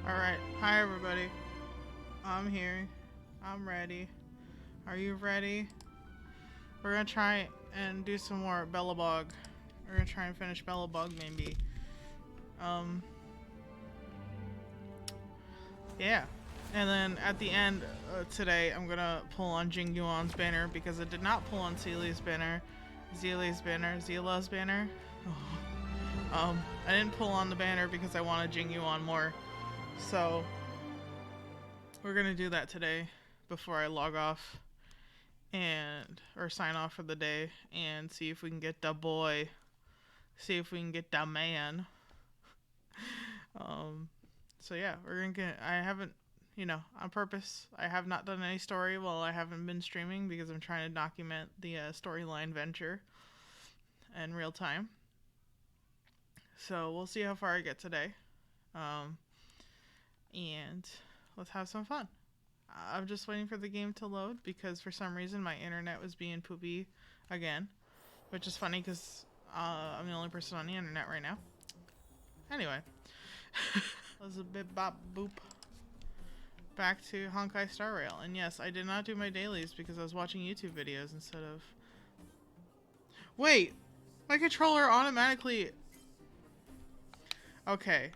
Alright, hi everybody. I'm here. I'm ready. Are you ready? We're gonna try and do some more Belobog. We're gonna try and finish Belobog maybe. Yeah. And then at the end today, I'm gonna pull on Jing Yuan's banner because I did not pull on Zelia's banner. Zela's banner. I didn't pull on the banner because I wanted Jing Yuan more. So we're gonna do that today before I log off or sign off for the day and see if we can get the boy, see if we can get the man. So yeah, we're gonna get. I haven't, on purpose, I have not done any story while I haven't been streaming because I'm trying to document the storyline venture in real time. So we'll see how far I get today, and let's have some fun. I'm just waiting for the game to load because for some reason my internet was being poopy again, which is funny because I'm the only person on the internet right now. Anyway, was a bit bop boop. Back to Honkai Star Rail, and yes, I did not do my dailies because I was watching YouTube videos instead of. Wait, my controller automatically. Okay.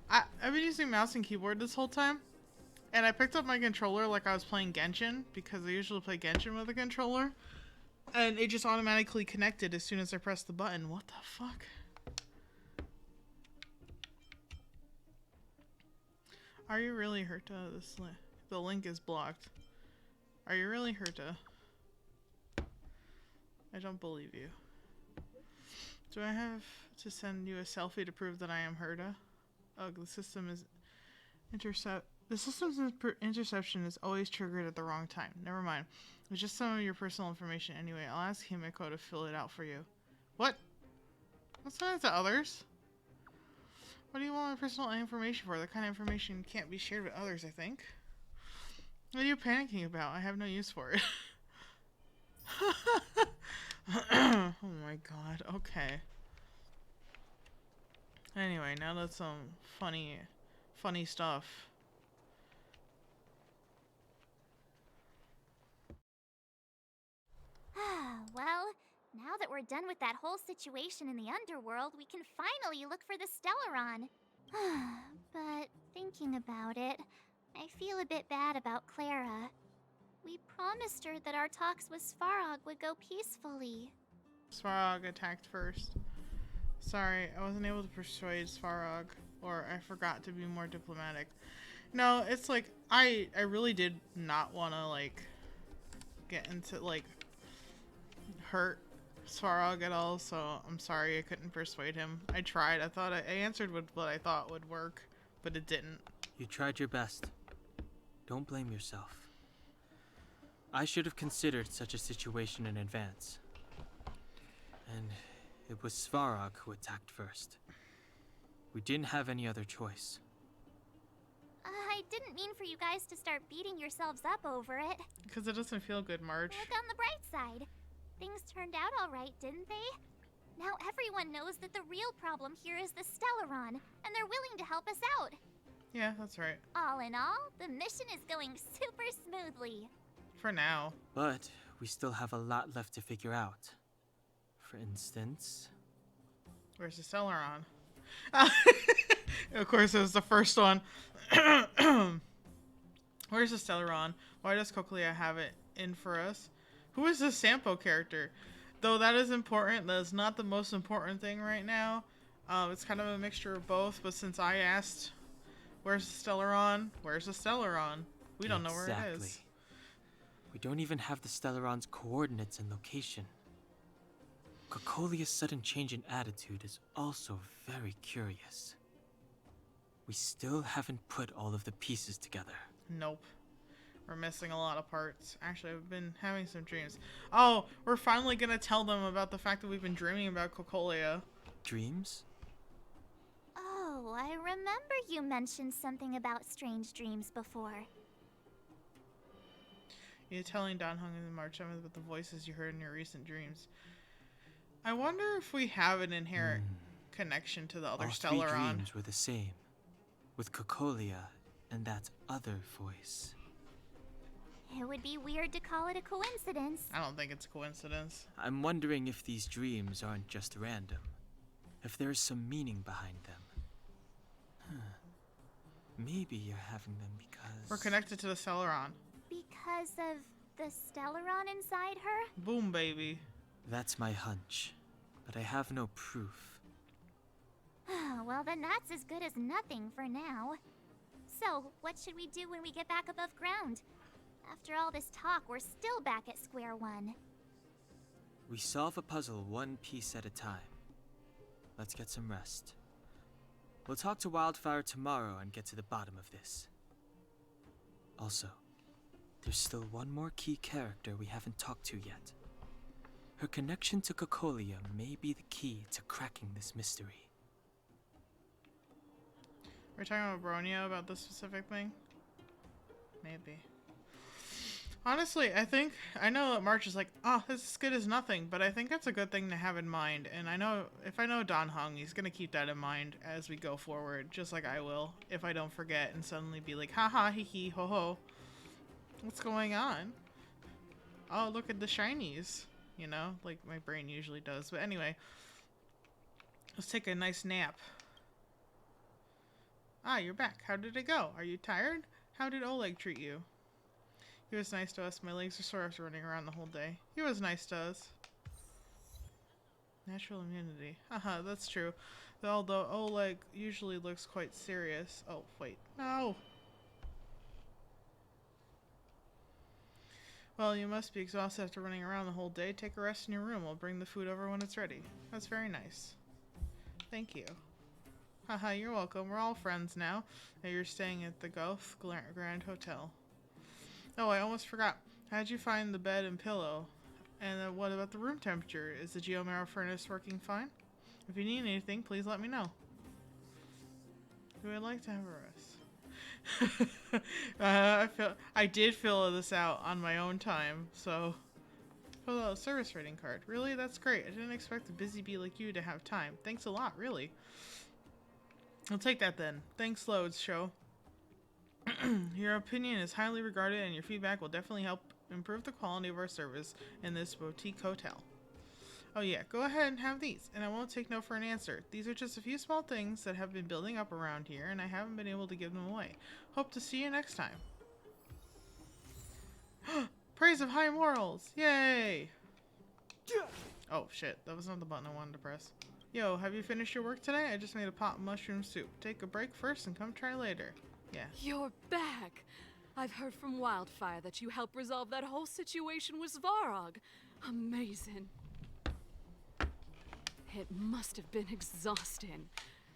I've been using mouse and keyboard this whole time, and I picked up my controller like I was playing Genshin because I usually play Genshin with a controller, and it just automatically connected as soon as I pressed the button. What the fuck? Are you really Herta? The link is blocked. Are you really Herta? I don't believe you. Do I have to send you a selfie to prove that I am Herta? Ugh, the system's interception is always triggered at the wrong time. Never mind. It's just some of your personal information anyway. I'll ask Himiko to fill it out for you. What? Let's send it to others. What do you want my personal information for? That kind of information can't be shared with others, I think. What are you panicking about? I have no use for it. Oh my god, okay. Anyway, now that's some funny stuff. Well, now that we're done with that whole situation in the underworld, we can finally look for the Stellaron. But thinking about it, I feel a bit bad about Clara. We promised her that our talks with Svarog would go peacefully. Svarog attacked first. Sorry, I wasn't able to persuade Svarog, or I forgot to be more diplomatic. No, it's like, I really did not want to, like, get into, like, hurt Svarog at all, so I'm sorry I couldn't persuade him. I tried. I thought I answered with what I thought would work, but it didn't. You tried your best. Don't blame yourself. I should have considered such a situation in advance. And it was Svarog who attacked first. We didn't have any other choice. I didn't mean for you guys to start beating yourselves up over it. Because it doesn't feel good, Marge. Look on the bright side. Things turned out all right, didn't they? Now everyone knows that the real problem here is the Stellaron, and they're willing to help us out. Yeah, that's right. All in all, the mission is going super smoothly. For now. But we still have a lot left to figure out. For instance... Where's the Stellaron? Of course, it was the first one. Where's the Stellaron? Why does Cocolia have it in for us? Who is this Sampo character? Though that is important, that is not the most important thing right now. It's kind of a mixture of both, but since I asked, where's the Stellaron? Where's the Stellaron? We don't know where it is. We don't even have the Stellaron's coordinates and location. Cocolia's sudden change in attitude is also very curious. We still haven't put all of the pieces together. Nope. We're missing a lot of parts. Actually, I've been having some dreams. Oh, we're finally gonna tell them about the fact that we've been dreaming about Cocolia. Dreams? Oh, I remember you mentioned something about strange dreams before. You're telling Dan Hung and March about the voices you heard in your recent dreams. I wonder if we have an inherent connection to the other All three Stellaron. dreams were the same, with Cocolia and that other voice. It would be weird to call it a coincidence. I don't think it's a coincidence. I'm wondering if these dreams aren't just random, if there's some meaning behind them. Maybe you're having them because... We're connected to the Stellaron. Because of the Stellaron inside her? Boom, baby. That's my hunch, but I have no proof. Well, then that's as good as nothing for now. So, what should we do when we get back above ground? After all this talk, we're still back at square one. We solve a puzzle one piece at a time. Let's get some rest. We'll talk to Wildfire tomorrow and get to the bottom of this. Also, there's still one more key character we haven't talked to yet. Her connection to Cocolia may be the key to cracking this mystery. We're talking about Bronia about this specific thing? Maybe. Honestly, I know that March is like, oh, this is good as nothing, but I think that's a good thing to have in mind. And I know, if I know Don Hung, he's going to keep that in mind as we go forward, just like I will, if I don't forget and suddenly be like, haha, hee hee, ho ho. What's going on? Oh, look at the shinies, you know, like my brain usually does. But anyway, let's take a nice nap. Ah, you're back. How did it go? Are you tired? How did Oleg treat you? He was nice to us. My legs are sore after running around the whole day. He was nice to us. Natural immunity. Haha, that's true. Although Oleg usually looks quite serious. Oh, wait. No! Well, you must be exhausted after running around the whole day. Take a rest in your room. I'll bring the food over when it's ready. That's very nice. Thank you. Haha, you're welcome. We're all friends now. Now you're staying at the Gulf Grand Hotel. Oh, I almost forgot. How'd you find the bed and pillow? And what about the room temperature? Is the geomarrow furnace working fine? If you need anything, please let me know. We would like to have a rest. I did fill this out on my own time, so... Fill out a service rating card. Really? That's great. I didn't expect a busy bee like you to have time. Thanks a lot, really. I'll take that then. Thanks loads, show. Your opinion is highly regarded and your feedback will definitely help improve the quality of our service in this boutique hotel. Oh yeah, go ahead and have these, and I won't take no for an answer. These are just a few small things that have been building up around here, and I haven't been able to give them away. Hope to see you next time. Praise of high morals! Yay! Oh shit, that was not the button I wanted to press. Yo, have you finished your work today? I just made a pot of mushroom soup. Take a break first and come try later. Yeah. You're back! I've heard from Wildfire that you helped resolve that whole situation with Svarog. Amazing. It must have been exhausting.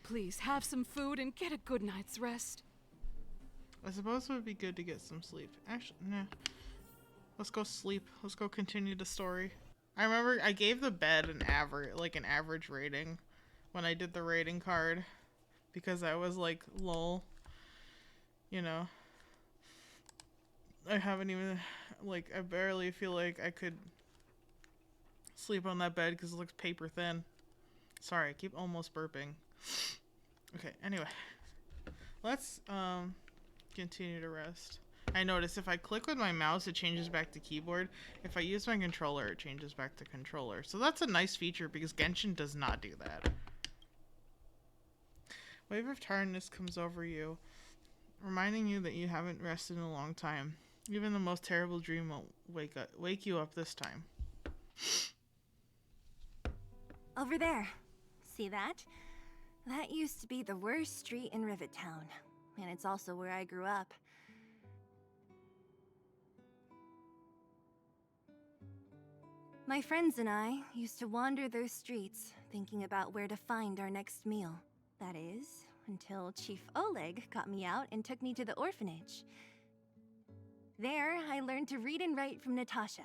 Please have some food and get a good night's rest. I suppose it would be good to get some sleep. Actually, nah. Let's go sleep. Let's go continue the story. I remember I gave the bed an average rating when I did the rating card because I was like, lol. You know, I haven't even, I barely feel like I could sleep on that bed because it looks paper thin. Sorry, I keep almost burping. Okay, anyway. Let's, continue to rest. I notice if I click with my mouse, it changes back to keyboard. If I use my controller, it changes back to controller. So that's a nice feature because Genshin does not do that. Wave of tiredness comes over you, reminding you that you haven't rested in a long time. Even the most terrible dream won't wake you up this time. Over there. See that? That used to be the worst street in Rivet Town. And it's also where I grew up. My friends and I used to wander those streets, thinking about where to find our next meal. That is, until Chief Oleg got me out and took me to the orphanage. There, I learned to read and write from Natasha.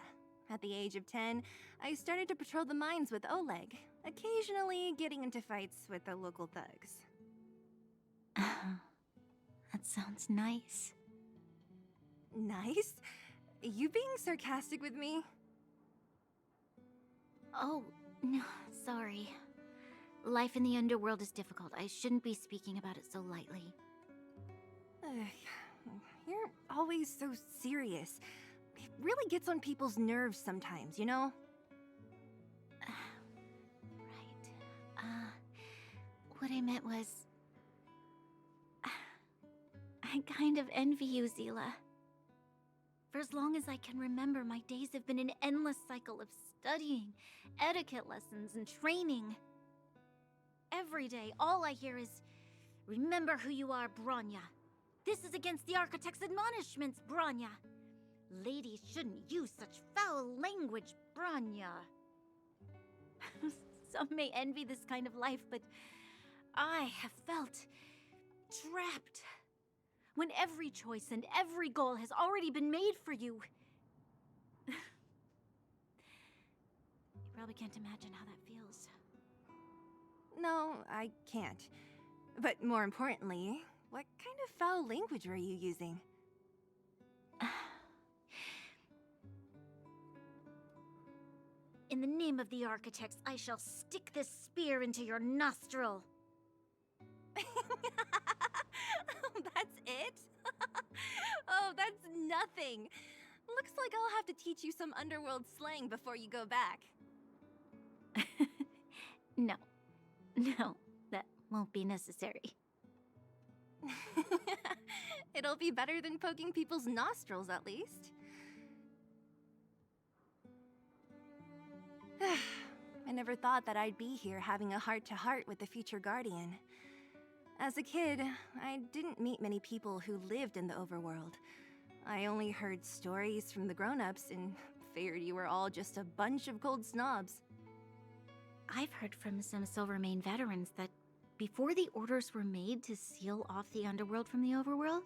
At the age of 10, I started to patrol the mines with Oleg, occasionally getting into fights with the local thugs. That sounds nice. Nice? You being sarcastic with me? Oh, no, sorry. Life in the underworld is difficult. I shouldn't be speaking about it so lightly. You're always so serious. It really gets on people's nerves sometimes, you know? Right. What I meant was... I kind of envy you, Zila. For as long as I can remember, my days have been an endless cycle of studying, etiquette lessons, and training. Every day, all I hear is, "Remember who you are, Bronya. This is against the Architect's admonishments, Bronya. Ladies shouldn't use such foul language, Bronya." Some may envy this kind of life, but I have felt trapped. When every choice and every goal has already been made for you. You probably can't imagine how that feels. No, I can't. But more importantly, what kind of foul language were you using? In the name of the Architects, I shall stick this spear into your nostril. That's it? Oh, that's nothing. Looks like I'll have to teach you some underworld slang before you go back. No, that won't be necessary. It'll be better than poking people's nostrils, at least. I never thought that I'd be here having a heart-to-heart with the future Guardian. As a kid, I didn't meet many people who lived in the overworld. I only heard stories from the grown-ups and figured you were all just a bunch of cold snobs. I've heard from some Silvermane veterans that before the orders were made to seal off the underworld from the overworld,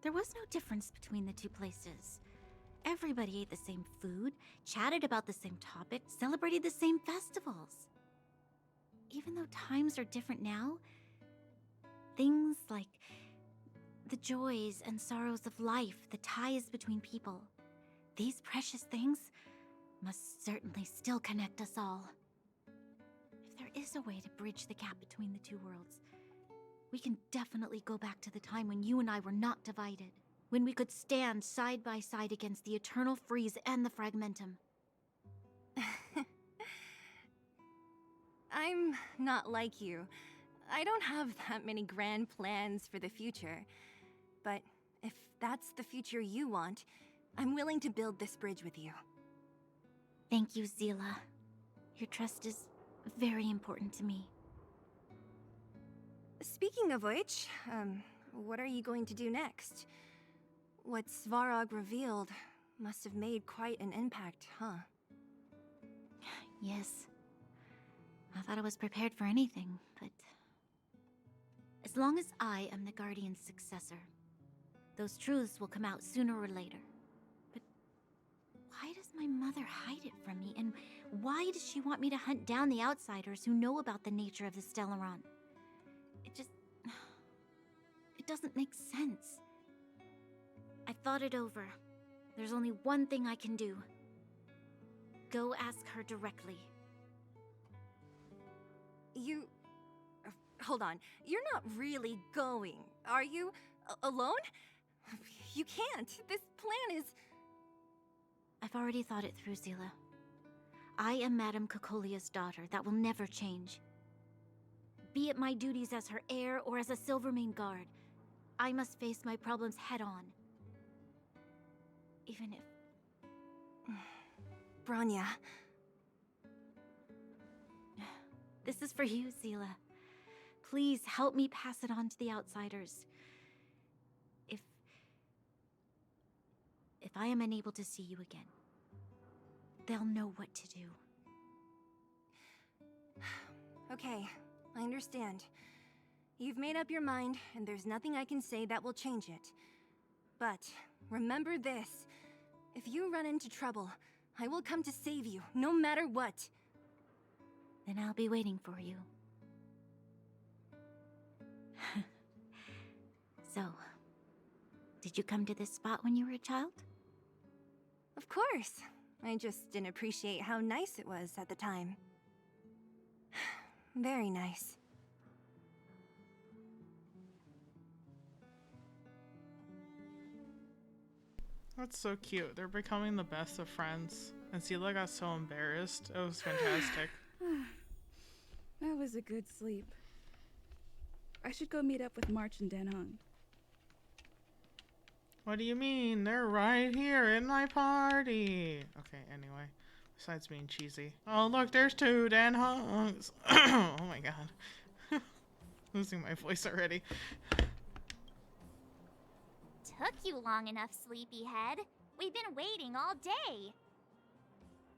there was no difference between the two places. Everybody ate the same food, chatted about the same topics, celebrated the same festivals. Even though times are different now, things like the joys and sorrows of life, the ties between people, these precious things must certainly still connect us all. If there is a way to bridge the gap between the two worlds, we can definitely go back to the time when you and I were not divided, when we could stand side by side against the Eternal Freeze and the Fragmentum. I'm not like you. I don't have that many grand plans for the future. But if that's the future you want, I'm willing to build this bridge with you. Thank you, Zila. Your trust is very important to me. Speaking of which, what are you going to do next? What Svarog revealed must have made quite an impact, huh? Yes. I thought I was prepared for anything, but... as long as I am the Guardian's successor, those truths will come out sooner or later. But why does my mother hide it from me? And why does she want me to hunt down the outsiders who know about the nature of the Stellaron? It doesn't make sense. I thought it over. There's only one thing I can do. Go ask her directly. Hold on. You're not really going, are you? Alone? You can't. This plan is... I've already thought it through, Zila. I am Madame Cocolia's daughter. That will never change. Be it my duties as her heir or as a Silvermane guard, I must face my problems head-on. Even if... Bronya. This is for you, Zila. Please help me pass it on to the outsiders. If I am unable to see you again, they'll know what to do. Okay, I understand. You've made up your mind, and there's nothing I can say that will change it. But remember this. If you run into trouble, I will come to save you, no matter what. Then I'll be waiting for you. So, did you come to this spot when you were a child? Of course. I just didn't appreciate how nice it was at the time. Very nice. That's so cute. They're becoming the best of friends. And Sela got so embarrassed. It was fantastic. That was a good sleep. I should go meet up with March and Dan Hung. What do you mean? They're right here in my party. Okay, anyway. Besides being cheesy. Oh, look, there's two Dan Hungs. Oh my god. Losing my voice already. Took you long enough, sleepyhead. We've been waiting all day.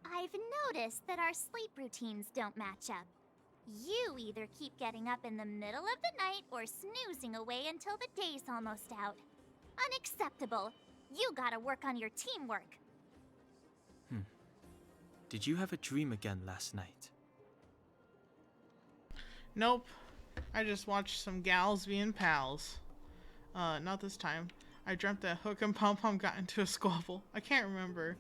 I've noticed that our sleep routines don't match up. You either keep getting up in the middle of the night or snoozing away until the day's almost out. Unacceptable. You gotta work on your teamwork. Did you have a dream again last night? Nope. I just watched some gals being pals. Not this time. I dreamt that Hook and Pom Pom got into a squabble. I can't remember.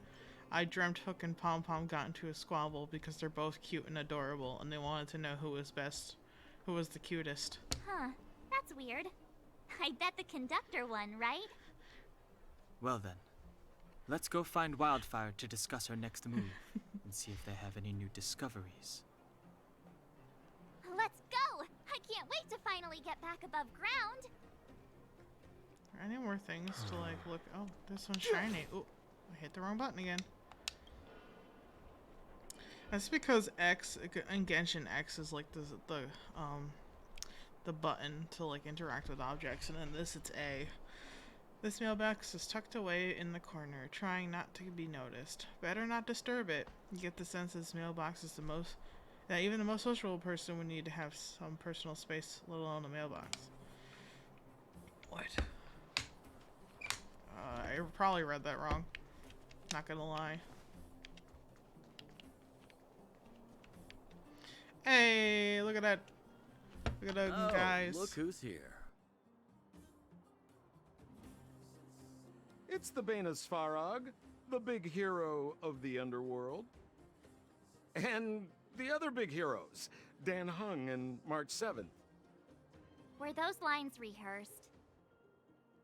I dreamt Hook and Pom Pom got into a squabble because they're both cute and adorable, and they wanted to know who was best, who was the cutest. Huh, that's weird. I bet the conductor won, right? Well then, let's go find Wildfire to discuss our next move and see if they have any new discoveries. Let's go! I can't wait to finally get back above ground. Are there any more things to like look? Oh, this one's shiny. Oh, I hit the wrong button again. That's because X in Genshin X is like the button to like interact with objects, and in this it's A. This mailbox is tucked away in the corner, trying not to be noticed. Better not disturb it. You get the sense this mailbox is that even the most sociable person would need to have some personal space, let alone a mailbox. What? I probably read that wrong. Not gonna lie. Hey, look at that. Look at those guys. Look who's here. It's the Bane of Svarog, the big hero of the underworld. And the other big heroes, Dan Hung and March 7th. Were those lines rehearsed?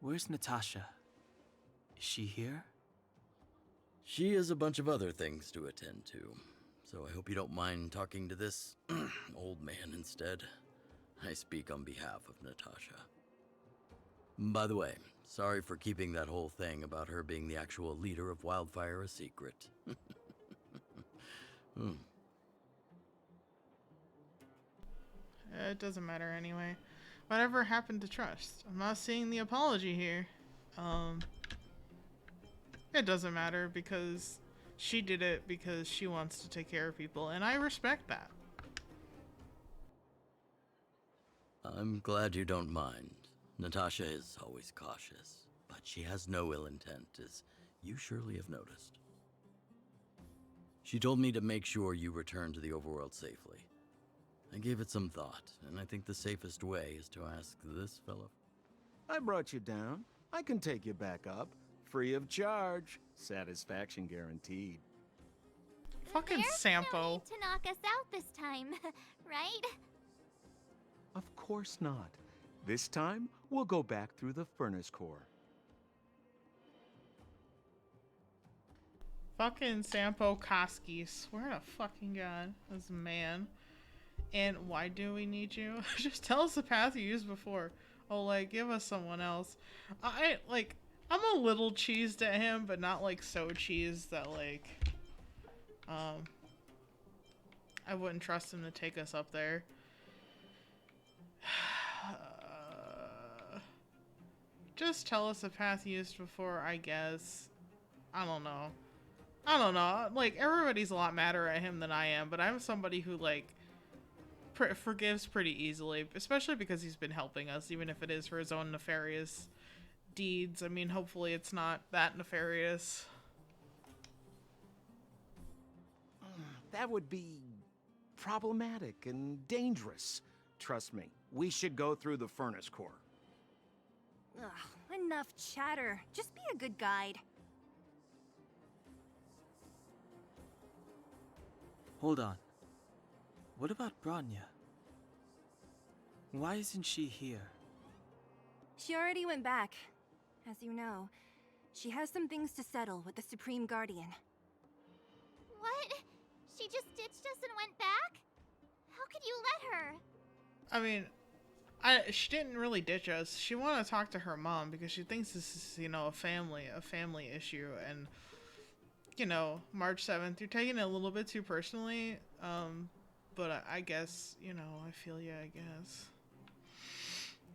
Where's Natasha? Is she here? She has a bunch of other things to attend to, so I hope you don't mind talking to this old man instead. I speak on behalf of Natasha. By the way, sorry for keeping that whole thing about her being the actual leader of Wildfire a secret. It doesn't matter anyway. Whatever happened to trust? I'm not seeing the apology here. It doesn't matter because she did it because she wants to take care of people, and I respect that. I'm glad you don't mind. Natasha is always cautious, but she has no ill intent, as you surely have noticed. She told me to make sure you return to the overworld safely. I gave it some thought, and I think the safest way is to ask this fellow. I brought you down. I can take you back up. Free of charge. Satisfaction guaranteed. Fucking There's Sampo. no need to knock us out this time, right? Of course not. This time, we'll go back through the furnace core. Fucking Sampo Koski. Swear to fucking God. This man. And why do we need you? Just tell us the path you used before. Oh, like, give us someone else. I'm a little cheesed at him, but not, like, so cheesed that, like, I wouldn't trust him to take us up there. Just tell us the path you used before, I guess. I don't know. Like, everybody's a lot madder at him than I am, but I'm somebody who, like, forgives pretty easily, especially because he's been helping us, even if it is for his own nefarious deeds. I mean, hopefully it's not that nefarious. That would be problematic and dangerous. Trust me, we should go through the furnace core. Ugh, enough chatter. Just be a good guide. Hold on. What about Branya? Why isn't she here? She already went back. As you know, she has some things to settle with the Supreme Guardian. What? She just ditched us and went back? How could you let her? I mean, she didn't really ditch us. She wanted to talk to her mom because she thinks this is, you know, a family issue. And, you know, March 7th, you're taking it a little bit too personally. But I guess, you know, I feel you, I guess.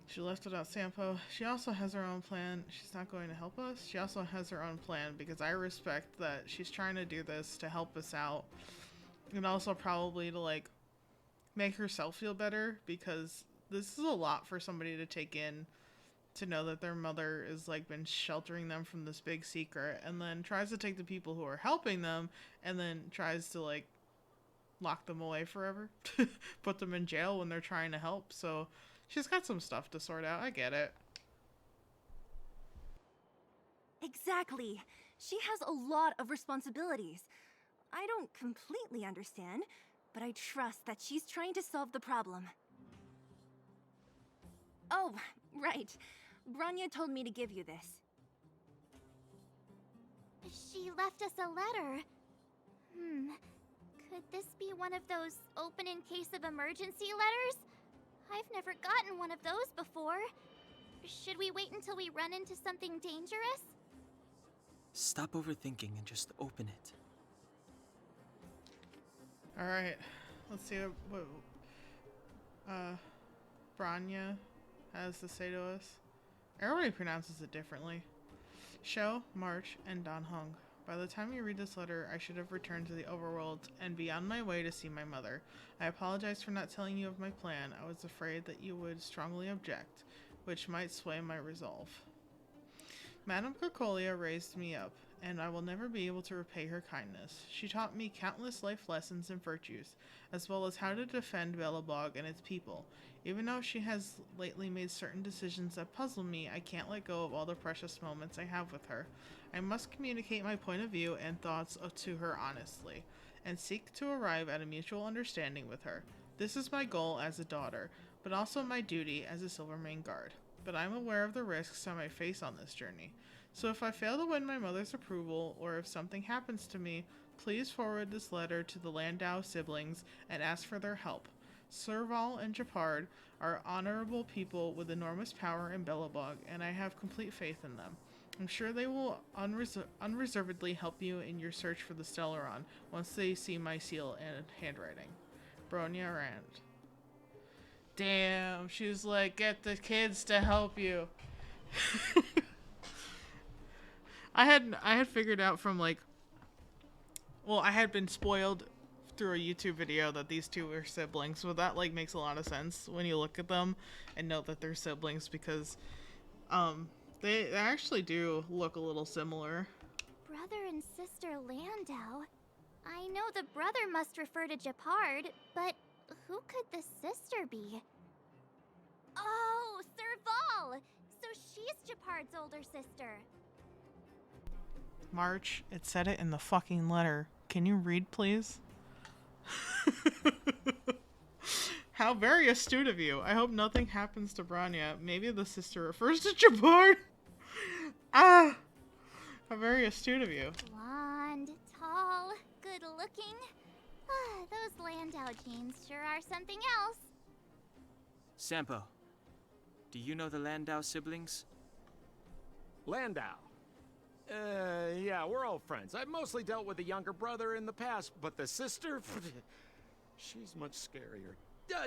She left without Sampo. She also has her own plan. She's not going to help us. She also has her own plan because I respect that she's trying to do this to help us out. And also probably to, like, make herself feel better because this is a lot for somebody to take in, to know that their mother is, like, been sheltering them from this big secret and then tries to take the people who are helping them and then tries to, like, lock them away forever, put them in jail when they're trying to help. So she's got some stuff to sort out. I get it. Exactly. She has a lot of responsibilities. I don't completely understand, but I trust that she's trying to solve the problem. Oh, right. Branya told me to give you this. She left us a letter. Could this be one of those open in case of emergency letters? I've never gotten one of those before. Should we wait until we run into something dangerous? Stop overthinking and just open it. Alright. Let's see what Branya has to say to us. Everybody pronounces it differently. Shou, March, and Dan Hong. By the time you read this letter, I should have returned to the overworld and be on my way to see my mother. I apologize for not telling you of my plan. I was afraid that you would strongly object, which might sway my resolve. Madame Cocolia raised me up, and I will never be able to repay her kindness. She taught me countless life lessons and virtues, as well as how to defend Belobog and its people. Even though she has lately made certain decisions that puzzle me, I can't let go of all the precious moments I have with her. I must communicate my point of view and thoughts to her honestly, and seek to arrive at a mutual understanding with her. This is my goal as a daughter, but also my duty as a Silvermane guard. But I'm aware of the risks I might face on this journey. So if I fail to win my mother's approval, or if something happens to me, please forward this letter to the Landau siblings and ask for their help. Serval and Japard are honorable people with enormous power in Belobog, and I have complete faith in them. I'm sure they will unreservedly help you in your search for the Stellaron once they see my seal and handwriting. Bronya Rand. Damn, she was like, get the kids to help you. I had figured out from, like, well, I had been spoiled through a YouTube video that these two were siblings, so that, like, makes a lot of sense when you look at them and know that they're siblings, because they actually do look a little similar. Brother and sister Landau. I know the brother must refer to Japard, but who could the sister be? Oh, Serval! So she's Japard's older sister. March, it said it in the fucking letter. Can you read, please? How very astute of you. I hope nothing happens to Branya. Maybe the sister refers to Japard. How very astute of you. Blonde, tall, good looking. Those Landau genes sure are something else. Sampo, do you know the Landau siblings? Landau. Yeah, we're old friends. I've mostly dealt with the younger brother in the past, but the sister, she's much scarier.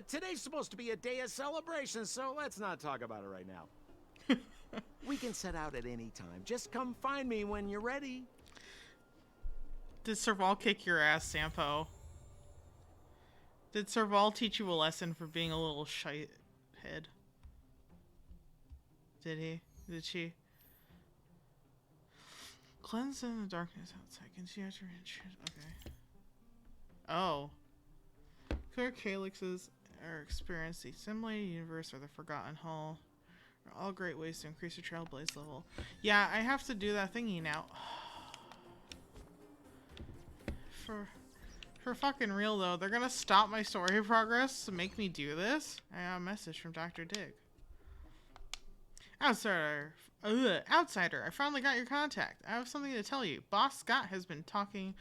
Today's supposed to be a day of celebration, so let's not talk about it right now. We can set out at any time. Just come find me when you're ready. Did Serval kick your ass, Sampo? Did Serval teach you a lesson for being a little shite head? Did he? Did she? Cleanse in the darkness outside. Can see after okay. Oh. Clear calyxes are experienced the assimilated universe or the forgotten hall. Are all great ways to increase your trailblaze level. Yeah, I have to do that thingy now. For fucking real though, they're gonna stop my story progress to make me do this? I got a message from Dr. Dig. Outsider, I finally got your contact. I have something to tell you. Boss Scott has been talking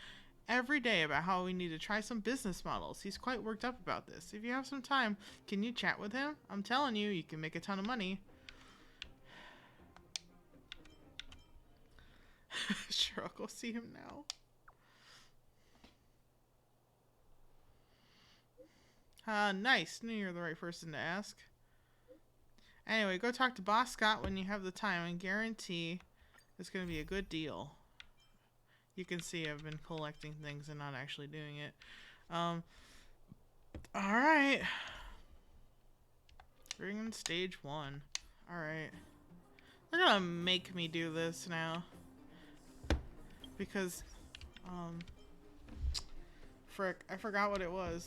every day about how we need to try some business models. He's quite worked up about this. If you have some time, can you chat with him? I'm telling you, you can make a ton of money. Sure, I'll go see him now. Nice. Knew you were the right person to ask. Anyway, go talk to Boss Scott when you have the time and guarantee it's going to be a good deal. You can see I've been collecting things and not actually doing it. Alright. Bring in stage 1. Alright. They're gonna make me do this now. Because, frick, I forgot what it was.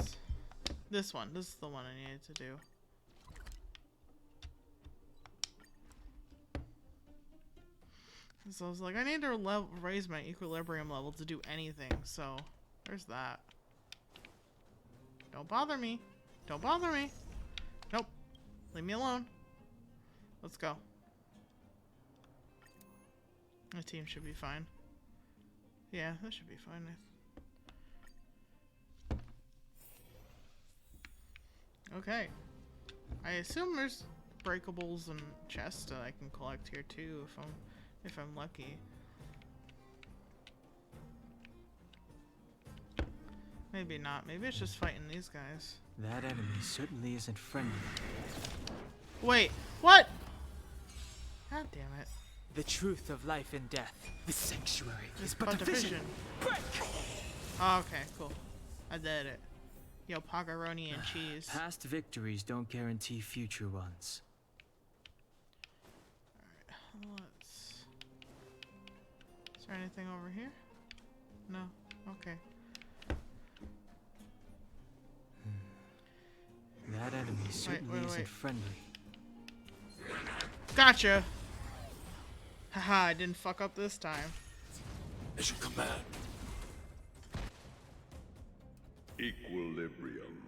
This one. This is the one I needed to do. So I was like, I need to raise my equilibrium level to do anything. So, there's that. Don't bother me. Don't bother me. Nope. Leave me alone. Let's go. The team should be fine. Yeah, that should be fine. Okay. I assume there's breakables and chests that I can collect here too if I'm lucky. Maybe not. Maybe it's just fighting these guys. That enemy certainly isn't friendly. Wait, what? God damn it. The truth of life and death. The sanctuary It's is but a vision. Oh, okay, cool. I did it. Yo, Pagaroni and cheese. Past victories don't guarantee future ones. Alright, let's... Is there anything over here? No? Okay. That enemy certainly wait. isn't friendly. Gotcha! Haha, I didn't fuck up this time. As your command. Equilibrium.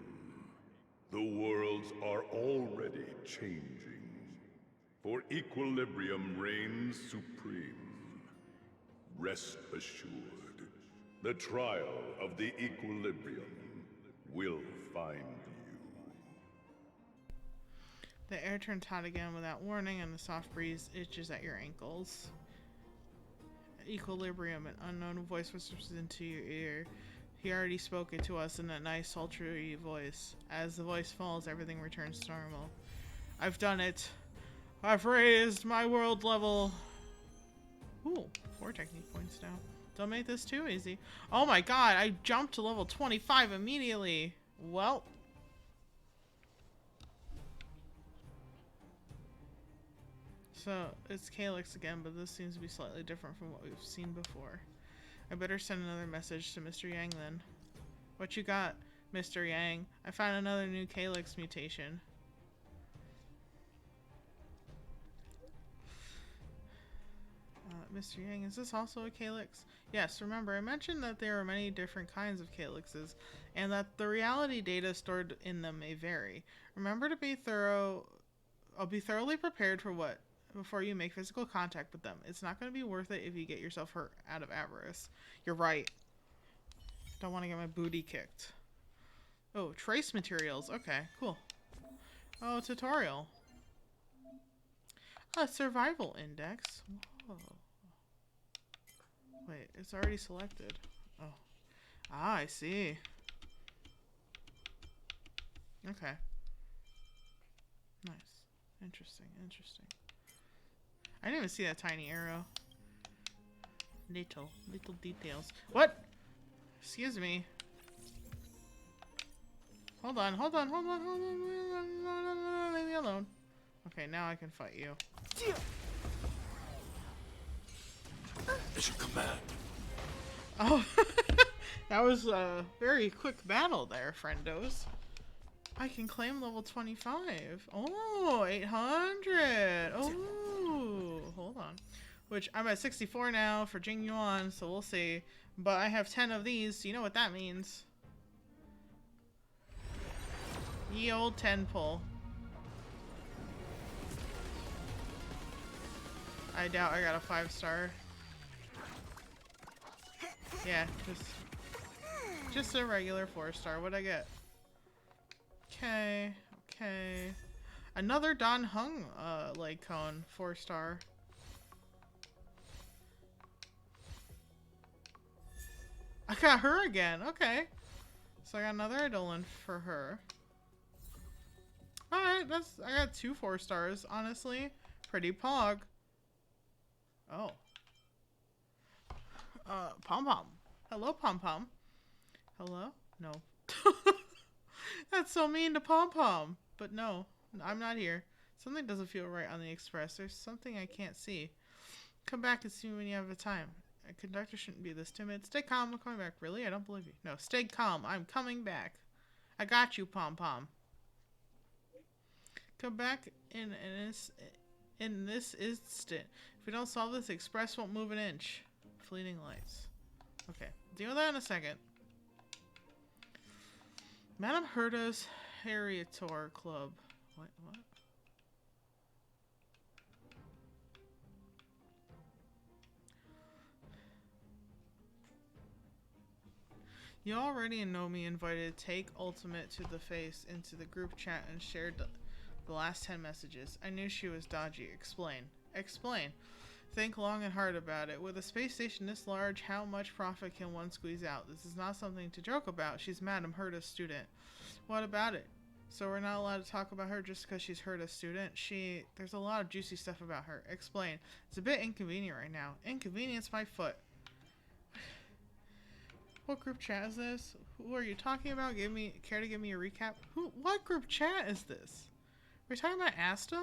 The worlds are already changing. For equilibrium reigns supreme. Rest assured, the trial of the equilibrium will find you. The air turns hot again without warning, and the soft breeze itches at your ankles. Equilibrium, an unknown voice whispers into your ear. He already spoke it to us in that nice, sultry voice. As the voice falls, everything returns to normal. I've done it. I've raised my world level. Ooh, 4 technique points now. Don't make this too easy. Oh my god, I jumped to level 25 immediately. Well. So, it's Calyx again, but this seems to be slightly different from what we've seen before. I better send another message to Mr. Yang then. What you got, Mr. Yang? I found another new Calyx mutation. Mr. Yang, is this also a Calyx? Yes, remember, I mentioned that there are many different kinds of Calyxes, and that the reality data stored in them may vary. Remember to be thorough. I'll be thoroughly prepared for what before you make physical contact with them. It's not going to be worth it if you get yourself hurt out of avarice. You're right. Don't want to get my booty kicked. Oh, trace materials. Okay, cool. Oh, tutorial. A survival index. Whoa. Wait, it's already selected. Oh. Ah, I see. Okay. Nice. Interesting, interesting. I didn't even see that tiny arrow. Little details. What? Excuse me. Hold on. Leave me alone. Okay, now I can fight you. As your command. Oh, that was a very quick battle there, friendos. I can claim level 25. Oh, 800. Oh, hold on. Which I'm at 64 now for Jing Yuan, so we'll see. But I have 10 of these, so you know what that means. Ye old 10 pull. I doubt I got a 5-star. Yeah, just a regular 4-star. What'd I get? Okay, okay. Another Don Hung leg cone, 4-star. I got her again. Okay. So I got another Eidolon for her. Alright, I got 2 4-stars, honestly. Pretty pog. Oh. Pom Pom. Hello, Pom Pom. Hello? No. That's so mean to Pom Pom. But no, I'm not here. Something doesn't feel right on the express. There's something I can't see. Come back and see me when you have the time. A conductor shouldn't be this timid. Stay calm, I'm coming back. Really? I don't believe you. No, stay calm. I'm coming back. I got you, Pom Pom. Come back in this instant. If we don't solve this, express won't move an inch. Fleeting lights. Okay, deal with that in a second. Madame Herta's Harriator Club. What? You already know me invited Take Ultimate to the Face into the group chat and shared the last 10 messages. I knew she was dodgy. Explain. Explain. Think long and hard about it. With a space station this large, how much profit can one squeeze out? This is not something to joke about. She's Madame Herta's student. What about it? So we're not allowed to talk about her just because she's Herta's student? There's a lot of juicy stuff about her. Explain. It's a bit inconvenient right now. Inconvenience my foot. What group chat is this? Who are you talking about? Care to give me a recap? What group chat is this? Are we talking about Asta?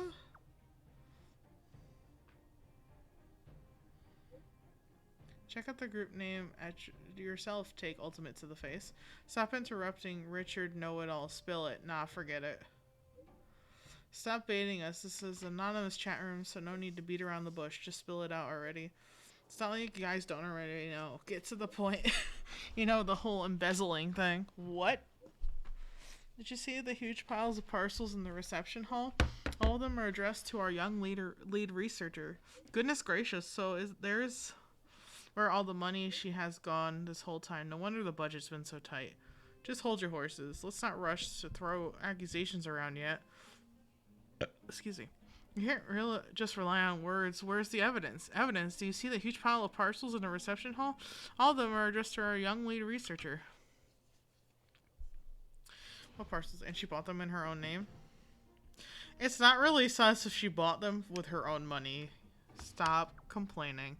Check out the group name at yourself. Take Ultimate to the Face. Stop interrupting Richard Know-It-All. Spill it. Nah, forget it. Stop baiting us. This is an anonymous chat room, so no need to beat around the bush. Just spill it out already. It's not like you guys don't already know. Get to the point. You know, the whole embezzling thing. What? Did you see the huge piles of parcels in the reception hall? All of them are addressed to our young lead researcher. Goodness gracious, so there's where all the money she has gone this whole time. No wonder the budget's been so tight. Just hold your horses. Let's not rush to throw accusations around yet. Excuse me. You can't really just rely on words. Where's the evidence? Evidence? Do you see the huge pile of parcels in the reception hall? All of them are addressed to our young lead researcher. What parcels? And she bought them in her own name? It's not really sus if she bought them with her own money. Stop complaining.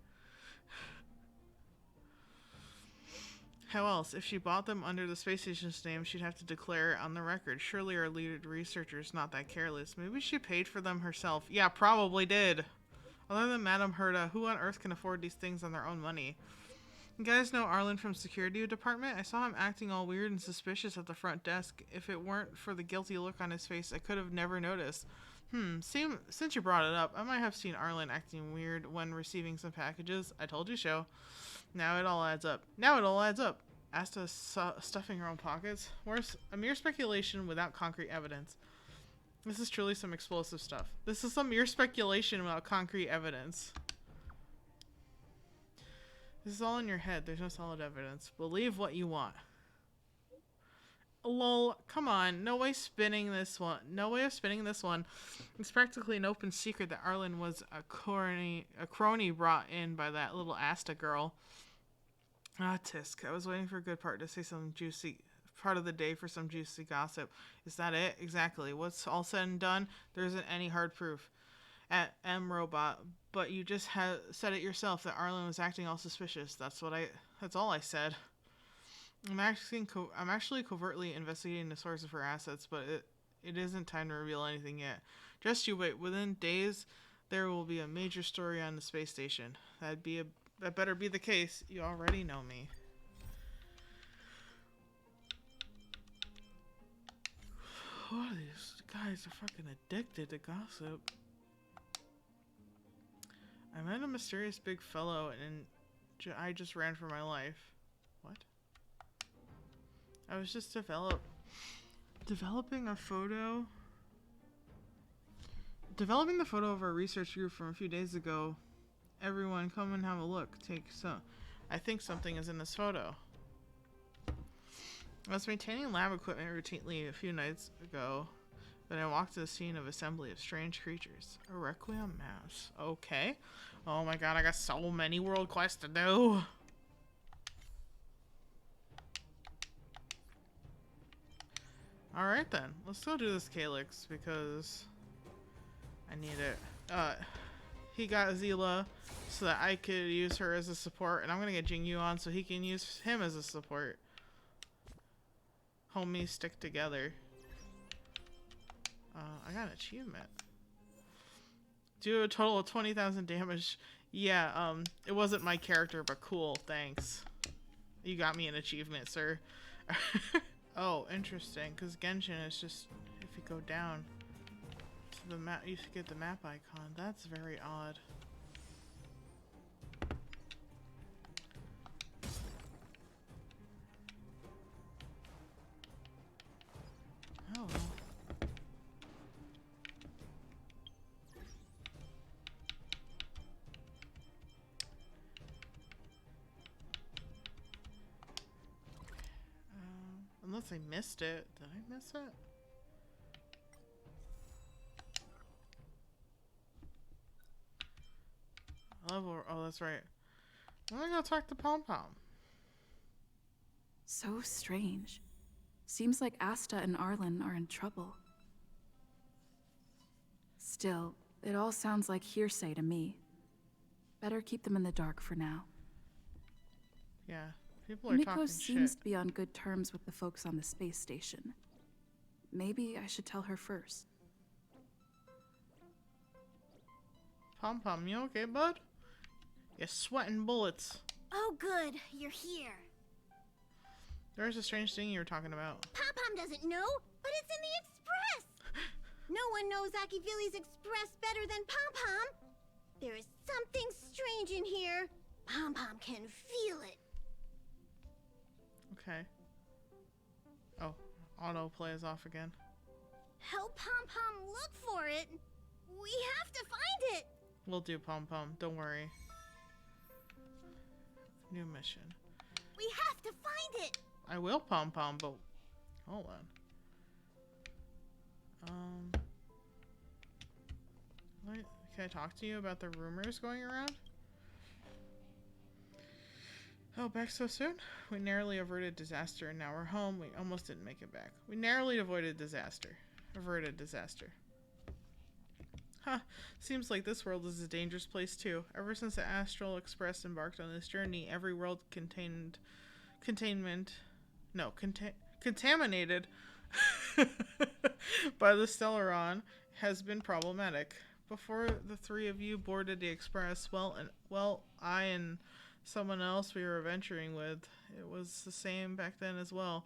How else? If she bought them under the space station's name, she'd have to declare it on the record. Surely our lead researcher's not that careless. Maybe she paid for them herself. Yeah, probably did. Other than Madame Herta, who on earth can afford these things on their own money? You guys know Arlen from security department? I saw him acting all weird and suspicious at the front desk. If it weren't for the guilty look on his face, I could have never noticed. Since you brought it up, I might have seen Arlen acting weird when receiving some packages. I told you so. Now it all adds up. Asta stuffing her own pockets? Worse, a mere speculation without concrete evidence. This is truly some explosive stuff. This is some mere speculation without concrete evidence. This is all in your head. There's no solid evidence. Believe what you want. Lol, come on. No way of spinning this one. It's practically an open secret that Arlen was a crony brought in by that little Asta girl. Ah, tisk. I was waiting for a good part to say some juicy part of the day for some juicy gossip. Is that it? Exactly. What's all said and done, there isn't any hard proof. At M-Robot, but you just said it yourself that Arlen was acting all suspicious. That's all I said. I'm actually covertly investigating the source of her assets, but it isn't time to reveal anything yet. Just you wait. Within days, there will be a major story on the space station. That better be the case. You already know me. What are these guys are fucking addicted to gossip. I met a mysterious big fellow and I just ran for my life. What? I was just Developing a photo. Developing the photo of our research group from a few days ago. Everyone, come and have a look. Take some. I think something is in this photo. I was maintaining lab equipment routinely a few nights ago, but I walked to the scene of assembly of strange creatures. A Requiem Mass. Okay. Oh my god, I got so many world quests to do. Alright then, let's go do this Calyx because I need it. He got Azila so that I could use her as a support, and I'm gonna get Jingyu on so he can use him as a support. Homies stick together. I got an achievement. Do a total of 20,000 damage. Yeah, it wasn't my character, but cool, thanks. You got me an achievement, sir. Oh, interesting, because Genshin is just, if you go down to the map, you get the map icon. That's very odd. Oh well. Unless I missed it. Did I miss it? Level. Oh, that's right. I'm gonna go talk to Pom Pom. So strange. Seems like Asta and Arlen are in trouble. Still, it all sounds like hearsay to me. Better keep them in the dark for now. Yeah, people are Miko talking seems shit. to be on good terms with the folks on the space station. Maybe I should tell her first. Pom Pom, you okay, bud? You're sweating bullets. Oh good, you're here. There's a strange thing you were talking about. Pom-Pom doesn't know, but it's in the Express! No one knows Akivili's Express better than Pom-Pom. There is something strange in here. Pom-Pom can feel it. Okay. Oh, autoplay is off again. Help Pom-Pom look for it. We have to find it. We'll do Pom Pom, don't worry. New mission. We have to find it. I will Pom Pom, but hold on. Can I talk to you about the rumors going around? Oh, back so soon? We narrowly averted disaster and now we're home. We almost didn't make it back. We narrowly avoided disaster. Averted disaster. Huh. Seems like this world is a dangerous place too. Ever since the Astral Express embarked on this journey, every world contaminated by the Stellaron has been problematic. Before the three of you boarded the Express, I and someone else we were venturing with, it was the same back then as well.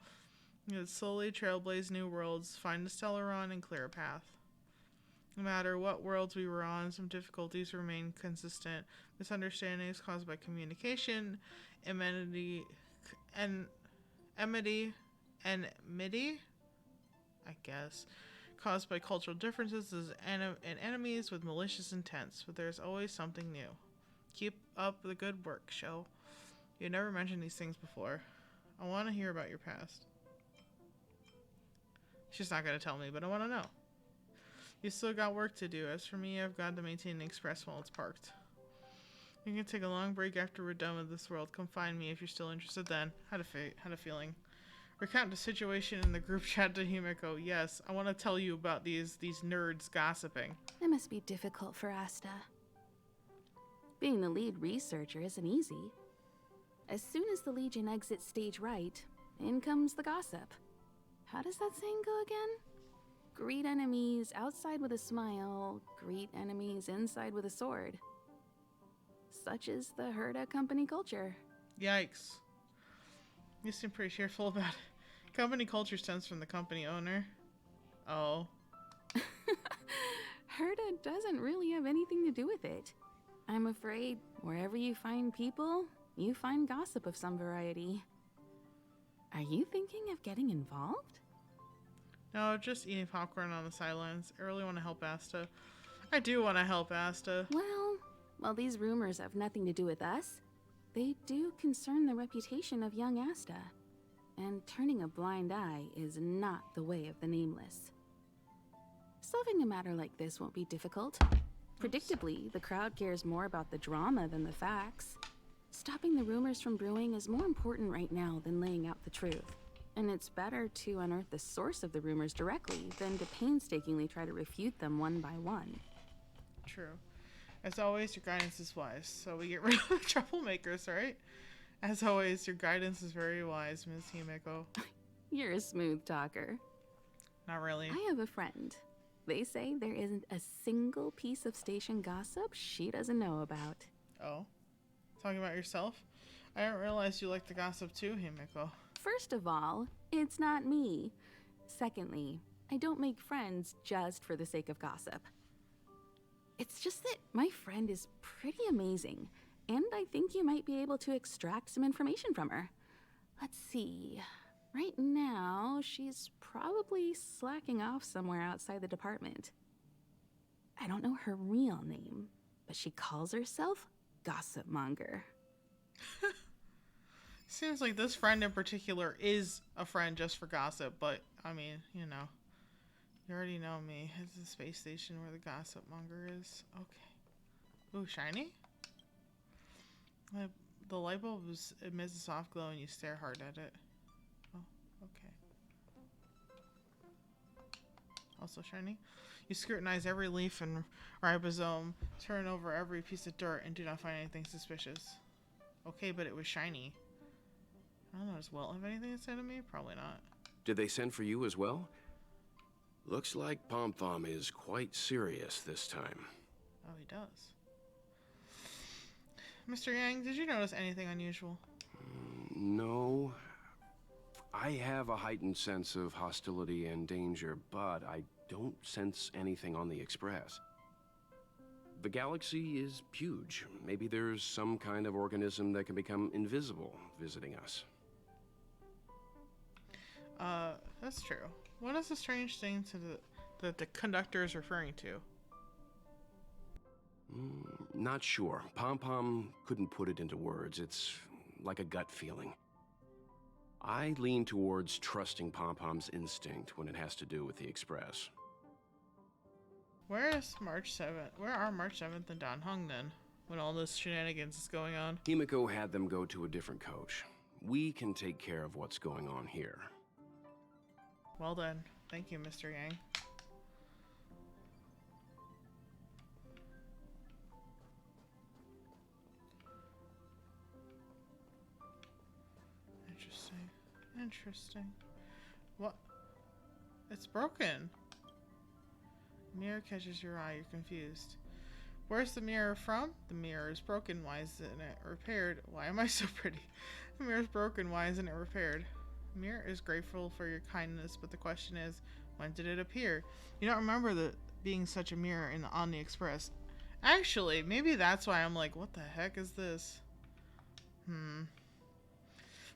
You would slowly trailblaze new worlds, find the Stellaron, and clear a path. No matter what worlds we were on, some difficulties remained consistent. Misunderstandings caused by communication, enmity, I guess, caused by cultural differences and enemies with malicious intents. But there's always something new. Keep up the good work, Sho. You never mentioned these things before. I want to hear about your past. She's not going to tell me, but I want to know. You still got work to do. As for me, I've got to maintain the Express while it's parked. You can take a long break after we're done with this world. Come find me if you're still interested then. Had a feeling. Recount the situation in the group chat to Himiko. Yes, I want to tell you about these nerds gossiping. It must be difficult for Asta. Being the lead researcher isn't easy. As soon as the Legion exits stage right, in comes the gossip. How does that saying go again? Greet enemies outside with a smile, greet enemies inside with a sword. Such is the Herda company culture. Yikes. You seem pretty cheerful about it. Company culture stems from the company owner. Oh. Herda doesn't really have anything to do with it. I'm afraid wherever you find people, you find gossip of some variety. Are you thinking of getting involved? No, just eating popcorn on the sidelines. I really want to help Asta. I do want to help Asta. Well, while these rumors have nothing to do with us, they do concern the reputation of young Asta. And turning a blind eye is not the way of the Nameless. Solving a matter like this won't be difficult. Predictably, the crowd cares more about the drama than the facts. Stopping the rumors from brewing is more important right now than laying out the truth. And it's better to unearth the source of the rumors directly than to painstakingly try to refute them one by one. True. As always, your guidance is wise, so we get rid of the troublemakers, right? As always, your guidance is very wise, Ms. Himeko. You're a smooth talker. Not really. I have a friend. They say there isn't a single piece of station gossip she doesn't know about. Oh? Talking about yourself? I didn't realize you like the gossip too, Himeko. First of all, it's not me. Secondly, I don't make friends just for the sake of gossip. It's just that my friend is pretty amazing, and I think you might be able to extract some information from her. Let's see. Right now, she's probably slacking off somewhere outside the department. I don't know her real name, but she calls herself Gossip Monger. Seems like this friend in particular is a friend just for gossip, but, I mean, you know. You already know me. It's the space station where the gossip monger is. Okay. Ooh, shiny? The light bulb emits a soft glow and you stare hard at it. Oh, okay. Also shiny. You scrutinize every leaf and ribosome, turn over every piece of dirt, and do not find anything suspicious. Okay, but it was shiny. I don't know, does Welt have anything to say to me? Probably not. Did they send for you as well? Looks like Pom Pom is quite serious this time. Oh, he does. Mr. Yang, did you notice anything unusual? No. I have a heightened sense of hostility and danger, but I don't sense anything on the Express. The galaxy is huge. Maybe there's some kind of organism that can become invisible visiting us. That's true. What is the strange thing that the conductor is referring to? Not sure. Pom Pom couldn't put it into words. It's like a gut feeling. I lean towards trusting Pom Pom's instinct when it has to do with the Express. Where is March 7th? Where are March 7th and Dan Hung then, when all this shenanigans is going on? Himeko had them go to a different coach. We can take care of what's going on here. Well done. Thank you, Mr. Yang. Interesting. Interesting. What? It's broken. Mirror catches your eye. You're confused. Where's the mirror from? The mirror is broken. Why isn't it repaired? Why am I so pretty? The mirror is broken. Why isn't it repaired? The mirror is grateful for your kindness, but the question is, when did it appear? You don't remember being such a mirror on the Express. Actually, maybe that's why I'm like, what the heck is this?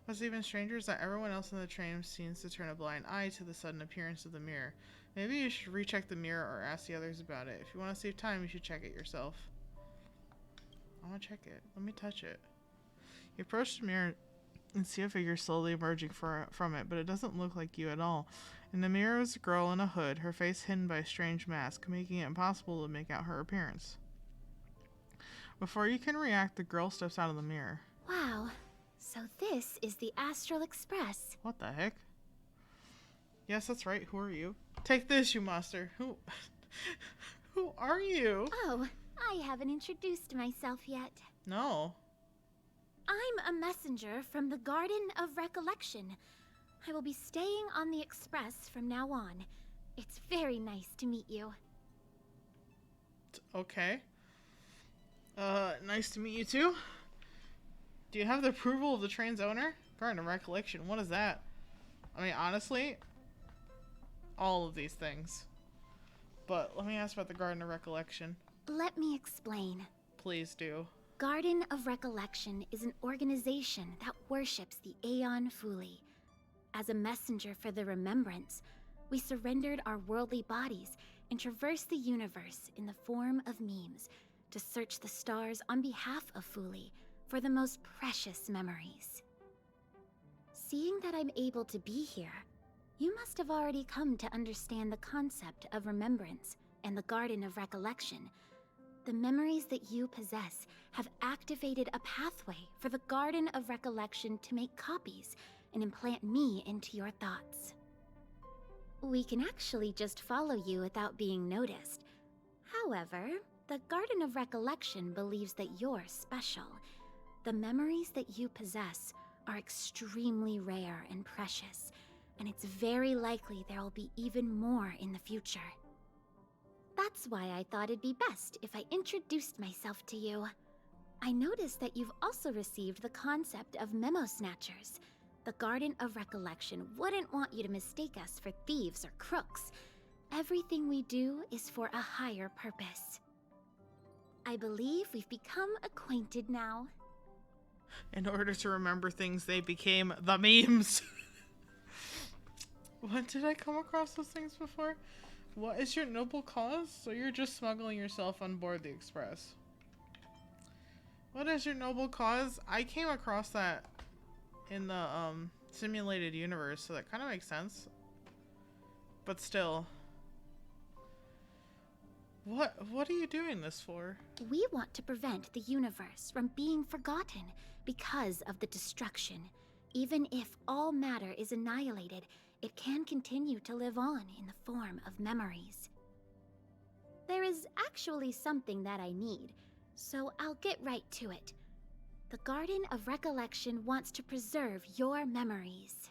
What's even stranger is that everyone else in the train seems to turn a blind eye to the sudden appearance of the mirror. Maybe you should recheck the mirror or ask the others about it. If you want to save time, you should check it yourself. I want to check it. Let me touch it. You approach the mirror and see a figure slowly emerging from it, but it doesn't look like you at all. In the mirror is a girl in a hood, her face hidden by a strange mask, making it impossible to make out her appearance. Before you can react, the girl steps out of the mirror. Wow. So this is the Astral Express. What the heck? Yes, that's right. Who are you? Take this, you monster. Who are you? Oh, I haven't introduced myself yet. No. I'm a messenger from the Garden of Recollection. I will be staying on the Express from now on. It's very nice to meet you. Okay. Nice to meet you too. Do you have the approval of the train's owner? Garden of Recollection, what is that? I mean, honestly, all of these things. But let me ask about the Garden of Recollection. Let me explain. Please do. Garden of Recollection is an organization that worships the Aeon Fuli. As a messenger for the remembrance, we surrendered our worldly bodies and traversed the universe in the form of memes to search the stars on behalf of Fuli for the most precious memories. Seeing that I'm able to be here, you must have already come to understand the concept of remembrance and the Garden of Recollection. The memories that you possess have activated a pathway for the Garden of Recollection to make copies and implant me into your thoughts. We can actually just follow you without being noticed. However, the Garden of Recollection believes that you're special. The memories that you possess are extremely rare and precious, and it's very likely there will be even more in the future. That's why I thought it'd be best if I introduced myself to you. I noticed that you've also received the concept of memo snatchers. The Garden of Recollection wouldn't want you to mistake us for thieves or crooks. Everything we do is for a higher purpose. I believe we've become acquainted now. In order to remember things, they became the memes. When did I come across those things before? What is your noble cause? So you're just smuggling yourself on board the Express. What is your noble cause? I came across that in the simulated universe, so that kind of makes sense. But still. What are you doing this for? We want to prevent the universe from being forgotten because of the destruction. Even if all matter is annihilated, it can continue to live on in the form of memories. There is actually something that I need, so I'll get right to it. The Garden of Recollection wants to preserve your memories.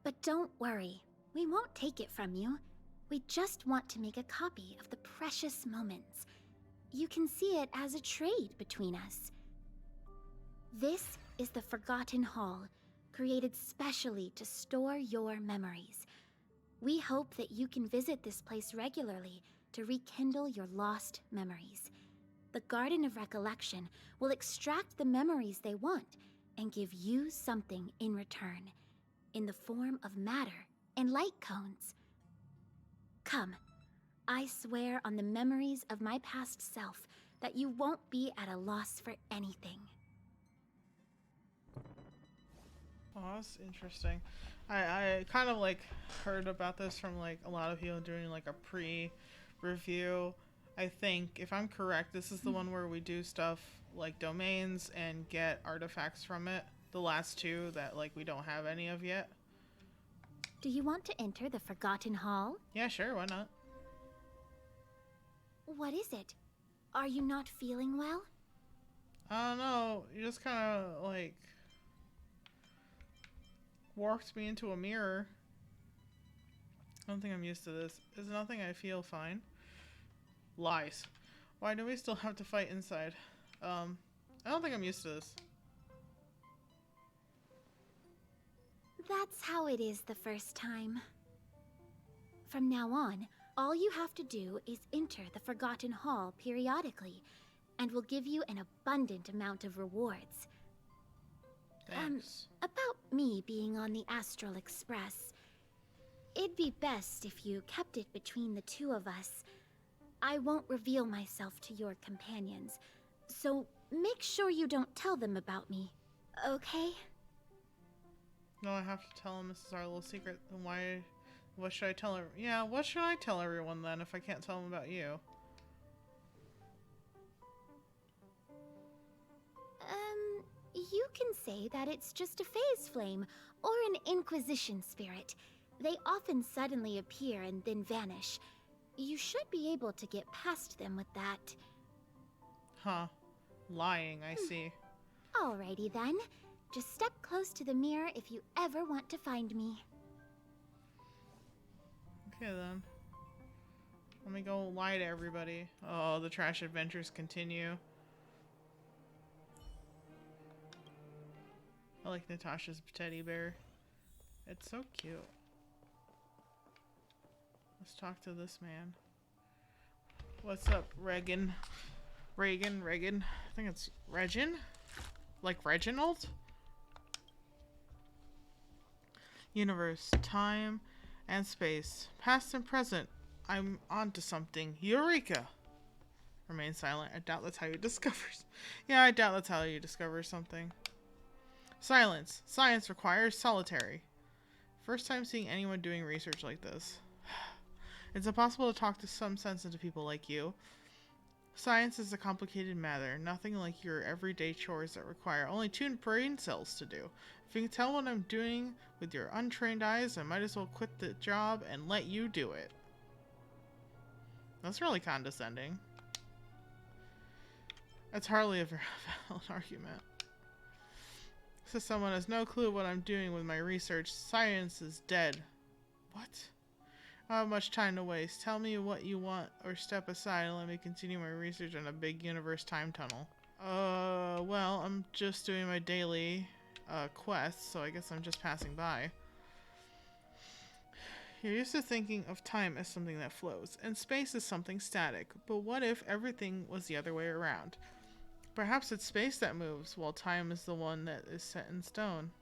But don't worry, we won't take it from you. We just want to make a copy of the precious moments. You can see it as a trade between us. This is the Forgotten Hall, created specially to store your memories. We hope that you can visit this place regularly to rekindle your lost memories. The Garden of Recollection will extract the memories they want and give you something in return, in the form of matter and light cones. Come, I swear on the memories of my past self that you won't be at a loss for anything. Oh, that's interesting. I kind of like heard about this from like a lot of people doing like a pre-review. I think, if I'm correct, this is the one where we do stuff like domains and get artifacts from it. The last two that like we don't have any of yet. Do you want to enter the Forgotten Hall? Yeah, sure, why not? What is it? Are you not feeling well? I don't know. You just kind of like walked me into a mirror. I don't think I'm used to this. Is nothing. I feel fine. Lies. Why do we still have to fight inside? I don't think I'm used to this. That's how it is the first time. From now on, all you have to do is enter the Forgotten Hall periodically, and we'll give you an abundant amount of rewards. Thanks. About me being on the Astral Express. It'd be best if you kept it between the two of us. I won't reveal myself to your companions, so make sure you don't tell them about me, okay? No, I have to tell them this is our little secret. Then why? What should I tell her? Yeah, what should I tell everyone then if I can't tell them about you? You can say that it's just a phase flame or an Inquisition spirit. They often suddenly appear and then vanish. You should be able to get past them with that. Huh. Lying, I see. Alrighty then. Just step close to the mirror if you ever want to find me. Okay then. Let me go lie to everybody. Oh, the trash adventures continue. I like Natasha's teddy bear. It's so cute. Let's talk to this man. What's up, Regan? Regan. I think it's Regin? Like Reginald? Universe, time, And space. Past and present. I'm onto something. Eureka! Remain silent. I doubt that's how you discover. Yeah, I doubt that's how you discover something. Silence. Science requires solitary. First time seeing anyone doing research like this. It's impossible to talk to some sense into people like you. Science is a complicated matter, nothing like your everyday chores that require only 2 brain cells to do. If you can tell what I'm doing with your untrained eyes, I might as well quit the job and let you do it. That's really condescending. That's hardly a very valid argument. So someone has no clue what I'm doing with my research. Science is dead. What? I don't have much time to waste. Tell me what you want or step aside and let me continue my research on a big universe time tunnel. Well, I'm just doing my daily quest, so I guess I'm just passing by. You're used to thinking of time as something that flows, and space as something static. But what if everything was the other way around? Perhaps it's space that moves, while time is the one that is set in stone.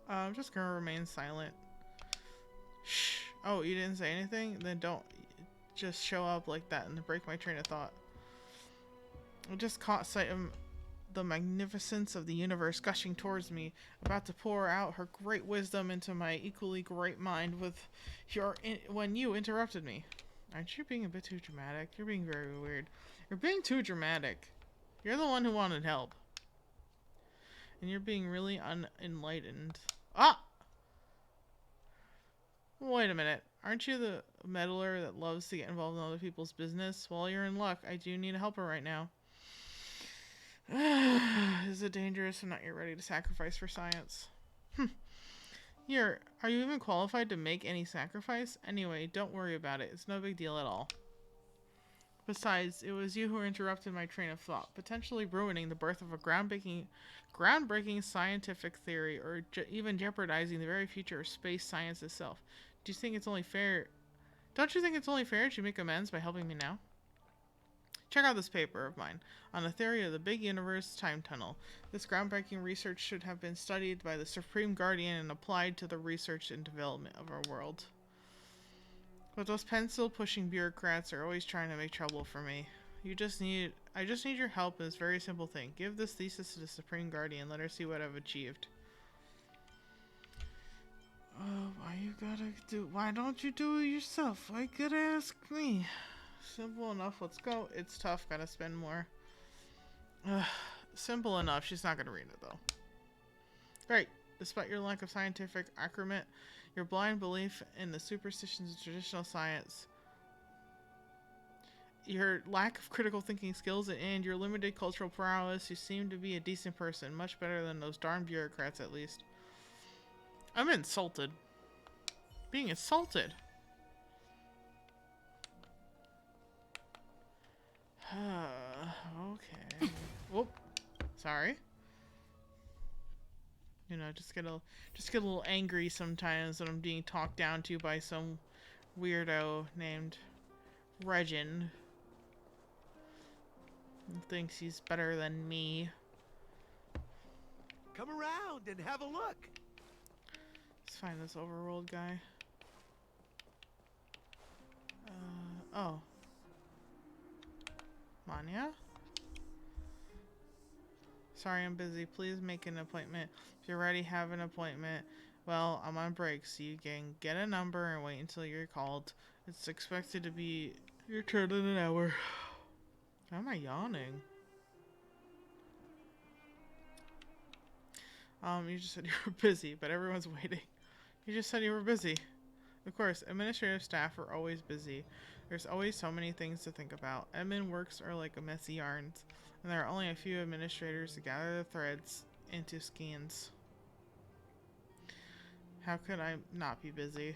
I'm just gonna remain silent. Shh. Oh, you didn't say anything? Then don't just show up like that and break my train of thought. I just caught sight of the magnificence of the universe gushing towards me, about to pour out her great wisdom into my equally great mind when you interrupted me. Aren't you being a bit too dramatic? You're being very weird. You're being too dramatic. You're the one who wanted help. And you're being really unenlightened. Ah! Wait a minute. Aren't you the meddler that loves to get involved in other people's business? Well, you're in luck. I do need a helper right now. Is it dangerous? I'm not yet ready to sacrifice for science. Are you even qualified to make any sacrifice? Anyway, don't worry about it. It's no big deal at all. Besides, it was you who interrupted my train of thought, potentially ruining the birth of a groundbreaking scientific theory, or even jeopardizing the very future of space science itself. Do you think it's only fair? Don't you think it's only fair to make amends by helping me now? Check out this paper of mine on the theory of the big universe time tunnel. This groundbreaking research should have been studied by the Supreme Guardian and applied to the research and development of our world. But those pencil-pushing bureaucrats are always trying to make trouble for me. I just need your help in this very simple thing. Give this thesis to the Supreme Guardian. Let her see what I've achieved. Why don't you do it yourself? Why gotta ask me? Simple enough, let's go. It's tough, gotta spend more. Simple enough, she's not gonna read it though. Great. Despite your lack of scientific acumen, your blind belief in the superstitions of traditional science, your lack of critical thinking skills, and your limited cultural prowess, you seem to be a decent person. Much better than those darn bureaucrats, at least. I'm insulted. Being insulted. Okay. Whoop. Sorry. You know, just get a little angry sometimes when I'm being talked down to by some weirdo named Regin. Who thinks he's better than me. Come around and have a look. Let's find this overworld guy. Oh. Manya? Sorry, I'm busy. Please make an appointment. If you already have an appointment, well, I'm on break, so you can get a number and wait until you're called. It's expected to be your turn in an hour. Why am I yawning? You just said you were busy, but everyone's waiting. You just said you were busy. Of course, administrative staff are always busy. There's always so many things to think about. Admin works are like a messy yarns, and there are only a few administrators to gather the threads into skeins. How could I not be busy?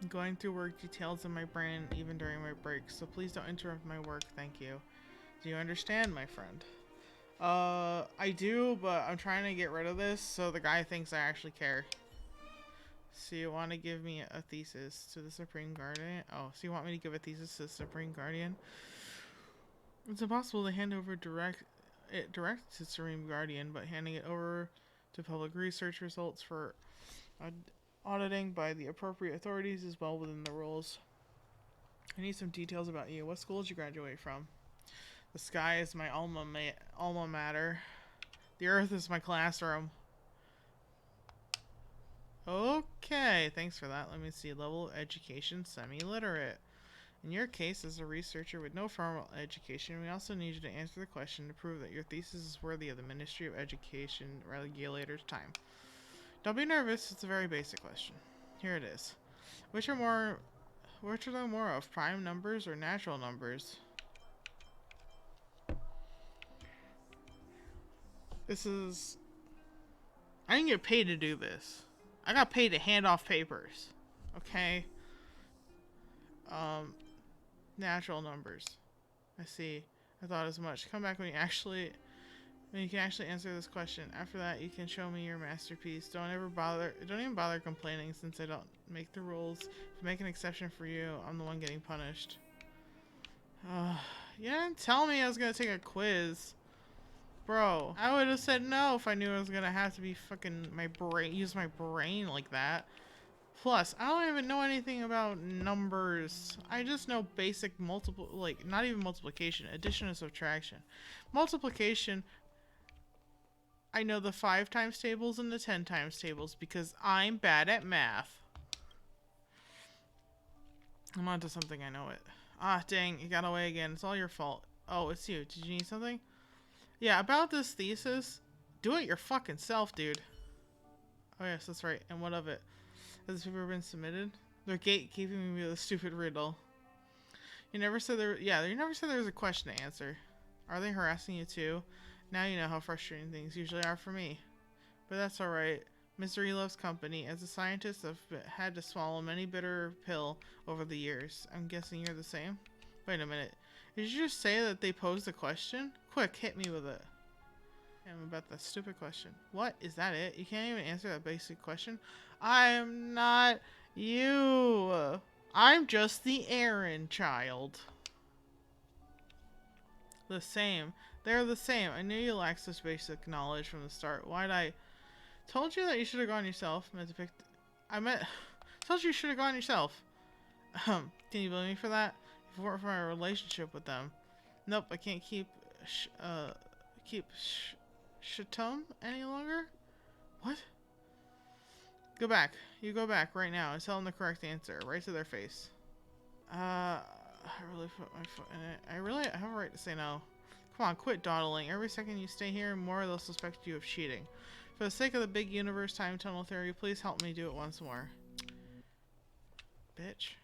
I'm going through work details in my brain even during my breaks, so please don't interrupt my work, thank you. Do you understand, my friend? I do, but I'm trying to get rid of this so the guy thinks I actually care. So you want to give me a thesis to the Supreme Guardian? Oh, so you want me to give a thesis to the Supreme Guardian? It's impossible to hand over direct to Supreme Guardian, but handing it over to public research results for auditing by the appropriate authorities is well within the rules. I need some details about you. What school did you graduate from? The sky is my alma mater. The earth is my classroom. Okay, thanks for that. Let me see. Level of education, semi-literate. In your case, as a researcher with no formal education, we also need you to answer the question to prove that your thesis is worthy of the Ministry of Education regulator's time. Don't be nervous, it's a very basic question. Here it is. Which are there more of, prime numbers or natural numbers? I didn't get paid to do this. I got paid to hand off papers. Okay? Natural numbers. I see. I thought as much. Come back when you can actually answer this question. After that, you can show me your masterpiece. Don't even bother complaining since I don't make the rules. If I make an exception for you, I'm the one getting punished. You didn't tell me I was gonna take a quiz. Bro, I would have said no if I knew I was gonna have to be use my brain like that. Plus, I don't even know anything about numbers. I just know basic not even multiplication, addition and subtraction. Multiplication, I know the 5 times tables and the 10 times tables because I'm bad at math. I'm onto something, I know it. Ah, dang, it got away again. It's all your fault. Oh, it's you. Did you need something? Yeah, about this thesis, do it your fucking self, dude. Oh yes, that's right. And what of it? Has this paper been submitted? They're gatekeeping me with a stupid riddle. You never said you never said there was a question to answer. Are they harassing you too? Now you know how frustrating things usually are for me. But that's alright. Misery loves company. As a scientist, I've had to swallow many bitter pill over the years. I'm guessing you're the same? Wait a minute. Did you just say that they posed a question? Quick, hit me with it. I'm about that stupid question. What? Is that it? You can't even answer that basic question? I'm not you. I'm just the errand child. The same. They're the same. I knew you lacked such basic knowledge from the start. Why'd I... Told you that you should have gone yourself. Told you should have gone yourself. Can you blame me for that? If it weren't for my relationship with them. Nope, I can't keep Shatum any longer? What? Go back. You go back right now and tell them the correct answer. Right to their face. I really put my foot in it. I have a right to say no. Come on, quit dawdling. Every second you stay here, more they'll suspect you of cheating. For the sake of the big universe time tunnel theory, please help me do it once more. Bitch.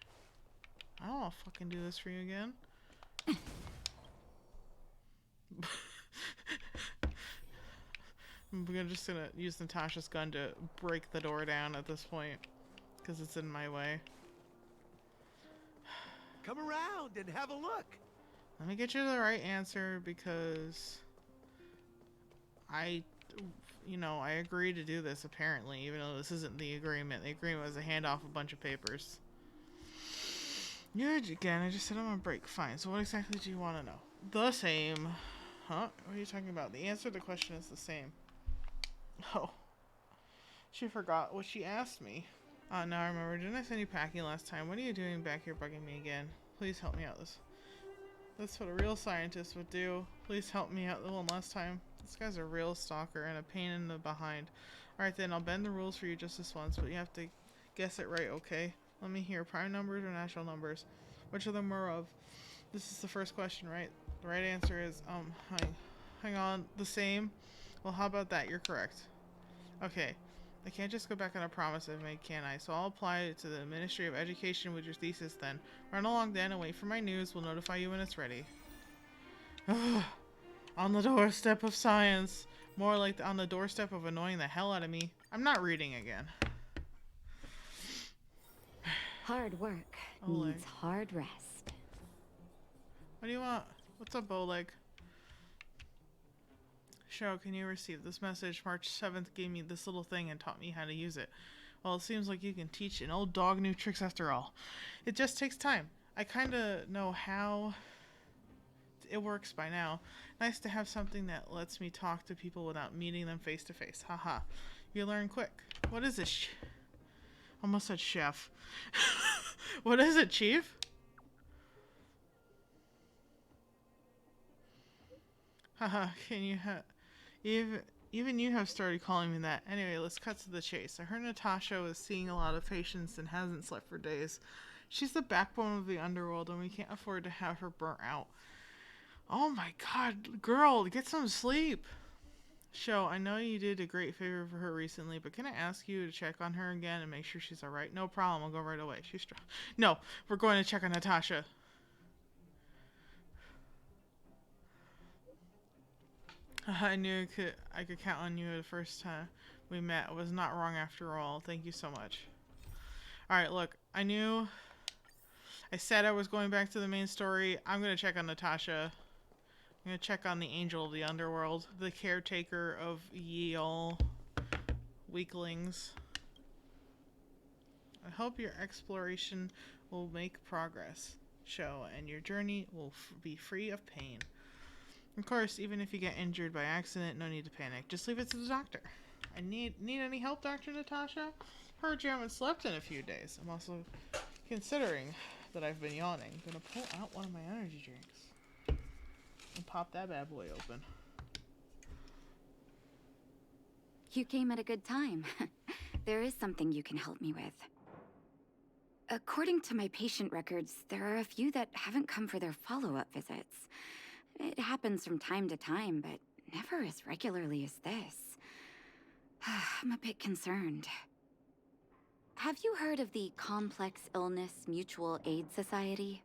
I don't want to fucking do this for you again. I'm just gonna use Natasha's gun to break the door down at this point. Because it's in my way. Come around and have a look. Let me get you the right answer because I agreed to do this apparently, even though this isn't the agreement. The agreement was to hand off a bunch of papers. Yeah, again, I just said I'm on break. Fine. So what exactly do you want to know? The same. Huh? What are you talking about? The answer to the question is the same. Oh. She forgot what she asked me. Now I remember. Didn't I send you packing last time? What are you doing back here bugging me again? Please help me out. That's what a real scientist would do. Please help me out the one last time. This guy's a real stalker and a pain in the behind. Alright then, I'll bend the rules for you just this once, but you have to guess it right, okay? Let me hear prime numbers or natural numbers. Which of them are of? This is the first question, right? The right answer is, hang on, the same? Well, how about that? You're correct. Okay. I can't just go back on a promise I've made, can I? So I'll apply it to the Ministry of Education with your thesis then. Run along then and wait for my news. We'll notify you when it's ready. On the doorstep of science. More like on the doorstep of annoying the hell out of me. I'm not reading again. Hard work Oleg. needs hard rest. What do you want? What's up, Oleg? Show, can you receive this message? March 7th gave me this little thing and taught me how to use it. Well, it seems like you can teach an old dog new tricks after all. It just takes time. I kinda know how it works by now. Nice to have something that lets me talk to people without meeting them face to face. Haha. You learn quick. What is this? Almost said chef. What is it, Chief? Haha, can you even you have started calling me that. Anyway, let's cut to the chase. I heard Natasha was seeing a lot of patients and hasn't slept for days. She's the backbone of the underworld, and we can't afford to have her burnt out. Oh my god, girl, get some sleep. Sho, I know you did a great favor for her recently, but can I ask you to check on her again and make sure she's alright? No problem, I'll go right away. She's strong. No, we're going to check on Natasha. I knew I could count on you the first time we met. I was not wrong after all. Thank you so much. Alright, look, I said I was going back to the main story. I'm going to check on Natasha. I'm going to check on the Angel of the Underworld, the caretaker of ye all weaklings. I hope your exploration will make progress, Sho, and your journey will be free of pain. Of course, even if you get injured by accident, no need to panic. Just leave it to the doctor. I need any help, Dr. Natasha? Heard you haven't slept in a few days. I'm also considering that I've been yawning. I'm gonna pull out one of my energy drinks and pop that bad boy open. You came at a good time. There is something you can help me with. According to my patient records, there are a few that haven't come for their follow-up visits. It happens from time to time, but never as regularly as this. I'm a bit concerned. Have you heard of the Complex Illness Mutual Aid Society?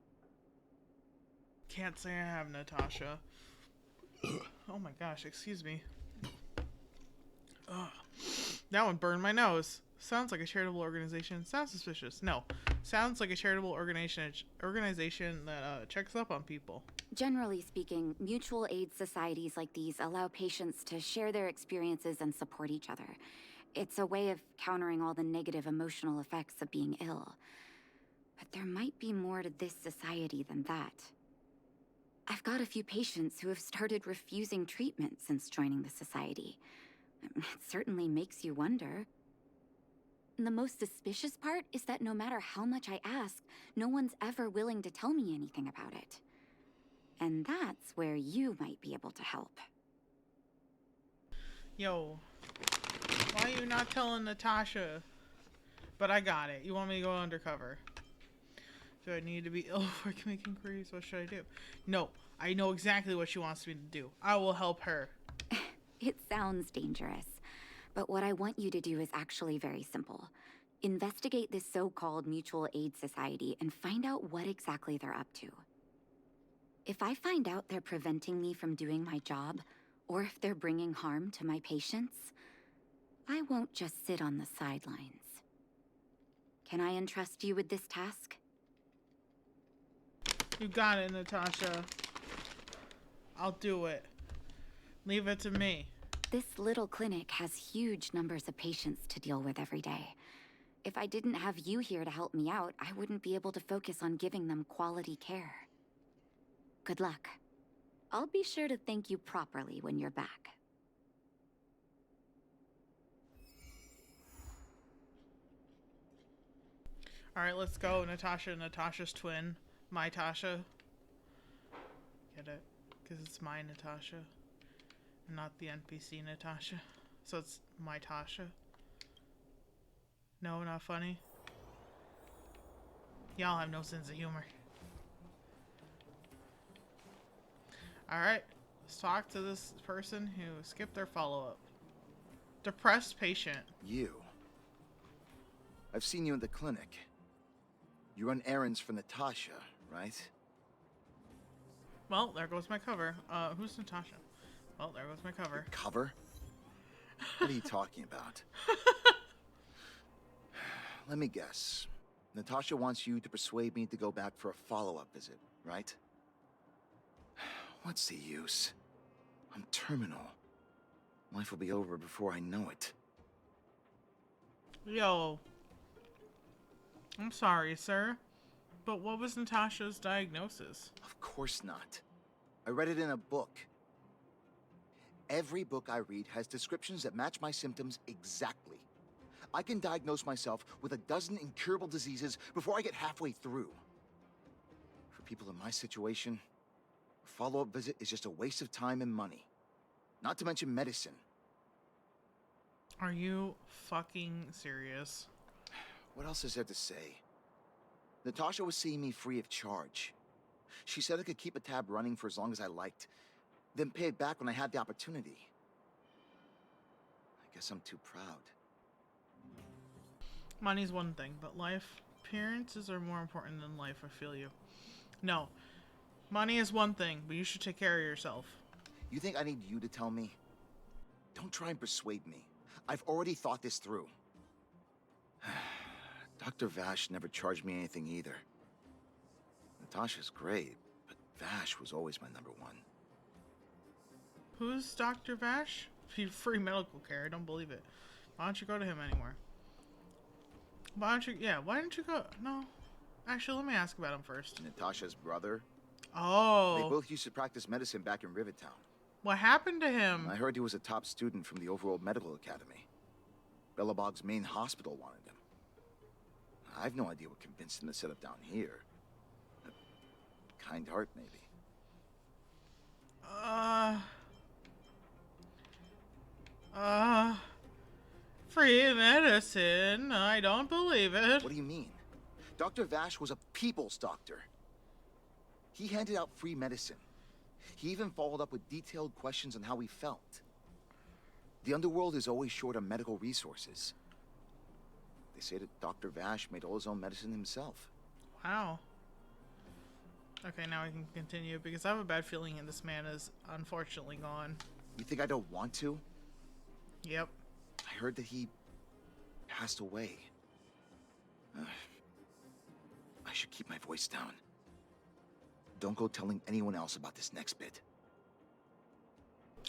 Can't say I have, Natasha. Oh my gosh, excuse me. Ugh. That one burned my nose. Sounds like a charitable organization. Sounds suspicious. No. Sounds like a charitable organization that checks up on people. Generally speaking, mutual aid societies like these allow patients to share their experiences and support each other. It's a way of countering all the negative emotional effects of being ill. But there might be more to this society than that. I've got a few patients who have started refusing treatment since joining the society. It certainly makes you wonder. The most suspicious part is that no matter how much I ask, no one's ever willing to tell me anything about it. And that's where you might be able to help. Yo, why are you not telling Natasha? But I got it. You want me to go undercover? Do I need to be ill before I can make inquiries? What should I do? No, I know exactly what she wants me to do. I will help her. It sounds dangerous, but what I want you to do is actually very simple. Investigate this so-called mutual aid society and find out what exactly they're up to. If I find out they're preventing me from doing my job, or if they're bringing harm to my patients, I won't just sit on the sidelines. Can I entrust you with this task? You got it, Natasha. I'll do it. Leave it to me. This little clinic has huge numbers of patients to deal with every day. If I didn't have you here to help me out, I wouldn't be able to focus on giving them quality care. Good luck. I'll be sure to thank you properly when you're back. Alright, let's go. Natasha, Natasha's twin. My Tasha. Get it? Because it's my Natasha. Not the NPC Natasha. So it's my Tasha. No, not funny. Y'all have no sense of humor. Alright, let's talk to this person who skipped their follow-up. Depressed patient. You. I've seen you in the clinic. You run errands for Natasha, right? Well, there goes my cover. Who's Natasha? Well, there goes my cover. Cover? What are you talking about? Let me guess. Natasha wants you to persuade me to go back for a follow-up visit, right? What's the use? I'm terminal. Life will be over before I know it. Yo. I'm sorry, sir. But what was Natasha's diagnosis? Of course not. I read it in a book. Every book I read has descriptions that match my symptoms exactly. I can diagnose myself with a dozen incurable diseases before I get halfway through. For people in my situation, a follow-up visit is just a waste of time and money. Not to mention medicine. Are you fucking serious? What else is there to say? Natasha was seeing me free of charge. She said I could keep a tab running for as long as I liked, then pay it back when I had the opportunity. I guess I'm too proud. Money's one thing, but life appearances are more important than life. I feel you. No. Money is one thing, but you should take care of yourself. You think I need you to tell me? Don't try and persuade me. I've already thought this through. Dr. Vash never charged me anything either. Natasha's great, but Vash was always my number one. Who's Dr. Vash? Free medical care. I don't believe it. Why don't you go to him anymore? Why don't you... Yeah, why didn't you go... No. Actually, let me ask about him first. Natasha's brother. Oh. They both used to practice medicine back in Rivertown. What happened to him? I heard he was a top student from the overall medical academy. Belobog's main hospital wanted him. I have no idea what convinced him to set up down here. A kind heart, maybe. Free medicine? I don't believe it. What do you mean? Dr. Vash was a people's doctor. He handed out free medicine. He even followed up with detailed questions on how he felt. The underworld is always short on medical resources. They say that Dr. Vash made all his own medicine himself. Wow. Okay, now I can continue because I have a bad feeling that this man is unfortunately gone. You think I don't want to? Yep. I heard that he passed away. I should keep my voice down. Don't go telling anyone else about this next bit.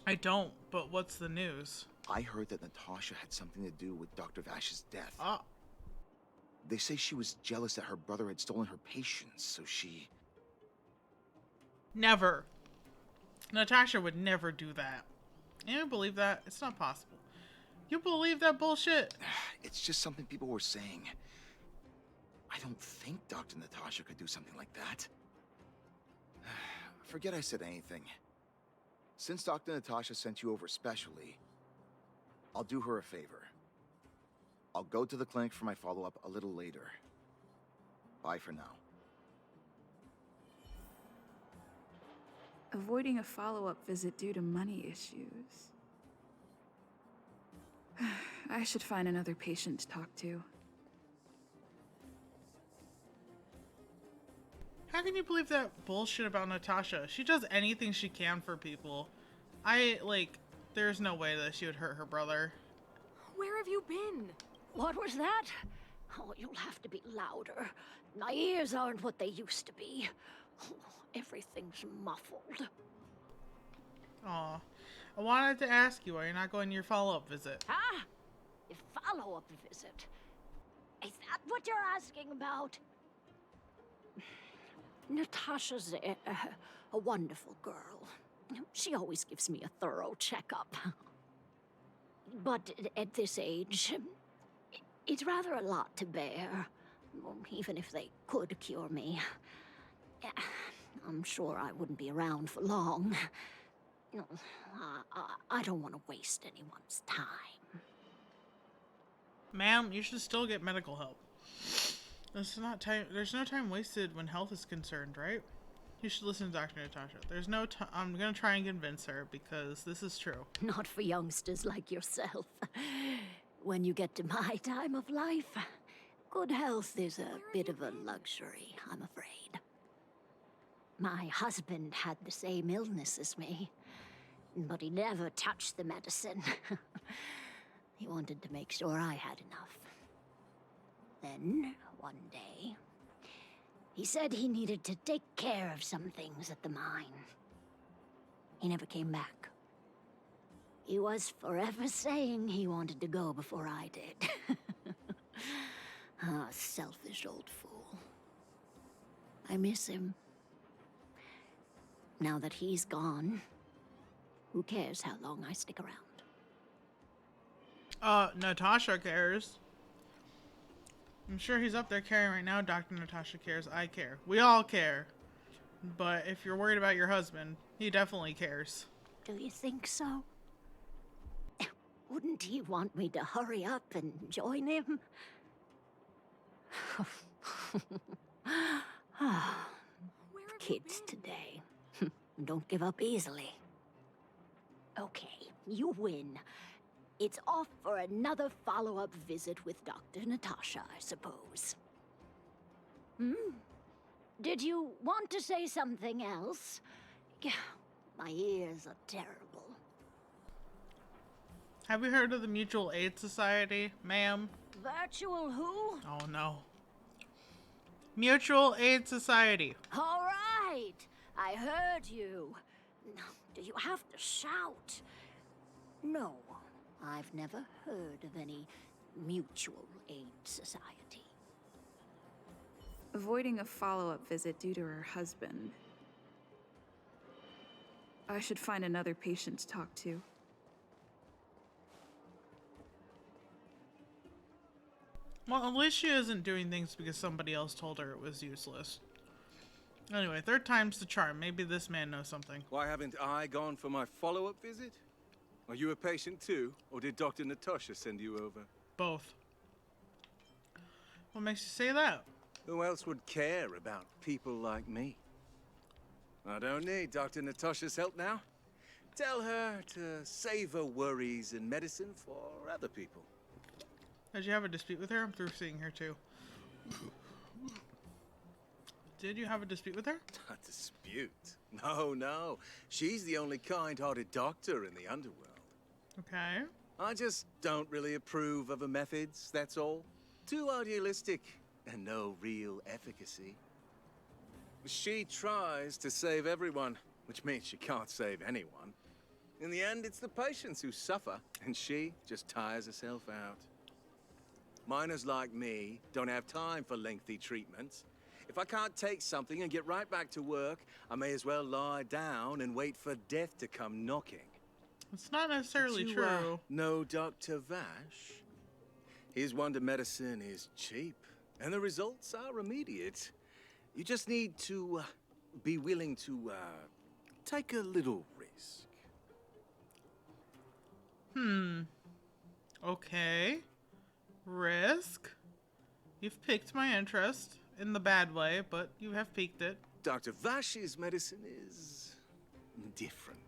I don't, but what's the news? I heard that Natasha had something to do with Dr. Vash's death. Oh. They say she was jealous that her brother had stolen her patients, so she... Never. Natasha would never do that. You believe that? It's not possible. You believe that bullshit? It's just something people were saying. I don't think Dr. Natasha could do something like that. Forget I said anything. Since Dr. Natasha sent you over specially, I'll do her a favor. I'll go to the clinic for my follow-up a little later. Bye for now. Avoiding a follow-up visit due to money issues. I should find another patient to talk to. How can you believe that bullshit about Natasha? She does anything she can for people. There's no way that she would hurt her brother. Where have you been? What was that? Oh, you'll have to be louder. My ears aren't what they used to be. Oh, everything's muffled. Aw. I wanted to ask you why you're not going to your follow-up visit. Ah! A follow-up visit? Is that what you're asking about? Natasha's a wonderful girl. She always gives me a thorough checkup. But at this age, it's rather a lot to bear. Even if they could cure me. I'm sure I wouldn't be around for long. I don't want to waste anyone's time. Ma'am, you should still get medical help. There's no time wasted when health is concerned, right? You should listen to Dr. Natasha. There's no time. I'm gonna try and convince her because this is true. Not for youngsters like yourself. When you get to my time of life, good health is a bit of a luxury, I'm afraid. My husband had the same illness as me, but he never touched the medicine. He wanted to make sure I had enough. Then, one day, he said he needed to take care of some things at the mine. He never came back. He was forever saying he wanted to go before I did. Ah, selfish old fool. I miss him. Now that he's gone, who cares how long I stick around? Natasha cares. I'm sure he's up there caring right now. Dr. Natasha cares. I care. We all care. But if you're worried about your husband, he definitely cares. Do you think so? Wouldn't he want me to hurry up and join him? Kids today don't give up easily. Okay, you win. It's off for another follow-up visit with Dr. Natasha, I suppose. Did you want to say something else? My ears are terrible. Have you heard of the Mutual Aid Society, ma'am? Virtual who? Oh no. Mutual Aid Society. All right, I heard you. Do you have to shout? No, I've never heard of any mutual aid society. Avoiding a follow-up visit due to her husband. I should find another patient to talk to. Well, at least she isn't doing things because somebody else told her it was useless. Anyway, third time's the charm. Maybe this man knows something. Why haven't I gone for my follow-up visit? Are you a patient too, or did Dr. Natasha send you over? Both. What makes you say that? Who else would care about people like me? I don't need Dr. Natasha's help now. Tell her to save her worries and medicine for other people. Did you have a dispute with her? I'm through seeing her too. Did you have a dispute with her? A dispute? No. She's the only kind-hearted doctor in the underworld. Okay. I just don't really approve of her methods, that's all. Too idealistic and no real efficacy. She tries to save everyone, which means she can't save anyone. In the end, it's the patients who suffer, and she just tires herself out. Miners like me don't have time for lengthy treatments. If I can't take something and get right back to work, I may as well lie down and wait for death to come knocking. It's not necessarily But you, true. know Dr. Vash? His wonder medicine is cheap, and the results are immediate. You just need to be willing to take a little risk. Okay. Risk. You've piqued my interest. In the bad way, but you have piqued it. Dr. Vash's medicine is different.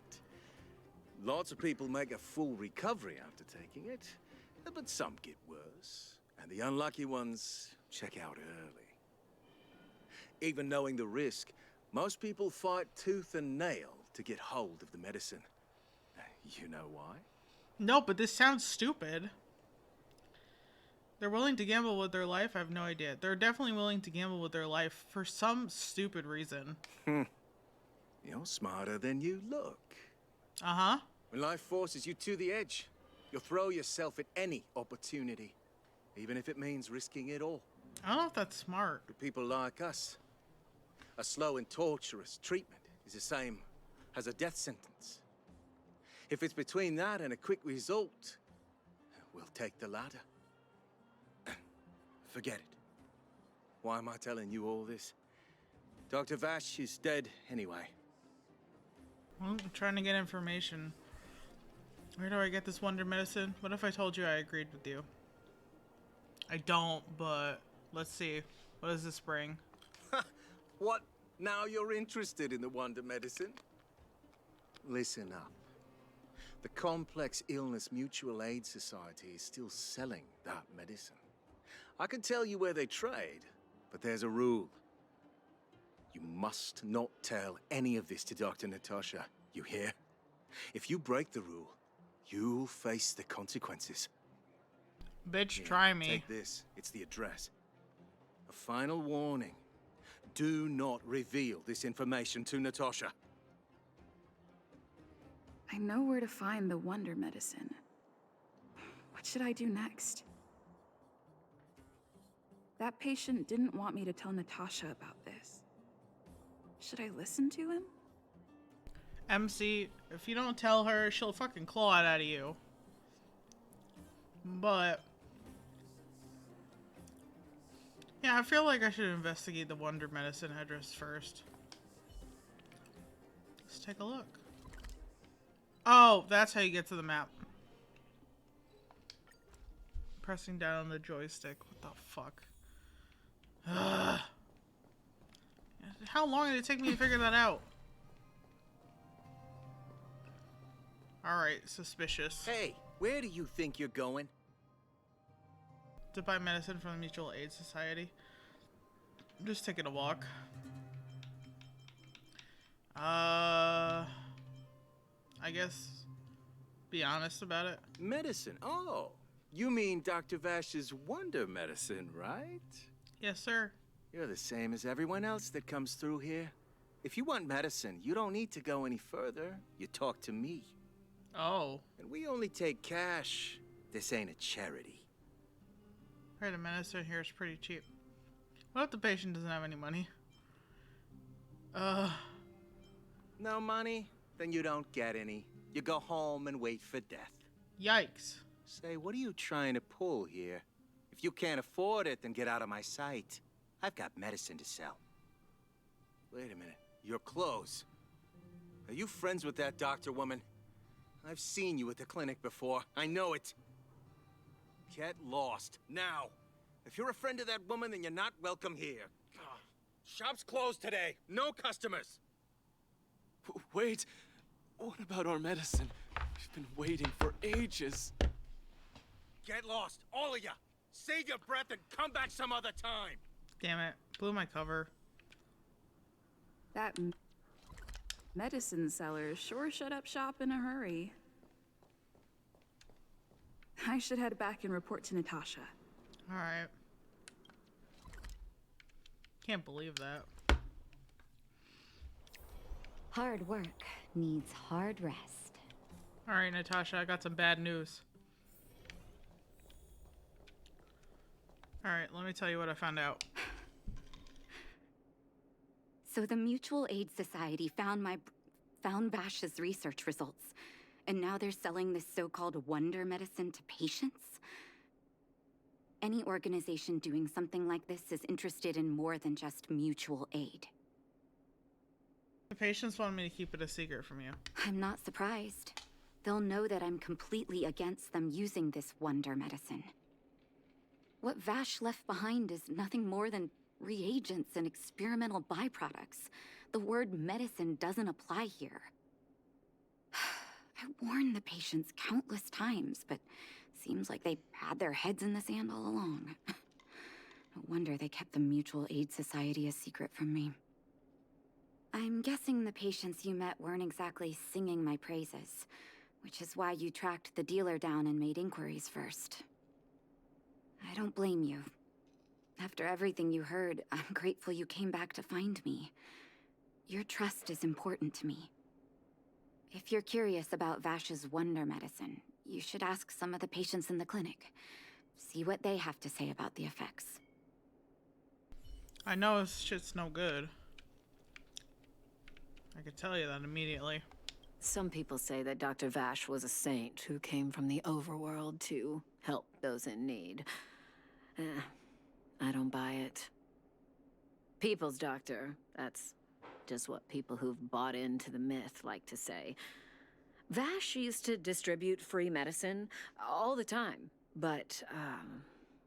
Lots of people make a full recovery after taking it, but some get worse, and the unlucky ones check out early. Even knowing the risk, most people fight tooth and nail to get hold of the medicine. You know why? No, but this sounds stupid. They're willing to gamble with their life? I have no idea. They're definitely willing to gamble with their life for some stupid reason. You're smarter than you look. Uh-huh. When life forces you to the edge, you'll throw yourself at any opportunity, even if it means risking it all. I don't know if that's smart. For people like us, a slow and torturous treatment is the same as a death sentence. If it's between that and a quick result, we'll take the latter. Forget it. Why am I telling you all this? Dr. Vash is dead anyway. Well, I'm trying to get information. Where do I get this wonder medicine? What if I told you I agreed with you? I don't, but let's see. What does this bring? What? Now you're interested in the wonder medicine? Listen up. The Complex Illness Mutual Aid Society is still selling that medicine. I can tell you where they trade, but there's a rule. You must not tell any of this to Dr. Natasha, you hear? If you break the rule, you'll face the consequences. Bitch, Here, try me. Take this. It's the address. A final warning. Do not reveal this information to Natasha. I know where to find the wonder medicine. What should I do next? That patient didn't want me to tell Natasha about this. Should I listen to him? MC, if you don't tell her, she'll fucking claw it out of you. But yeah, I feel like I should investigate the Wonder Medicine address first. Let's take a look. Oh, that's how you get to the map. Pressing down on the joystick. What the fuck? Ugh. How long did it take me to figure that out? Alright, suspicious. Hey, where do you think you're going? To buy medicine from the Mutual Aid Society. I'm just taking a walk. I guess be honest about it. Medicine? Oh, you mean Dr. Vash's wonder medicine, right? Yes, sir. You're the same as everyone else that comes through here. If you want medicine, you don't need to go any further. You talk to me. Oh. And we only take cash. This ain't a charity. Right, the medicine here is pretty cheap. What if the patient doesn't have any money? No money? Then you don't get any. You go home and wait for death. Yikes. Say, what are you trying to pull here? If you can't afford it, then get out of my sight. I've got medicine to sell. Wait a minute. Your clothes. Are you friends with that doctor woman? I've seen you at the clinic before. I know it. Get lost. Now. If you're a friend of that woman, then you're not welcome here. Shop's closed today. No customers. Wait. What about our medicine? We've been waiting for ages. Get lost, all of you. Save your breath and come back some other time. Damn it. Blew my cover. That medicine seller sure shut up shop in a hurry. I should head back and report to Natasha. Alright. Can't believe that. Hard work needs hard rest. Alright, Natasha, I got some bad news. Alright, let me tell you what I found out. So the Mutual Aid Society found Vash's research results, and now they're selling this so-called wonder medicine to patients? Any organization doing something like this is interested in more than just mutual aid. The patients wanted me to keep it a secret from you. I'm not surprised. They'll know that I'm completely against them using this wonder medicine. What Vash left behind is nothing more than reagents and experimental byproducts. The word medicine doesn't apply here. I warned the patients countless times, but seems like they had their heads in the sand all along. No wonder they kept the Mutual Aid Society a secret from me. I'm guessing the patients you met weren't exactly singing my praises, which is why you tracked the dealer down and made inquiries first. I don't blame you. After everything you heard, I'm grateful you came back to find me. Your trust is important to me. If you're curious about Vash's wonder medicine, you should ask some of the patients in the clinic. See what they have to say about the effects. I know this shit's no good. I could tell you that immediately. Some people say that Dr. Vash was a saint who came from the overworld to help those in need. I don't buy it. People's doctor, that's just what people who've bought into the myth like to say. Vash used to distribute free medicine all the time, but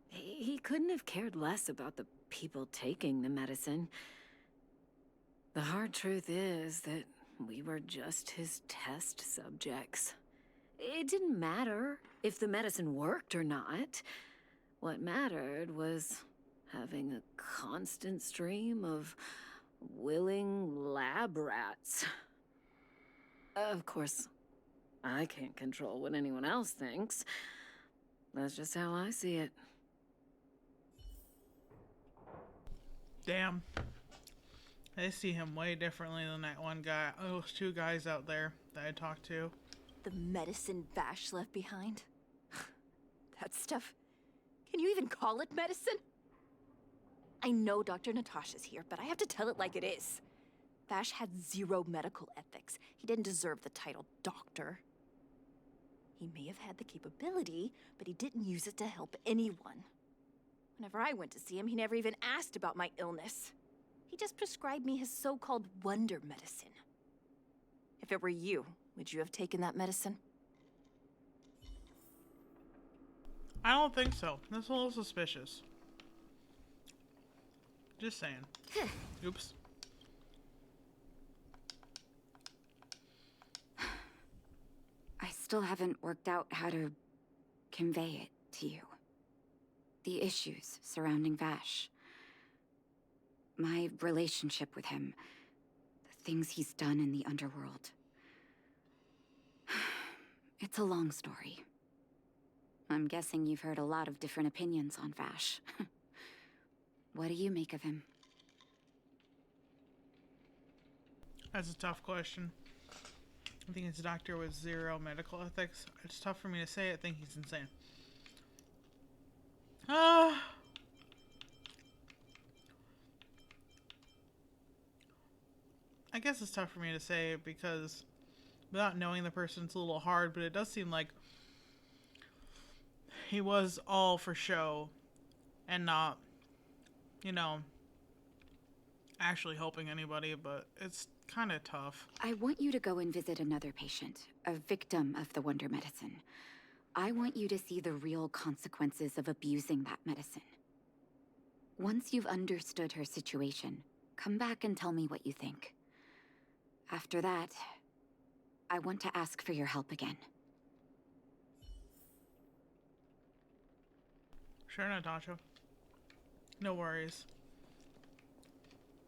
he couldn't have cared less about the people taking the medicine. The hard truth is that we were just his test subjects. It didn't matter if the medicine worked or not. What mattered was having a constant stream of willing lab rats. Of course, I can't control what anyone else thinks. That's just how I see it. Damn. I see him way differently than that one guy. Those two guys out there that I talked to. The medicine Vash left behind? That stuff... Can you even call it medicine? I know Dr. Natasha's here, but I have to tell it like it is. Vash had zero medical ethics. He didn't deserve the title doctor. He may have had the capability, but he didn't use it to help anyone. Whenever I went to see him, he never even asked about my illness. He just prescribed me his so-called wonder medicine. If it were you, would you have taken that medicine? I don't think so. That's a little suspicious. Just saying. Oops. I still haven't worked out how to convey it to you. The issues surrounding Vash. My relationship with him. The things he's done in the underworld. It's a long story. I'm guessing you've heard a lot of different opinions on Vash. What do you make of him? That's a tough question. I think he's a doctor with zero medical ethics. It's tough for me to say. I think he's insane. I guess it's tough for me to say because without knowing the person, it's a little hard, but it does seem like he was all for show and not, you know, actually helping anybody, but it's kind of tough. I want you to go and visit another patient, a victim of the wonder medicine. I want you to see the real consequences of abusing that medicine. Once you've understood her situation, come back and tell me what you think. After that, I want to ask for your help again. Sure, Natasha. No worries.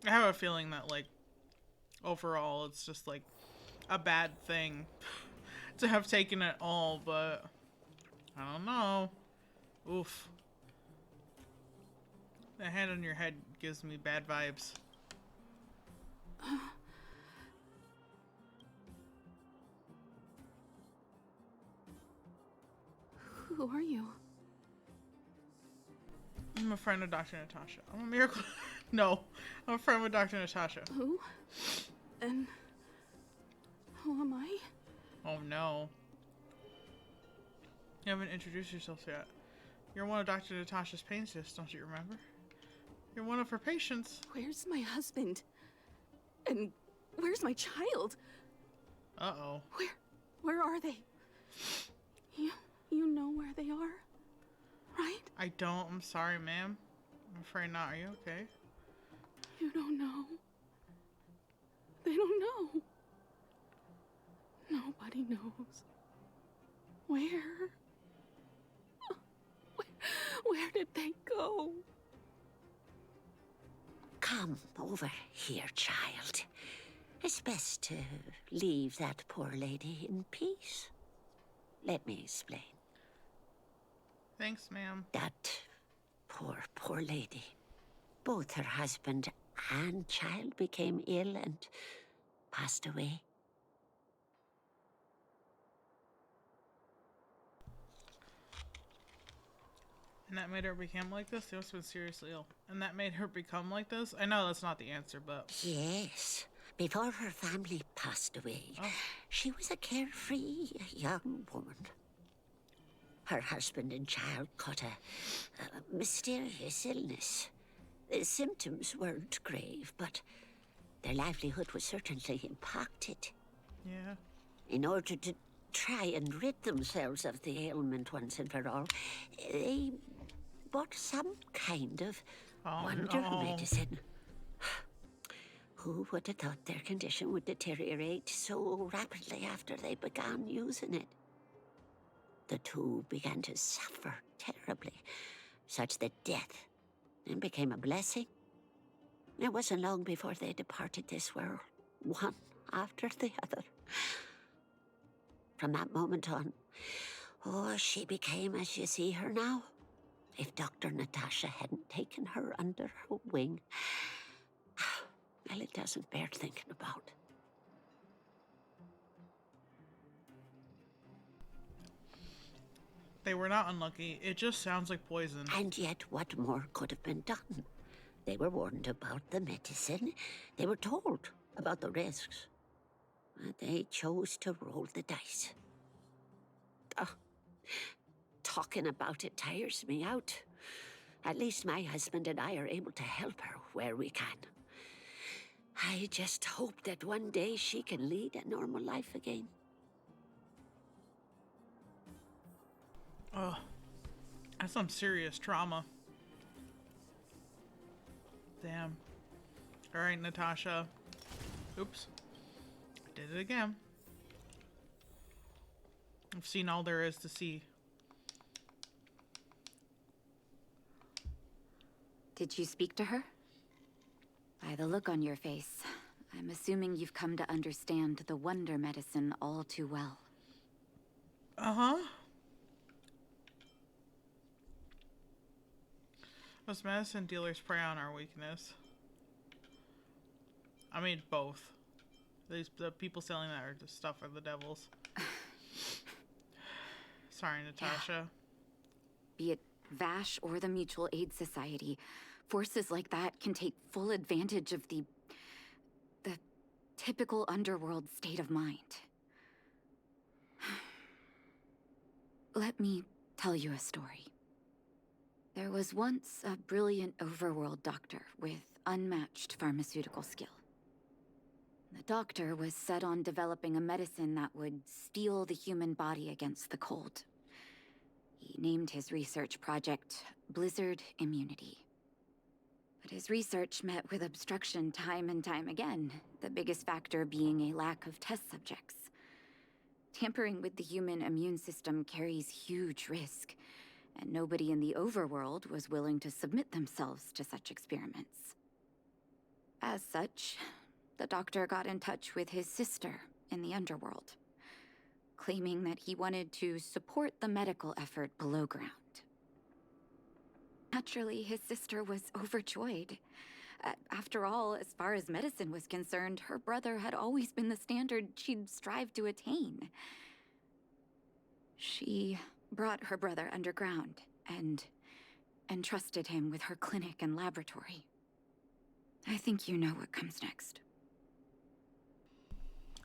I have a feeling that, like, overall, it's just, like, a bad thing to have taken it all, but I don't know. Oof. The hand on your head gives me bad vibes. Who are you? I'm a friend of Dr. Natasha. I'm a miracle. No, I'm a friend with Dr. Natasha. Who? And who am I? Oh no. You haven't introduced yourself yet. You're one of Dr. Natasha's patients, don't you remember? You're one of her patients. Where's my husband? And where's my child? Uh-oh. Where are they? You know where they are, right? I don't. I'm sorry, ma'am. I'm afraid not. Are you okay? You don't know. They don't know. Nobody knows. Where? Where did they go? Come over here, child. It's best to leave that poor lady in peace. Let me explain. Thanks, ma'am. That poor lady. Both her husband and child became ill and passed away. And that made her become like this? They must have been seriously ill. And that made her become like this? I know that's not the answer, but... Yes. Before her family passed away, she was a carefree young woman. Her husband and child caught a mysterious illness. The symptoms weren't grave, but their livelihood was certainly impacted. Yeah. In order to try and rid themselves of the ailment once and for all, they bought some kind of wonder medicine. Who would have thought their condition would deteriorate so rapidly after they began using it? The two began to suffer terribly, such that death then became a blessing. It wasn't long before they departed this world, one after the other. From that moment on, she became as you see her now. If Dr. Natasha hadn't taken her under her wing, well, it doesn't bear thinking about. They were not unlucky. It just sounds like poison. And yet, what more could have been done? They were warned about the medicine. They were told about the risks. But they chose to roll the dice. Talking about it tires me out. At least my husband and I are able to help her where we can. I just hope that one day she can lead a normal life again. Oh, that's some serious trauma. Damn. Alright, Natasha. Oops. I did it again. I've seen all there is to see. Did you speak to her? By the look on your face, I'm assuming you've come to understand the wonder medicine all too well. Uh-huh. Most medicine dealers prey on our weakness. I mean, both. The people selling that are the stuff are the devils. Sorry, Natasha. Be it Vash or the Mutual Aid Society, forces like that can take full advantage of the typical underworld state of mind. Let me tell you a story. There was once a brilliant overworld doctor with unmatched pharmaceutical skill. The doctor was set on developing a medicine that would steel the human body against the cold. He named his research project Blizzard Immunity. But his research met with obstruction time and time again, the biggest factor being a lack of test subjects. Tampering with the human immune system carries huge risk, and nobody in the overworld was willing to submit themselves to such experiments. As such, the doctor got in touch with his sister in the underworld, claiming that he wanted to support the medical effort below ground. Naturally, his sister was overjoyed. After all, as far as medicine was concerned, her brother had always been the standard she'd strive to attain. She brought her brother underground and entrusted him with her clinic and laboratory. I think you know what comes next.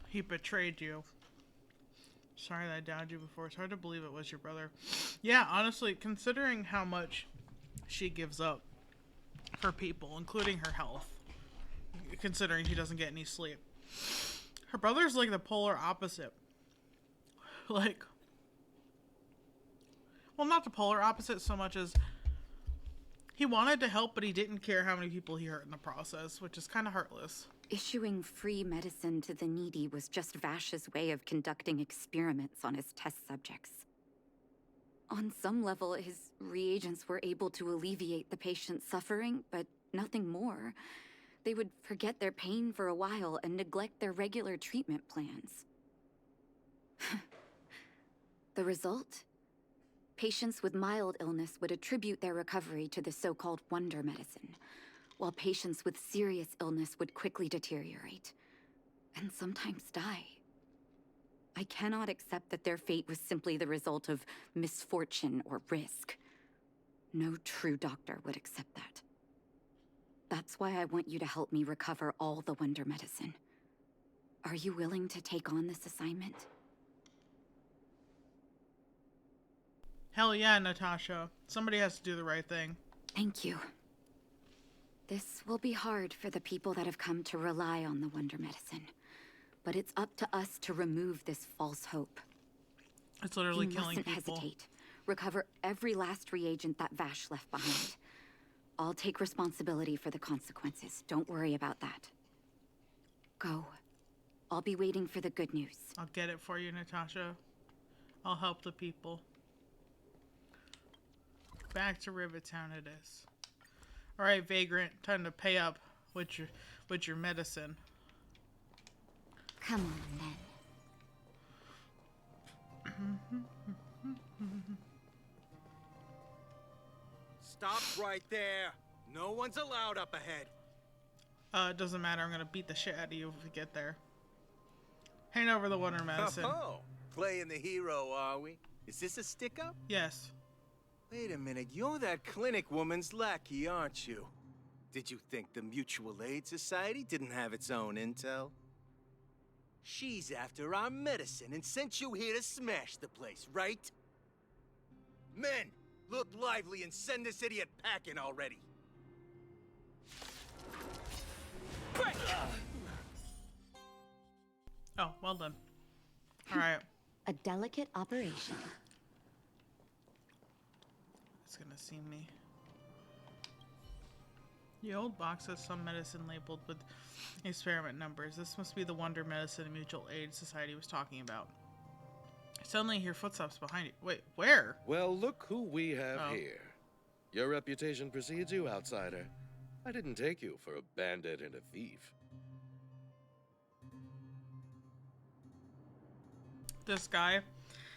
He betrayed you. Sorry that I doubted you before. It's hard to believe it was your brother. Yeah, honestly, considering how much she gives up for people, including her health, considering she doesn't get any sleep. Her brother's like the polar opposite. Like, well, not the polar opposite so much as he wanted to help, but he didn't care how many people he hurt in the process, which is kind of heartless. Issuing free medicine to the needy was just Vash's way of conducting experiments on his test subjects. On some level, his reagents were able to alleviate the patient's suffering, but nothing more. They would forget their pain for a while and neglect their regular treatment plans. The result? Patients with mild illness would attribute their recovery to the so-called wonder medicine, while patients with serious illness would quickly deteriorate, and sometimes die. I cannot accept that their fate was simply the result of misfortune or risk. No true doctor would accept that. That's why I want you to help me recover all the wonder medicine. Are you willing to take on this assignment? Hell yeah, Natasha. Somebody has to do the right thing. Thank you. This will be hard for the people that have come to rely on the wonder medicine. But it's up to us to remove this false hope. It's literally killing people. You mustn't hesitate. Recover every last reagent that Vash left behind. I'll take responsibility for the consequences. Don't worry about that. Go. I'll be waiting for the good news. I'll get it for you, Natasha. I'll help the people. Back to Rivettown it is. Alright, Vagrant. Time to pay up with your medicine. Come on, then. Stop right there. No one's allowed up ahead. It doesn't matter. I'm gonna beat the shit out of you if we get there. Hand over the wonder medicine. Oh, playing the hero, are we? Is this a stick-up? Yes. Wait a minute. You're that clinic woman's lackey, aren't you? Did you think the Mutual Aid Society didn't have its own intel? She's after our medicine and sent you here to smash the place, right? Men, look lively and send this idiot packing already. Break! Oh, well done. All right. A delicate operation. It's gonna see me. The old box has some medicine labeled with experiment numbers. This must be the Wonder Medicine Mutual Aid Society was talking about. I suddenly hear footsteps behind you. Wait, where? Well, look who we have here. Your reputation precedes you, outsider. I didn't take you for a bandit and a thief. This guy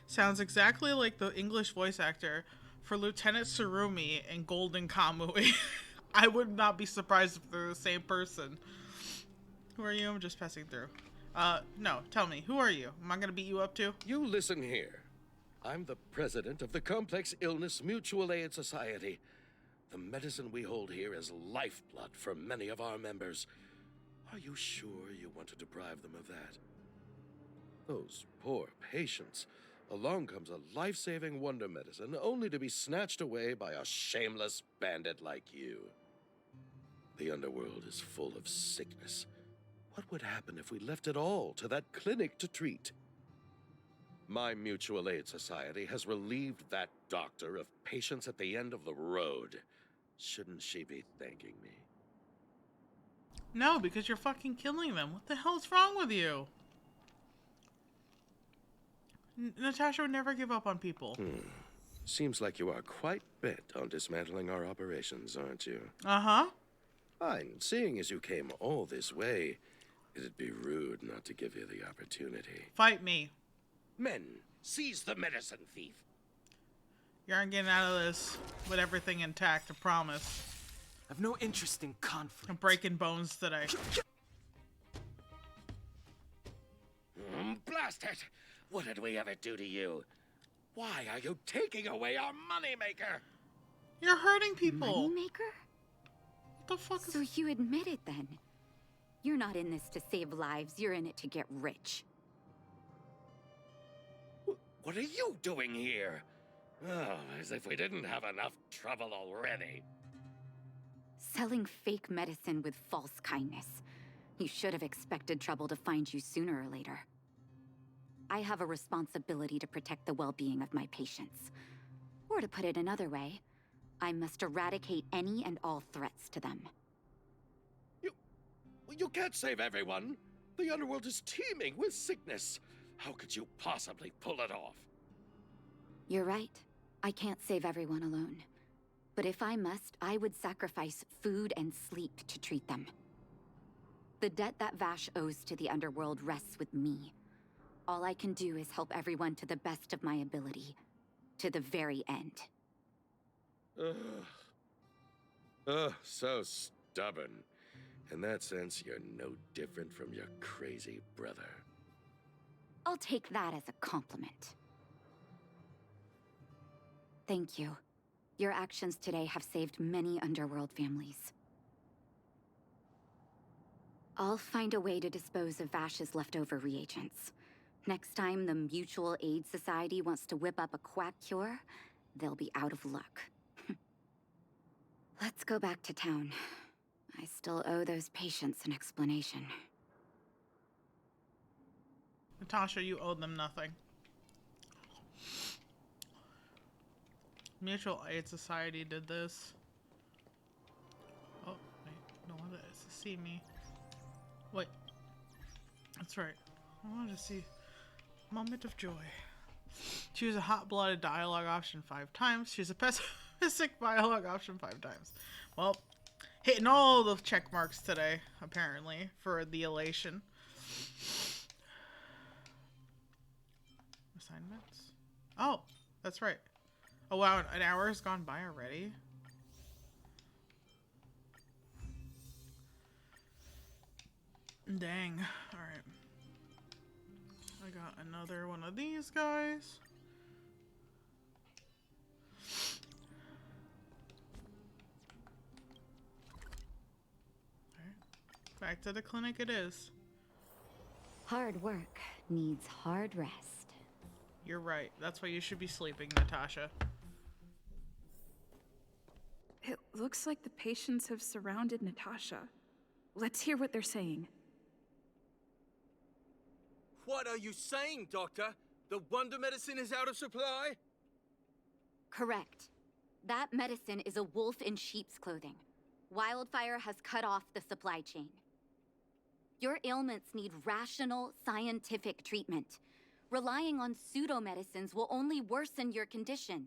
sounds exactly like the English voice actor for Lieutenant Surumi in Golden Kamui. I would not be surprised if they're the same person. Who are you? I'm just passing through. No, tell me, who are you? Am I gonna beat you up too? You listen here. I'm the president of the Complex Illness Mutual Aid Society. The medicine we hold here is lifeblood for many of our members. Are you sure you want to deprive them of that? Those poor patients. Along comes a life-saving wonder medicine only to be snatched away by a shameless bandit like you. The underworld is full of sickness. What would happen if we left it all to that clinic to treat? My Mutual Aid Society has relieved that doctor of patients at the end of the road. Shouldn't she be thanking me? No, because you're fucking killing them. What the hell is wrong with you? Natasha would never give up on people. Seems like you are quite bent on dismantling our operations, aren't you? Uh-huh. Fine. Seeing as you came all this way, it'd be rude not to give you the opportunity. Fight me. Men, seize the medicine thief. You aren't getting out of this with everything intact, I promise. I've no interest in conflict. I'm breaking bones today. Blast it! What did we ever do to you? Why are you taking away our moneymaker? You're hurting people. Moneymaker? What the fuck is... So you admit it then? You're not in this to save lives, you're in it to get rich. What are you doing here? Oh, as if we didn't have enough trouble already. Selling fake medicine with false kindness. You should have expected trouble to find you sooner or later. I have a responsibility to protect the well-being of my patients. Or to put it another way, I must eradicate any and all threats to them. You can't save everyone. The underworld is teeming with sickness. How could you possibly pull it off? You're right. I can't save everyone alone. But if I must, I would sacrifice food and sleep to treat them. The debt that Vash owes to the underworld rests with me. All I can do is help everyone to the best of my ability. To the very end. So stubborn. In that sense, you're no different from your crazy brother. I'll take that as a compliment. Thank you. Your actions today have saved many underworld families. I'll find a way to dispose of Vash's leftover reagents. Next time the Mutual Aid Society wants to whip up a quack cure, they'll be out of luck. Let's go back to town. I still owe those patients an explanation. Natasha, you owe them nothing. Mutual Aid Society did this. Oh, wait. No one is to see me. Wait. That's right. I wanted to see moment of joy. Choose a hot-blooded dialogue option 5 times. Choose a pessimistic dialogue option 5 times. Well, hitting all the check marks today, apparently, for the elation. Assignments? Oh, that's right. Oh wow, an hour has gone by already? Dang. Alright. I got another one of these guys. Back to the clinic it is. Hard work needs hard rest. You're right. That's why you should be sleeping, Natasha. It looks like the patients have surrounded Natasha. Let's hear what they're saying. What are you saying, Doctor? The wonder medicine is out of supply? Correct. That medicine is a wolf in sheep's clothing. Wildfire has cut off the supply chain. Your ailments need rational, scientific treatment. Relying on pseudo-medicines will only worsen your condition.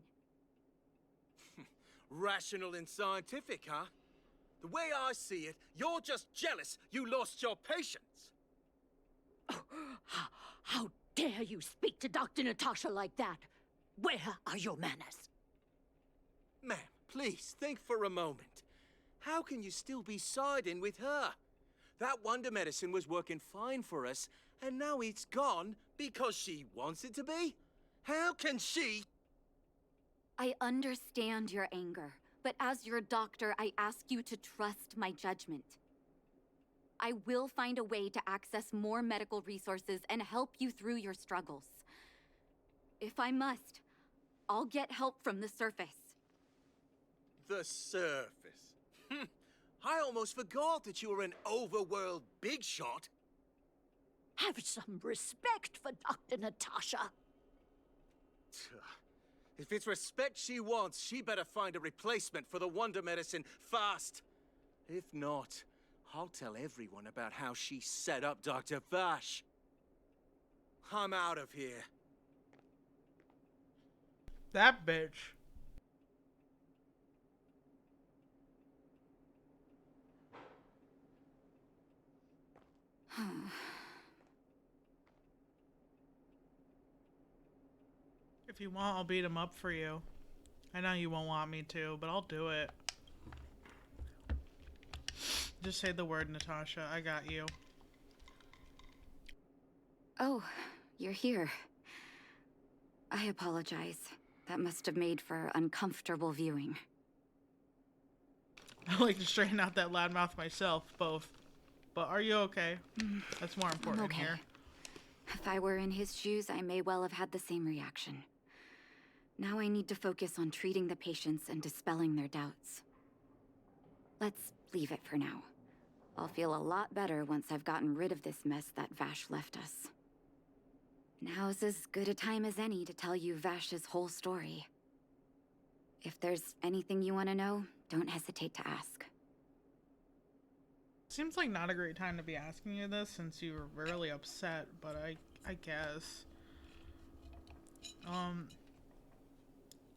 Rational and scientific, huh? The way I see it, you're just jealous you lost your patients. How dare you speak to Dr. Natasha like that? Where are your manners? Ma'am, please think for a moment. How can you still be siding with her? That wonder medicine was working fine for us, and now it's gone because she wants it to be? How can she? I understand your anger, but as your doctor, I ask you to trust my judgment. I will find a way to access more medical resources and help you through your struggles. If I must, I'll get help from the surface. The surface. I almost forgot that you were an overworld big shot. Have some respect for Dr. Natasha. If it's respect she wants, she better find a replacement for the wonder medicine fast. If not, I'll tell everyone about how she set up Dr. Vash. I'm out of here. That bitch. If you want, I'll beat him up for you. I know you won't want me to, but I'll do it. Just say the word, Natasha. I got you. Oh, you're here. I apologize. That must have made for uncomfortable viewing. I like to straighten out that loudmouth myself, both. But are you okay? That's more important I'm okay. here. If I were in his shoes, I may well have had the same reaction. Now I need to focus on treating the patients and dispelling their doubts. Let's leave it for now. I'll feel a lot better once I've gotten rid of this mess that Vash left us. Now's as good a time as any to tell you Vash's whole story. If there's anything you want to know, don't hesitate to ask. Seems like not a great time to be asking you this since you were really upset, but I guess.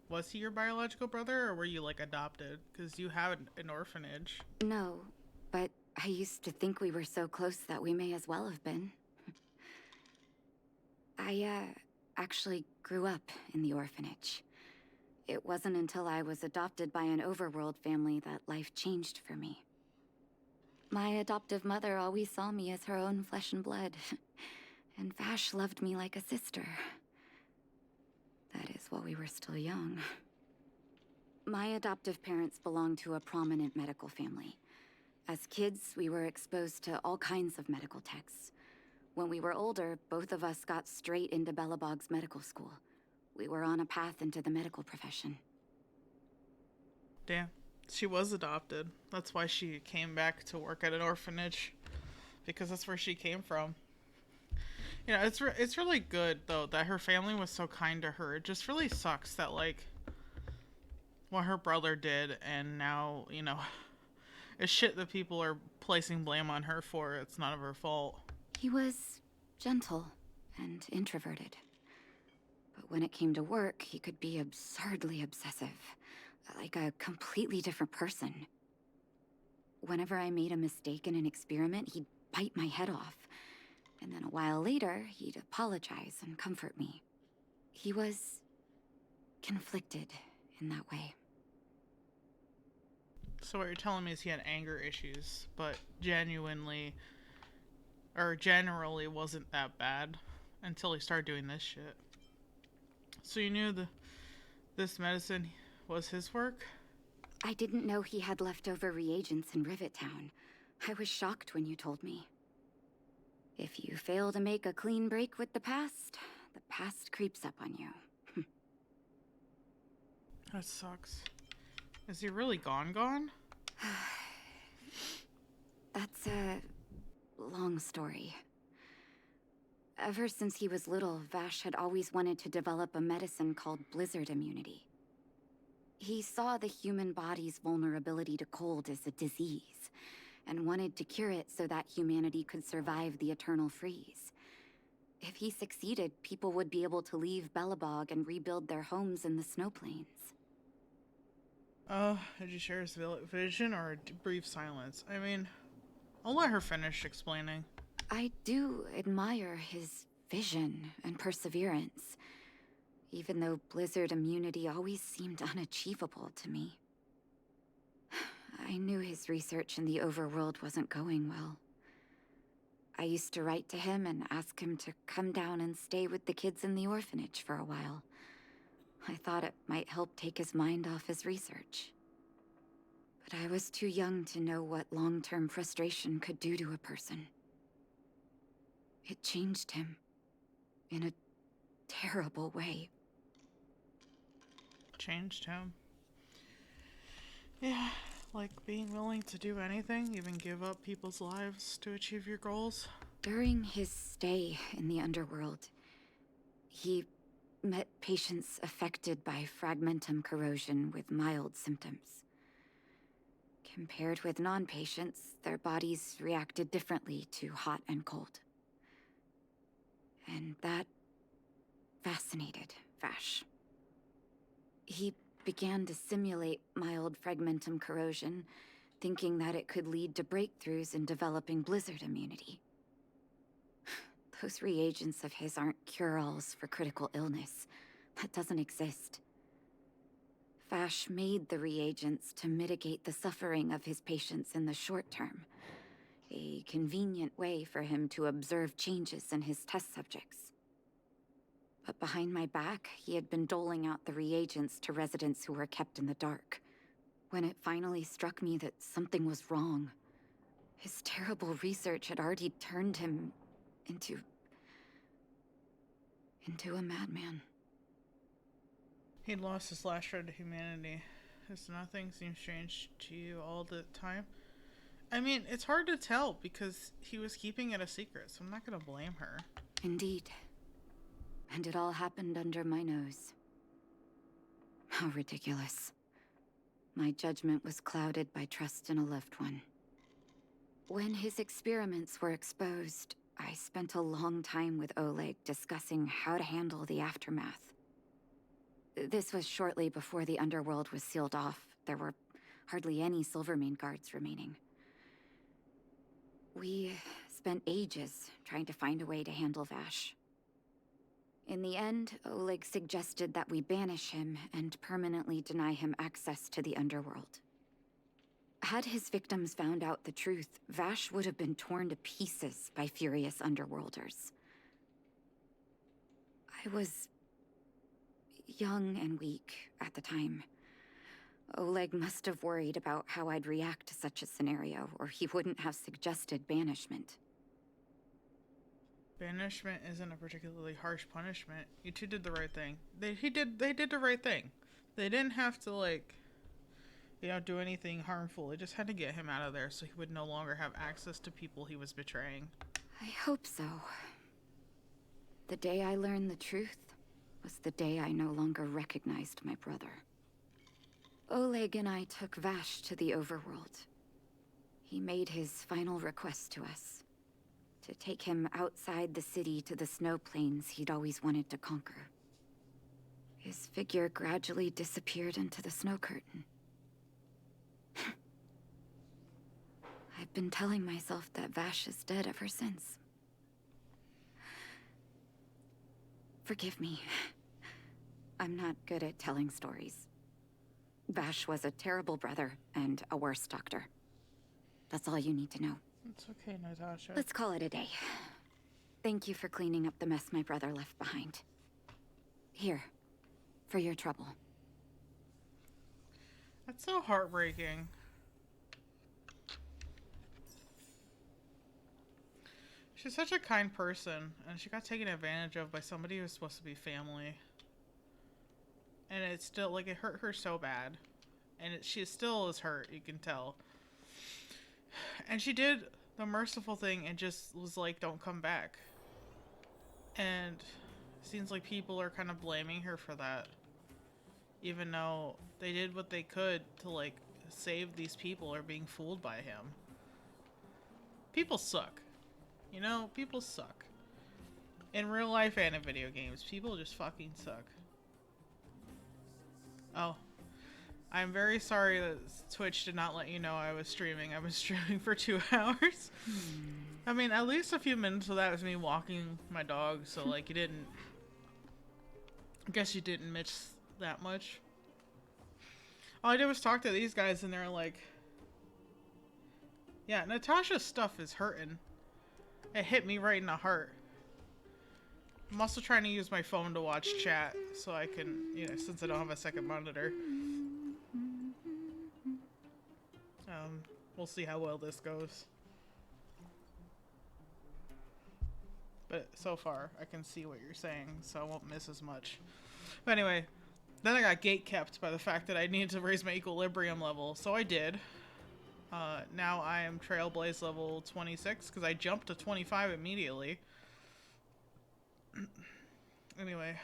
Was he your biological brother, or were you, like, adopted? Because you have an orphanage. No, but I used to think we were so close that we may as well have been. I, actually grew up in the orphanage. It wasn't until I was adopted by an overworld family that life changed for me. My adoptive mother always saw me as her own flesh and blood, and Vash loved me like a sister. That is while we were still young. My adoptive parents belonged to a prominent medical family. As kids, we were exposed to all kinds of medical texts. When we were older, both of us got straight into Belobog's medical school. We were on a path into the medical profession. Damn. She was adopted. That's why she came back to work at an orphanage. Because that's where she came from. You know, it's really good, though, that her family was so kind to her. It just really sucks that, like, what her brother did, and now, you know, it's shit that people are placing blame on her for. It's none of her fault. He was gentle and introverted. But when it came to work, he could be absurdly obsessive. Like a completely different person. Whenever I made a mistake in an experiment, he'd bite my head off. And then a while later, he'd apologize and comfort me. He was conflicted in that way. So what you're telling me is he had anger issues, but generally wasn't that bad until he started doing this shit. So you knew this medicine was his work? I didn't know he had leftover reagents in Rivet Town. I was shocked when you told me. If you fail to make a clean break with the past creeps up on you. That sucks. Is he really gone? That's a long story. Ever since he was little, Vash had always wanted to develop a medicine called blizzard immunity. He saw the human body's vulnerability to cold as a disease, and wanted to cure it so that humanity could survive the eternal freeze. If he succeeded, people would be able to leave Belobog and rebuild their homes in the snow plains. Did you share his vision or a brief silence? I mean, I'll let her finish explaining. I do admire his vision and perseverance, even though blizzard immunity always seemed unachievable to me. I knew his research in the overworld wasn't going well. I used to write to him and ask him to come down and stay with the kids in the orphanage for a while. I thought it might help take his mind off his research. But I was too young to know what long-term frustration could do to a person. It changed him in a terrible way. Changed him. Yeah, like being willing to do anything, even give up people's lives to achieve your goals. During his stay in the underworld, he met patients affected by fragmentum corrosion with mild symptoms. Compared with non-patients, their bodies reacted differently to hot and cold. And that fascinated Vash. He began to simulate mild fragmentum corrosion, thinking that it could lead to breakthroughs in developing blizzard immunity. Those reagents of his aren't cure-alls for critical illness. That doesn't exist. Vash made the reagents to mitigate the suffering of his patients in the short term. A convenient way for him to observe changes in his test subjects. But behind my back, he had been doling out the reagents to residents who were kept in the dark. When it finally struck me that something was wrong, his terrible research had already turned him into a madman. He'd lost his last shred of humanity. Does nothing seem strange to you all the time? I mean, it's hard to tell because he was keeping it a secret, so I'm not gonna blame her. Indeed. And it all happened under my nose. How ridiculous. My judgment was clouded by trust in a loved one. When his experiments were exposed, I spent a long time with Oleg discussing how to handle the aftermath. This was shortly before the underworld was sealed off. There were hardly any Silvermane guards remaining. We spent ages trying to find a way to handle Vash. In the end, Oleg suggested that we banish him and permanently deny him access to the underworld. Had his victims found out the truth, Vash would have been torn to pieces by furious underworlders. I was young and weak at the time. Oleg must have worried about how I'd react to such a scenario, or he wouldn't have suggested banishment. Banishment isn't a particularly harsh punishment. You two did the right thing. They did the right thing. They didn't have to, like, do anything harmful. They just had to get him out of there so he would no longer have access to people he was betraying. I hope so. The day I learned the truth was the day I no longer recognized my brother. Oleg and I took Vash to the overworld. He made his final request to us. To take him outside the city to the snow plains he'd always wanted to conquer. His figure gradually disappeared into the snow curtain. I've been telling myself that Vash is dead ever since. Forgive me. I'm not good at telling stories. Vash was a terrible brother and a worse doctor. That's all you need to know. It's okay, Natasha. Let's call it a day. Thank you for cleaning up the mess my brother left behind. Here, for your trouble. That's so heartbreaking. She's such a kind person, and she got taken advantage of by somebody who's supposed to be family. And it's still, like, it hurt her so bad. And she still is hurt, you can tell. And she did the merciful thing and just was like, don't come back. And it seems like people are kind of blaming her for that. Even though they did what they could to, like, save these people or being fooled by him. People suck. You know, people suck. In real life and in video games, people just fucking suck. Oh. I'm very sorry that Twitch did not let you know I was streaming. I was streaming for 2 hours. I mean, at least a few minutes of that was me walking my dog, so, like, you didn't... I guess you didn't miss that much. All I did was talk to these guys, and they're like... Yeah, Natasha's stuff is hurting. It hit me right in the heart. I'm also trying to use my phone to watch chat, so I can, you know, since I don't have a second monitor. We'll see how well this goes. But so far, I can see what you're saying, so I won't miss as much. But anyway, then I got gatekept by the fact that I needed to raise my equilibrium level, so I did. Now I am Trailblaze level 26, because I jumped to 25 immediately. Anyway,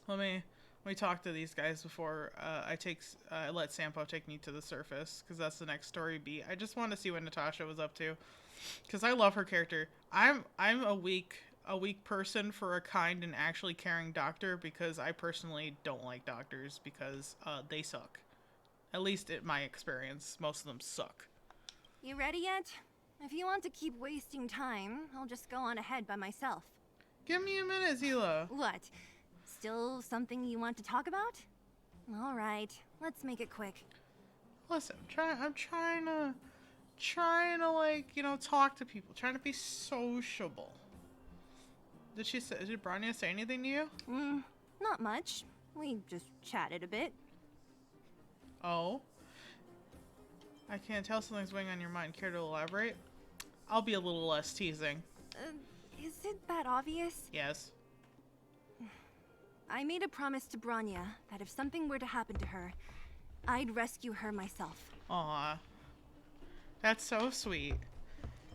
let me talk to these guys before I let Sampo take me to the surface, because that's the next story beat. I just wanted to see what Natasha was up to, because I love her character. I'm a weak person for a kind and actually caring doctor, because I personally don't like doctors because they suck. At least in my experience, most of them suck. You ready yet? If you want to keep wasting time, I'll just go on ahead by myself. Give me a minute, Zila. What? Still something you want to talk about? All right, let's make it quick. Listen, I'm trying to like, you know, talk to people, trying to be sociable. Did Bronya say anything to you? Not much. We just chatted a bit. Oh? I can't tell something's weighing on your mind. Care to elaborate? I'll be a little less teasing. Is it that obvious? Yes. I made a promise to Bronya that if something were to happen to her, I'd rescue her myself. Aw. That's so sweet.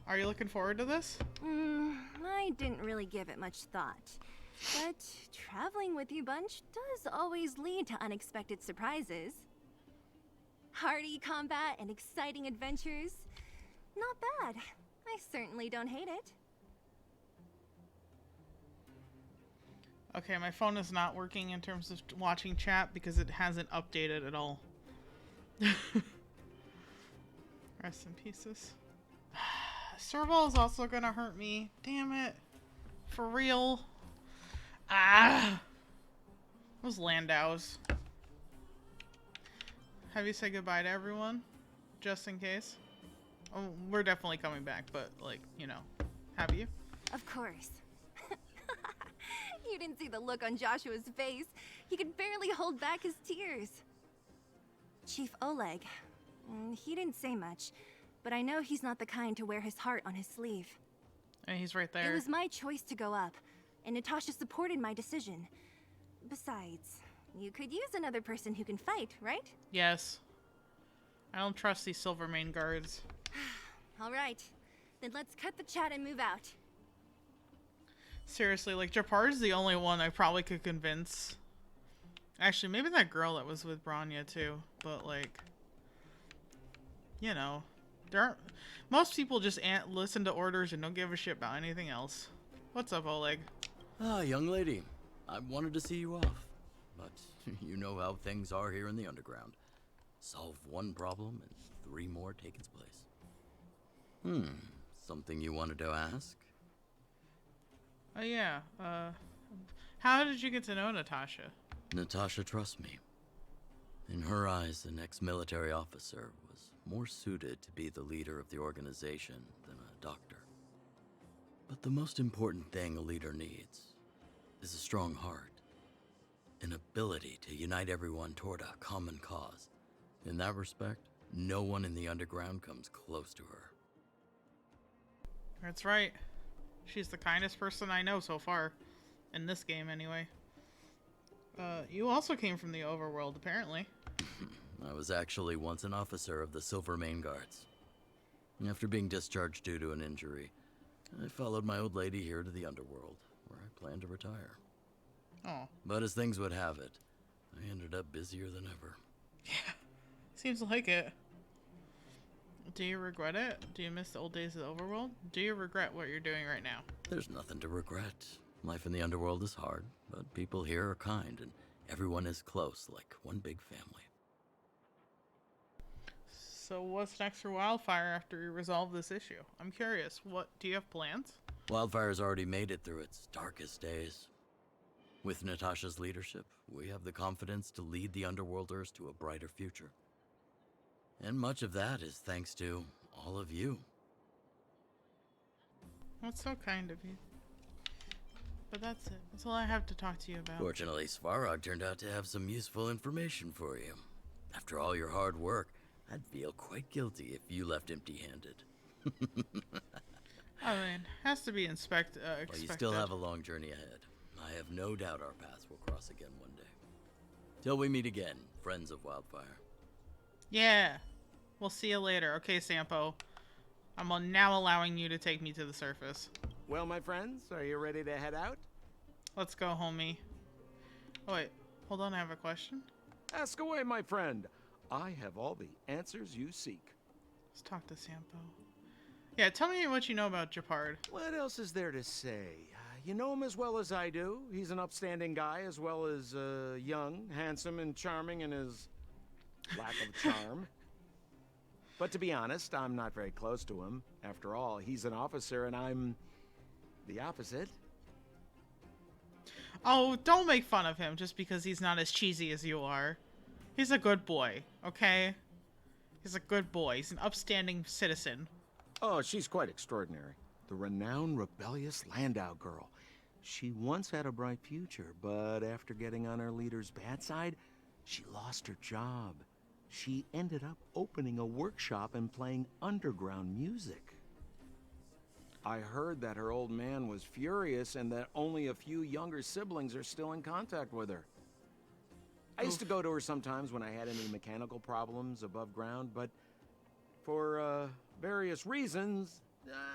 Are you looking forward to this? I didn't really give it much thought. But traveling with you bunch does always lead to unexpected surprises. Hearty combat and exciting adventures. Not bad. I certainly don't hate it. Okay, my phone is not working in terms of watching chat because it hasn't updated at all. Rest in pieces. Serval is also gonna hurt me. Damn it. For real. Ah! Those Landows. Have you said goodbye to everyone? Just in case? Oh, we're definitely coming back, but, like, you know. Have you? Of course. You didn't see the look on Joshua's face. He could barely hold back his tears. Chief Oleg. He didn't say much, but I know he's not the kind to wear his heart on his sleeve. And he's right there. It was my choice to go up, and Natasha supported my decision. Besides, you could use another person who can fight, right? Yes. I don't trust these Silvermane guards. All right. Then let's cut the chat and move out. Seriously, like, Japar's the only one I probably could convince. Actually, maybe that girl that was with Bronya, too. But, like, you know, there aren't... Most people just listen to orders and don't give a shit about anything else. What's up, Oleg? Ah, young lady. I wanted to see you off. But you know how things are here in the underground. Solve one problem and 3 more take its place. Something you wanted to ask? Oh, yeah. How did you get to know Natasha? Natasha trusts me. In her eyes, an ex-military officer was more suited to be the leader of the organization than a doctor. But the most important thing a leader needs is a strong heart. An ability to unite everyone toward a common cause. In that respect, no one in the underground comes close to her. That's right. She's the kindest person I know so far. In this game, anyway. You also came from the overworld, apparently. I was actually once an officer of the Silver Main Guards. After being discharged due to an injury, I followed my old lady here to the underworld, where I plan to retire. Oh. But as things would have it, I ended up busier than ever. Yeah, seems like it. Do you regret it? Do you miss the old days of the overworld? Do you regret what you're doing right now? There's nothing to regret. Life in the underworld is hard, but people here are kind, and everyone is close, like one big family. So what's next for Wildfire after you resolve this issue? I'm curious. What do you have plans? Wildfire's already made it through its darkest days. With Natasha's leadership, we have the confidence to lead the Underworlders to a brighter future. And much of that is thanks to all of you. That's so kind of you. But that's it. That's all I have to talk to you about. Fortunately, Svarog turned out to have some useful information for you. After all your hard work, I'd feel quite guilty if you left empty-handed. I mean, has to be expected. Well, you still have a long journey ahead. I have no doubt our paths will cross again one day. Till we meet again, friends of Wildfire. Yeah. We'll see you later. Okay, Sampo. I'm now allowing you to take me to the surface. Well, my friends, are you ready to head out? Let's go, homie. Oh, wait. Hold on, I have a question. Ask away, my friend. I have all the answers you seek. Let's talk to Sampo. Yeah, tell me what you know about Japard. What else is there to say? You know him as well as I do. He's an upstanding guy, as well as young, handsome, and charming in his lack of charm. But to be honest, I'm not very close to him. After all, he's an officer and I'm the opposite. Oh, don't make fun of him just because he's not as cheesy as you are. He's a good boy, okay? He's a good boy. He's an upstanding citizen. Oh, she's quite extraordinary. The renowned rebellious Landau girl. She once had a bright future, but after getting on her leader's bad side, she lost her job. She ended up opening a workshop and playing underground music. I heard that her old man was furious and that only a few younger siblings are still in contact with her. I used to go to her sometimes when I had any mechanical problems above ground, but for various reasons,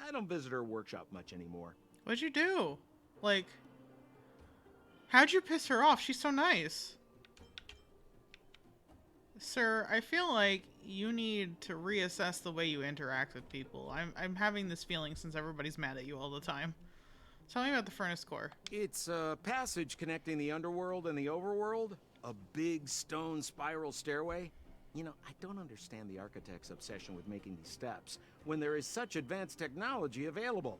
I don't visit her workshop much anymore. What'd you do? Like, how'd you piss her off? She's so nice. Sir, I feel like you need to reassess the way you interact with people. I'm having this feeling since everybody's mad at you all the time. Tell me about the furnace core. It's a passage connecting the underworld and the overworld. A big stone spiral stairway. You know, I don't understand the architect's obsession with making these steps when there is such advanced technology available.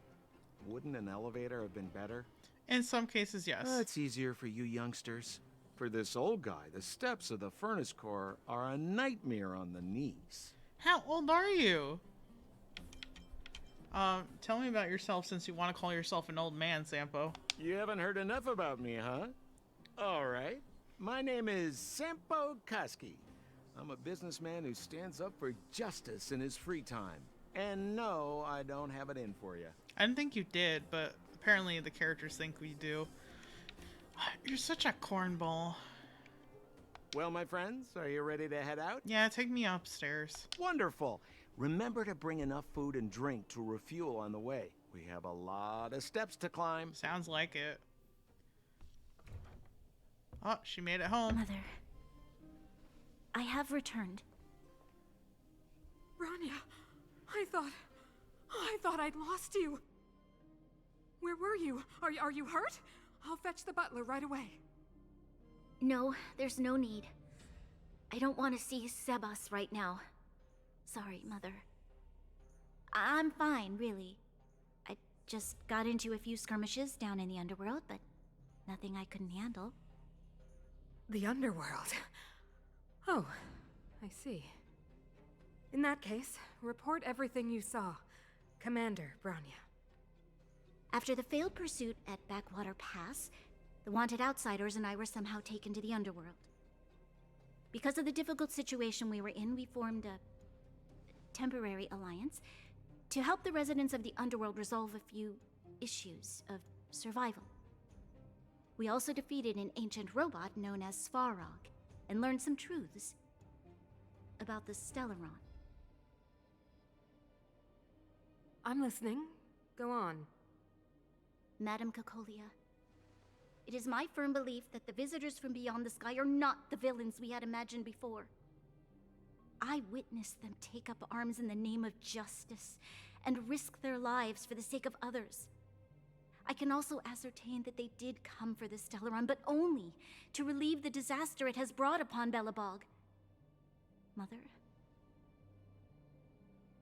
Wouldn't an elevator have been better? In some cases, yes. It's easier for you youngsters. For this old guy, the steps of the furnace core are a nightmare on the knees. How old are you? Tell me about yourself since you want to call yourself an old man, Sampo. You haven't heard enough about me, huh? All right. My name is Sampo Koski. I'm a businessman who stands up for justice in his free time. And no, I don't have it in for you. I didn't think you did, but apparently the characters think we do. You're such a cornball. Well, my friends, are you ready to head out? Yeah, take me upstairs. Wonderful. Remember to bring enough food and drink to refuel on the way. We have a lot of steps to climb. Sounds like it. Oh, she made it home. Mother, I have returned. Bronya, I thought I'd lost you. Where were you? Are you hurt? I'll fetch the butler right away. No, there's no need. I don't want to see Sebas right now. Sorry, Mother. I'm fine, really. I just got into a few skirmishes down in the underworld, but nothing I couldn't handle. The underworld? Oh, I see. In that case, report everything you saw. Commander Bronya. After the failed pursuit at Backwater Pass, the wanted outsiders and I were somehow taken to the underworld. Because of the difficult situation we were in, we formed a temporary alliance to help the residents of the underworld resolve a few issues of survival. We also defeated an ancient robot known as Svarog and learned some truths about the Stellaron. I'm listening. Go on. Madam Cocolia, it is my firm belief that the visitors from beyond the sky are not the villains we had imagined before. I witnessed them take up arms in the name of justice and risk their lives for the sake of others. I can also ascertain that they did come for the Stellaron, but only to relieve the disaster it has brought upon Belobog. Mother,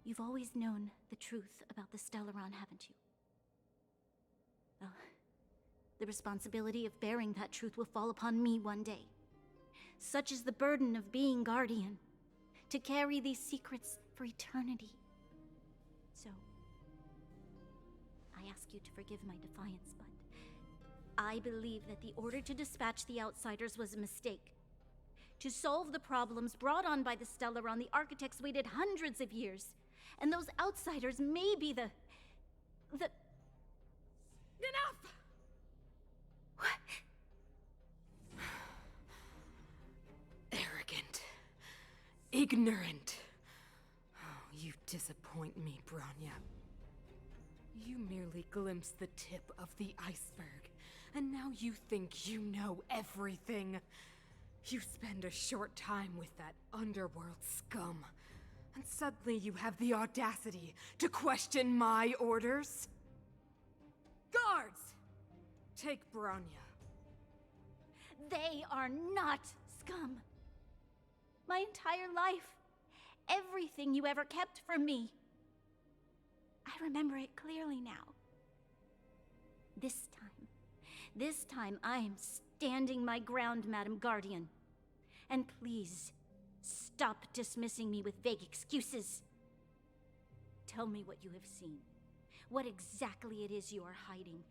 you've always known the truth about the Stellaron, haven't you? Well, the responsibility of bearing that truth will fall upon me one day. Such is the burden of being guardian, to carry these secrets for eternity. So, I ask you to forgive my defiance, but I believe that the order to dispatch the Outsiders was a mistake. To solve the problems brought on by the Stellaron, the architects waited hundreds of years, and those Outsiders may be the... Enough! Arrogant. Ignorant. Oh, you disappoint me, Bronya. You merely glimpsed the tip of the iceberg, and now you think you know everything. You spend a short time with that underworld scum, and suddenly you have the audacity to question my orders? Guards! Take Bronya. They are not scum. My entire life, everything you ever kept from me. I remember it clearly now. This time I am standing my ground, Madam Guardian. And please, stop dismissing me with vague excuses. Tell me what you have seen. What exactly it is you are hiding.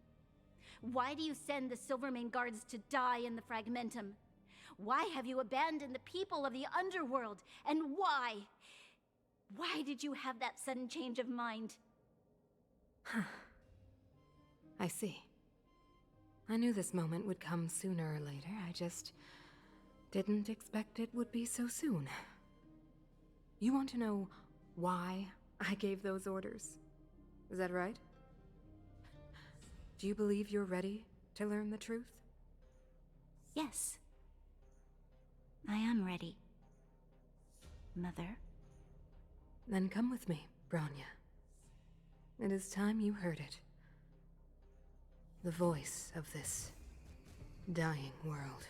Why do you send the Silvermane guards to die in the Fragmentum? Why have you abandoned the people of the underworld? And why? Why did you have that sudden change of mind? I see. I knew this moment would come sooner or later. I just didn't expect it would be so soon. You want to know why I gave those orders? Is that right? Do you believe you're ready to learn the truth? Yes. I am ready. Mother? Then come with me, Bronya. It is time you heard it. The voice of this dying world.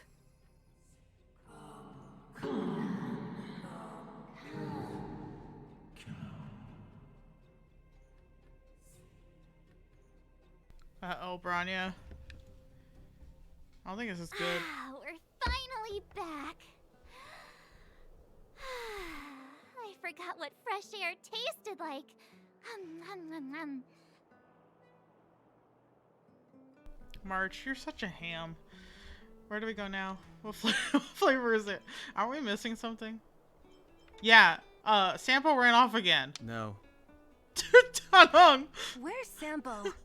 Uh-oh, Bronya. I don't think this is good. We're finally back. I forgot what fresh air tasted like. March, you're such a ham. Where do we go now? What flavor is it? Are we missing something? Yeah, Sampo ran off again. No. Ta-dong! Where's Sampo? Nope.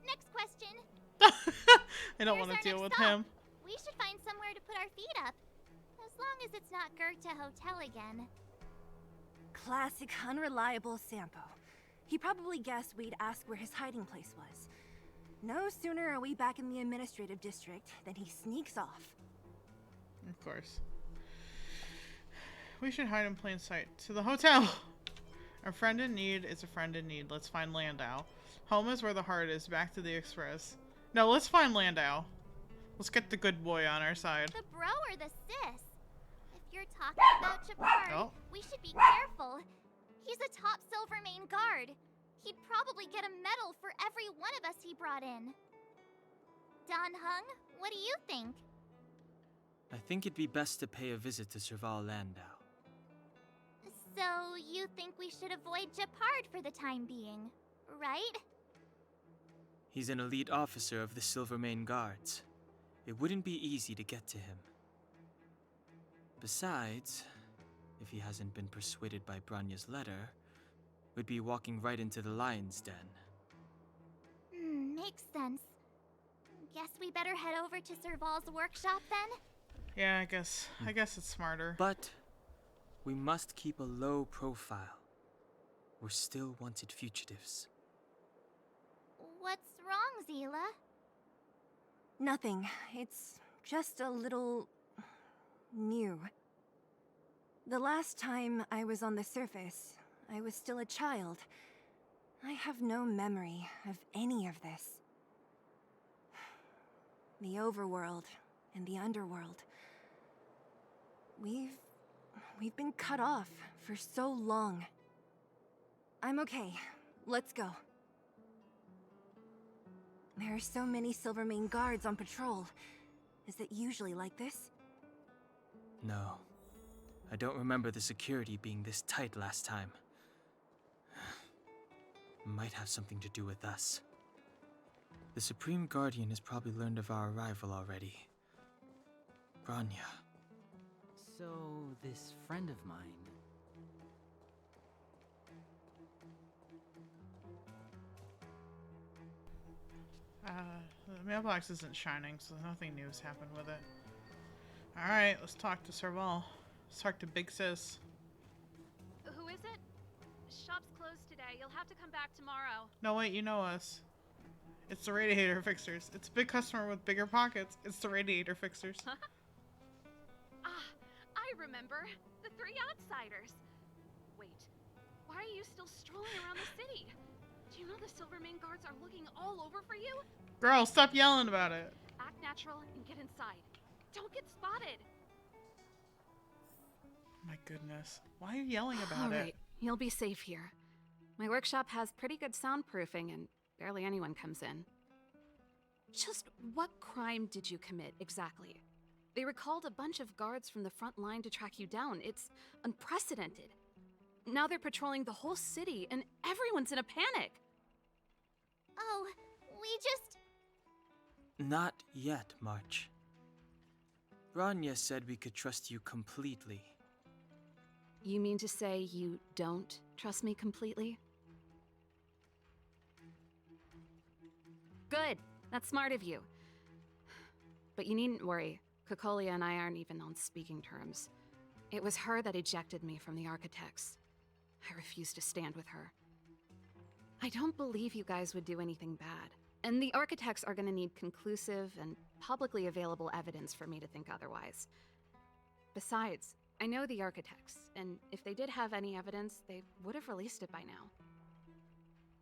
Next question. I don't want to deal with him. We should find somewhere to put our feet up. As long as it's not Goethe Hotel again. Classic unreliable Sampo. He probably guessed we'd ask where his hiding place was. No sooner are we back in the administrative district than he sneaks off. Of course. We should hide in plain sight. To the hotel! A friend in need is a friend in need. Let's find Landau. Home is where the heart is. Back to the express. No, let's find Landau. Let's get the good boy on our side. The bro or the sis? If you're talking about Japard, we should be careful. He's a top Silvermane guard. He'd probably get a medal for every one of us he brought in. Don Hung, what do you think? I think it'd be best to pay a visit to Serval Landau. So, you think we should avoid Japard for the time being, right? He's an elite officer of the Silvermane Guards. It wouldn't be easy to get to him. Besides, if he hasn't been persuaded by Branya's letter, we'd be walking right into the lion's den. Makes sense. Guess we better head over to Serval's workshop then? Yeah, I guess it's smarter. But we must keep a low profile. We're still wanted fugitives. What's wrong, Zila? Nothing. It's just a little new. The last time I was on the surface, I was still a child. I have no memory of any of this. The overworld and the underworld. We've been cut off for so long. I'm okay. Let's go. There are so many Silvermane guards on patrol. Is it usually like this? No. I don't remember the security being this tight last time. Might have something to do with us. The Supreme Guardian has probably learned of our arrival already. Bronya. So, this friend of mine... The mailbox isn't shining, so nothing new's happened with it. Alright, let's talk to Serval. Let's talk to Big Sis. Who is it? Shop's closed today. You'll have to come back tomorrow. No, wait, you know us. It's the Radiator Fixers. It's a big customer with bigger pockets. It's the Radiator Fixers. I remember. The three outsiders. Wait, why are you still strolling around the city? Do you know the Silvermane guards are looking all over for you? Girl, stop yelling about it. Act natural and get inside. Don't get spotted. My goodness. Why are you yelling about All right, it? you'll be safe here. My workshop has pretty good soundproofing and barely anyone comes in. Just what crime did you commit, exactly? They recalled a bunch of guards from the front line to track you down. It's unprecedented. Now they're patrolling the whole city and everyone's in a panic. Oh, we just... Not yet, March. Bronya said we could trust you completely. You mean to say you don't trust me completely? Good. That's smart of you. But you needn't worry. Cocolia and I aren't even on speaking terms. It was her that ejected me from the Architects. I refused to stand with her. I don't believe you guys would do anything bad. And the Architects are gonna need conclusive and publicly available evidence for me to think otherwise. Besides, I know the Architects, and if they did have any evidence, they would have released it by now.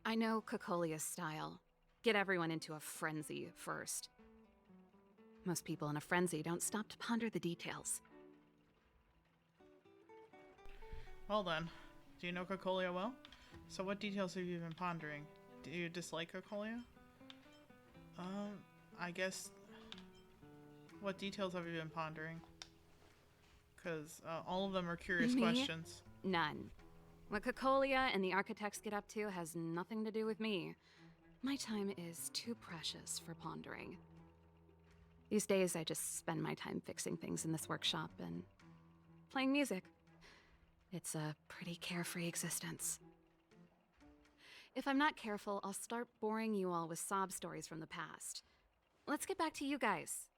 I know Cocolia's style. Get everyone into a frenzy first. Most people in a frenzy don't stop to ponder the details. Well then, do you know Cocolia well? So what details have you been pondering? Do you dislike Cocolia? I guess... What details have you been pondering? Because all of them are curious Me? questions. None. What Cocolia and the Architects get up to has nothing to do with me. My time is too precious for pondering. These days, I just spend my time fixing things in this workshop and playing music. It's a pretty carefree existence. If I'm not careful, I'll start boring you all with sob stories from the past. Let's get back to you guys.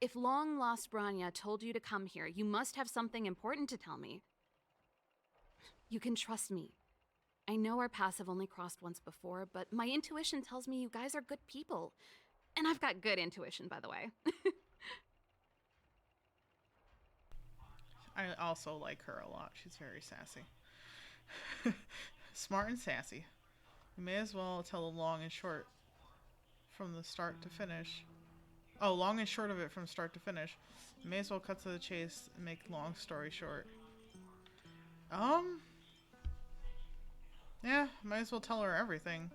If long-lost Bronya told you to come here, you must have something important to tell me. You can trust me. I know our paths have only crossed once before, but my intuition tells me you guys are good people. And I've got good intuition, by the way. I also like her a lot. She's very sassy. Smart and sassy. You may as well tell the long and short from the start to finish. Oh, long and short of it from start to finish. You may as well cut to the chase and make long story short. Yeah, might as well tell her everything.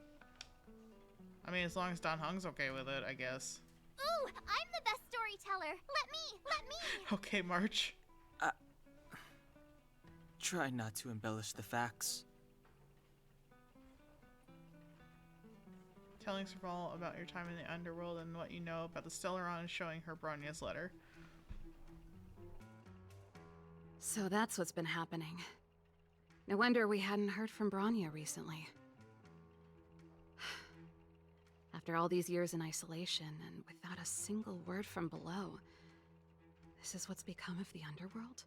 I mean, as long as Don Hung's okay with it, I guess. Ooh, I'm the best storyteller. Let me. Okay, March. Try not to embellish the facts. Telling Serval about your time in the underworld and what you know about the Stellaron and showing her Bronya's letter. So that's what's been happening. No wonder we hadn't heard from Branya recently. After all these years in isolation and without a single word from below, this is what's become of the underworld?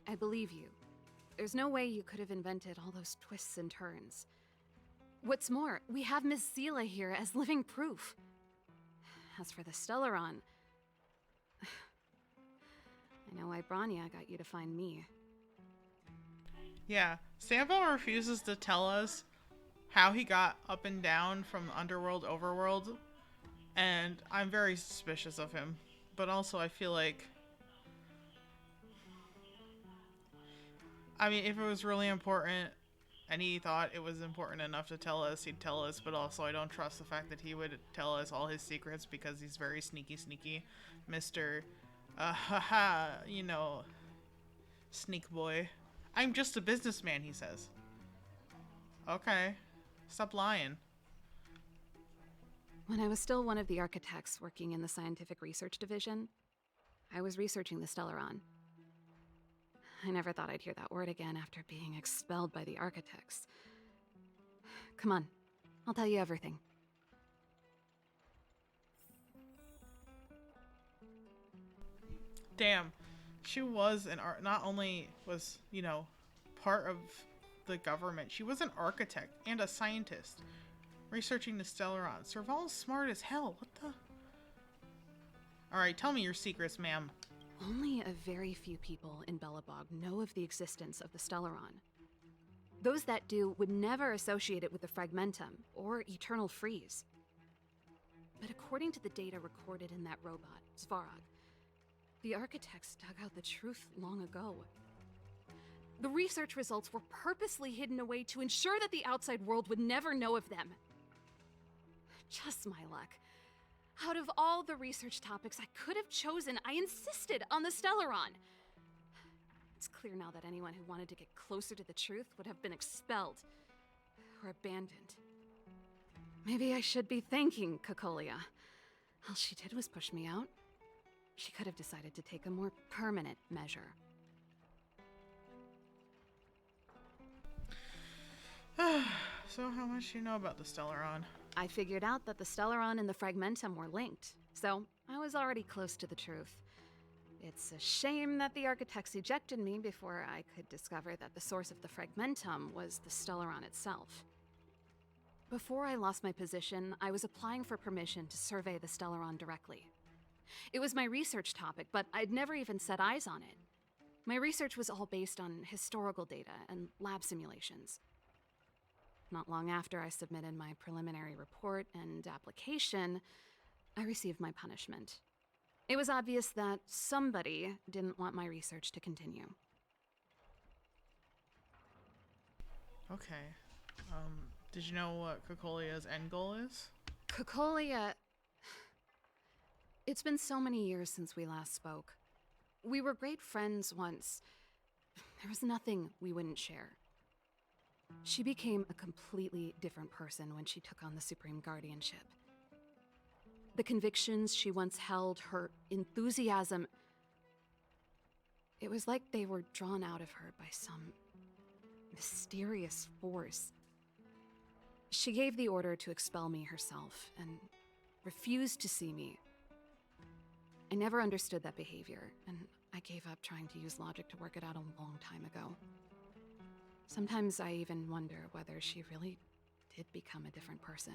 I believe you. There's no way you could have invented all those twists and turns. What's more, we have Miss Seela here as living proof. As for the Stellaron, I know why Branya got you to find me. Yeah, Sampo refuses to tell us how he got up and down from underworld overworld, and I'm very suspicious of him. But also I feel like, I mean, if it was really important and he thought it was important enough to tell us, he'd tell us, but also I don't trust the fact that he would tell us all his secrets because he's very sneaky, Mr. You know, sneak boy. I'm just a businessman, he says. Okay, stop lying. When I was still one of the architects working in the scientific research division, I was researching the Stellaron. I never thought I'd hear that word again after being expelled by the architects. Come on, I'll tell you everything. Damn, she was not only was, you know, part of the government, she was an architect and a scientist researching the Stellaron. Serval's smart as hell. What the? Alright, tell me your secrets, ma'am. Only a very few people in Belobog know of the existence of the Stellaron. Those that do would never associate it with the Fragmentum or Eternal Freeze. But according to the data recorded in that robot, Svarog, the architects dug out the truth long ago. The research results were purposely hidden away to ensure that the outside world would never know of them. Just my luck. Out of all the research topics I could have chosen, I insisted on the Stellaron. It's clear now that anyone who wanted to get closer to the truth would have been expelled or abandoned. Maybe I should be thanking Cocolia. All she did was push me out. She could have decided to take a more permanent measure. So how much do you know about the Stellaron? I figured out that the Stellaron and the Fragmentum were linked, so I was already close to the truth. It's a shame that the architects ejected me before I could discover that the source of the Fragmentum was the Stellaron itself. Before I lost my position, I was applying for permission to survey the Stellaron directly. It was my research topic, but I'd never even set eyes on it. My research was all based on historical data and lab simulations. Not long after I submitted my preliminary report and application, I received my punishment. It was obvious that somebody didn't want my research to continue. Okay. Did you know what Cocolia's end goal is? Cocolia... It's been so many years since we last spoke. We were great friends once. There was nothing we wouldn't share. She became a completely different person when she took on the Supreme Guardianship. The convictions she once held, her enthusiasm, it was like they were drawn out of her by some mysterious force. She gave the order to expel me herself and refused to see me. I never understood that behavior, and I gave up trying to use logic to work it out a long time ago. Sometimes I even wonder whether she really did become a different person.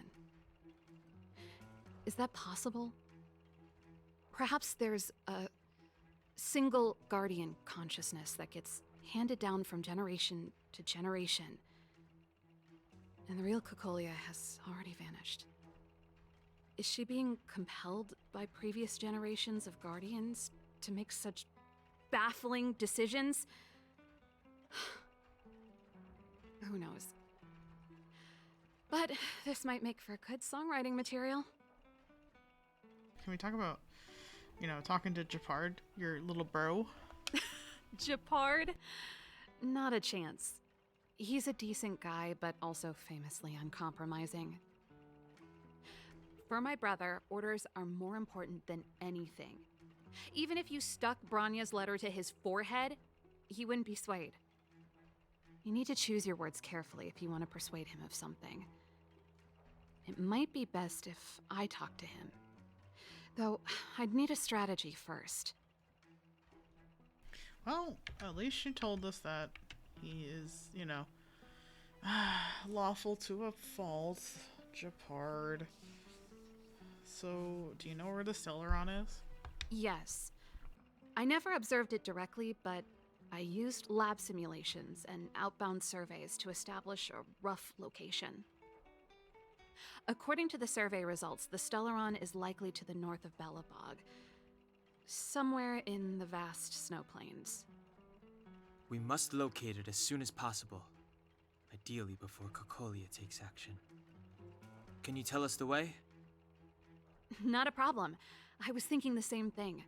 Is that possible? Perhaps there's a single guardian consciousness that gets handed down from generation to generation, and the real Cocolia has already vanished. Is she being compelled by previous generations of guardians to make such baffling decisions? Who knows? But this might make for good songwriting material. Can we talk about, you know, talking to Japard, your little bro? Japard? Not a chance. He's a decent guy, but also famously uncompromising. For my brother, orders are more important than anything. Even if you stuck Branya's letter to his forehead, he wouldn't be swayed. You need to choose your words carefully if you want to persuade him of something. It might be best if I talk to him. Though, I'd need a strategy first. Well, at least she told us that he is, you know, lawful to a fault. Japard. So, do you know where the Stellaron is? Yes. I never observed it directly, but I used lab simulations and outbound surveys to establish a rough location. According to the survey results, the Stellaron is likely to the north of Belobog, somewhere in the vast snow plains. We must locate it as soon as possible, ideally before Cocolia takes action. Can you tell us the way? Not a problem. I was thinking the same thing.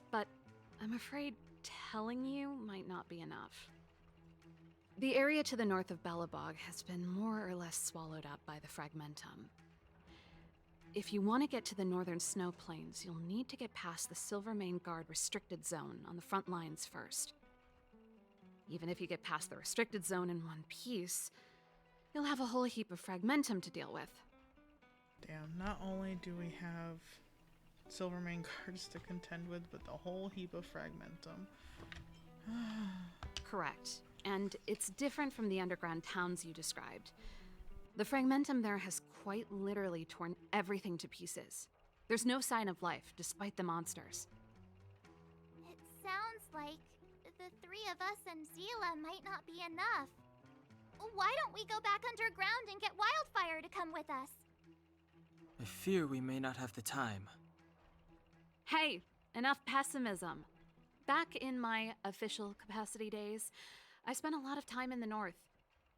But I'm afraid telling you might not be enough. The area to the north of Belobog has been more or less swallowed up by the Fragmentum. If you want to get to the northern snow plains, you'll need to get past the Silvermane Guard restricted zone on the front lines first. Even if you get past the restricted zone in one piece, you'll have a whole heap of Fragmentum to deal with. Damn, not only do we have Silvermane Guards to contend with, but the whole heap of Fragmentum. Correct. And it's different from the underground towns you described. The Fragmentum there has quite literally torn everything to pieces. There's no sign of life, despite the monsters. It sounds like the three of us and Zila might not be enough. Why don't we go back underground and get Wildfire to come with us? I fear we may not have the time. Hey, enough pessimism. Back in my official capacity days, I spent a lot of time in the north.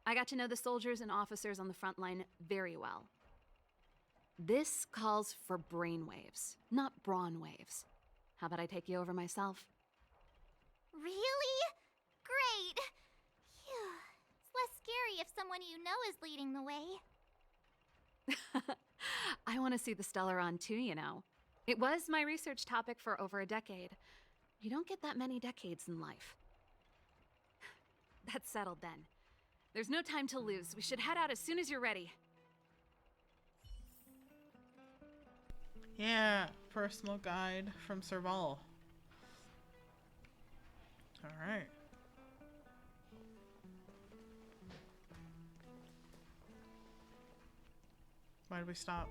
I got to know the soldiers and officers on the front line very well. This calls for brainwaves, not brawn waves. How about I take you over myself? Really? Great! Phew. It's less scary if someone you know is leading the way. I want to see the Stellaron too, you know. It was my research topic for over a decade. You don't get that many decades in life. That's settled then. There's no time to lose. We should head out as soon as you're ready. Yeah, personal guide from Serval. Alright. Why did we stop?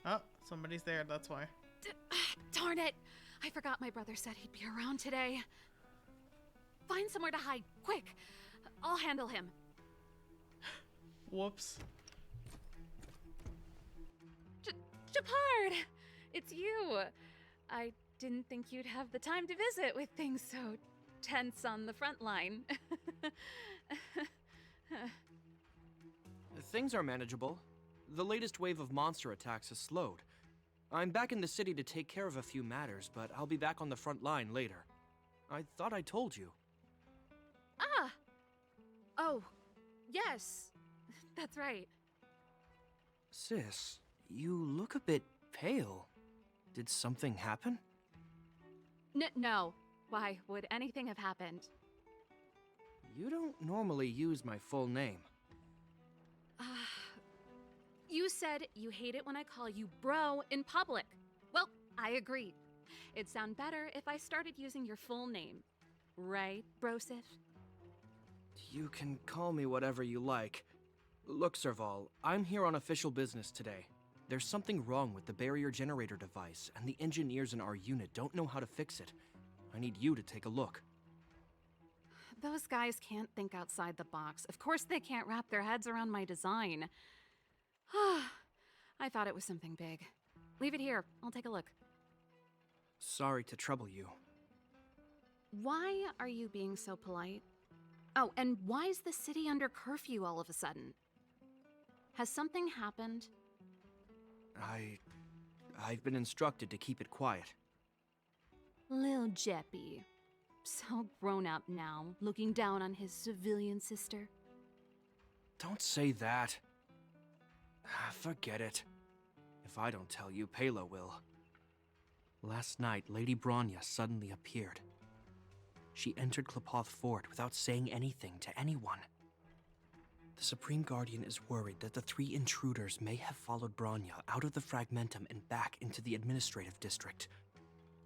Oh, somebody's there, that's why. Darn it! I forgot my brother said he'd be around today. Find somewhere to hide, quick! I'll handle him. Whoops. Japard! It's you! I didn't think you'd have the time to visit with things so tense on the front line. Things are manageable. The latest wave of monster attacks has slowed. I'm back in the city to take care of a few matters, but I'll be back on the front line later. I thought I told you. Ah! Oh, yes. That's right. Sis, you look a bit pale. Did something happen? No. Why would anything have happened? You don't normally use my full name. You said you hate it when I call you bro in public. Well, I agree. It'd sound better if I started using your full name. Right, Brosif? You can call me whatever you like. Look, Serval, I'm here on official business today. There's something wrong with the barrier generator device, and the engineers in our unit don't know how to fix it. I need you to take a look. Those guys can't think outside the box. Of course they can't wrap their heads around my design. I thought it was something big. Leave it here. I'll take a look. Sorry to trouble you. Why are you being so polite? Oh, and why is the city under curfew all of a sudden? Has something happened? I've been instructed to keep it quiet. Lil Jeppy. So grown up now, looking down on his civilian sister. Don't say that. Forget it. If I don't tell you, Pela will. Last night, Lady Bronya suddenly appeared. she entered Klapoth Fort without saying anything to anyone. The Supreme Guardian is worried that the 3 intruders may have followed Bronya out of the Fragmentum and back into the administrative district.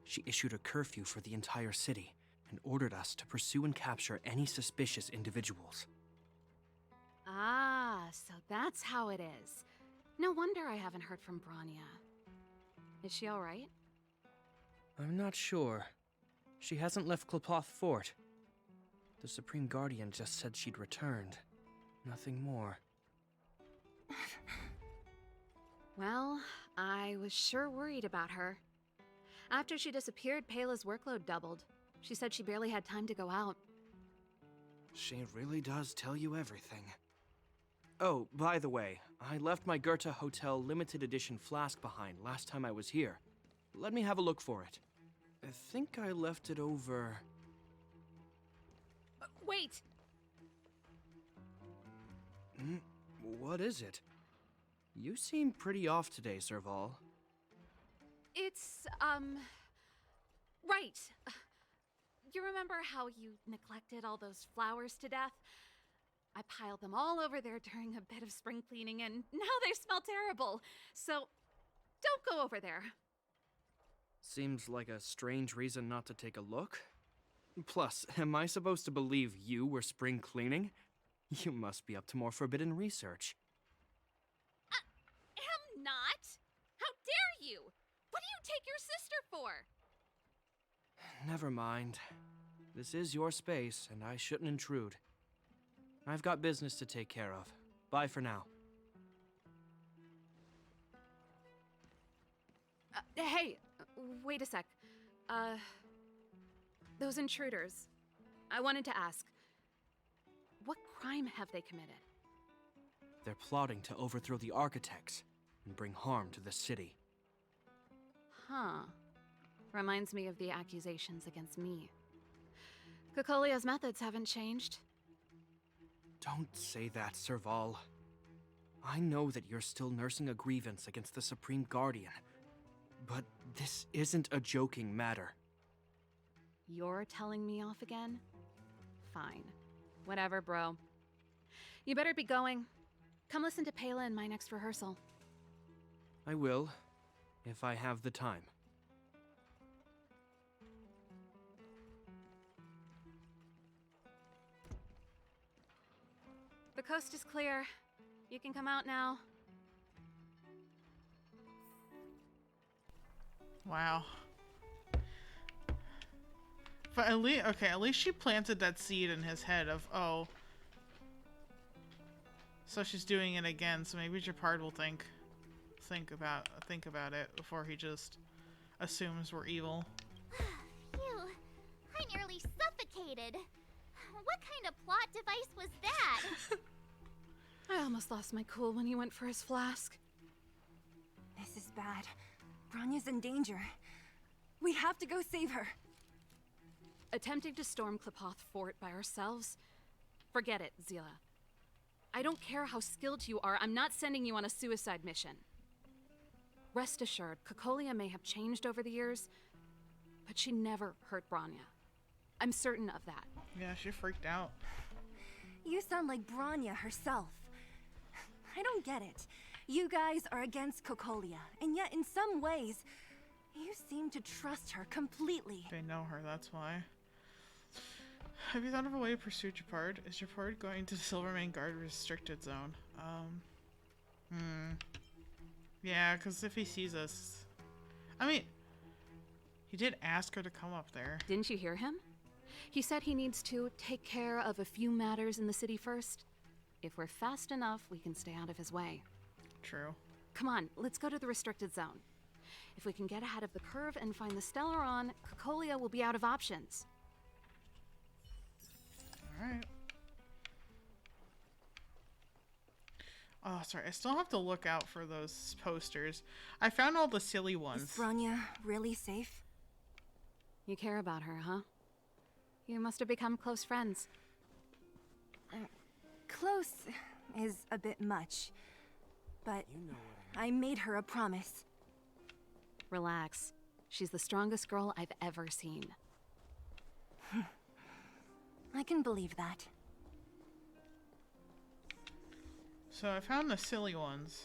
She issued a curfew for the entire city and ordered us to pursue and capture any suspicious individuals. Ah, so that's how it is. No wonder I haven't heard from Bronya. Is she alright? I'm not sure. She hasn't left Klapoth Fort. The Supreme Guardian just said she'd returned. Nothing more. Well, I was sure worried about her. After she disappeared, Pela's workload doubled. She said she barely had time to go out. She really does tell you everything. Oh, by the way, I left my Goethe Hotel limited edition flask behind last time I was here. Let me have a look for it. I think I left it over... Wait! What is it? You seem pretty off today, Serval. It's, right. You remember how you neglected all those flowers to death? I piled them all over there during a bit of spring cleaning, and now they smell terrible. So, don't go over there. Seems like a strange reason not to take a look. Plus, am I supposed to believe you were spring cleaning? You must be up to more forbidden research. Am not? How dare you? What do you take your sister for? Never mind. This is your space, and I shouldn't intrude. I've got business to take care of. Bye for now. Hey, wait a sec. Those intruders. I wanted to ask, what crime have they committed? They're plotting to overthrow the architects and bring harm to the city. Huh. Reminds me of the accusations against me. Cocolia's methods haven't changed. Don't say that, Serval. I know that you're still nursing a grievance against the Supreme Guardian, but this isn't a joking matter. You're telling me off again? Fine. Whatever, bro. You better be going. Come listen to Pela in my next rehearsal. I will, if I have the time. The coast is clear. You can come out now. Wow. But at least she planted that seed in his head of, oh. So she's doing it again, so maybe Japard will think about it before he just assumes we're evil. Phew, I nearly suffocated. What kind of plot device was that? I almost lost my cool when he went for his flask. This is bad. Bronya's in danger. We have to go save her. Attempting to storm Klapoth Fort by ourselves? Forget it, Zila. I don't care how skilled you are, I'm not sending you on a suicide mission. Rest assured, Cocolia may have changed over the years, but she never hurt Bronya. I'm certain of that. Yeah, she freaked out. You sound like Bronya herself. I don't get it. You guys are against Cocolia, and yet in some ways, you seem to trust her completely. They know her, that's why. Have you thought of a way to pursue Japard? Is Japard going to the Silvermane Guard restricted zone? Yeah, because if he sees us... I mean, he did ask her to come up there. Didn't you hear him? He said he needs to take care of a few matters in the city first. If we're fast enough, we can stay out of his way. True. Come on, let's go to the restricted zone. If we can get ahead of the curve and find the Stellaron, Cocolia will be out of options. Alright. Oh, sorry. I still have to look out for those posters. I found all the silly ones. Is Bronya really safe? You care about her, huh? You must have become close friends. Close is a bit much, but I made her a promise. Relax. She's the strongest girl I've ever seen. I can believe that. So I found the silly ones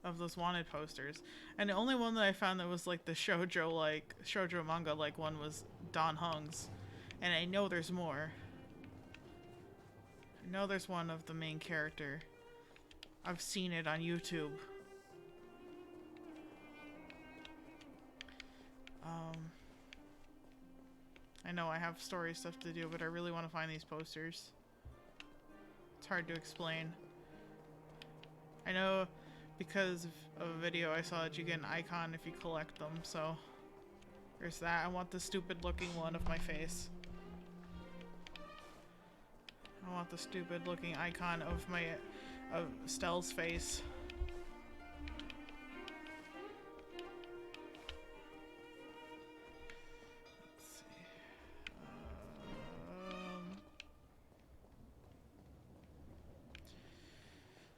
of those wanted posters, and the only one that I found that was like the shoujo manga like one was Don Hung's, and I know there's more. I know there's one of the main character. I've seen it on YouTube. I know I have story stuff to do, but I really want to find these posters. It's hard to explain. I know because of a video I saw that you get an icon if you collect them, so there's that. I want the stupid looking one of my face. I want the stupid looking icon of Stell's face.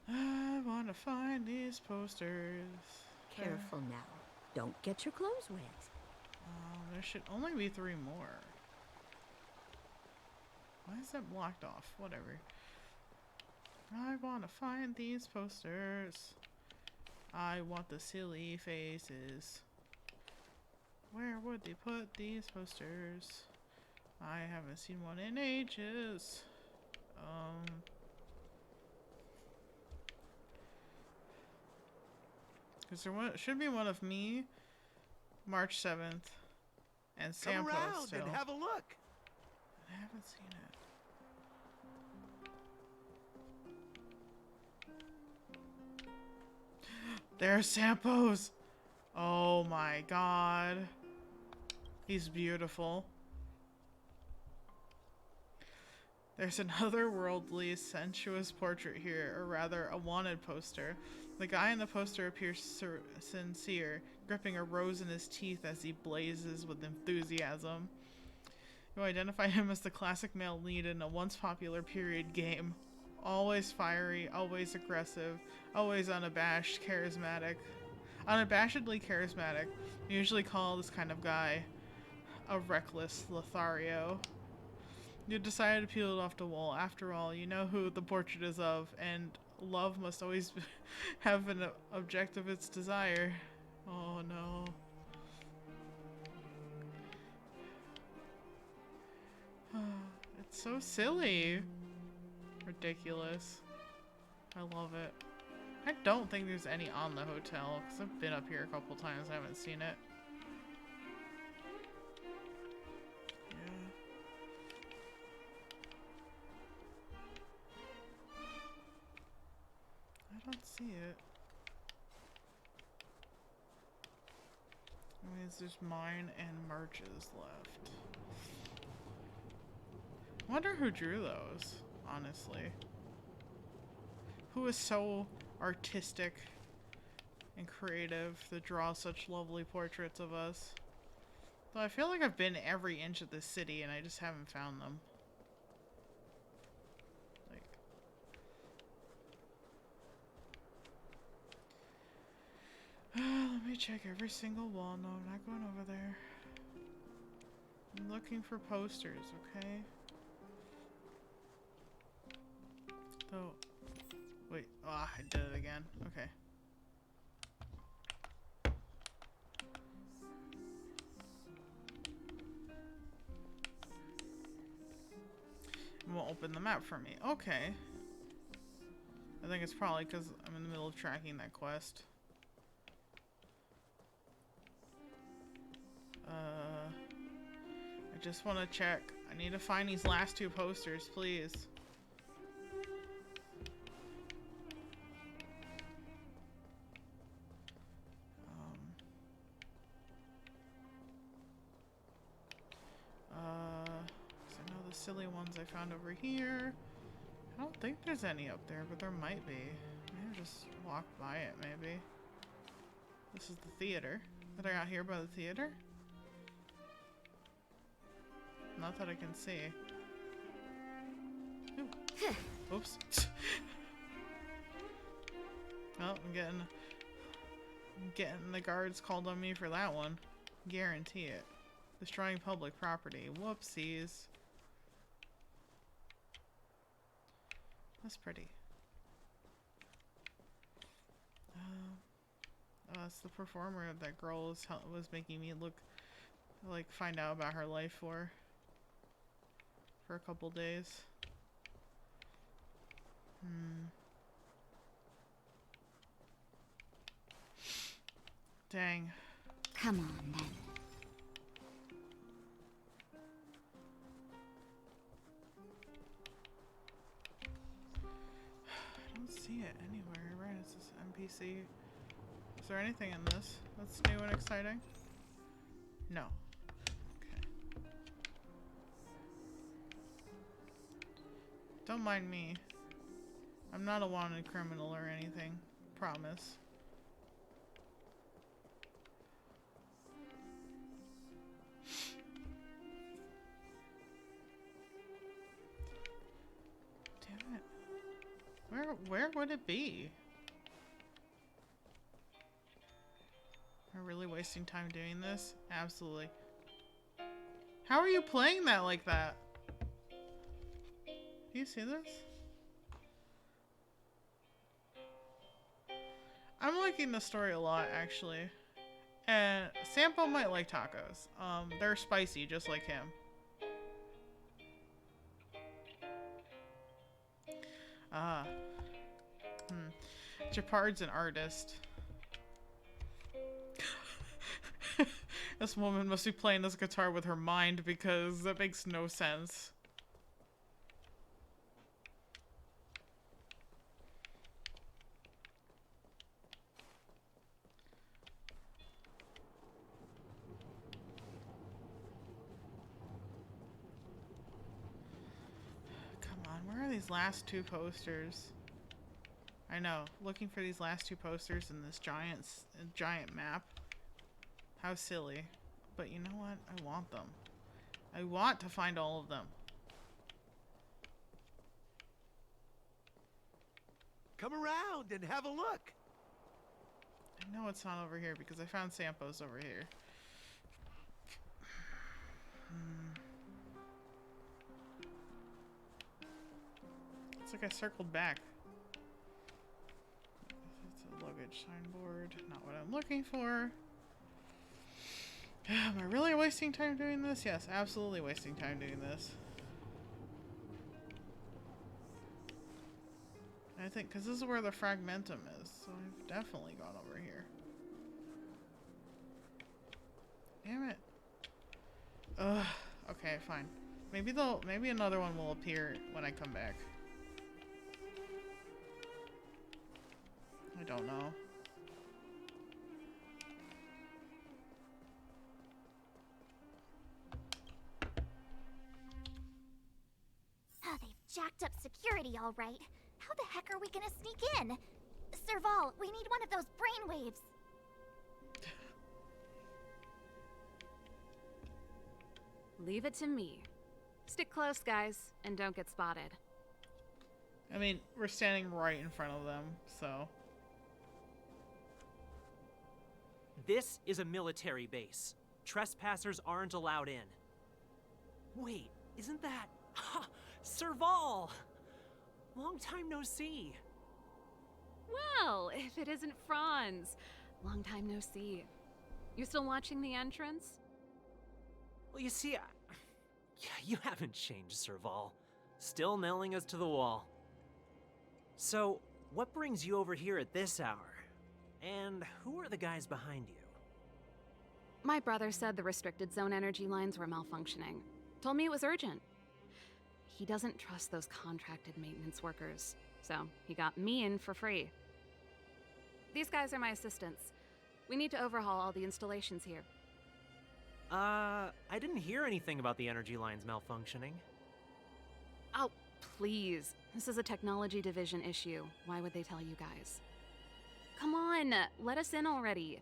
I want to find these posters. Careful now. Don't get your clothes wet. There should only be 3 more. Why is that blocked off? Whatever. I want to find these posters. I want the silly faces. Where would they put these posters? I haven't seen one in ages. Because there should be one of me, March 7th, and Sam Come around still. and have a look. I haven't seen it. There's Sampo's! Oh my god. He's beautiful. There's an otherworldly, sensuous portrait here, or rather, a wanted poster. The guy in the poster appears sincere, gripping a rose in his teeth as he blazes with enthusiasm. You identify him as the classic male lead in a once popular period game. Always fiery, always aggressive, always unabashed, charismatic. Unabashedly charismatic. We usually call this kind of guy a reckless Lothario. You decided to peel it off the wall. After all, you know who the portrait is of, and love must always have an object of its desire. Oh no. It's so silly. Ridiculous. I love it. I don't think there's any on the hotel, because I've been up here a couple times, I haven't seen it. I don't see it. That means there's mine and March's left. Wonder who drew those, honestly. Who is so artistic and creative to draw such lovely portraits of us? Though I feel like I've been every inch of this city and I just haven't found them. Let me check every single wall. No, I'm not going over there. I'm looking for posters, okay? So, wait. Ah, I did it again. Okay. It won't open the map for me. Okay. I think it's probably because I'm in the middle of tracking that quest. I just want to check. I need to find these last 2 posters, please. I know the silly ones I found over here. I don't think there's any up there, but there might be. Maybe just walk by it, maybe. This is the theater. That I got here by the theater? Not that I can see. Ooh. Oops. Well, I'm getting the guards called on me for that one. Guarantee it. Destroying public property. Whoopsies. That's pretty. It's the performer that girl was making me look, like, find out about her life for a couple days. Dang. Come on, then. I don't see it anywhere. Right, it's this NPC. Is there anything in this that's new and exciting? No. Okay. Don't mind me. I'm not a wanted criminal or anything. Promise. Damn it. Where would it be? Am I really wasting time doing this? Absolutely. How are you playing that like that? Do you see this? I'm liking the story a lot, actually. And Sampo might like tacos. They're spicy, just like him. Japard's an artist. This woman must be playing this guitar with her mind, because that makes no sense. Come on, where are these last two posters? I know, looking for these last two posters in this giant map. How silly. But you know what? I want them. I want to find all of them. Come around and have a look. I know it's not over here because I found Sampo's over here. It's like I circled back. It's a luggage signboard. Not what I'm looking for. Am I really wasting time doing this? Yes, absolutely wasting time doing this. I think, because this is where the fragmentum is, so I've definitely gone over here. Damn it. Ugh. Okay, fine. Maybe another one will appear when I come back. I don't know. Oh, they've jacked up security, all right. How the heck are we gonna sneak in? Serval, we need one of those brainwaves. Leave it to me. Stick close, guys, and don't get spotted. I mean, we're standing right in front of them, so... This is a military base. Trespassers aren't allowed in. Wait, isn't that... Ha! Serval! Long time no see. Well, if it isn't Franz. Long time no see. You still watching the entrance? Well, you see, you haven't changed, Serval. Still nailing us to the wall. So, what brings you over here at this hour? And who are the guys behind you? My brother said the restricted zone energy lines were malfunctioning. Told me it was urgent. He doesn't trust those contracted maintenance workers, so he got me in for free. These guys are my assistants. We need to overhaul all the installations here. I didn't hear anything about the energy lines malfunctioning. Oh, please. This is a technology division issue. Why would they tell you guys? Come on, let us in already.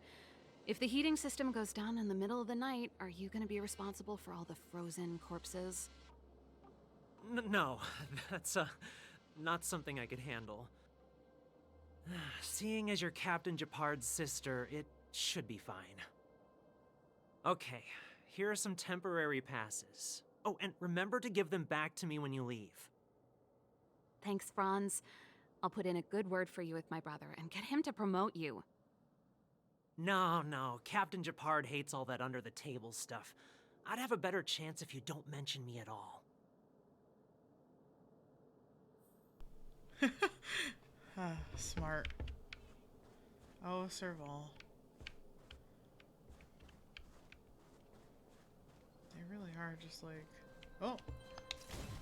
If the heating system goes down in the middle of the night, are you gonna be responsible for all the frozen corpses? No, that's, not something I could handle. Seeing as you're Captain Japard's sister, it should be fine. Okay, here are some temporary passes. Oh, and remember to give them back to me when you leave. Thanks, Franz. I'll put in a good word for you with my brother and get him to promote you. No, Captain Japard hates all that under-the-table stuff. I'd have a better chance if you don't mention me at all. Smart. Oh, Serval. They really are just like... Oh!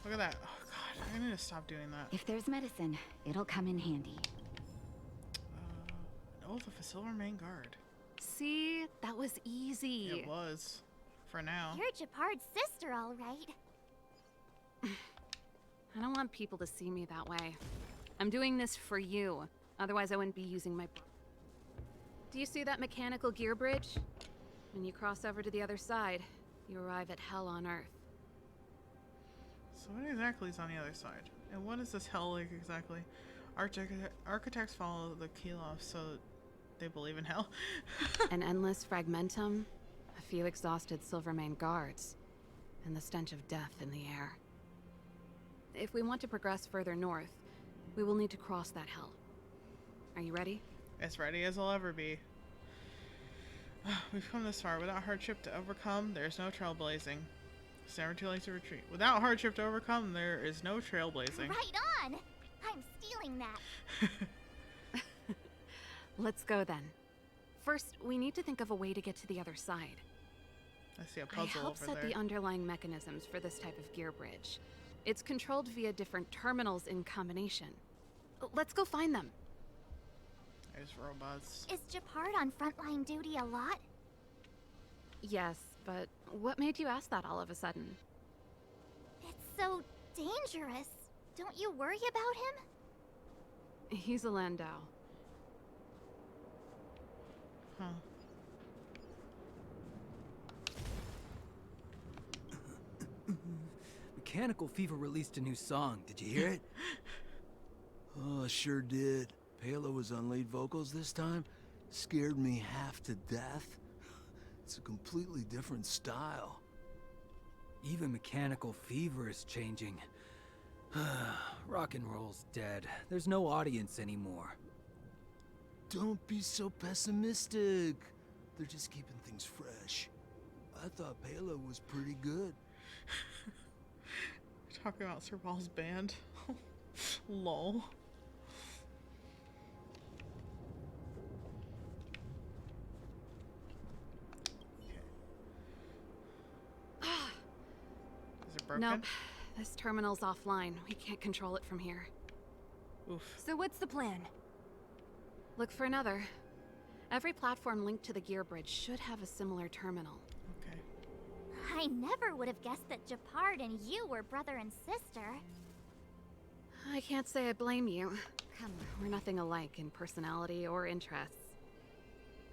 Look at that. Oh god, I need to stop doing that. If there's medicine, it'll come in handy. An Oath of a Silvermane Guard. See? That was easy. It was. For now. You're Japard's sister, all right. I don't want people to see me that way. I'm doing this for you. Otherwise, I wouldn't be using my... Do you see that mechanical gear bridge? When you cross over to the other side, you arrive at Hell on Earth. So what exactly is on the other side? And what is this hell like exactly? Architects follow the Keloff, so they believe in hell. An endless fragmentum, a few exhausted Silvermane guards, and the stench of death in the air. If we want to progress further north, we will need to cross that hell. Are you ready? As ready as I'll ever be. We've come this far. Without hardship to overcome, there is no trailblazing. It's never too late to retreat. Without hardship to overcome, there is no trailblazing. Right on! I'm stealing that. Let's go then. First, we need to think of a way to get to the other side. I see a puzzle I helped set the underlying mechanisms for this type of gear bridge. It's controlled via different terminals in combination. Let's go find them. There's robots. Is Japard on frontline duty a lot? Yes, but what made you ask that all of a sudden? It's so dangerous. Don't you worry about him? He's a Landau. Huh. Mechanical Fever released a new song. Did you hear it? Oh, sure did. Palo was on lead vocals this time. Scared me half to death. It's a completely different style. Even Mechanical Fever is changing. Rock and roll's dead. There's no audience anymore. Don't be so pessimistic. They're just keeping things fresh. I thought Palo was pretty good. Talking about Serval's band. Lol. Is it broken? Nope. This terminal's offline. We can't control it from here. Oof. So what's the plan? Look for another. Every platform linked to the gear bridge should have a similar terminal. Okay. I never would have guessed that Japard and you were brother and sister. I can't say I blame you. We're nothing alike in personality or interests.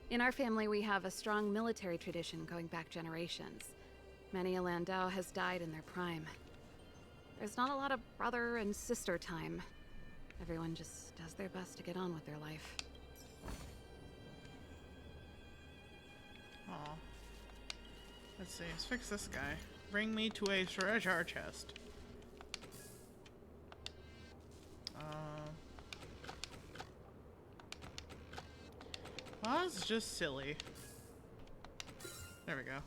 In our family, we have a strong military tradition going back generations. Many a Landau has died in their prime. There's not a lot of brother and sister time. Everyone just does their best to get on with their life. Aw. Let's see. Let's fix this guy. Bring me to a treasure chest. Well, that's just silly. There we go.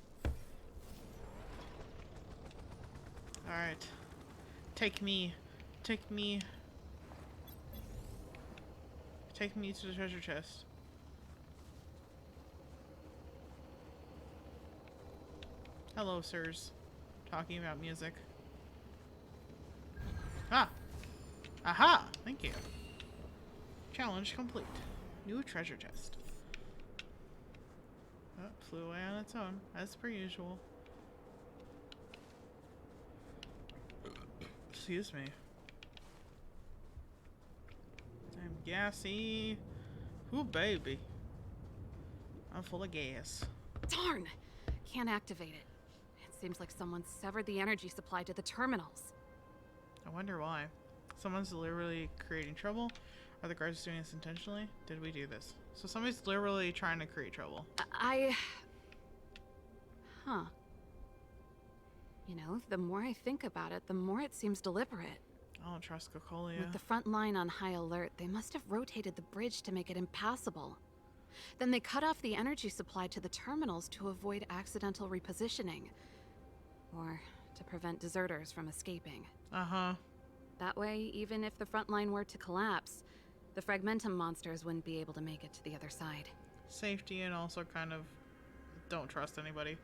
Alright. Take me. Take me. Take me to the treasure chest. Hello, sirs. Talking about music. Ah! Aha! Thank you. Challenge complete. New treasure chest. Oh, flew away on its own, as per usual. Excuse me. I'm gassy. Ooh, baby. I'm full of gas. Darn! Can't activate it. It seems like someone severed the energy supply to the terminals. I wonder why. Someone's deliberately creating trouble? Are the guards doing this intentionally? Did we do this? So somebody's literally trying to create trouble. Huh. You know, the more I think about it, the more it seems deliberate. I don't trust Cocolia. With the front line on high alert, they must have rotated the bridge to make it impassable. Then they cut off the energy supply to the terminals to avoid accidental repositioning. Or to prevent deserters from escaping. Uh-huh. That way, even if the front line were to collapse, the Fragmentum monsters wouldn't be able to make it to the other side. Safety and also kind of don't trust anybody.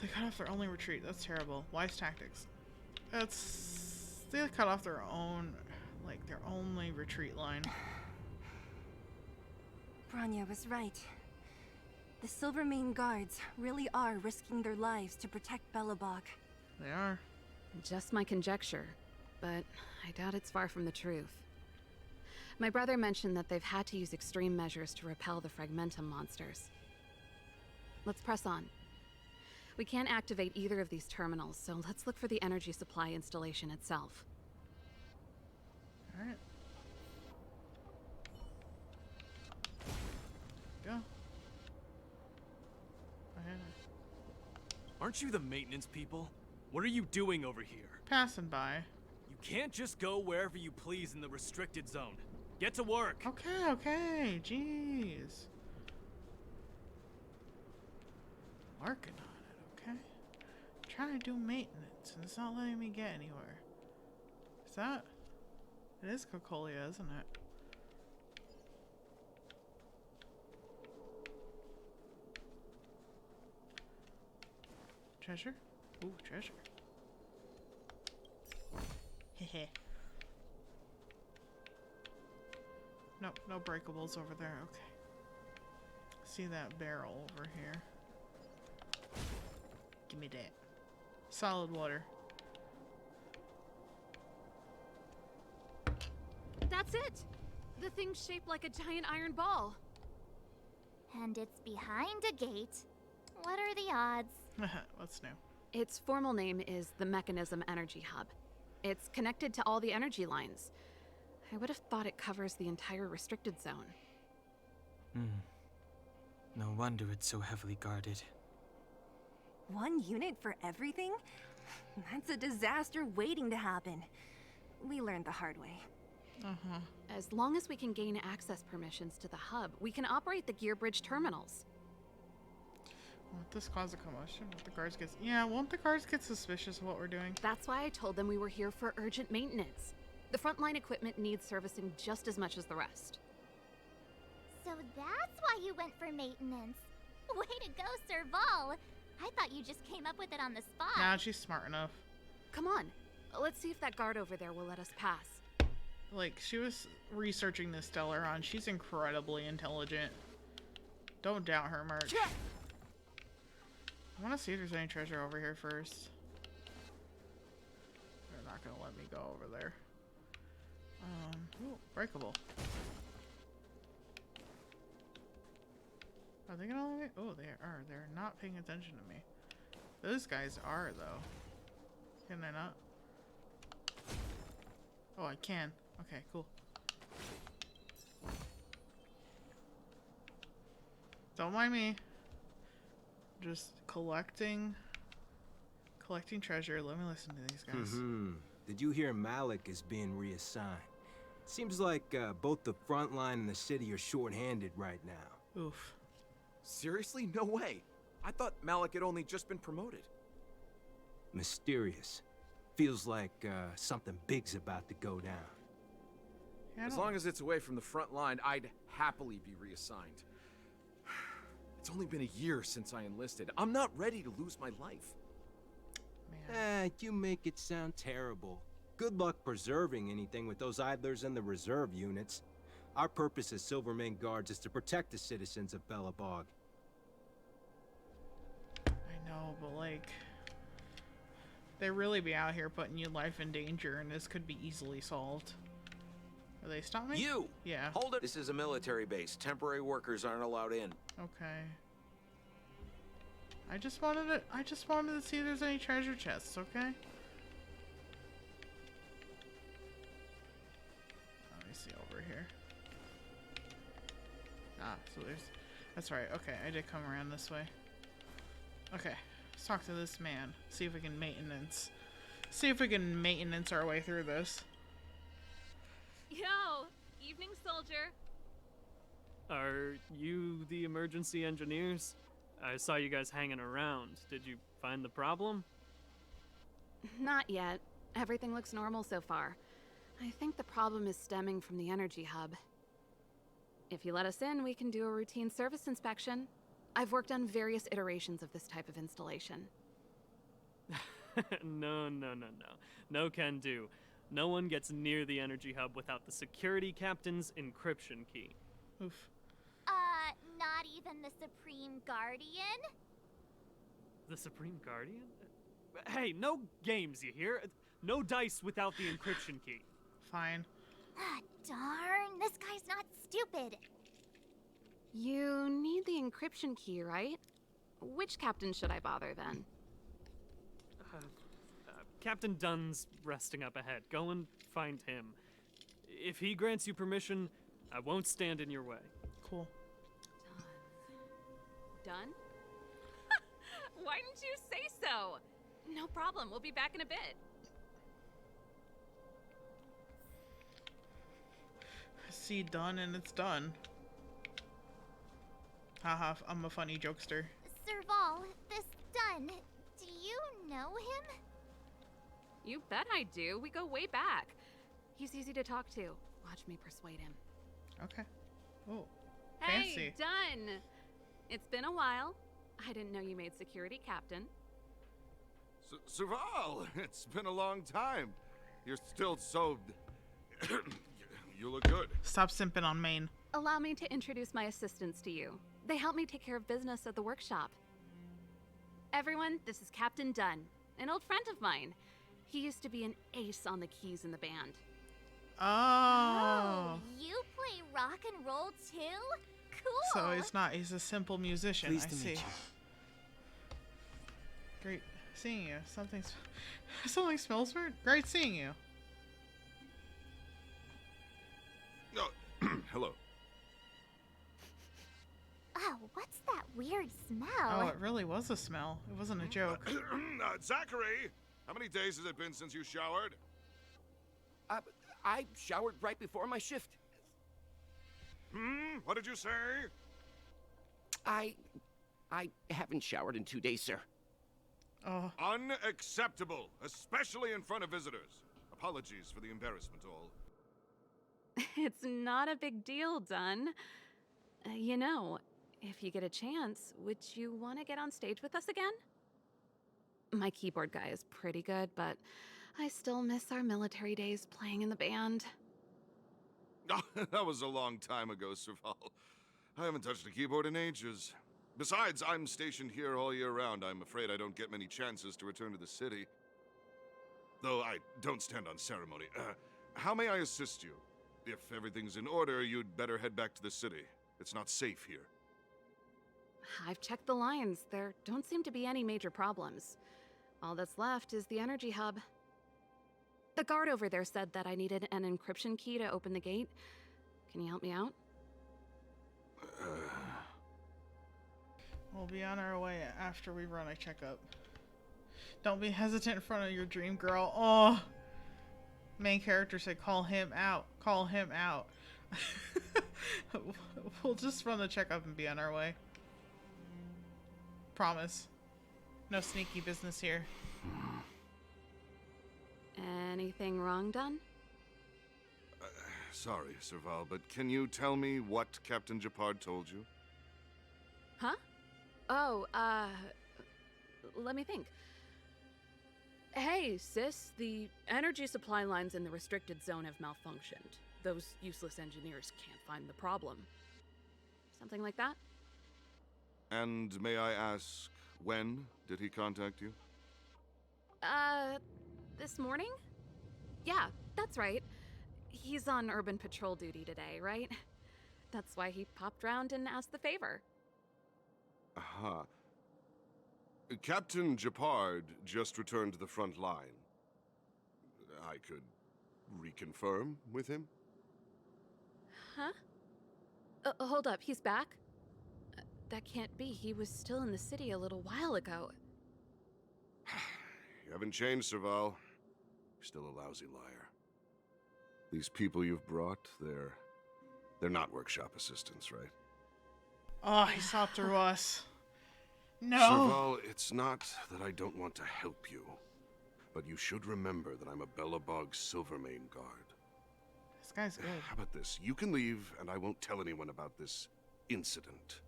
They cut off their only retreat. That's terrible. Wise tactics. They cut off their own, like, their only retreat line. Bronya was right. The Silvermane guards really are risking their lives to protect Belobog. They are. Just my conjecture, but I doubt it's far from the truth. My brother mentioned that they've had to use extreme measures to repel the Fragmentum monsters. Let's press on. We can't activate either of these terminals, so let's look for the energy supply installation itself. Alright. Go. Aren't you the maintenance people? What are you doing over here? Passing by. You can't just go wherever you please in the restricted zone. Get to work. Okay. Jeez. Working on it, okay? Trying to do maintenance, and it's not letting me get anywhere. Is that? It is Cocolia, isn't it? Treasure? Ooh, treasure. Hehe. Nope, no breakables over there. Okay. See that barrel over here. Give me that. Solid water. That's it! The thing's shaped like a giant iron ball. And it's behind a gate. What are the odds? What's new? Its formal name is the Mechanism Energy Hub. It's connected to all the energy lines. I would have thought it covers the entire restricted zone. No wonder it's so heavily guarded. One unit for everything? That's a disaster waiting to happen. We learned the hard way. As long as we can gain access permissions to the hub, we can operate the gear bridge terminals. Won't this cause a commotion? Won't the guards get suspicious of what we're doing? That's why I told them we were here for urgent maintenance. The frontline equipment needs servicing just as much as the rest. So that's why you went for maintenance. Way to go, Serval. I thought you just came up with it on the spot. Nah, she's smart enough. Come on, let's see if that guard over there will let us pass. Like, she was researching this Stellaron. She's incredibly intelligent. Don't doubt her, Merch. I want to see if there's any treasure over here first. They're not going to let me go over there. Ooh, breakable. Are they gonna let me? Oh, they are. They're not paying attention to me. Those guys are, though. Can they not? Oh, I can. Okay, cool. Don't mind me. Just collecting treasure. Let me listen to these guys. Did you hear Malik is being reassigned? Seems like both the front line and the city are short-handed right now. Oof. Seriously? No way. I thought Malik had only just been promoted. Mysterious. Feels like something big's about to go down. Yeah, as long as it's away from the front line, I'd happily be reassigned. It's only been a year since I enlisted. I'm not ready to lose my life. You make it sound terrible. Good luck preserving anything with those idlers and the reserve units. Our purpose as Silvermane Guards is to protect the citizens of Belobog. I know, but like... They really be out here putting your life in danger, and this could be easily solved. Are they stopping me? You! Yeah. Hold it! This is a military base. Temporary workers aren't allowed in. Okay. I just wanted to see if there's any treasure chests, okay? Let me see over here. Ah, so there's... That's right, okay, I did come around this way. Okay, let's talk to this man. See if we can maintenance See if we can maintenance our way through this. Yo, evening, soldier. Are you the emergency engineers? I saw you guys hanging around. Did you find the problem? Not yet. Everything looks normal so far. I think the problem is stemming from the energy hub. If you let us in, we can do a routine service inspection. I've worked on various iterations of this type of installation. No. No can do. No one gets near the energy hub without the security captain's encryption key. Oof. Not even the Supreme Guardian? The Supreme Guardian? Hey, no games, you hear? No dice without the encryption key. Fine. Ah, darn, this guy's not stupid. You need the encryption key, right? Which captain should I bother then? Captain Dunn's resting up ahead. Go and find him. If he grants you permission, I won't stand in your way. Cool. Done? Why didn't you say so? No problem, we'll be back in a bit. See, done and it's done. Haha, I'm a funny jokester. Serval, this done. Do you know him? You bet I do. We go way back. He's easy to talk to. Watch me persuade him. Okay. Oh, hey, fancy. Done. It's been a while. I didn't know you made security captain. Serval, it's been a long time. You're still so... You look good. Stop simping on Maine. Allow me to introduce my assistants to you. They help me take care of business at the workshop. Everyone, this is Captain Dunn, an old friend of mine. He used to be an ace on the keys in the band. Oh. You play rock and roll too? Cool. So he's a simple musician. Pleased I to see. meet you. Great seeing you. Something smells weird. Great seeing you. Oh, hello. Oh, what's that weird smell? Oh, it really was a smell. It wasn't a joke. Zachary, how many days has it been since you showered? I showered right before my shift. What did you say? I haven't showered in 2 days, sir. Oh. Unacceptable, especially in front of visitors. Apologies for the embarrassment, all. It's not a big deal, Dunn. You know, if you get a chance, would you want to get on stage with us again? My keyboard guy is pretty good, but I still miss our military days playing in the band. That was a long time ago, Serval. I haven't touched a keyboard in ages. Besides, I'm stationed here all year round. I'm afraid I don't get many chances to return to the city. Though I don't stand on ceremony. How may I assist you? If everything's in order, you'd better head back to the city. It's not safe here. I've checked the lines. There don't seem to be any major problems. All that's left is the energy hub. The guard over there said that I needed an encryption key to open the gate. Can you help me out? We'll be on our way after we run a checkup. Don't be hesitant in front of your dream girl. Oh! Main character said call him out. Call him out. We'll just run the checkup and be on our way. Promise. No sneaky business here. Anything wrong, Dunn? Sorry, Serval, but can you tell me what Captain Japard told you? Huh? Oh, let me think. Hey, sis, the energy supply lines in the restricted zone have malfunctioned. Those useless engineers can't find the problem. Something like that? And may I ask, when did he contact you? This morning? Yeah, that's right. He's on urban patrol duty today, right? That's why he popped round and asked the favor. Aha. Captain Japard just returned to the front line. I could reconfirm with him? Huh? Hold up, he's back? That can't be. He was still in the city a little while ago. You haven't changed, Serval. You're still a lousy liar. These people you've brought, they're not workshop assistants, right? Oh, he saw through us. No. Serval, it's not that I don't want to help you, but you should remember that I'm a Belobog Silvermane guard. This guy's good. How about this? You can leave, and I won't tell anyone about this incident.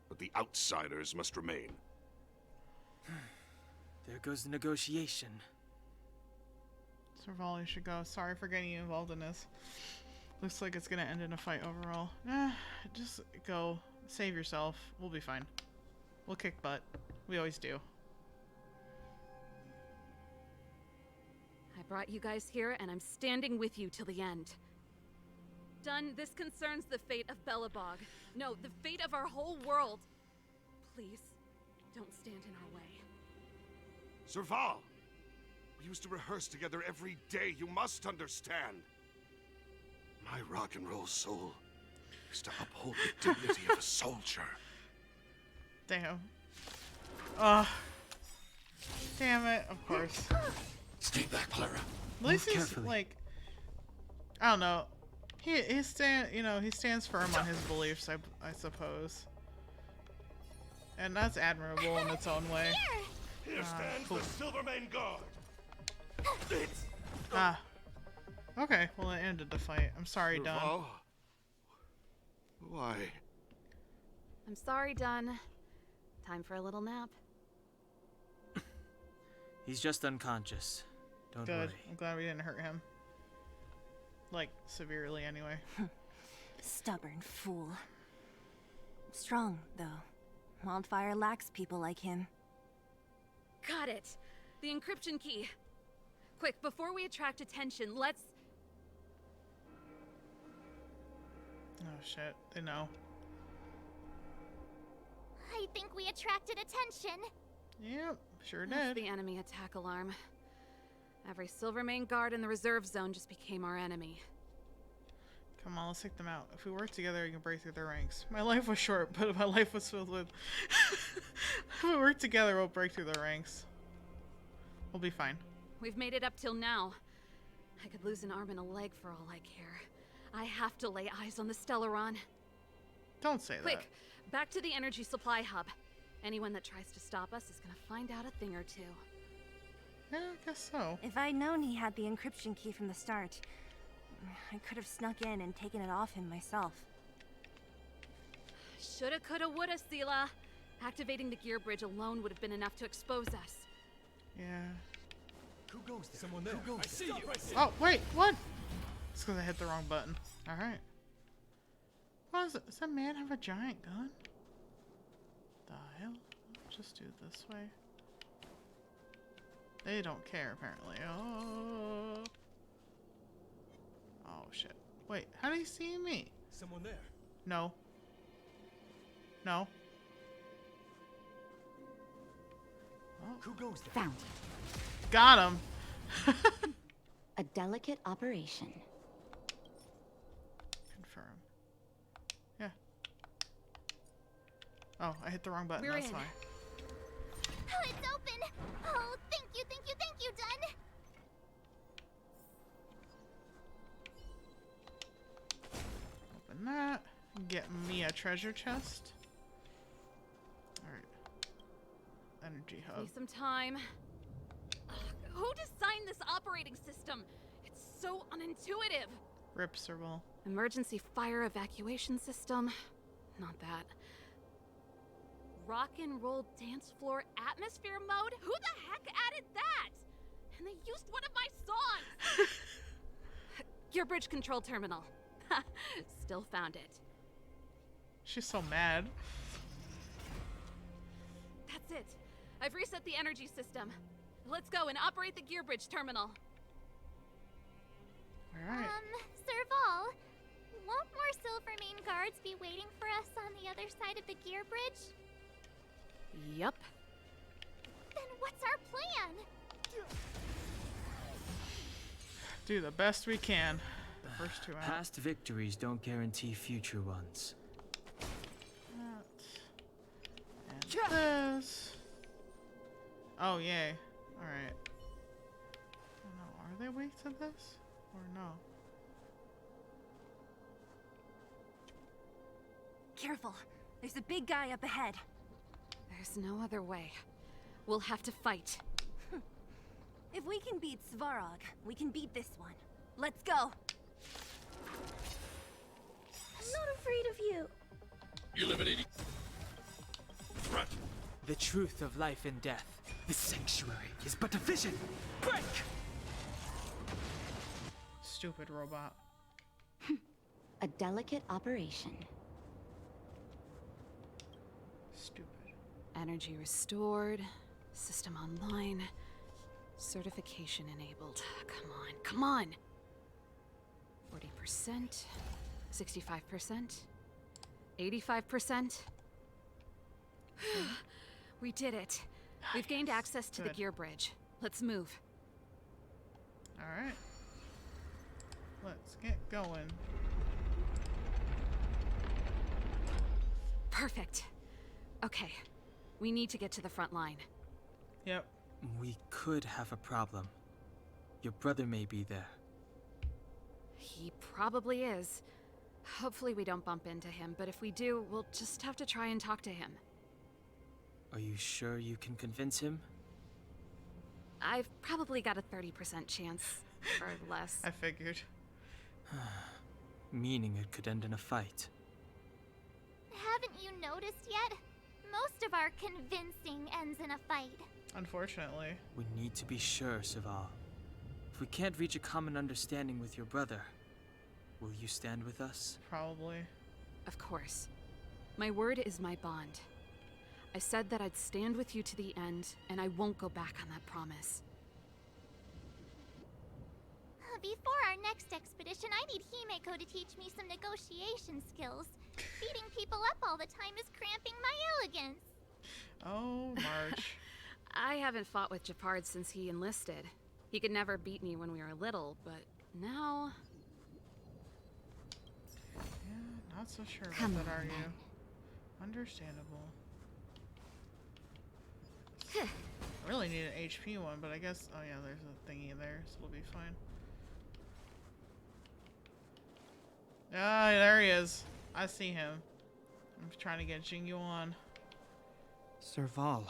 But the outsiders must remain. There goes the negotiation. Serval, you should go. Sorry for getting you involved in this. Looks like it's gonna end in a fight overall. Just go. Save yourself. We'll be fine. We'll kick butt. We always do. I brought you guys here, and I'm standing with you till the end. Done, this concerns the fate of Belobog. No, the fate of our whole world. Please, don't stand in our way. Serval! We used to rehearse together every day. You must understand. My rock and roll soul is to uphold the dignity of a soldier. Damn. Damn it, of course. Stay back, Clara. At least he's like, I don't know. He stands firm on his beliefs, I suppose. And that's admirable in its own way. Here stands cool. the Silvermane Guard. Okay, well it ended the fight. I'm sorry, Dunn. Why? I'm sorry, Dunn. Time for a little nap. He's just unconscious. Don't Good. worry. I'm glad we didn't hurt him. Like, severely anyway. Stubborn fool. Strong, though. Wildfire lacks people like him. Got it. The encryption key. Quick, before we attract attention, let's... Oh shit, they know. I think we attracted attention. Yep, sure That's did. the enemy attack alarm. Every Silvermane guard in the reserve zone just became our enemy. Come on, let's take them out. If we work together, we can break through their ranks. My life was short, but my life was filled with... If we work together, we'll break through their ranks. We'll be fine. We've made it up till now. I could lose an arm and a leg for all I care. I have to lay eyes on the Stellaron. Don't say that. Quick, back to the energy supply hub. Anyone that tries to stop us is gonna find out a thing or two. Yeah, I guess so. If I'd known he had the encryption key from the start, I could have snuck in and taken it off him myself. Shoulda, coulda, woulda, Sela. Activating the gear bridge alone would have been enough to expose us. Yeah. Who goes there? Someone there. I see you. Oh, wait, what? It's because I hit the wrong button. Alright. What is it? Does that man have a giant gun? The hell? Just do it this way. They don't care, apparently. Oh. Oh, shit. Wait, how do you see me? Someone there. No. No. Oh. Who goes there? Found Got him. a delicate operation. Confirm. Yeah. Oh, I hit the wrong button. We're That's in. why. Oh, it's open. Oh, thank you, Dunn. Open that. Get me a treasure chest. Alright. Energy hub. Need some time. Ugh, who designed this operating system? It's so unintuitive. Rip Serval. Emergency fire evacuation system? Not that. Rock and roll dance floor atmosphere mode? Who the heck added that? And they used one of my songs! Gear bridge control terminal. Still found it. She's so mad. That's it. I've reset the energy system. Let's go and operate the gear bridge terminal. Alright. Serval, won't more Silvermane guards be waiting for us on the other side of the gear bridge? Yup. Then what's our plan? Do the best we can. The first two out. Past victories don't guarantee future ones. That. And this. Oh, yay. Alright. I don't know, are they weak to this? Or no? Careful. There's a big guy up ahead. There's no other way. We'll have to fight. If we can beat Svarog, we can beat this one. Let's go! I'm not afraid of you. Eliminating threat. The truth of life and death. The sanctuary is but a vision. Break! Stupid robot. A delicate operation. Stupid. Energy restored. System online. Certification enabled. Come on, come on! 40%. 65%. 85%. We did it. We've gained access to the gear bridge. Let's move. Alright. Let's get going. Perfect. Okay. We need to get to the front line. Yep. We could have a problem. Your brother may be there. He probably is. Hopefully we don't bump into him, but if we do, we'll just have to try and talk to him. Are you sure you can convince him? I've probably got a 30% chance, or less. I figured. Meaning it could end in a fight. Haven't you noticed yet? Most of our convincing ends in a fight. Unfortunately. We need to be sure, Serval. If we can't reach a common understanding with your brother, will you stand with us? Probably. Of course. My word is my bond. I said that I'd stand with you to the end, and I won't go back on that promise. Before our next expedition, I need Himeko to teach me some negotiation skills. Beating people up all the time is cramping my elegance. Oh, March. I haven't fought with Japard since he enlisted. He could never beat me when we were little, but now... Yeah, not so sure Come about that, on, are then. you? Understandable. I really need an HP one, but I guess... Oh yeah, there's a thingy there, so it'll be fine. Ah, there he is. I see him. I'm trying to get Jingyu on. Serval.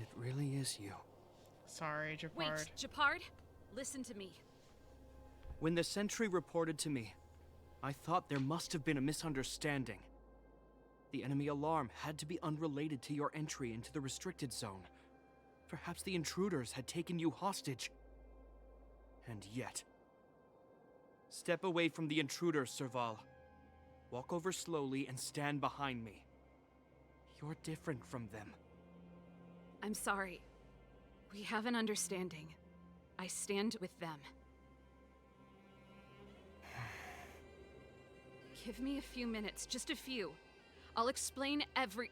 It really is you. Sorry, Japard. Wait, Japard? Listen to me. When the sentry reported to me, I thought there must have been a misunderstanding. The enemy alarm had to be unrelated to your entry into the restricted zone. Perhaps the intruders had taken you hostage. And yet... Step away from the intruders, Serval. Walk over slowly and stand behind me. You're different from them. I'm sorry. We have an understanding. I stand with them. Give me a few minutes, just a few. I'll explain every...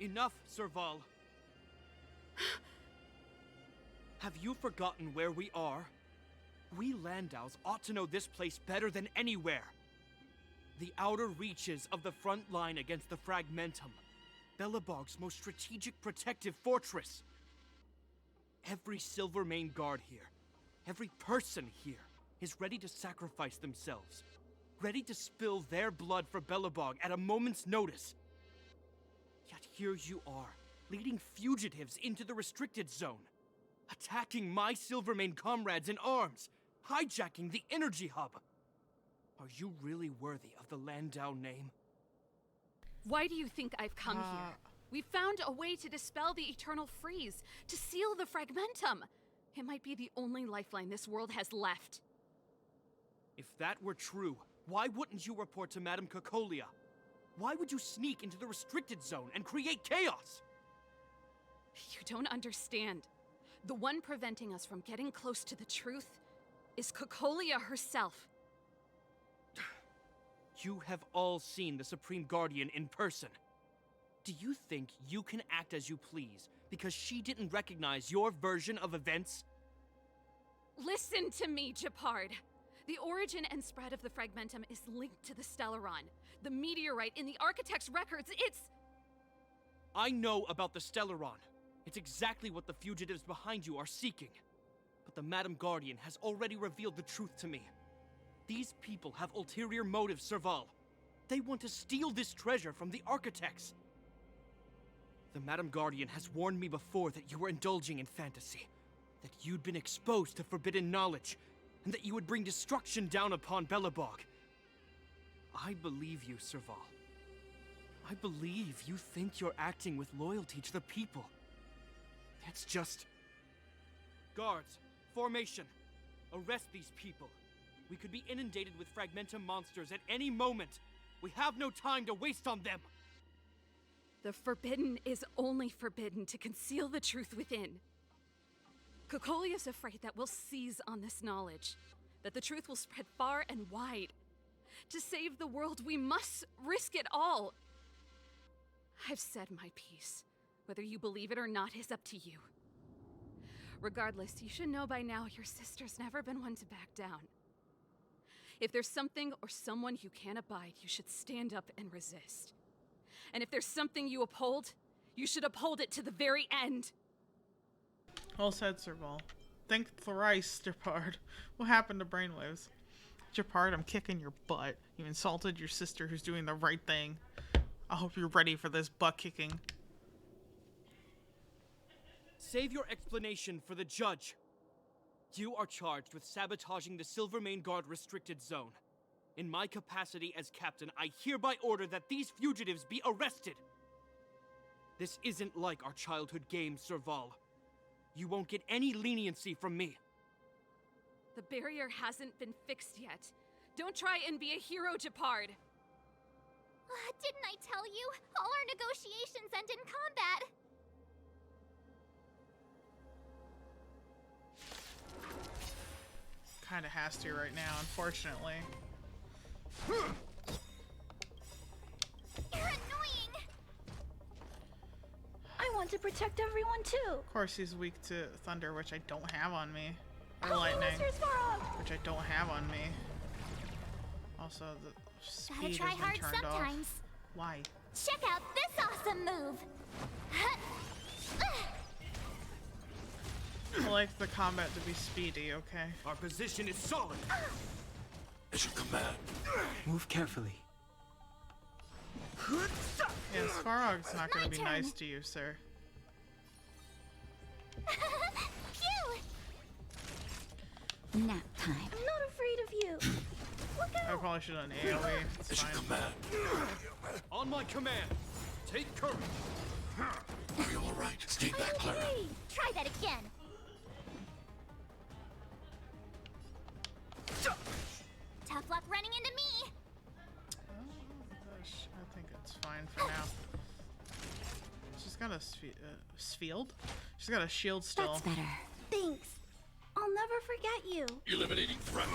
Enough, Serval. Have you forgotten where we are? We Landaus ought to know this place better than anywhere. The outer reaches of the front line against the Fragmentum. Belobog's most strategic protective fortress. Every Silvermane guard here, every person here, is ready to sacrifice themselves. Ready to spill their blood for Belobog at a moment's notice. Yet here you are, leading fugitives into the restricted zone. Attacking my Silvermane comrades in arms. Hijacking the energy hub. Are you really worthy of the Landau name? Why do you think I've come here? We found a way to dispel the eternal freeze, to seal the Fragmentum. It might be the only lifeline this world has left. If that were true, why wouldn't you report to Madame Cocolia? Why would you sneak into the restricted zone and create chaos? You don't understand. The one preventing us from getting close to the truth is Cocolia herself. You have all seen the Supreme Guardian in person. Do you think you can act as you please because she didn't recognize your version of events? Listen to me, Japard. The origin and spread of the Fragmentum is linked to the Stellaron. The meteorite in the Architect's records, it's... I know about the Stellaron. It's exactly what the fugitives behind you are seeking. But the Madam Guardian has already revealed the truth to me. These people have ulterior motives, Serval. They want to steal this treasure from the architects. The Madam Guardian has warned me before that you were indulging in fantasy, that you'd been exposed to forbidden knowledge, and that you would bring destruction down upon Belobog. I believe you, Serval. I believe you think you're acting with loyalty to the people. That's just... Guards, formation. Arrest these people. We could be inundated with Fragmentum monsters at any moment. We have no time to waste on them. The forbidden is only forbidden to conceal the truth within. Cocolia is afraid that we'll seize on this knowledge, that the truth will spread far and wide. To save the world, we must risk it all. I've said my piece. Whether you believe it or not is up to you. Regardless, you should know by now your sister's never been one to back down. If there's something or someone you can't abide, you should stand up and resist. And if there's something you uphold, you should uphold it to the very end. Well said, Serval. Think thrice, Japard. What happened to brainwaves? Japard, I'm kicking your butt. You insulted your sister who's doing the right thing. I hope you're ready for this butt kicking. Save your explanation for the judge. You are charged with sabotaging the Silvermane Guard restricted zone. In my capacity as captain, I hereby order that these fugitives be arrested. This isn't like our childhood game, Serval. You won't get any leniency from me. The barrier hasn't been fixed yet. Don't try and be a hero, Japard. Didn't I tell you? All our negotiations end in combat. Kinda has to right now, unfortunately. You're annoying! I want to protect everyone too. Of course he's weak to thunder, which I don't have on me. Or Oh, lightning, Mr. Svarog! which I don't have on me. Also, the speed Gotta has try been hard turned sometimes. off. Why? Check out this awesome move! I like the combat to be speedy, okay? Our position is solid. As you command. Move carefully. Yeah, Svarog's not gonna My be turn. nice to you, sir. Phew! Nap time. I'm not afraid of you. Look I out! probably should have done AoE. It's As you fine. command. On my command. Take courage. Are you alright? Stay back, Clara. Okay, try that again. Tough luck running into me. I think it's fine for now. She's got a shield? She's got a shield still. That's better. Thanks. I'll never forget you. Eliminating threat.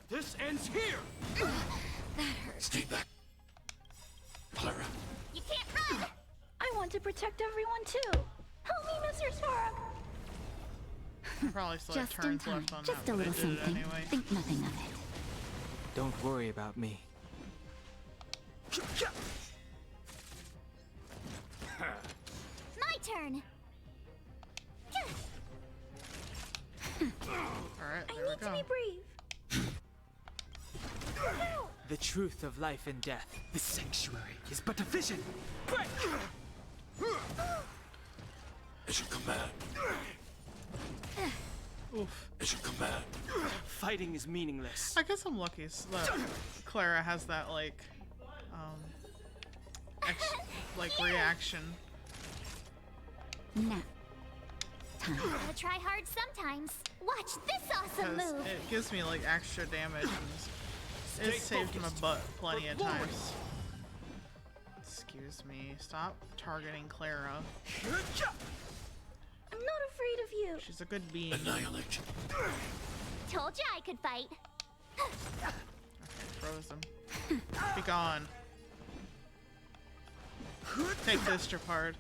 This ends here. That hurts. Stay back. Clara. You can't run. I want to protect everyone too. Help me, Mr. Svarog. I probably still have Just in turns time. left on Just that, a but I little did it something. anyway. Think nothing of it. Don't worry about me. My turn. Alright, I there we need go. to be brave. The truth of life and death. The sanctuary is but a vision. Break! As you command. Oof. As you command. Fighting is meaningless. I guess I'm lucky that Clara has that, like reaction. Nap time. Gotta try hard sometimes. Watch this awesome Because move. it gives me, like, extra damage. And it saved my butt plenty of times. Excuse me. Stop targeting Clara. I'm not afraid of you. She's a good being. Annihilate. Told you I could fight. Okay, froze him. Be gone. Take this, Japard.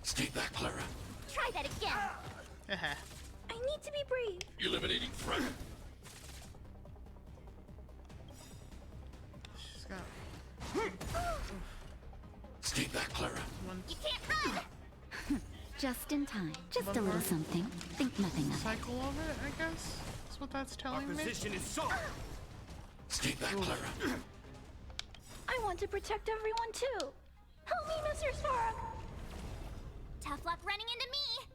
Stay back, Clara. Try that again. Heh. I need to be brave. Eliminating threat. She's got Stay back, Clara. one. You can't run. Just in time. Just One a little more something. Think nothing of it. cycle of it, I guess. That's what that's telling me. Position is solid. Stay back, Clara. I want to protect everyone too. Help me, Mr. Svarog. Tough luck running into me.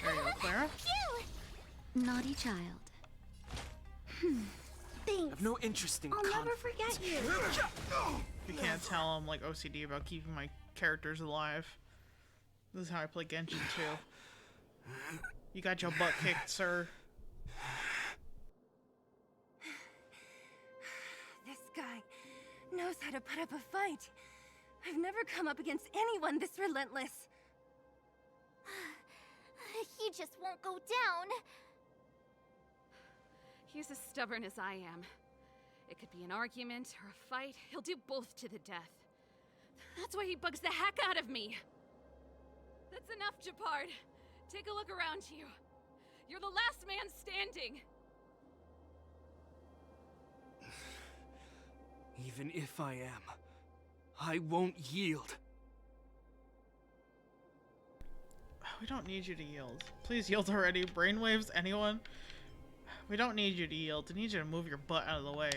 There you go, Clara. Phew! Naughty child. I Thanks. have no interest in I'll never forget you. You can't tell I'm like OCD about keeping my characters alive. This is how I play Genshin too. You got your butt kicked, sir. This guy knows how to put up a fight. I've never come up against anyone this relentless. He just won't go down. He's as stubborn as I am. It could be an argument or a fight. He'll do both to the death. That's why he bugs the heck out of me. That's enough, Japard. Take a look around you. You're the last man standing. Even if I am, I won't yield. We don't need you to yield. Please yield already. Brainwaves, anyone? We don't need you to yield. I need you to move your butt out of the way.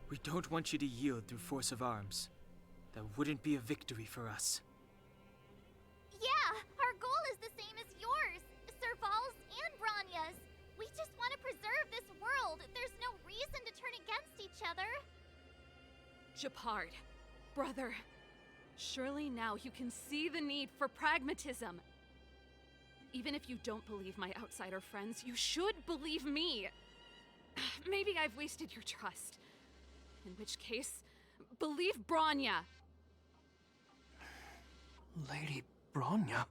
We don't want you to yield through force of arms. That wouldn't be a victory for us. Yeah, our goal is the same as yours, Serval's and Branya's. We just want to preserve this world. There's no reason to turn against each other. Japard, brother, surely now you can see the need for pragmatism. Even if you don't believe my outsider friends, you should believe me. Maybe I've wasted your trust. In which case, believe Branya. Lady Branya?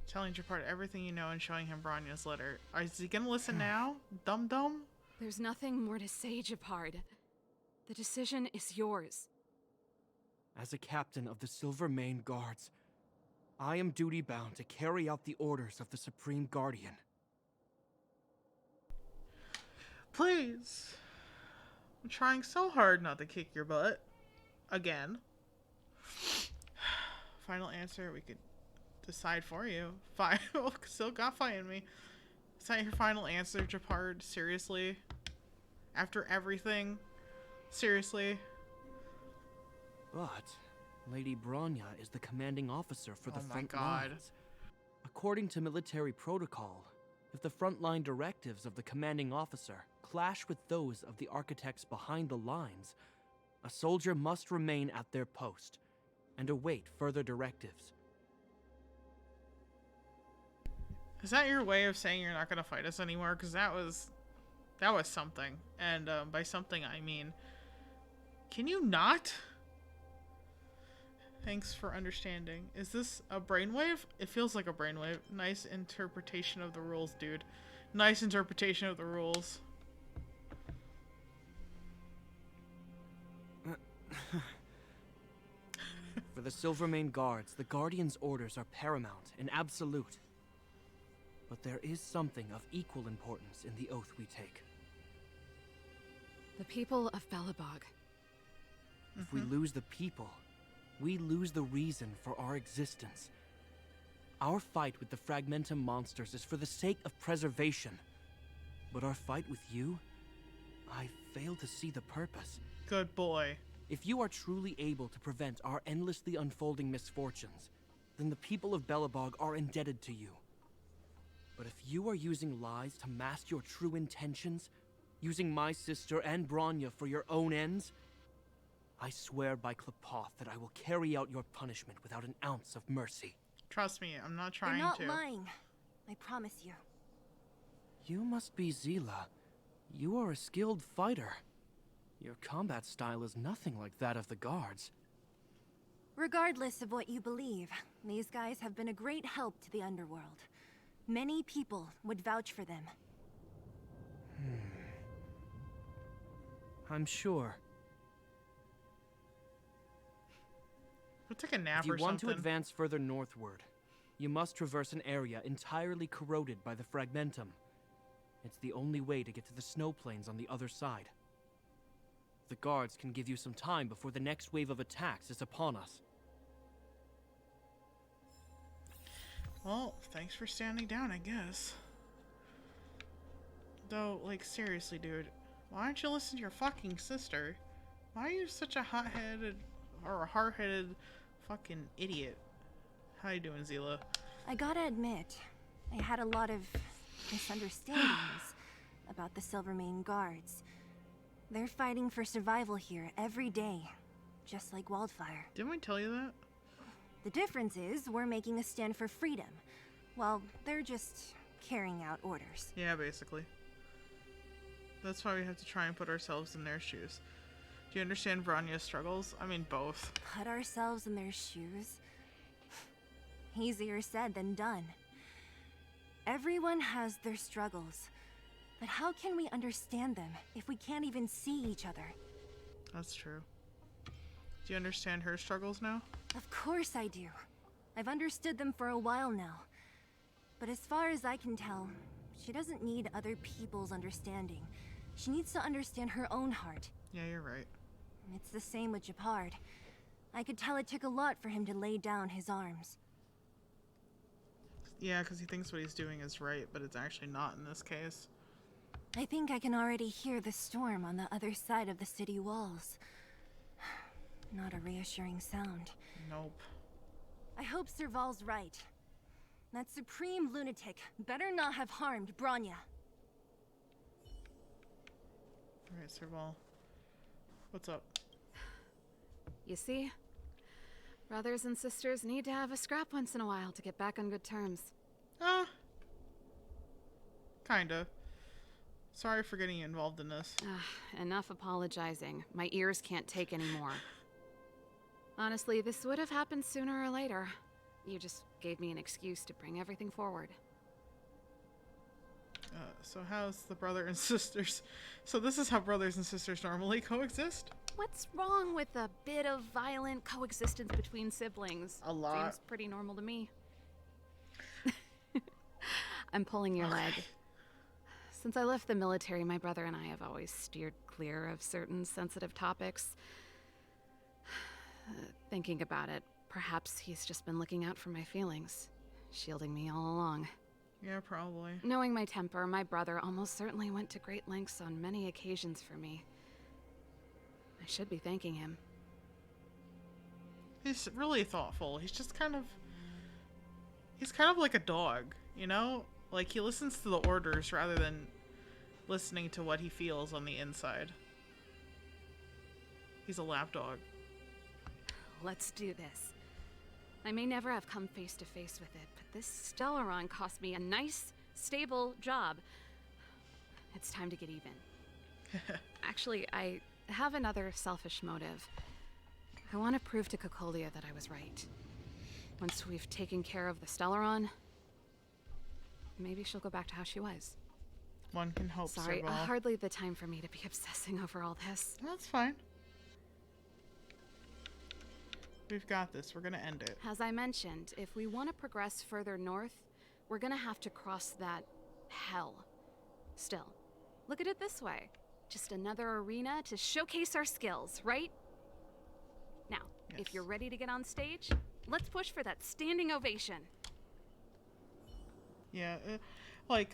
Telling Japard everything you know and showing him Branya's letter. Is he gonna listen now? Dum-dum? There's nothing more to say, Japard. The decision is yours. As a captain of the Silvermane Guards, I am duty-bound to carry out the orders of the Supreme Guardian. Please. I'm trying so hard not to kick your butt. Again. Final answer, we could decide for you. Fine. Still got fighting me. Is that your final answer, Japard? Seriously? After everything? Seriously? But Lady Branya is the commanding officer for the Oh my front God. lines. According to military protocol, if the frontline directives of the commanding officer clash with those of the architects behind the lines, a soldier must remain at their post and await further directives. Is that your way of saying you're not gonna fight us anymore? Because that was something. And by something I mean, can you not? Thanks for understanding. Is this a brainwave? It feels like a brainwave. Nice interpretation of the rules, dude. Nice interpretation of the rules. For the Silvermane Guards, the Guardian's orders are paramount and absolute. But there is something of equal importance in the oath we take. The people of Belobog. If we lose the people, we lose the reason for our existence. Our fight with the Fragmentum monsters is for the sake of preservation. But our fight with you, I fail to see the purpose. Good boy. If you are truly able to prevent our endlessly unfolding misfortunes, then the people of Belobog are indebted to you. But if you are using lies to mask your true intentions, using my sister and Branya for your own ends, I swear by Klapoth that I will carry out your punishment without an ounce of mercy. Trust me, I'm not trying You're not to. lying. I promise you. You must be Zila. You are a skilled fighter. Your combat style is nothing like that of the guards. Regardless of what you believe, these guys have been a great help to the underworld. Many people would vouch for them. I'm sure. We'll take a nap If you or want to something. advance further northward, you must traverse an area entirely corroded by the Fragmentum. It's the only way to get to the snow plains on the other side. The guards can give you some time before the next wave of attacks is upon us. Well, thanks for standing down, I guess. Though, like, seriously, dude, why don't you listen to your fucking sister? Why are you such a hot-headed or a hard-headed fucking idiot? How you doing, Zila? I gotta admit, I had a lot of misunderstandings about the Silvermane guards. They're fighting for survival here every day, just like Wildfire. Didn't we tell you that? The difference is we're making a stand for freedom, while they're just carrying out orders. Yeah, basically. That's why we have to try and put ourselves in their shoes. Do you understand Vranya's struggles? I mean, both. Put ourselves in their shoes? Easier said than done. Everyone has their struggles, but how can we understand them if we can't even see each other? That's true. Do you understand her struggles now? Of course I do. I've understood them for a while now. But as far as I can tell, she doesn't need other people's understanding. She needs to understand her own heart. Yeah, you're right. It's the same with Japard. I could tell it took a lot for him to lay down his arms. Yeah, because he thinks what he's doing is right, but it's actually not in this case. I think I can already hear the storm on the other side of the city walls. Not a reassuring sound. Nope. I hope Serval's right. That supreme lunatic better not have harmed Bronya. Alright, Serval. What's up? You see? Brothers and sisters need to have a scrap once in a while to get back on good terms. Kinda. Sorry for getting you involved in this. Enough apologizing. My ears can't take any more. Honestly, this would have happened sooner or later. You just gave me an excuse to bring everything forward. So how's the brother and sisters? So this is how brothers and sisters normally coexist? What's wrong with a bit of violent coexistence between siblings? A lot. Seems pretty normal to me. I'm pulling your leg. Since I left the military, my brother and I have always steered clear of certain sensitive topics. Thinking about it, perhaps he's just been looking out for my feelings, shielding me all along. Yeah, probably. Knowing my temper, my brother almost certainly went to great lengths on many occasions for me. I should be thanking him. He's really thoughtful. He's just kind of... He's kind of like a dog, you know? Like, he listens to the orders rather than listening to what he feels on the inside. He's a lapdog. Let's do this. I may never have come face to face with it, but this Stellaron cost me a nice, stable job. It's time to get even. Actually, I have another selfish motive. I want to prove to Cocolia that I was right. Once we've taken care of the Stellaron, maybe she'll go back to how she was. One can hope, Sorry, Serval. hardly the time for me to be obsessing over all this. That's fine. We've got this. We're gonna end it. As I mentioned, if we want to progress further north, we're gonna have to cross that hell. Still, look at it this way. Just another arena to showcase our skills, right? Now, if you're ready to get on stage, let's push for that standing ovation. Yeah, I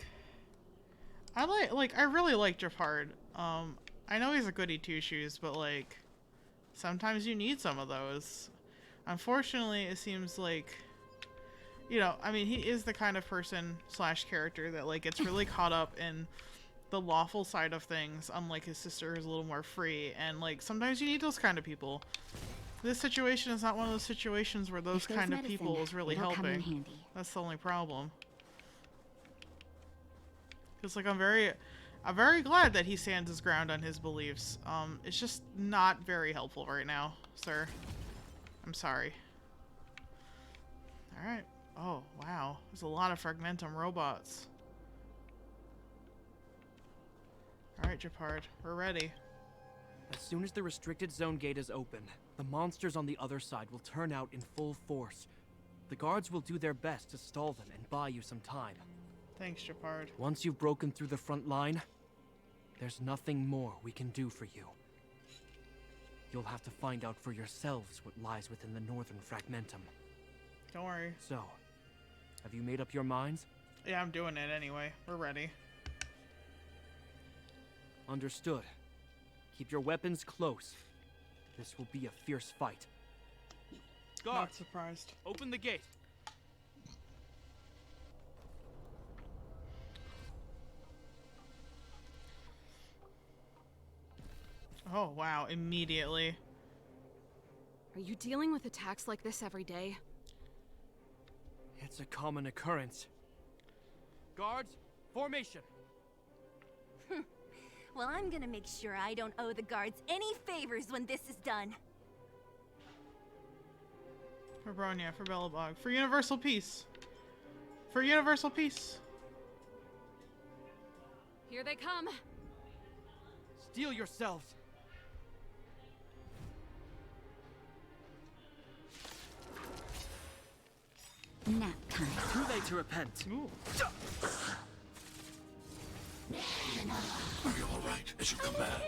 really like Japard. I know he's a goody two-shoes, but like, sometimes you need some of those. Unfortunately, it seems like, you know, I mean, he is the kind of person / character that like gets really caught up in the lawful side of things, unlike his sister who's a little more free, and like sometimes you need those kind of people. This situation is not one of those situations where those kind of people is really helping. That's the only problem. Because like I'm very glad that he stands his ground on his beliefs. It's just not very helpful right now, sir. I'm sorry. Alright. Oh, wow. There's a lot of Fragmentum robots. Alright, Japard. We're ready. As soon as the restricted zone gate is opened, the monsters on the other side will turn out in full force. The guards will do their best to stall them and buy you some time. Thanks, Japard. Once you've broken through the front line, there's nothing more we can do for you. You'll have to find out for yourselves what lies within the northern fragmentum. Don't worry. So, have you made up your minds? Yeah, I'm doing it anyway. We're ready. Understood. Keep your weapons close. This will be a fierce fight. Guard, not surprised. Open the gate. Oh, wow. Immediately. Are you dealing with attacks like this every day? It's a common occurrence. Guards, formation. Well, I'm gonna make sure I don't owe the guards any favors when this is done. For Bronya, for Belobog, for universal peace. For universal peace. Here they come. Steel yourselves. Nap time. Too late to repent. Ooh. Are you alright as you come back?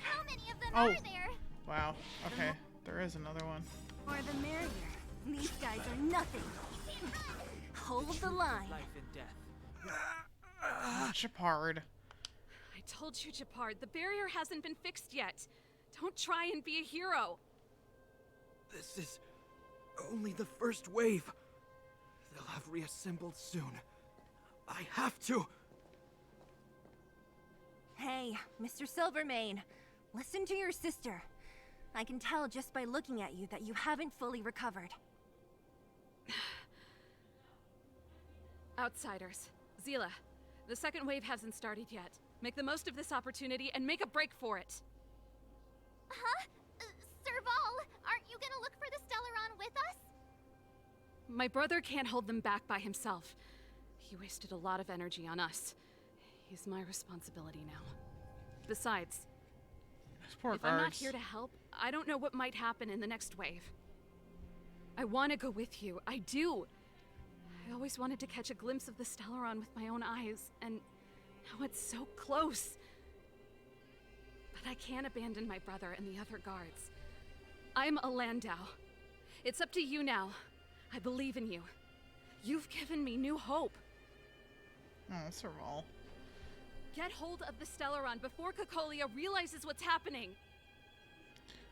How many of them Oh. are there? Wow. Okay. There is another one. More the merrier. These guys are nothing. Hold the line. Life and death. Shepard. I told you, Japard, the barrier hasn't been fixed yet. Don't try and be a hero. This is only the first wave. They'll have reassembled soon. I have to. Hey, Mr. Silvermane, listen to your sister. I can tell just by looking at you that you haven't fully recovered. Outsiders. Zila, the second wave hasn't started yet. Make the most of this opportunity and make a break for it. Huh? Serval, aren't you gonna look for the Stellaron with us? My brother can't hold them back by himself. He wasted a lot of energy on us. He's my responsibility now. Besides, if I'm not here to help, I don't know what might happen in the next wave. I want to go with you. I do. I always wanted to catch a glimpse of the Stellaron with my own eyes, and now it's so close. But I can't abandon my brother and the other guards. I'm a Landau. It's up to you now. I believe in you. You've given me new hope. Oh, Serval. Get hold of the Stellaron before Cocolia realizes what's happening.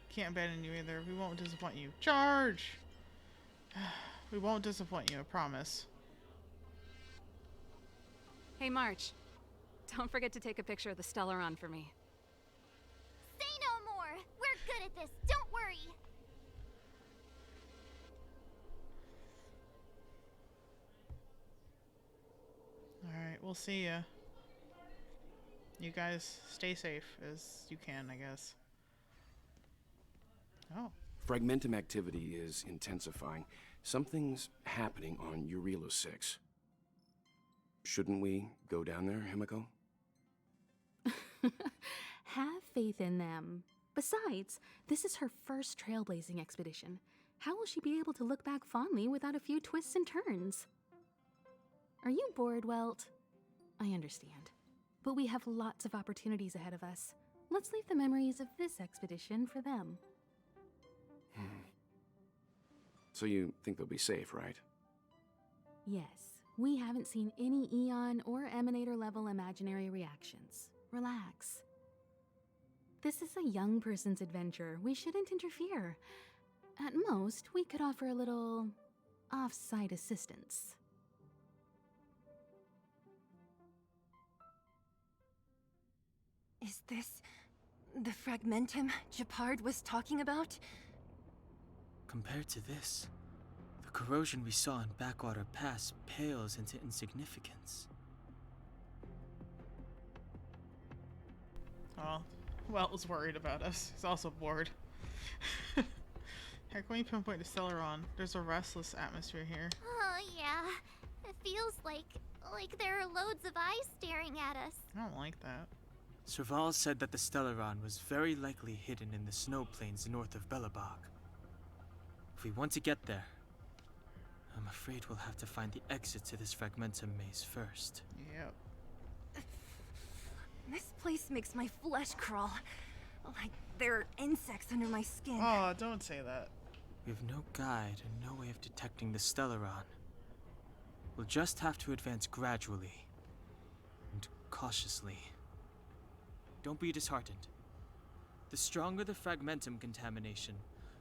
Can't abandon you either. We won't disappoint you. Charge! We won't disappoint you, I promise. Hey, March. Don't forget to take a picture of the Stellaron for me. Say no more! We're good at this, don't worry! Alright, we'll see ya. You guys stay safe as you can, I guess. Oh. Fragmentum activity is intensifying. Something's happening on Jarlio VI. Shouldn't we go down there, Himiko? Have faith in them. Besides, this is her first trailblazing expedition. How will she be able to look back fondly without a few twists and turns? Are you bored, Welt? I understand. But we have lots of opportunities ahead of us. Let's leave the memories of this expedition for them. So you think they'll be safe, right? Yes, we haven't seen any Eon or Emanator level imaginary reactions. Relax. This is a young person's adventure. We shouldn't interfere. At most, we could offer a little off-site assistance. Is this the fragmentum Japard was talking about? Compared to this, the corrosion we saw in Backwater Pass pales into insignificance. Oh, Welt was worried about us. He's also bored. Heck, when you pinpoint the Stellaron, there's a restless atmosphere here. Oh, yeah. It feels like there are loads of eyes staring at us. I don't like that. Serval said that the Stellaron was very likely hidden in the snow plains north of Belobog. If we want to get there, I'm afraid we'll have to find the exit to this Fragmentum maze first. Yep. This place makes my flesh crawl. like there are insects under my skin. Oh, don't say that. We have no guide and no way of detecting the Stellaron. We'll just have to advance gradually and cautiously. Don't be disheartened. The stronger the fragmentum contamination,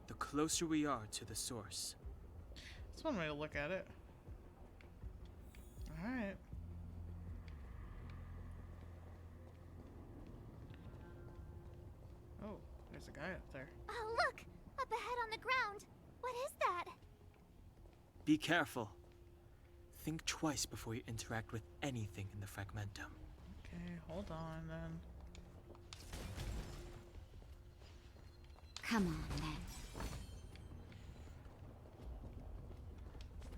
the closer we are to the source. That's one way to look at it. Alright. Oh, there's a guy up there. Oh, look! Up ahead on the ground! What is that? Be careful. Think twice before you interact with anything in the fragmentum. Okay, hold on then. Come on, then.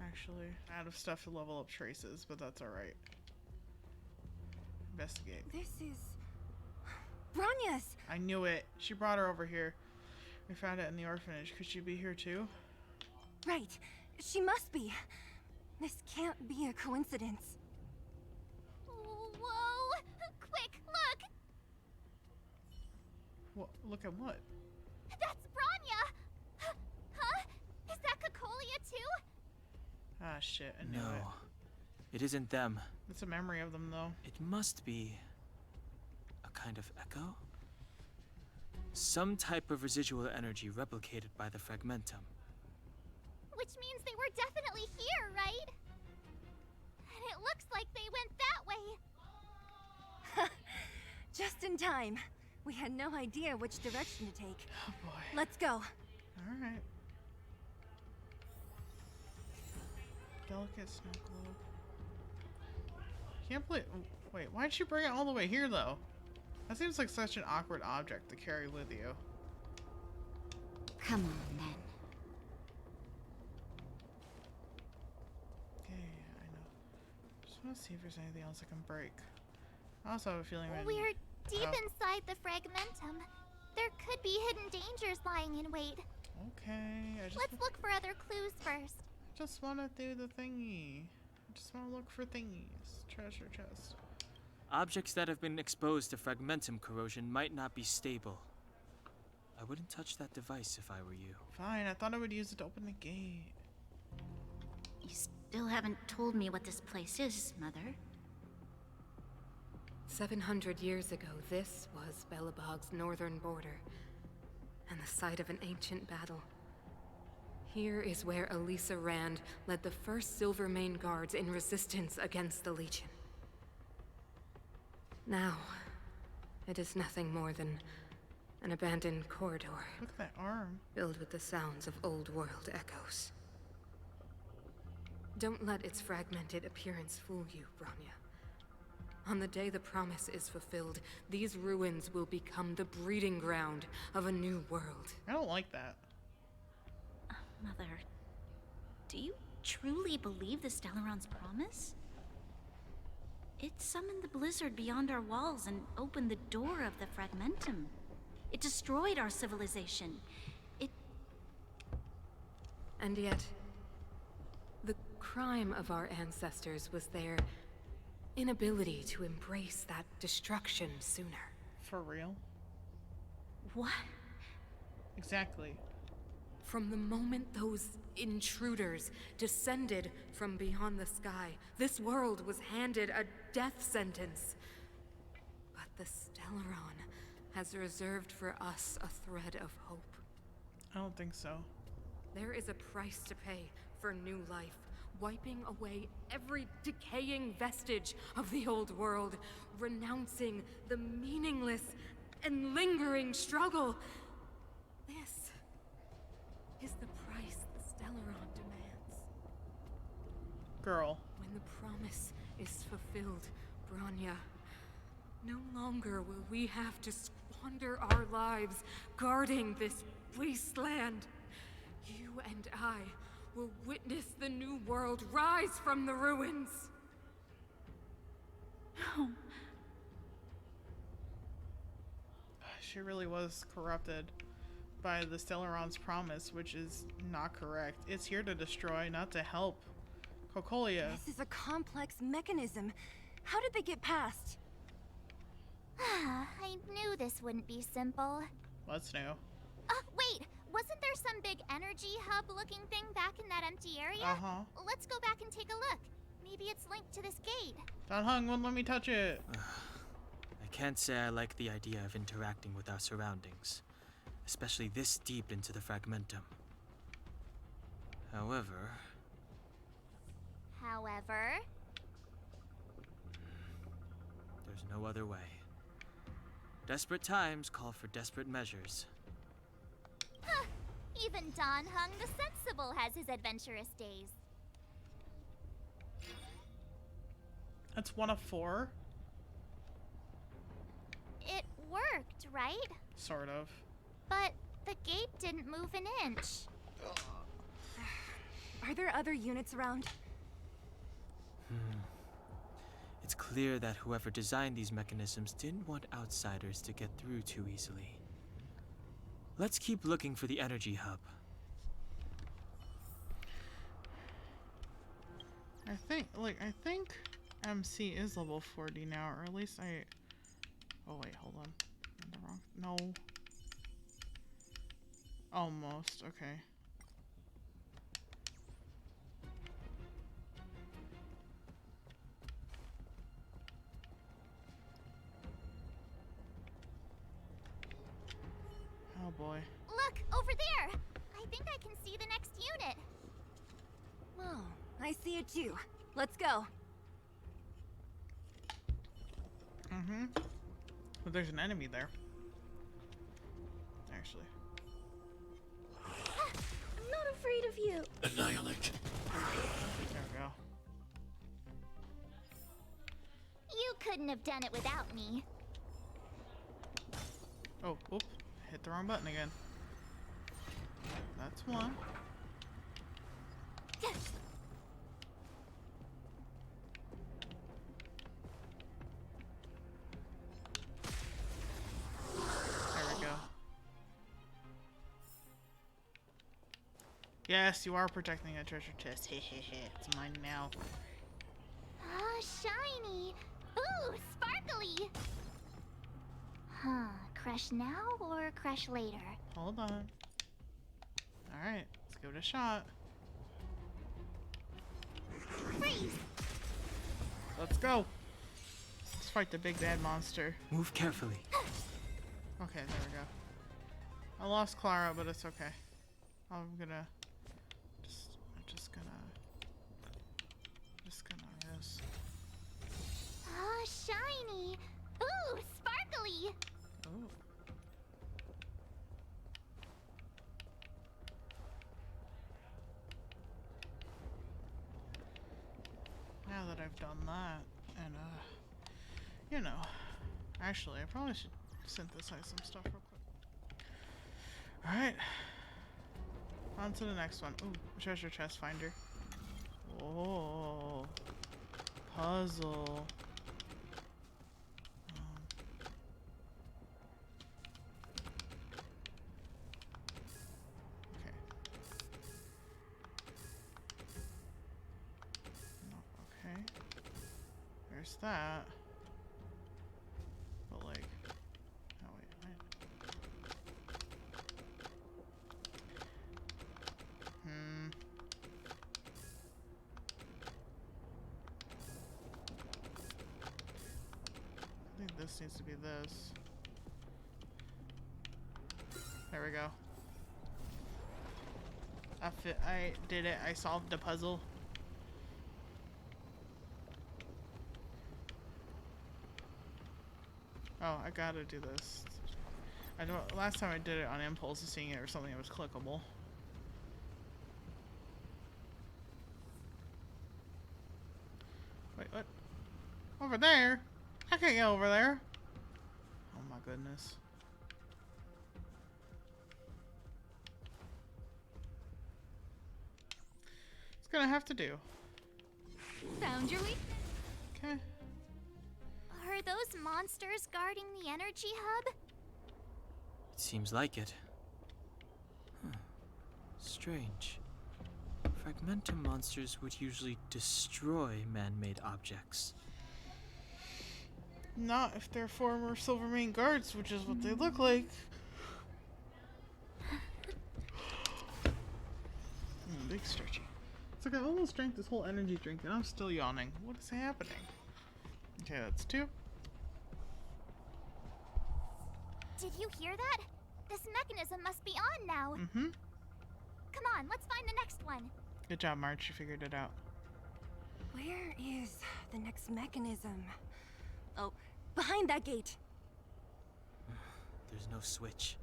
Actually, out of stuff to level up traces, but that's alright. Investigate. This is... Bronya's! I knew it. She brought her over here. We found it in the orphanage. Could she be here too? Right. She must be. This can't be a coincidence. Whoa! Quick, look! What? Look at what? That's Bronya! Huh? Is that Cocolia too? Ah, shit. I knew No, it. it isn't them. It's a memory of them, though. It must be a kind of echo? Some type of residual energy replicated by the fragmentum. Which means they were definitely here, right? And it looks like they went that way. Just in time. We had no idea which direction to take. Oh boy. Let's go. Alright. Delicate snow globe. Can't believe. Wait, why'd she bring it all the way here, though? That seems like such an awkward object to carry with you. Come on, then. Okay, I know. Just want to see if there's anything else I can break. I also have a feeling We're deep inside the fragmentum. There could be hidden dangers lying in wait. Okay, Let's look for other clues first. just want to do the thingy. I just want to look for thingies. Treasure chest. Objects that have been exposed to fragmentum corrosion might not be stable. I wouldn't touch that device if I were you. Fine, I thought I would use it to open the gate. You still haven't told me what this place is, Mother. 700 years ago, this was Belobog's northern border, and the site of an ancient battle. Here is where Elisa Rand led the first Silvermane Guards in resistance against the Legion. Now, it is nothing more than an abandoned corridor. Look at that arm. Filled with the sounds of old world echoes. Don't let its fragmented appearance fool you, Bronya. On the day the promise is fulfilled, these ruins will become the breeding ground of a new world. I don't like that. Mother, do you truly believe the Stellaron's promise? It summoned the blizzard beyond our walls and opened the door of the fragmentum. It destroyed our civilization. And yet, the crime of our ancestors was their inability to embrace that destruction sooner. For real? What? Exactly. From the moment those intruders descended from beyond the sky, this world was handed a death sentence. But the Stellaron has reserved for us a thread of hope. I don't think so. There is a price to pay for new life, wiping away every decaying vestige of the old world, renouncing the meaningless and lingering struggle. This is the price the Stellaron demands. Girl. When the promise is fulfilled, Bronya, no longer will we have to squander our lives guarding this wasteland. You and I will witness the new world rise from the ruins. No. She really was corrupted by the Stellaron's promise, which is not correct. It's here to destroy, not to help. Cocolia. This is a complex mechanism. How did they get past? I knew this wouldn't be simple. What's new? Wait! Wasn't there some big energy hub-looking thing back in that empty area? Uh-huh. Let's go back and take a look. Maybe it's linked to this gate. Don Hung wouldn't let me touch it. I can't say I like the idea of interacting with our surroundings, especially this deep into the fragmentum. However... there's no other way. Desperate times call for desperate measures. Huh. Even Don Hung the Sensible has his adventurous days. That's 1 of 4? It worked, right? Sort of. But the gate didn't move an inch. Are there other units around? It's clear that whoever designed these mechanisms didn't want outsiders to get through too easily. Let's keep looking for the energy hub. I think MC is level 40 now, or at least I... Oh wait, hold on. I'm the wrong... No. Almost, okay. Oh boy. Look, over there! I think I can see the next unit. Oh, I see it too. Let's go. Mm-hmm. But there's an enemy there. Actually. I'm not afraid of you. Annihilate. There we go. You couldn't have done it without me. Oh, oop. Hit the wrong button again. That's one. There we go. Yes, you are protecting a treasure chest. Hehehe, it's mine now. Ah, shiny. Ooh, sparkly. Huh, crush now or crush later? Hold on. Alright, let's give it a shot. Freeze! Let's go. Let's fight the big bad monster. Move carefully. Okay, there we go. I lost Clara, but it's okay. I'm just gonna this. Ah, shiny. Ooh, sparkly. Oh. Now that I've done that, and you know, actually I probably should synthesize some stuff real quick. Alright. On to the next one. Ooh, treasure chest finder. Oh, puzzle. Okay. No, okay. There's that. But like, oh wait. I think this needs to be this. There we go. I did it. I solved the puzzle. Oh, I gotta do this. I don't. Last time I did it on impulse, seeing it or something that was clickable. Wait, what? Over there? I can't get over there. Oh my goodness. It's gonna have to do. Found your weakness. Okay. Are those monsters guarding the energy hub? It seems like it. Huh. Strange. Fragmentum monsters would usually destroy man-made objects. Not if they're former Silvermane guards, which is what they look like. Big stretchy. It's like I almost drank this whole energy drink and I'm still yawning. What is happening? Okay, that's 2. Did you hear that? This mechanism must be on now. Mm-hmm. Come on, let's find the next one. Good job, March. You figured it out. Where is the next mechanism? Oh, behind that gate. There's no switch.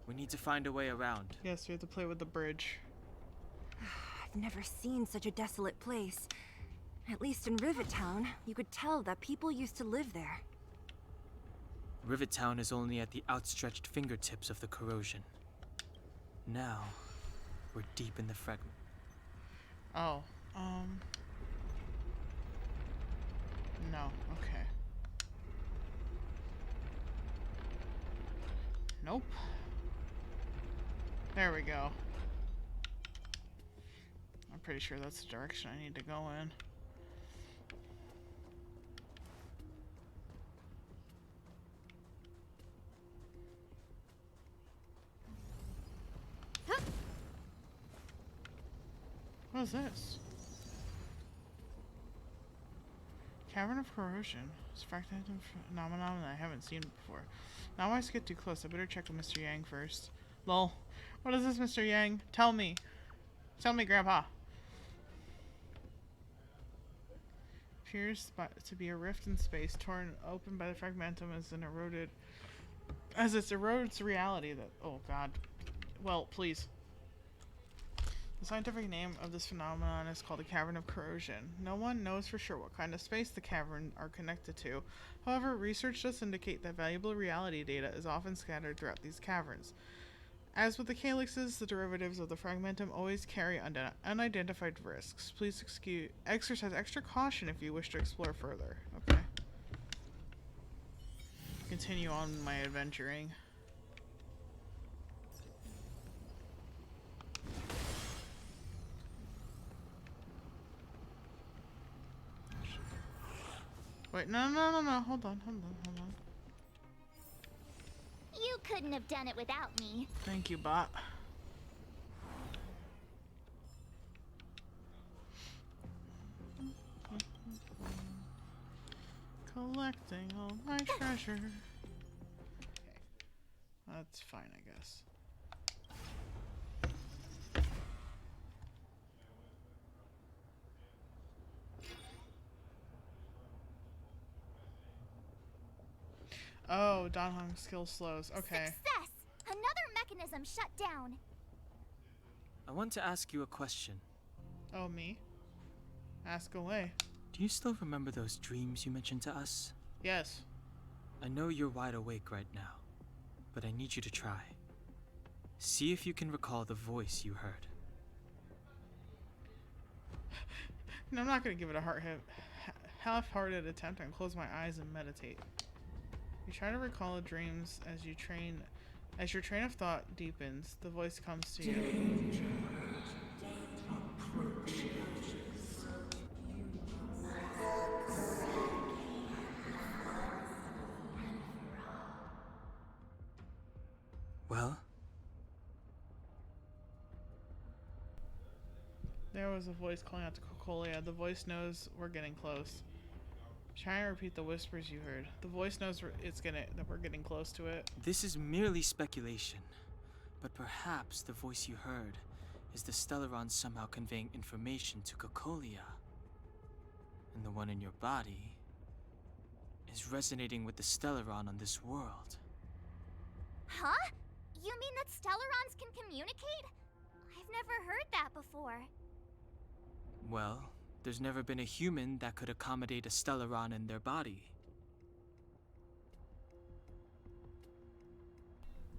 We need to find a way around. Yes, we have to play with the bridge. I've never seen such a desolate place. At least in Rivet Town, you could tell that people used to live there. Rivet Town is only at the outstretched fingertips of the corrosion. Now, we're deep in the fragment. Oh, no, okay. Nope. There we go. I'm pretty sure that's the direction I need to go in. What is this? Cavern of Corrosion. It's a fragmented phenomenon that I haven't seen before. Now I get too close. I better check with Mr. Yang first. Lol. What is this, Mr. Yang? Tell me. Tell me, Grandpa. Appears to be a rift in space, torn open by the fragmentum as it erodes reality that... Oh, God. Well, please. The scientific name of this phenomenon is called the Cavern of Corrosion. No one knows for sure what kind of space the cavern are connected to. However, research does indicate that valuable reality data is often scattered throughout these caverns. As with the calyxes, the derivatives of the fragmentum always carry unidentified risks. Please exercise extra caution if you wish to explore further. Okay. Continue on my adventuring. Wait, no. Hold on. You couldn't have done it without me. Thank you, bot. Collecting all my treasure. Okay. That's fine, I guess. Oh, Danhong skill slows. Okay. Success! Another mechanism shut down. I want to ask you a question. Oh, me? Ask away. Do you still remember those dreams you mentioned to us? Yes. I know you're wide awake right now, but I need you to try. See if you can recall the voice you heard. No, I'm not gonna give it a half-hearted attempt and close my eyes and meditate. You try to recall the dreams as your train of thought deepens. The voice comes to you. Well? There was a voice calling out to Cocolia. The voice knows we're getting close. Try and repeat the whispers you heard. The voice knows that we're getting close to it. This is merely speculation, but perhaps the voice you heard is the Stellaron somehow conveying information to Cocolia. And the one in your body is resonating with the Stellaron on this world. Huh? You mean that Stellarons can communicate? I've never heard that before. Well, there's never been a human that could accommodate a Stellaron in their body.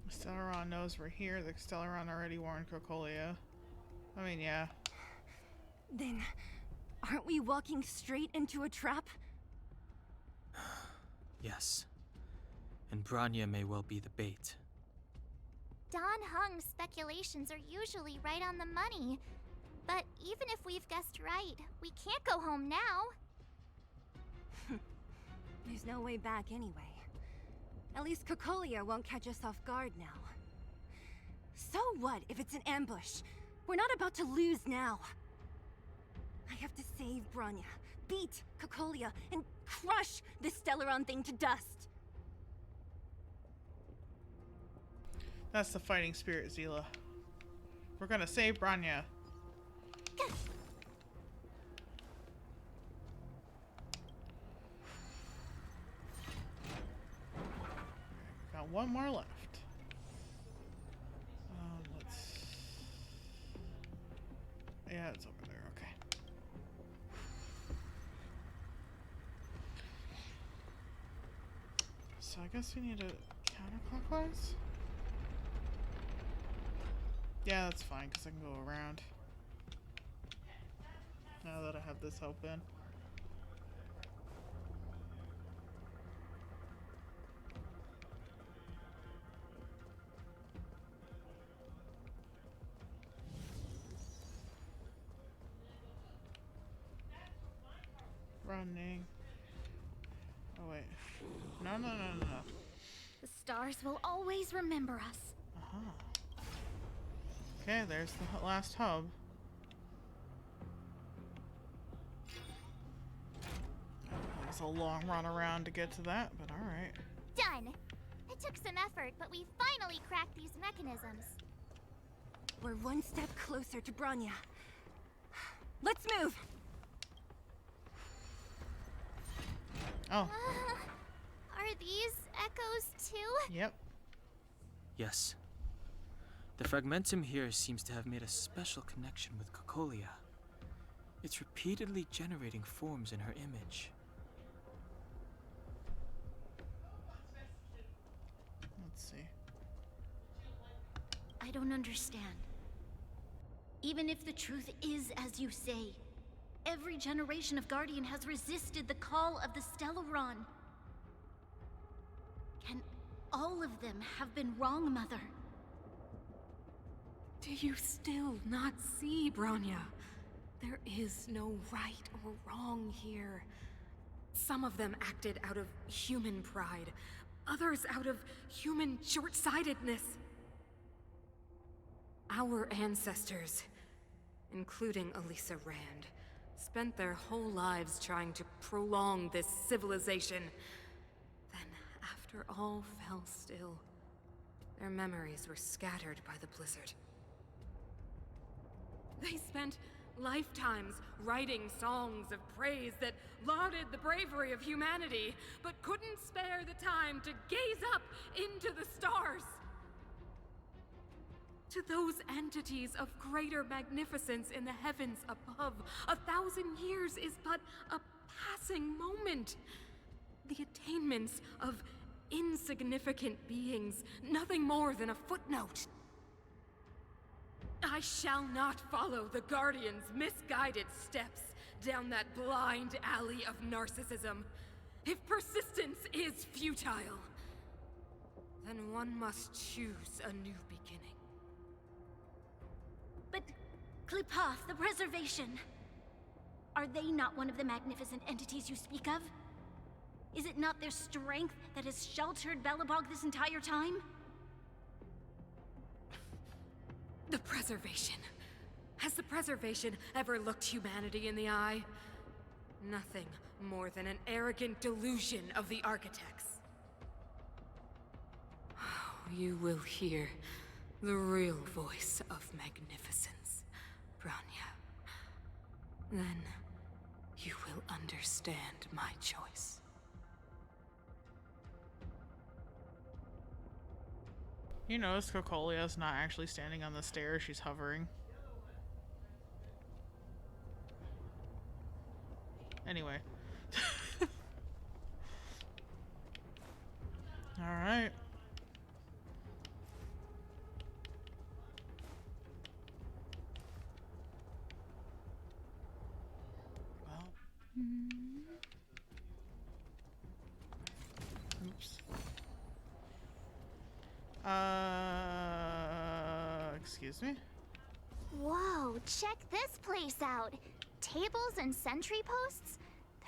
The Stellaron knows we're here. The Stellaron already warned Cocolia. I mean, yeah. Then, aren't we walking straight into a trap? Yes. And Branya may well be the bait. Don Hung's speculations are usually right on the money. But even if we've guessed right, we can't go home now. There's no way back anyway. At least Cocolia won't catch us off guard now. So what if it's an ambush? We're not about to lose now. I have to save Bronya, beat Cocolia, and crush this Stellaron thing to dust. That's the fighting spirit, Zila. We're gonna save Bronya. Got one more left. Let's... Yeah, it's over there. Okay. So I guess we need to counterclockwise? Yeah, that's fine, because I can go around. Now that I have this open. Running. Oh, wait. No. The stars will always remember us. Okay, there's the last hub. It was a long run around to get to that, but alright. Done! It took some effort, but we finally cracked these mechanisms. We're one step closer to Bronya. Let's move! Oh. Are these echoes too? Yep. Yes. The fragmentum here seems to have made a special connection with Cocolia. It's repeatedly generating forms in her image. Let's see. I don't understand. Even if the truth is as you say, every generation of Guardian has resisted the call of the Stellaron. Can all of them have been wrong, Mother? Do you still not see, Bronya? There is no right or wrong here. Some of them acted out of human pride, others out of human short-sightedness. Our ancestors, including Elisa Rand, spent their whole lives trying to prolong this civilization. Then, after all fell still, their memories were scattered by the blizzard. They spent lifetimes writing songs of praise that lauded the bravery of humanity, but couldn't spare the time to gaze up into the stars. To those entities of greater magnificence in the heavens above, 1,000 years is but a passing moment. The attainments of insignificant beings, nothing more than a footnote. I shall not follow the Guardian's misguided steps down that blind alley of narcissism. If persistence is futile, then one must choose a new beginning. But Klipoth, the Preservation, are they not one of the magnificent entities you speak of? Is it not their strength that has sheltered Belobog this entire time? The Preservation. Has the Preservation ever looked humanity in the eye? Nothing more than an arrogant delusion of the architects. You will hear the real voice of magnificence, Bronya. Then you will understand my choice. You notice Cocolia's not actually standing on the stairs, she's hovering. Anyway. Alright. Well. Oops. Excuse me? Whoa, check this place out. Tables and sentry posts?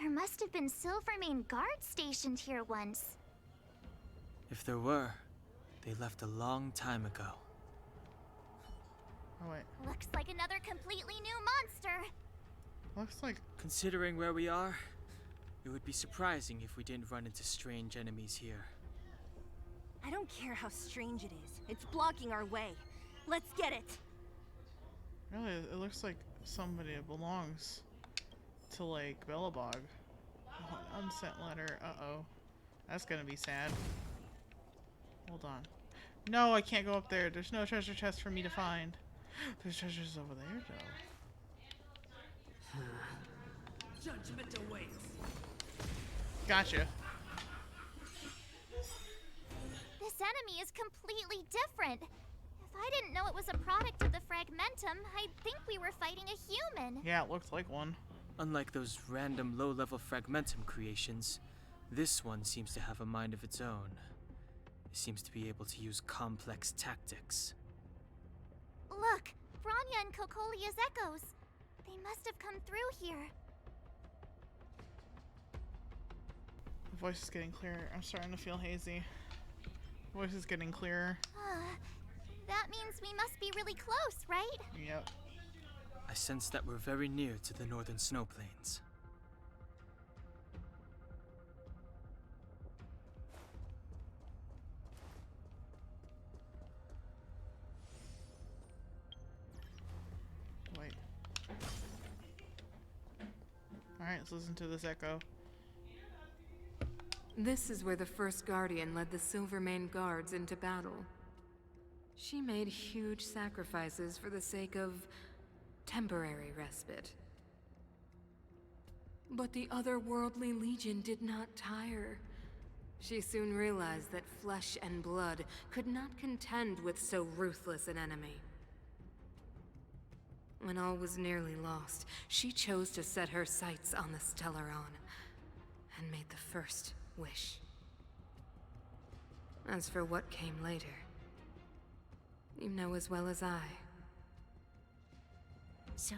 There must have been Silvermane guards stationed here once. If there were, they left a long time ago. Oh wait. Looks like another completely new monster. Looks like... Considering where we are, it would be surprising if we didn't run into strange enemies here. I don't care how strange it is. It's blocking our way. Let's get it. Really, it looks like somebody that belongs to, like, Belobog. Oh, an unsent letter. Uh-oh. That's gonna be sad. Hold on. No, I can't go up there. There's no treasure chest for me to find. There's treasures over there, though. Judgment awaits. Gotcha. This enemy is completely different. If I didn't know it was a product of the Fragmentum, I'd think we were fighting a human. Yeah, it looked like one. Unlike those random low-level Fragmentum creations, this one seems to have a mind of its own. It seems to be able to use complex tactics. Look, Bronya and Cocolia's echoes. They must have come through here. The voice is getting clearer. I'm starting to feel hazy. The voice is getting clearer. That means we must be really close, right? Yep. I sense that we're very near to the northern snow plains. Wait. Alright, let's listen to this echo. This is where the first Guardian led the Silvermane guards into battle. She made huge sacrifices for the sake of temporary respite. But the otherworldly Legion did not tire. She soon realized that flesh and blood could not contend with so ruthless an enemy. When all was nearly lost, she chose to set her sights on the Stellaron and made the first wish. As for what came later, you know as well as I. So,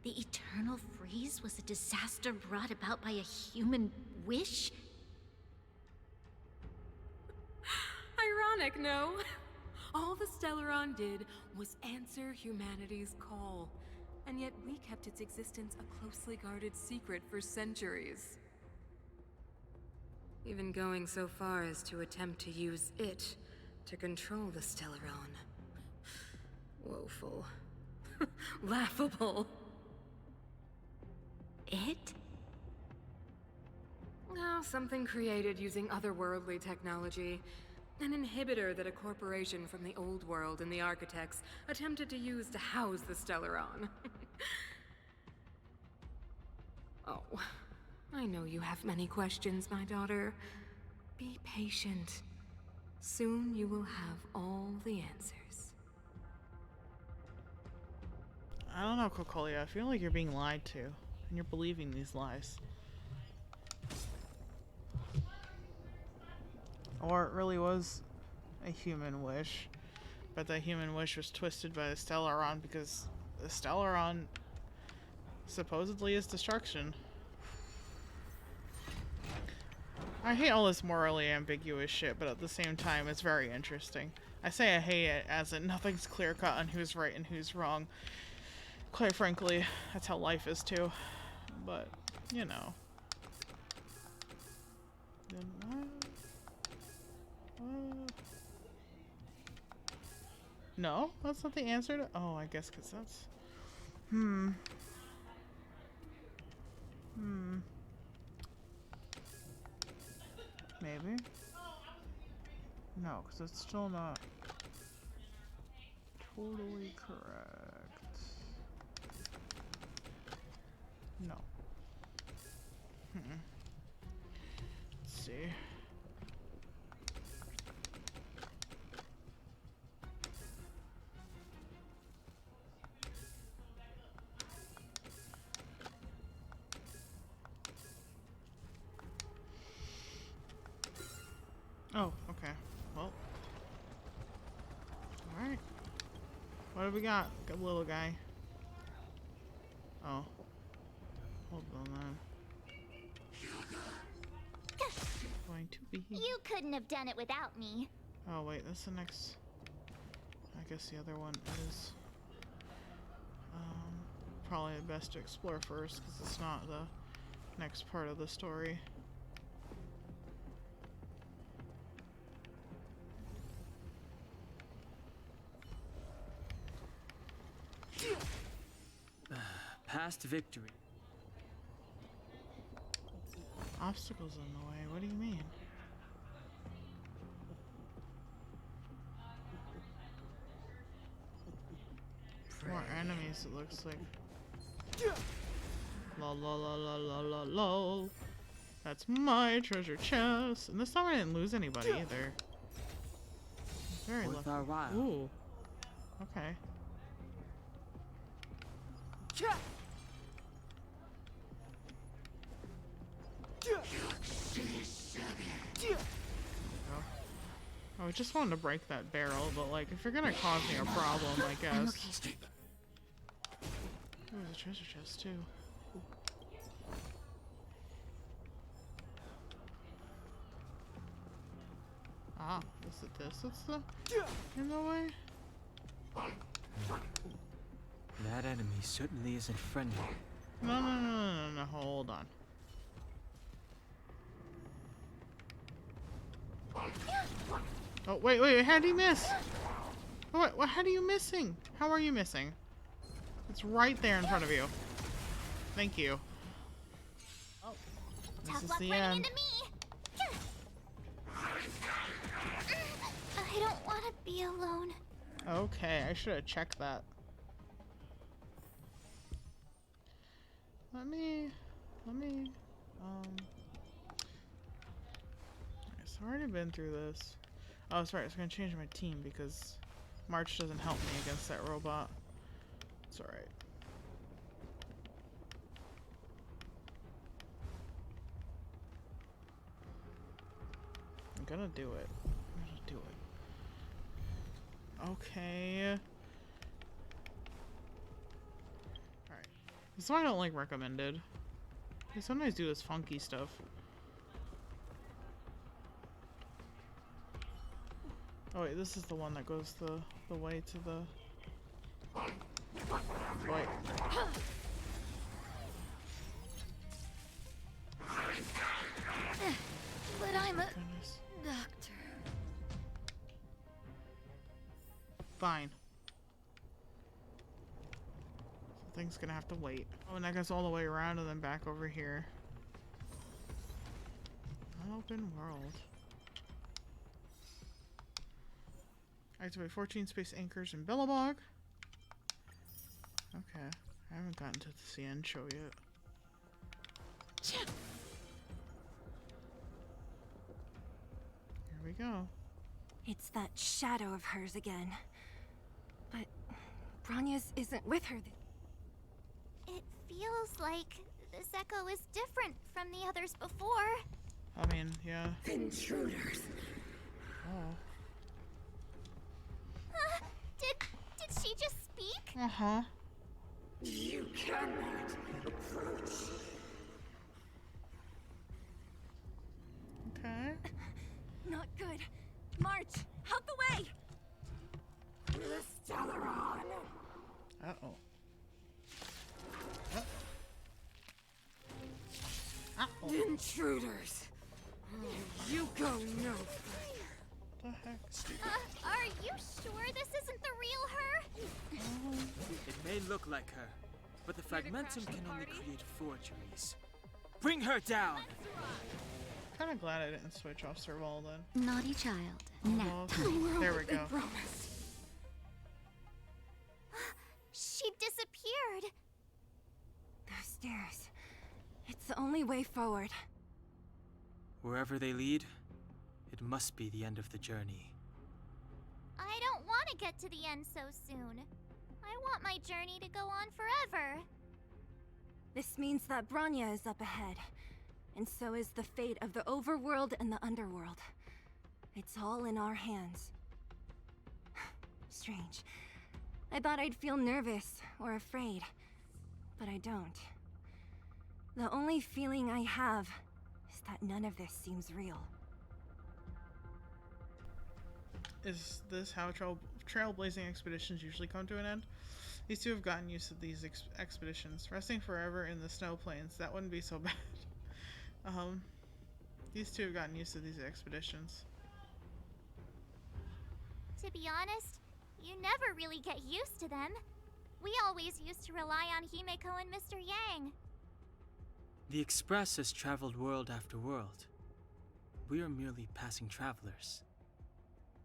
the eternal freeze was a disaster brought about by a human wish? Ironic, no? All the Stellaron did was answer humanity's call, and yet we kept its existence a closely guarded secret for centuries. Even going so far as to attempt to use it to control the Stellaron. Woeful. Laughable. It? Oh, something created using otherworldly technology. An inhibitor that a corporation from the old world and the Architects attempted to use to house the Stellaron. Oh, I know you have many questions, my daughter. Be patient. Soon you will have all the answers. I don't know, Cocolia. I feel like you're being lied to, and you're believing these lies. Or it really was a human wish, but that human wish was twisted by the Stellaron because the Stellaron supposedly is destruction. I hate all this morally ambiguous shit, but at the same time, it's very interesting. I say I hate it as in nothing's clear-cut on who's right and who's wrong. Quite frankly, that's how life is too. But, you know. No, that's not the answer to. Oh, I guess because that's. Maybe. No, because it's still not totally correct. No. Let's see. Oh, okay. Well. Alright. What have we got? Good little guy. Oh. Hold to be. You couldn't have done it without me. Oh wait, that's the next. I guess the other one is probably best to explore first because it's not the next part of the story. Past victory. Obstacles in the way. What do you mean? More enemies, it looks like. Lol, lol, lol, lol, lol, lol, lol. That's my treasure chest. And this time I didn't lose anybody either. Very Worth lucky. our while. Ooh. Okay. Oh, I just wanted to break that barrel, but like, if you're gonna cause me a problem, I guess. Oh, there's a treasure chest too. Ah, is it this that's the in the way? That enemy certainly isn't friendly. No, hold on. Oh, wait, how do you miss? Oh, wait, how are you missing? How are you missing? It's right there in front of you. Thank you. Oh, this is the end. Into me. I don't want to be alone. Okay, I should have checked that. Let me, I've already been through this. Oh, that's right, I was gonna change my team because March doesn't help me against that robot. It's alright. I'm gonna do it. I'm gonna do it. Okay. Alright. This is why I don't like recommended. They sometimes do this funky stuff. Oh wait, this is the one that goes the way to the... Wait. But I'm a Goodness. doctor. Fine. So thing's gonna have to wait. Oh, and that goes all the way around and then back over here. Open world. Activate 14 space anchors in Belobog. Okay. I haven't gotten to the end show yet. Here we go. It's that shadow of hers again. But Bronya's isn't with her. It feels like this echo is different from the others before. I mean, yeah. Intruders. Oh. Did she just speak? Uh-huh. You cannot approach. Okay. Not good. March, out the way! The Stellaron. Uh-oh. Uh-oh. Intruders. You go no further. What the heck? Are you sure this isn't the real her? It may look like her, but the fragmentum can only create forgeries. Bring her down! Kinda glad I didn't switch off Serval then. Naughty child. Now, there we go. She disappeared. Those stairs. It's the only way forward. Wherever they lead, it must be the end of the journey. I don't want to get to the end so soon. I want my journey to go on forever. This means that Bronya is up ahead. And so is the fate of the overworld and the underworld. It's all in our hands. Strange. I thought I'd feel nervous or afraid, but I don't. The only feeling I have is that none of this seems real. Is this how trailblazing expeditions usually come to an end? These two have gotten used to these expeditions. Resting forever in the snow plains, that wouldn't be so bad. These two have gotten used to these expeditions. To be honest, you never really get used to them. We always used to rely on Himeko and Mr. Yang. The Express has traveled world after world. We are merely passing travelers,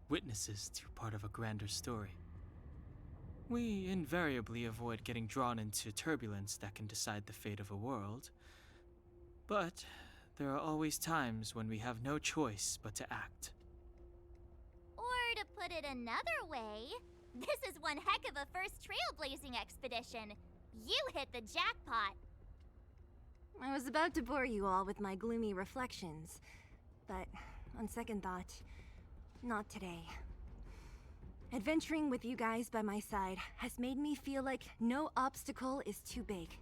witnesses to part of a grander story. We invariably avoid getting drawn into turbulence that can decide the fate of a world, but there are always times when we have no choice but to act. Or to put it another way, this is one heck of a first trailblazing expedition. You hit the jackpot. I was about to bore you all with my gloomy reflections, but on second thought, not today. Adventuring with you guys by my side has made me feel like no obstacle is too big.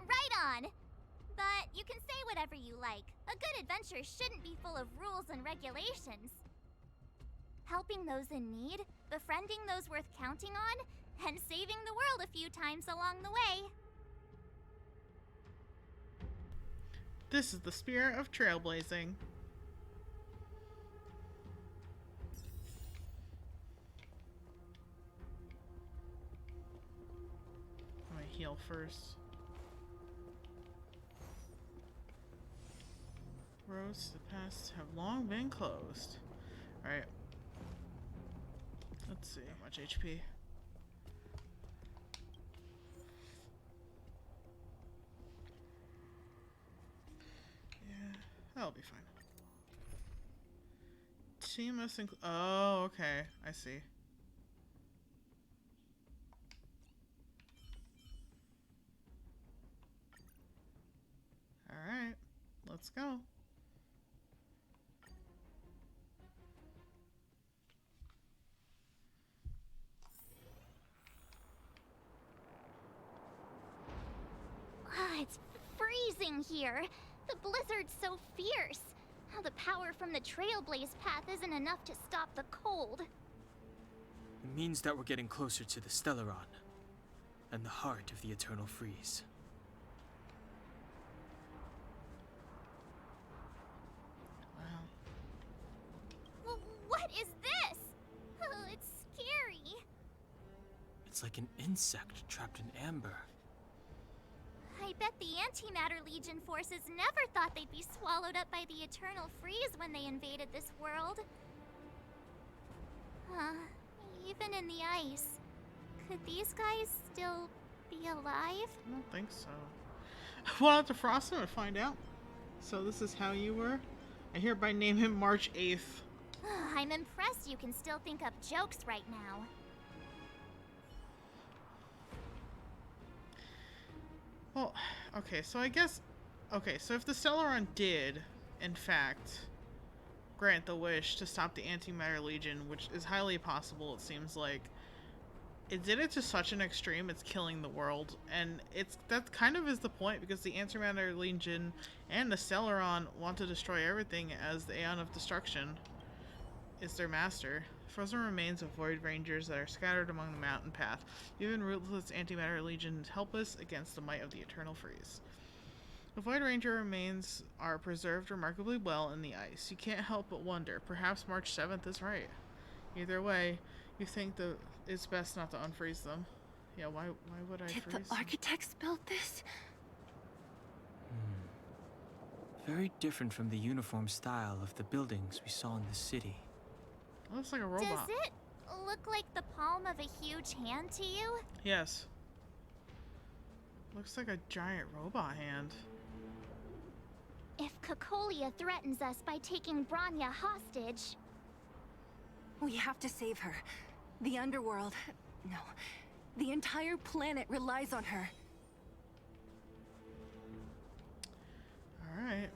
Right on! But you can say whatever you like. A good adventure shouldn't be full of rules and regulations. Helping those in need, befriending those worth counting on, and saving the world a few times along the way. This is the spirit of trailblazing. I'm gonna heal first. Roads to the past have long been closed. Alright. Let's see how much HP. Yeah, that'll be fine. Team must include. Oh, okay. I see. Alright. Let's go. Ah, it's freezing here. The blizzard's so fierce. How the power from the Trailblaze path isn't enough to stop the cold. It means that we're getting closer to the Stellaron, and the heart of the Eternal Freeze. Wow. What is this? Oh, it's scary. It's like an insect trapped in amber. I bet the Antimatter Legion forces never thought they'd be swallowed up by the Eternal Freeze when they invaded this world. Even in the ice, could these guys still be alive? I don't think so. We'll have to frost him and find out. So this is how you were? I hereby name him March 8th. I'm impressed you can still think up jokes right now. Well, okay, so I guess... Okay, so if the Stellaron did, in fact, grant the wish to stop the Antimatter Legion, which is highly possible, it seems like, it did it to such an extreme, it's killing the world. And that kind of is the point, because the Antimatter Legion and the Stellaron want to destroy everything, as the Aeon of Destruction is their master. Frozen remains of Void Rangers that are scattered among the mountain path. Even ruthless Antimatter Legion is helpless against the might of the Eternal Freeze. The Void Ranger remains are preserved remarkably well in the ice. You can't help but wonder, perhaps March 7th is right. Either way, you think it's best not to unfreeze them. Yeah, why would I freeze them? Did the architects build this? Very different from the uniform style of the buildings we saw in the city. It looks like a robot. Does it look like the palm of a huge hand to you? Yes. Looks like a giant robot hand. If Cocolia threatens us by taking Bronya hostage... We have to save her. The underworld... No. The entire planet relies on her. Alright.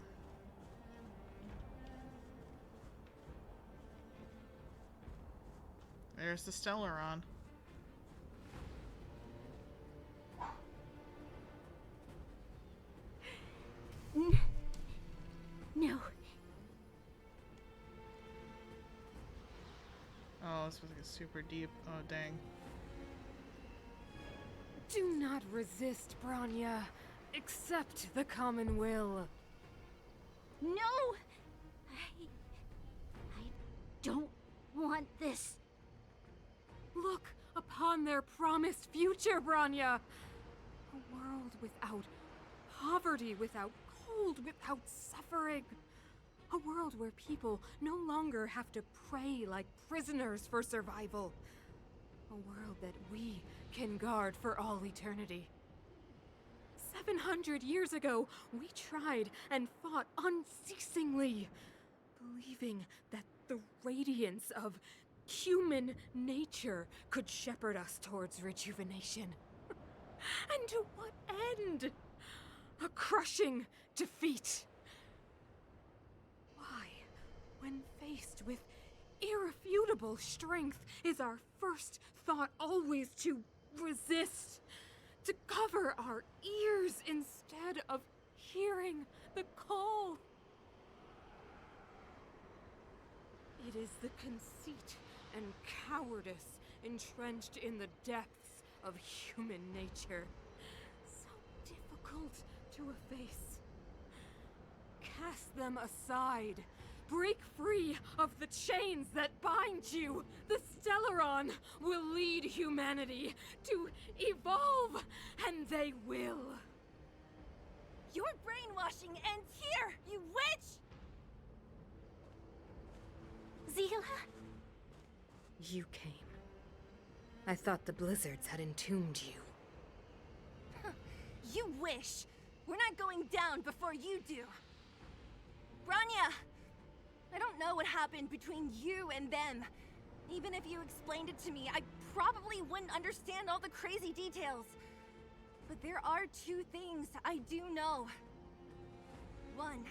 There's the Stellaron. No. this was like super deep. Oh, dang. Do not resist, Branya. Accept the common will. No! I don't want this. Look upon their promised future, Branya. A world without poverty, without cold, without suffering. A world where people no longer have to pray like prisoners for survival. A world that we can guard for all eternity. 700 years ago, we tried and fought unceasingly, believing that the radiance of human nature could shepherd us towards rejuvenation. And to what end? A crushing defeat. Why, when faced with irrefutable strength, is our first thought always to resist? To cover our ears instead of hearing the call? It is the conceit and cowardice entrenched in the depths of human nature, so difficult to efface. Cast them aside. Break free of the chains that bind you. The Stellaron will lead humanity to evolve, and they will. Your brainwashing ends here, you witch! Zila? You came. I thought the blizzards had entombed you. You wish! We're not going down before you do. Branya! I don't know what happened between you and them. Even if you explained it to me, I probably wouldn't understand all the crazy details. But there are two things I do know. One,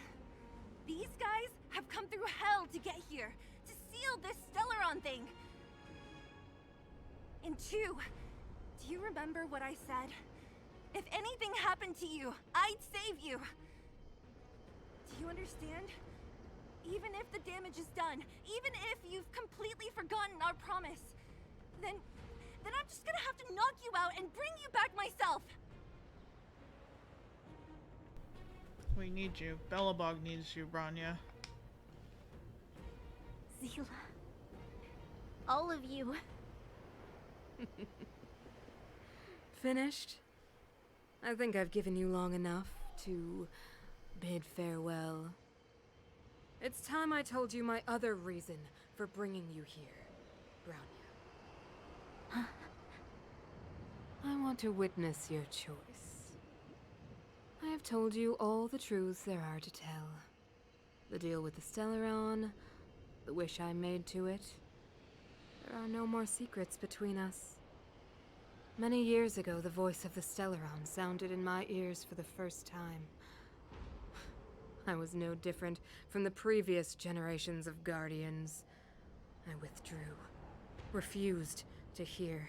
these guys have come through hell to get here, to seal this Stellaron thing. And two, do you remember what I said? If anything happened to you, I'd save you. Do you understand? Even if the damage is done, even if you've completely forgotten our promise, then I'm just gonna have to knock you out and bring you back myself. We need you. Belobog needs you, Branya. Zila. All of you. Finished? I think I've given you long enough to bid farewell. It's time I told you my other reason for bringing you here, Brownia. I want to witness your choice. I have told you all the truths there are to tell. The deal with the Stellaron, the wish I made to it. There are no more secrets between us. Many years ago, the voice of the Stellaron sounded in my ears for the first time. I was no different from the previous generations of Guardians. I withdrew, refused to hear.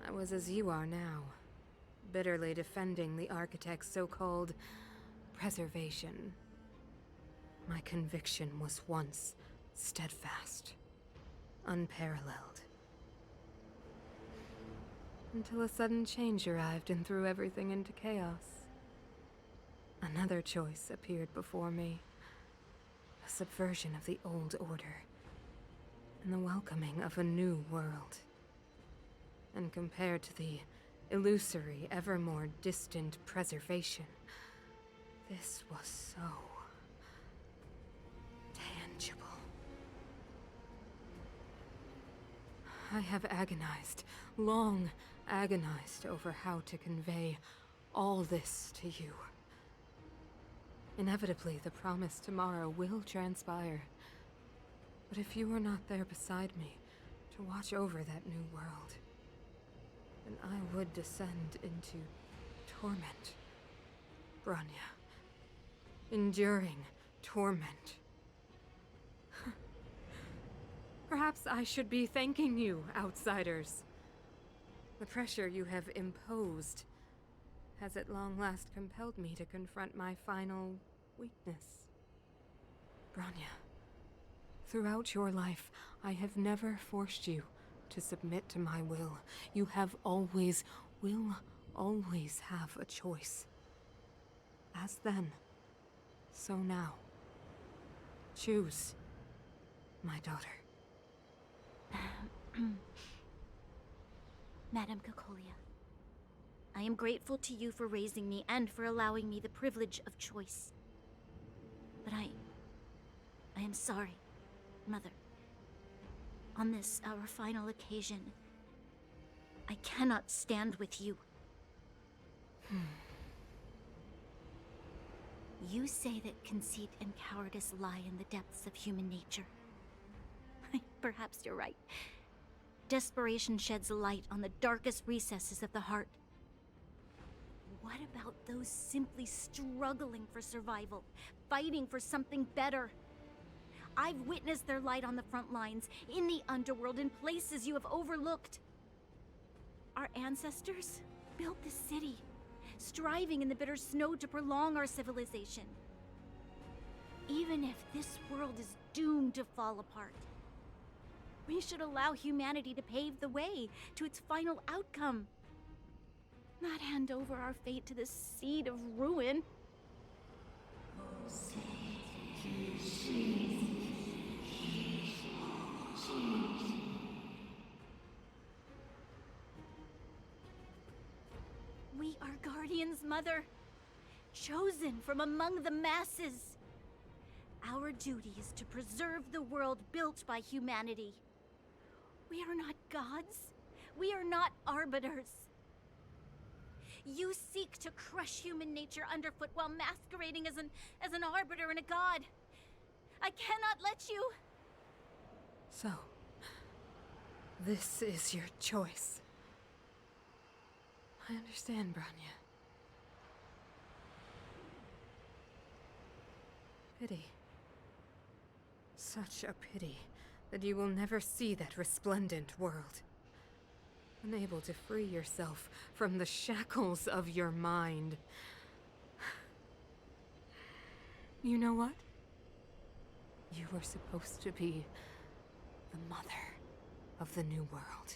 I was as you are now, bitterly defending the Architect's so-called preservation. My conviction was once steadfast, unparalleled. Until a sudden change arrived and threw everything into chaos. Another choice appeared before me. A subversion of the old order. And the welcoming of a new world. And compared to the illusory, ever more distant preservation, this was so tangible. I have agonized, long agonized over how to convey all this to you. Inevitably, the promised tomorrow will transpire. But if you were not there beside me to watch over that new world, then I would descend into torment. Branya. Enduring torment. Perhaps I should be thanking you, outsiders. The pressure you have imposed has at long last compelled me to confront my final weakness. Branya, Throughout your life, I have never forced you to submit to my will. You have always, will always have a choice. As then, so now. Choose, my daughter. Madame Cocolia, I am grateful to you for raising me and for allowing me the privilege of choice. But I am sorry, Mother. On this, our final occasion, I cannot stand with you. You say that conceit and cowardice lie in the depths of human nature. Perhaps you're right. Desperation sheds light on the darkest recesses of the heart. What about those simply struggling for survival, fighting for something better? I've witnessed their light on the front lines, in the underworld, in places you have overlooked. Our ancestors built this city, striving in the bitter snow to prolong our civilization. Even if this world is doomed to fall apart, we should allow humanity to pave the way to its final outcome. Not hand over our fate to the seed of ruin. We are guardians, Mother, chosen from among the masses. Our duty is to preserve the world built by humanity. We are not gods. We are not arbiters. You seek to crush human nature underfoot while masquerading as an arbiter and a god. I cannot let you. So, this is your choice. I understand, Bronya. Pity. Such a pity that you will never see that resplendent world. Unable to free yourself from the shackles of your mind. You know what? You were supposed to be the mother of the new world.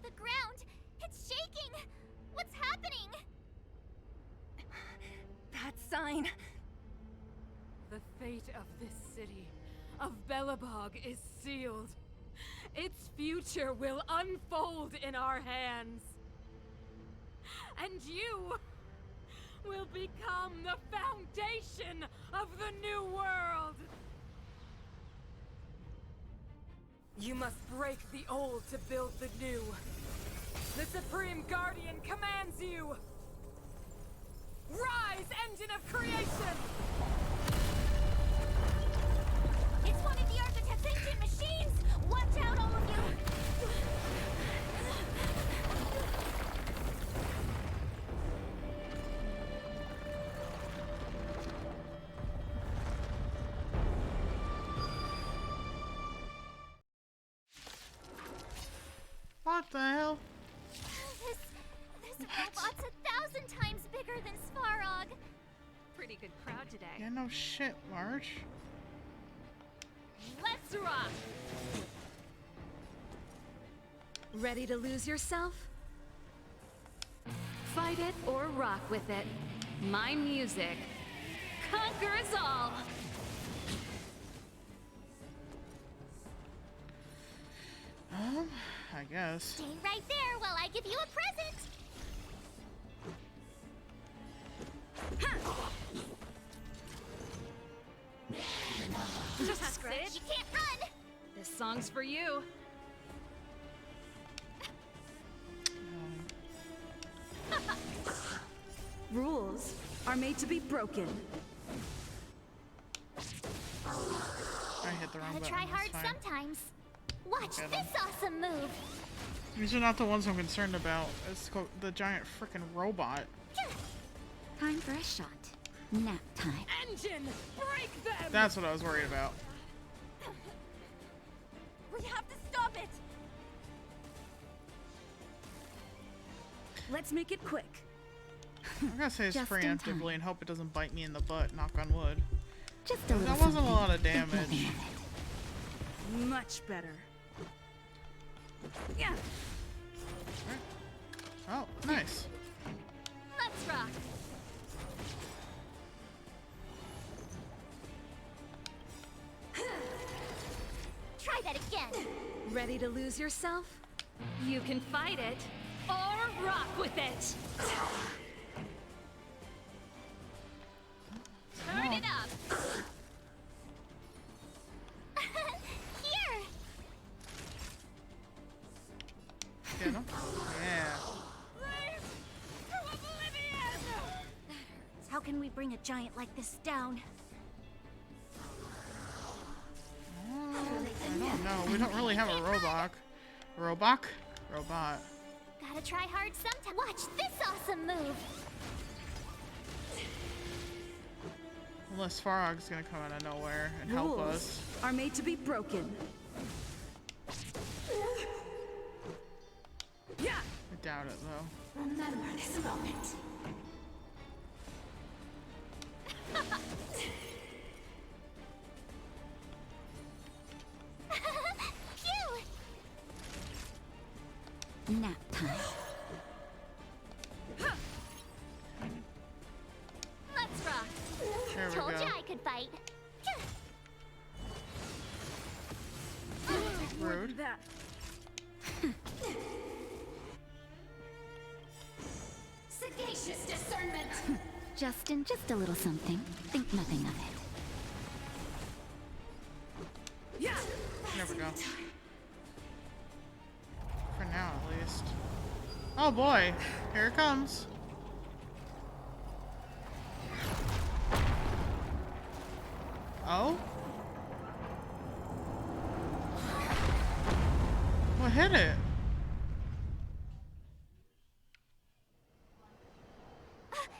The ground! It's shaking! What's happening? That sign. The fate of this city, of Belobog, is sealed. Its future will unfold in our hands. And you will become the foundation of the new world. You must break the old to build the new. The Supreme Guardian commands you. Rise, engine of creation! It's one of the Architect's ancient machines! Watch out, all of you! What the hell? This robot's 1,000 times bigger than Svarog. Pretty good crowd today. Yeah, no shit, March. Let's rock! Ready to lose yourself? Fight it or rock with it. My music conquers all! I guess. Stay right there while I give you a present! Just scratch. You can't run! This song's for you. Rules are made to be broken. I hit the wrong Gotta button. try hard That's fine. sometimes. Watch Get 'em. this awesome move! These are not the ones I'm concerned about. It's the giant freaking robot. Time for a shot. Nap time. Engine, break them! That's what I was worried about. We have to stop it! Let's make it quick. I'm gonna say this Just in preemptively and hope it doesn't bite me in the butt, knock on wood. Just a little That wasn't something. a lot of Think damage. nothing of it. Much better. Yeah. Oh, nice. Let's rock. Try that again. Ready to lose yourself? You can fight it, or rock with it! Turn it up. Here. Get him? Yeah. How can we bring a giant like this down? I don't know. We don't really have a robot. Robot? Gotta try hard sometime. Watch this awesome move. Unless Farog's gonna come out of nowhere and help Rules us. are made to be broken. Yeah. I doubt it though. Remember this moment. Phew! Nap time. Let's rock. There we Told go. you I could fight. Rude. That. Sagacious discernment. Justin, just a little something. Think nothing of it. Yeah. There we go. For now, at least. Oh boy, here it comes. Oh? What hit it?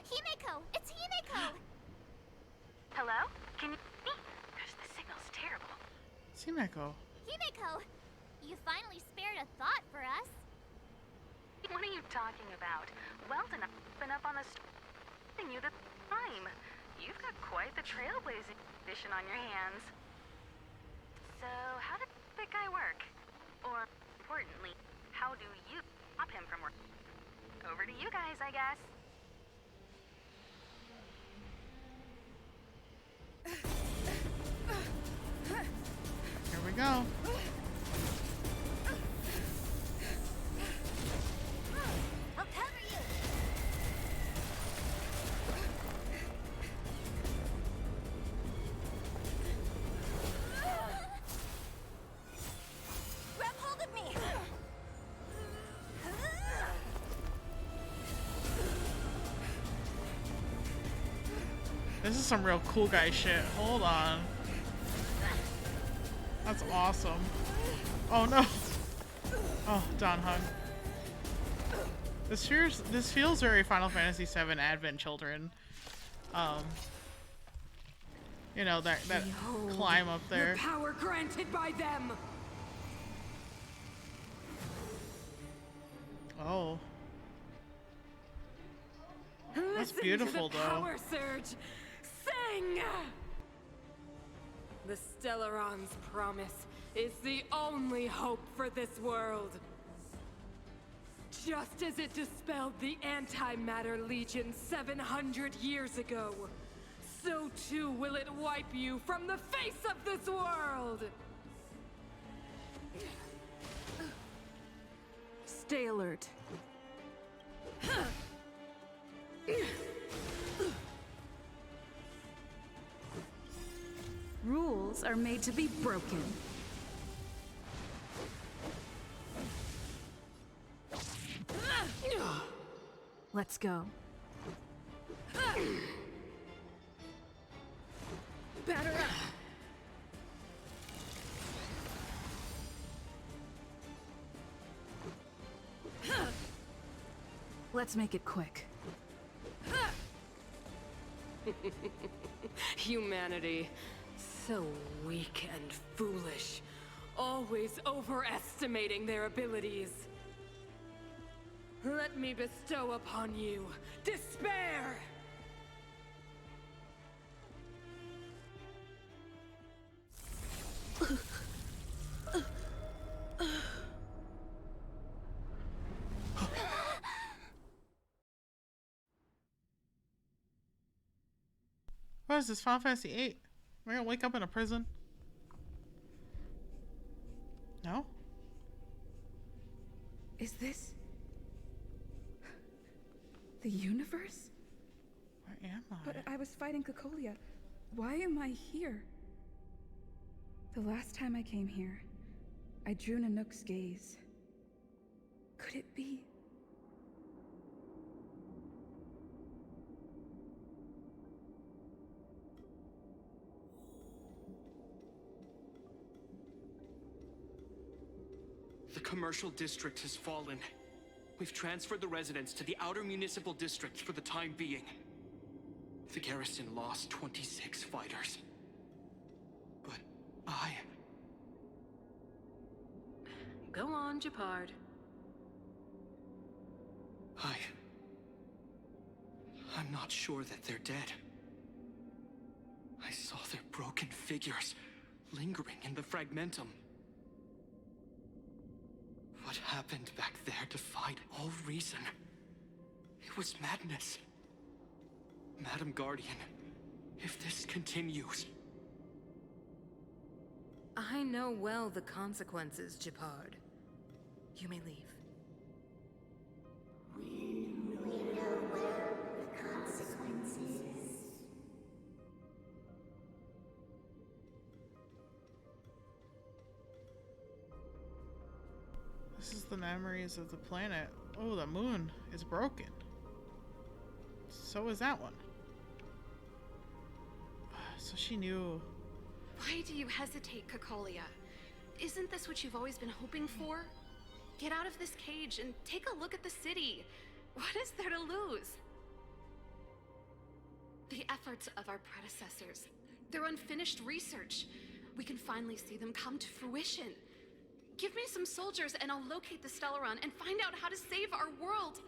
Himeko! It's Himeko! Hello? Can you hear me? Gosh, the signal's terrible. Himeko. Himeko! You finally spared a thought for us. What are you talking about? Weldon, I've been up on the street you the time. You've got quite the trailblazing edition on your hands. So, how did that guy work? Or, importantly, how do you stop him from working? Over to you guys, I guess. Here we go. I'll cover you! Grab hold of me! This is some real cool guy shit. Hold on. That's awesome. Oh no. Oh, Don Hung. This feels very Final Fantasy VII Advent Children. You know, that Behold, climb up there. The power granted by them. Oh. That's Listen beautiful, to the though. power surge. Sing! The Stellaron's promise is the only hope for this world. Just as it dispelled the Antimatter Legion 700 years ago, so too will it wipe you from the face of this world! Stay alert. Rules are made to be broken. Let's go. Batter up! Let's make it quick. Humanity. So weak and foolish. Always overestimating their abilities. Let me bestow upon you despair! is this? Final Fantasy 8? Am I gonna wake up in a prison? No? Is this the universe? Where am I? But I was fighting Cocolia. Why am I here? The last time I came here, I drew Nanook's gaze. Could it be? The commercial district has fallen. We've transferred the residents to the outer municipal districts for the time being. The garrison lost 26 fighters. But Go on, Japard. I'm not sure that they're dead. I saw their broken figures lingering in the fragmentum. What happened back there defied all reason. It was madness. Madam Guardian, if this continues... I know well the consequences, Japard. You may leave. We know well the consequences. This is the memories of the planet. Oh, the moon is broken. So is that one. So she knew. Why do you hesitate, Cocolia? Isn't this what you've always been hoping for? Get out of this cage and take a look at the city. What is there to lose? The efforts of our predecessors, their unfinished research. We can finally see them come to fruition. Give me some soldiers and I'll locate the Stellaron and find out how to save our world.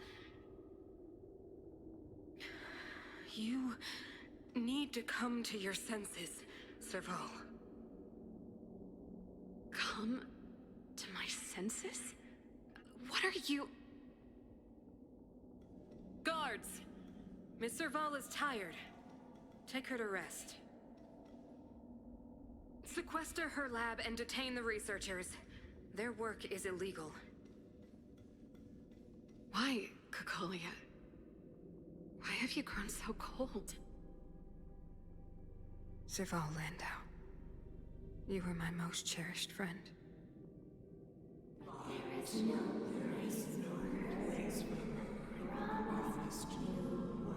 You need to come to your senses, Serval. Come to my senses? What are you... Guards! Miss Serval is tired. Take her to rest. Sequester her lab and detain the researchers. Their work is illegal. Why, Cocolia? Why have you grown so cold? Serval Landau. You were my most cherished friend. There is no grace nor grace promised you world.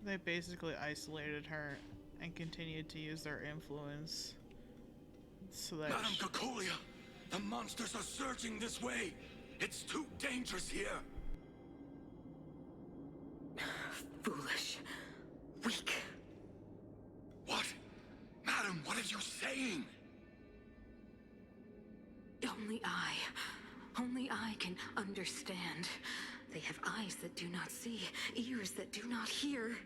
They basically isolated her and continued to use their influence so that Madam Cocolia, the monsters are surging this way. It's too dangerous here. Foolish. Weak. What? Madam, what are you saying? Only I can understand. They have eyes that do not see, ears that do not hear.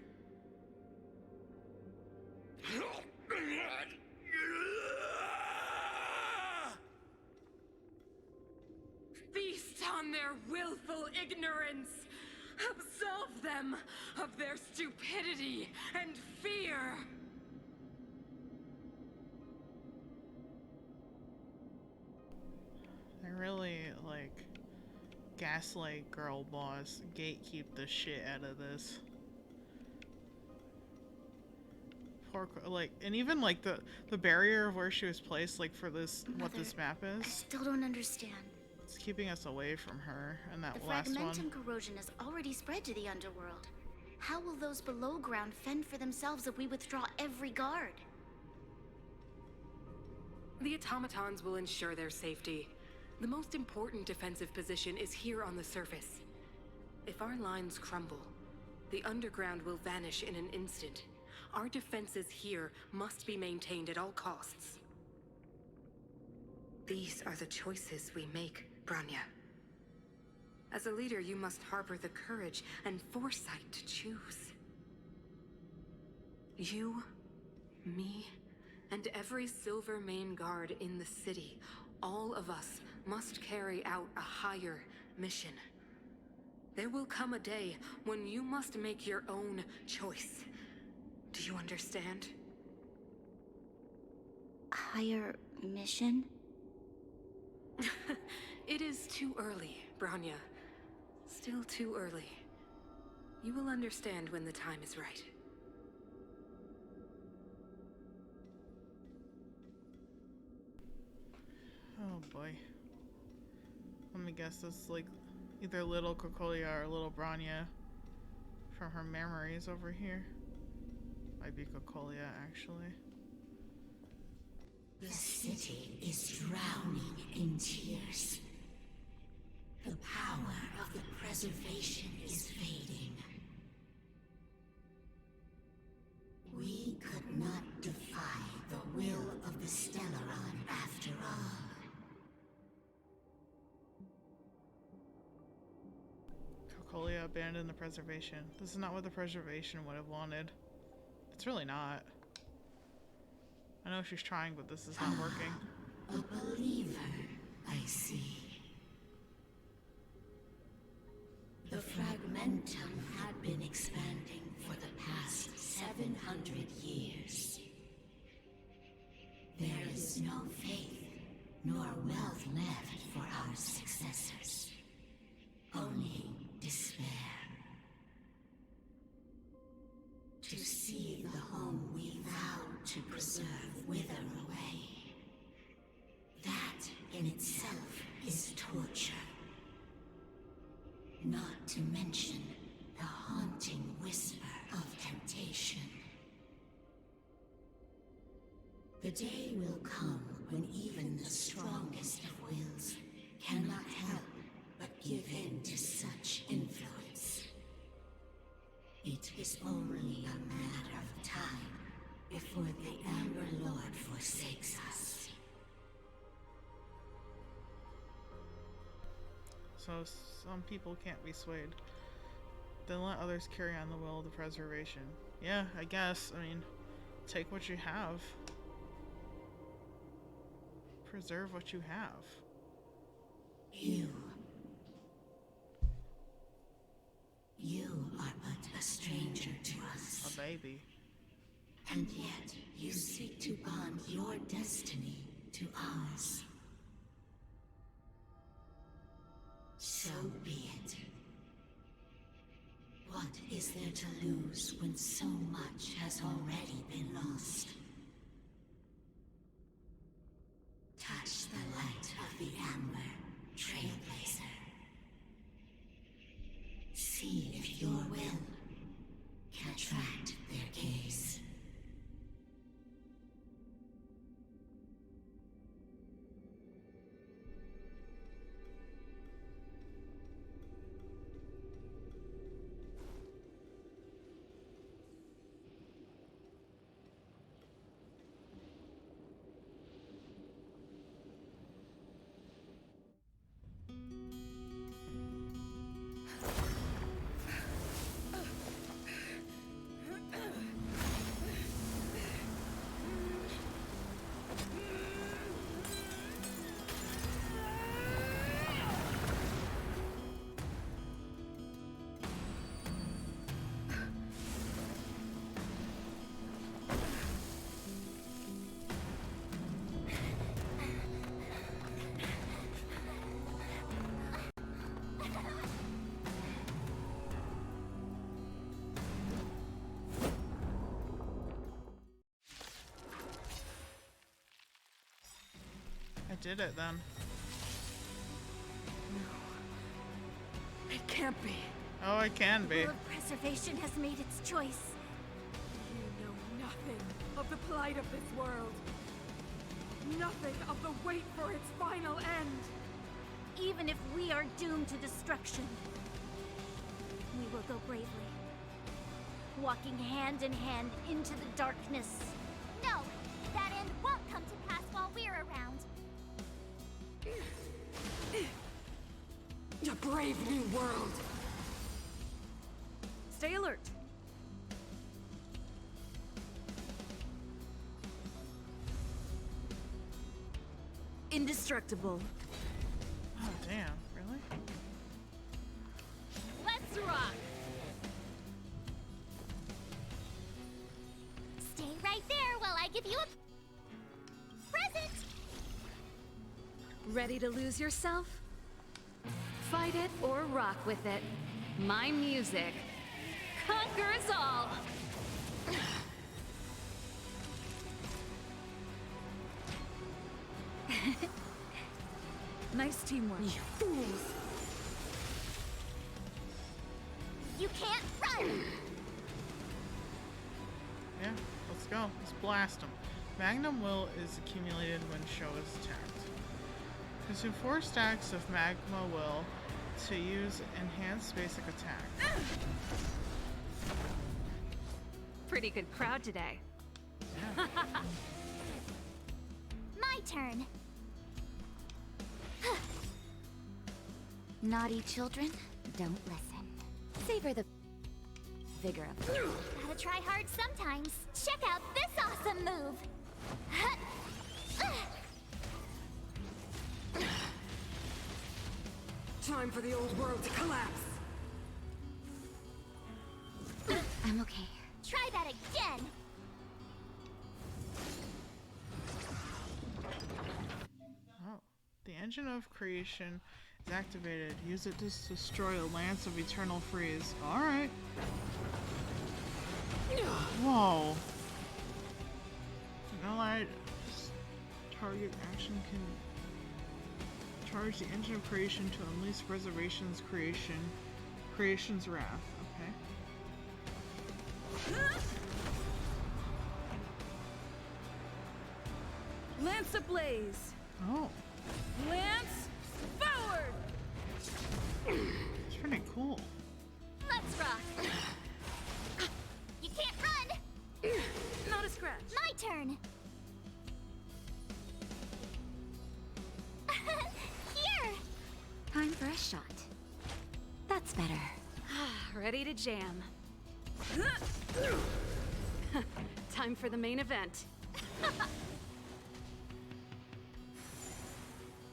Feast on their willful ignorance! Absolve them of their stupidity and fear! they really gaslight girl boss, gatekeep the shit out of this. Poor, and even the barrier of where she was placed, for this, Mother, what this map is. I still don't understand. It's keeping us away from her and that The last one. fragmentum corrosion has already spread to the underworld. How will those below ground fend for themselves if we withdraw every guard? The automatons will ensure their safety. The most important defensive position is here on the surface. If our lines crumble, the underground will vanish in an instant. Our defenses here must be maintained at all costs. These are the choices we make, Branya. As a leader, you must harbor the courage and foresight to choose. You, me, and every Silver Main Guard in the city, all of us must carry out a higher mission. There will come a day when you must make your own choice. Do you understand? Higher mission? It is too early, Bronya. Still too early. You will understand when the time is right. Oh boy. Let me guess, it's like either little Cocolia or little Bronya from her memories over here. Might be Cocolia, actually. The city is drowning in tears. The power of the preservation is fading. We could not defy the will of the Stellaron after all. Cocolia abandoned the preservation. This is not what the preservation would have wanted. It's really not. I know she's trying, but this is not working. A believer, I see. The Fragmentum had been expanding for the past 700 years. There is no faith nor wealth left for our successors. Only despair. To see the home we vowed to preserve wither away. That in itself is torture. Not to mention the haunting whisper of temptation. The day will come when even the strongest of wills cannot help but give in to such influence. It is only a matter of time before the Amber Lord forsakes us. So some people can't be swayed. Then let others carry on the will of the preservation. Yeah, I guess. I mean, take what you have. Preserve what you have. You are but a stranger to us. A baby. And yet, you seek to bond your destiny to ours. So be it. What is there to lose when so much has already been lost? Touch the light of the Amber, Trailblazer. See if your will can attract their gaze. I did it then. It can't be. Oh, it can be. The will of preservation has made its choice. You know nothing of the plight of this world. Nothing of the wait for its final end. Even if we are doomed to destruction, we will go bravely, walking hand in hand into the darkness. No, that end won't come to pass while we're around. A brave new world. Stay alert. Indestructible. Oh, damn. Really? give you a present! Ready to lose yourself? Fight it or rock with it. My music conquers all! Nice teamwork. You fools! You can't run! Yeah, let's go. Let's blast them. Magnum Will is accumulated when Show is attacked. Consume 4 stacks of Magma Will to use enhanced basic attack. Pretty good crowd today. My turn. Naughty children, don't listen. Savor the vigor of it. Gotta try hard sometimes. Check out this awesome move. Time for the old world to collapse. I'm okay. Try that again. Oh, the engine of creation is activated. Use it to destroy a lance of eternal freeze. All right. Whoa. No light. Target action can charge the engine of creation to unleash Reservation's creation's wrath. Okay. Lance ablaze. Oh. Lance forward. It's pretty cool. Let's rock. You can't run. Not a scratch. My turn. Here. Time for a shot. That's better. Ready to jam. Time for the main event.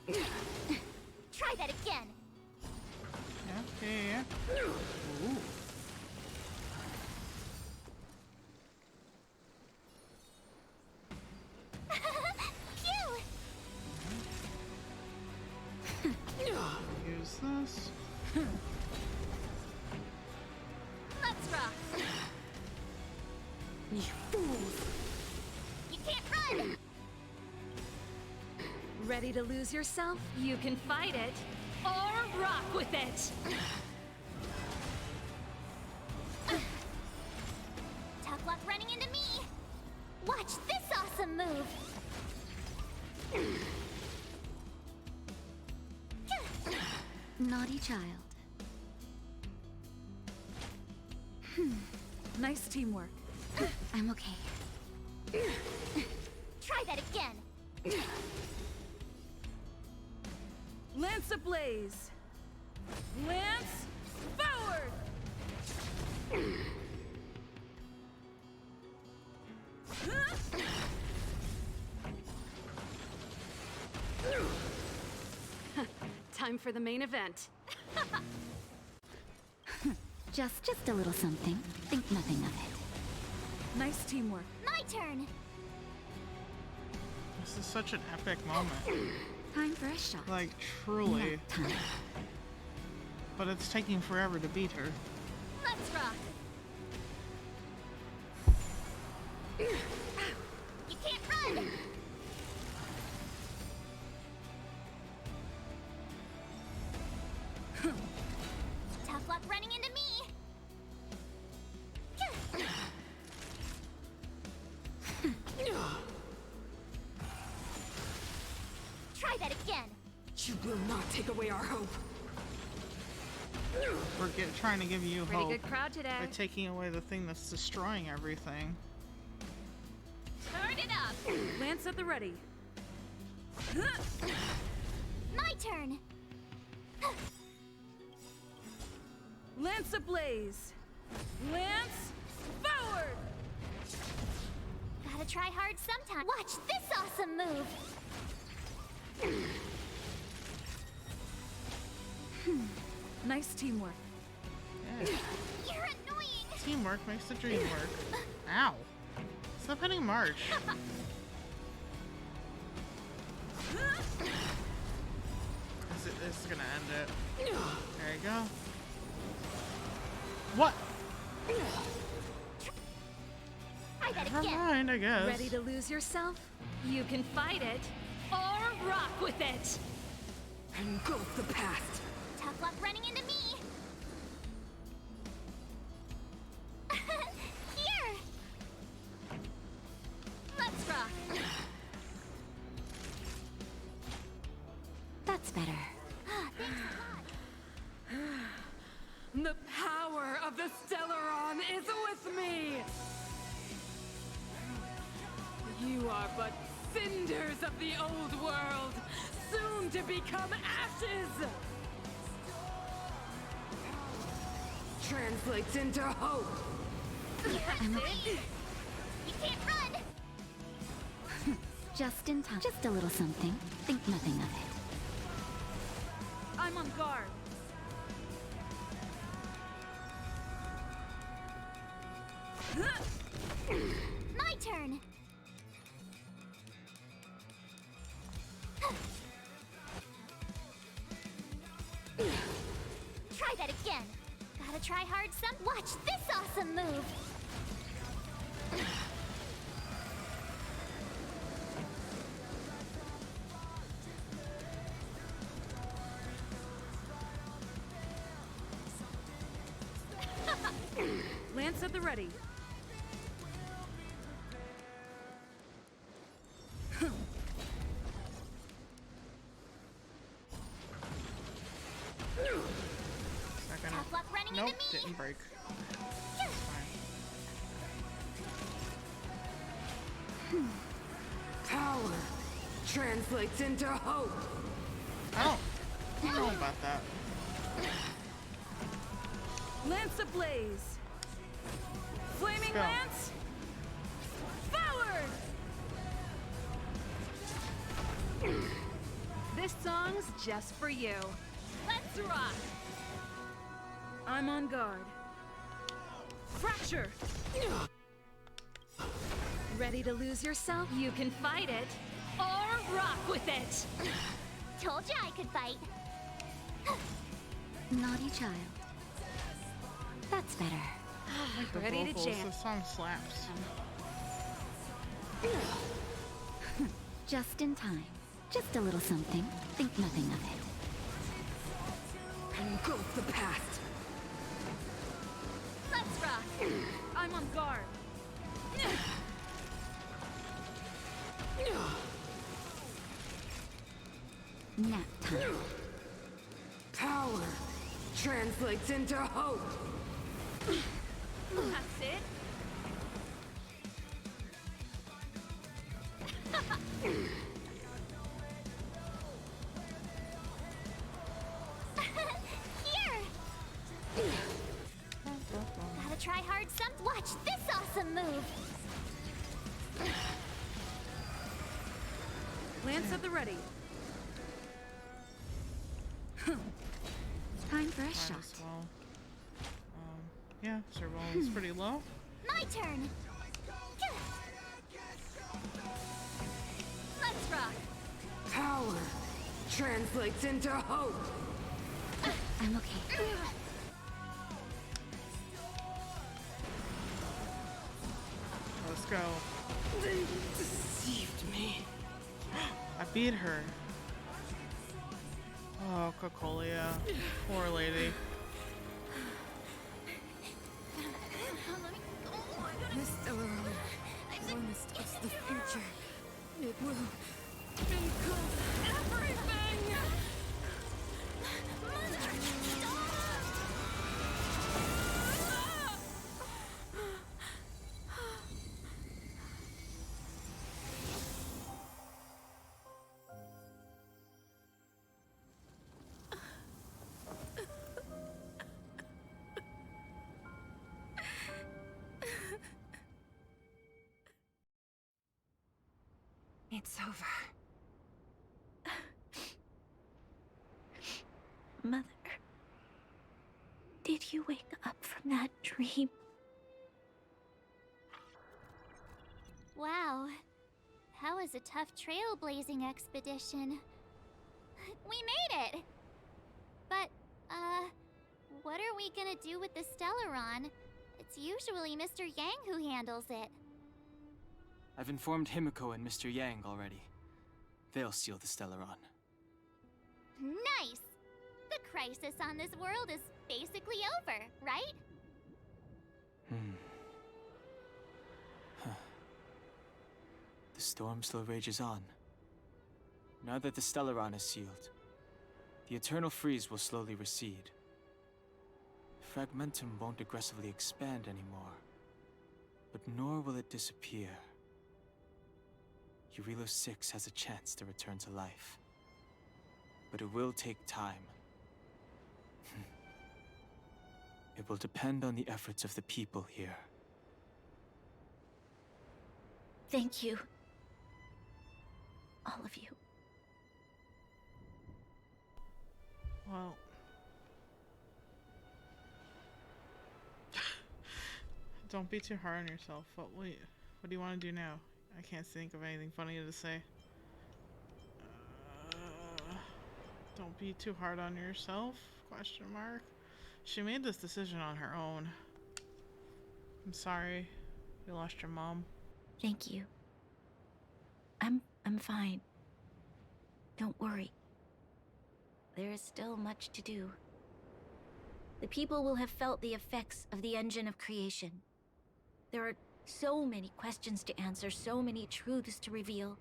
Try that again. Yeah. Ooh. Use this. Let's rock. You fools! You can't run. Ready to lose yourself? You can fight it or rock with it. Tough luck running into me. Watch this awesome move. Naughty child. Nice teamwork. I'm okay. Try that again. Lance ablaze. Lance forward. Time for the main event. Just a little something. Think nothing of it. Nice teamwork. My turn. This is such an epic moment. Time for a shot. Like, truly. Not time. But it's taking forever to beat her. Let's rock. You can't run. Tough luck running into me. Try that again. You will not take away our hope. We're trying to give you Pretty hope good crowd today. by taking away the thing that's destroying everything. Turn it up. Lance at the ready. My turn. Lance ablaze. Lance forward. Gotta try hard sometime. Watch this awesome move. Nice teamwork. Yeah. You're annoying. Teamwork makes the dream work. Ow. What's Stop hitting March. This is gonna end it. There you go. What? Never mind, I guess. Ready to lose yourself? You can fight it or rock with it. Engulf the past. Tough luck running into me. Here. Let's rock. That's better. The power of the Stellaron is with me! You are but cinders of the old world, soon to become ashes! Translates into hope! I'm okay. You can't run. Just in time. Just a little something. Think nothing of it. I'm on guard. My turn. Try that again. Gotta try hard some. Watch this awesome move. Lance at the ready. Tough luck running Nope, into me. didn't break. Power translates into hope! I don't know about that. Lance ablaze. Flaming Go. lance. Forward. This song's just for you. Let's rock. I'm on guard. Fracture. Ready to lose yourself? You can fight it or rock with it. Told you I could fight. Naughty child. That's better. Like the Ready to vocals, jam. this song slaps. Just in time. Just a little something. Think nothing of it. Engulf the past! Let's rock. I'm on guard. Nap time. Power translates into hope! That's it. Here. Gotta try hard some. Watch this awesome move. Lance at the ready. Time for a Might shot. as well. Yeah, survival is pretty low. My turn. Let's rock. Power translates into hope! I'm okay. Let's go. They deceived me. I beat her. Oh, Cocolia. Poor lady. The Stellaron promised us the future. It will engulf everything! It's over. Mother, did you wake up from that dream? Wow. That was a tough trailblazing expedition. We made it! But, what are we gonna do with the Stellaron? It's usually Mr. Yang who handles it. I've informed Himiko and Mr. Yang already. They'll seal the Stellaron. Nice! The crisis on this world is basically over, right? The storm still rages on. Now that the Stellaron is sealed, the eternal freeze will slowly recede. Fragmentum won't aggressively expand anymore, but nor will it disappear. Jarlio VI has a chance to return to life, but it will take time. It will depend on the efforts of the people here. Thank you. All of you. Well... Don't be too hard on yourself. What do you want to do now? I can't think of anything funny to say. Don't be too hard on yourself? Question mark. She made this decision on her own. I'm sorry. You lost your mom. Thank you. I'm fine. Don't worry. There is still much to do. The people will have felt the effects of the engine of creation. There are so many questions to answer, so many truths to reveal.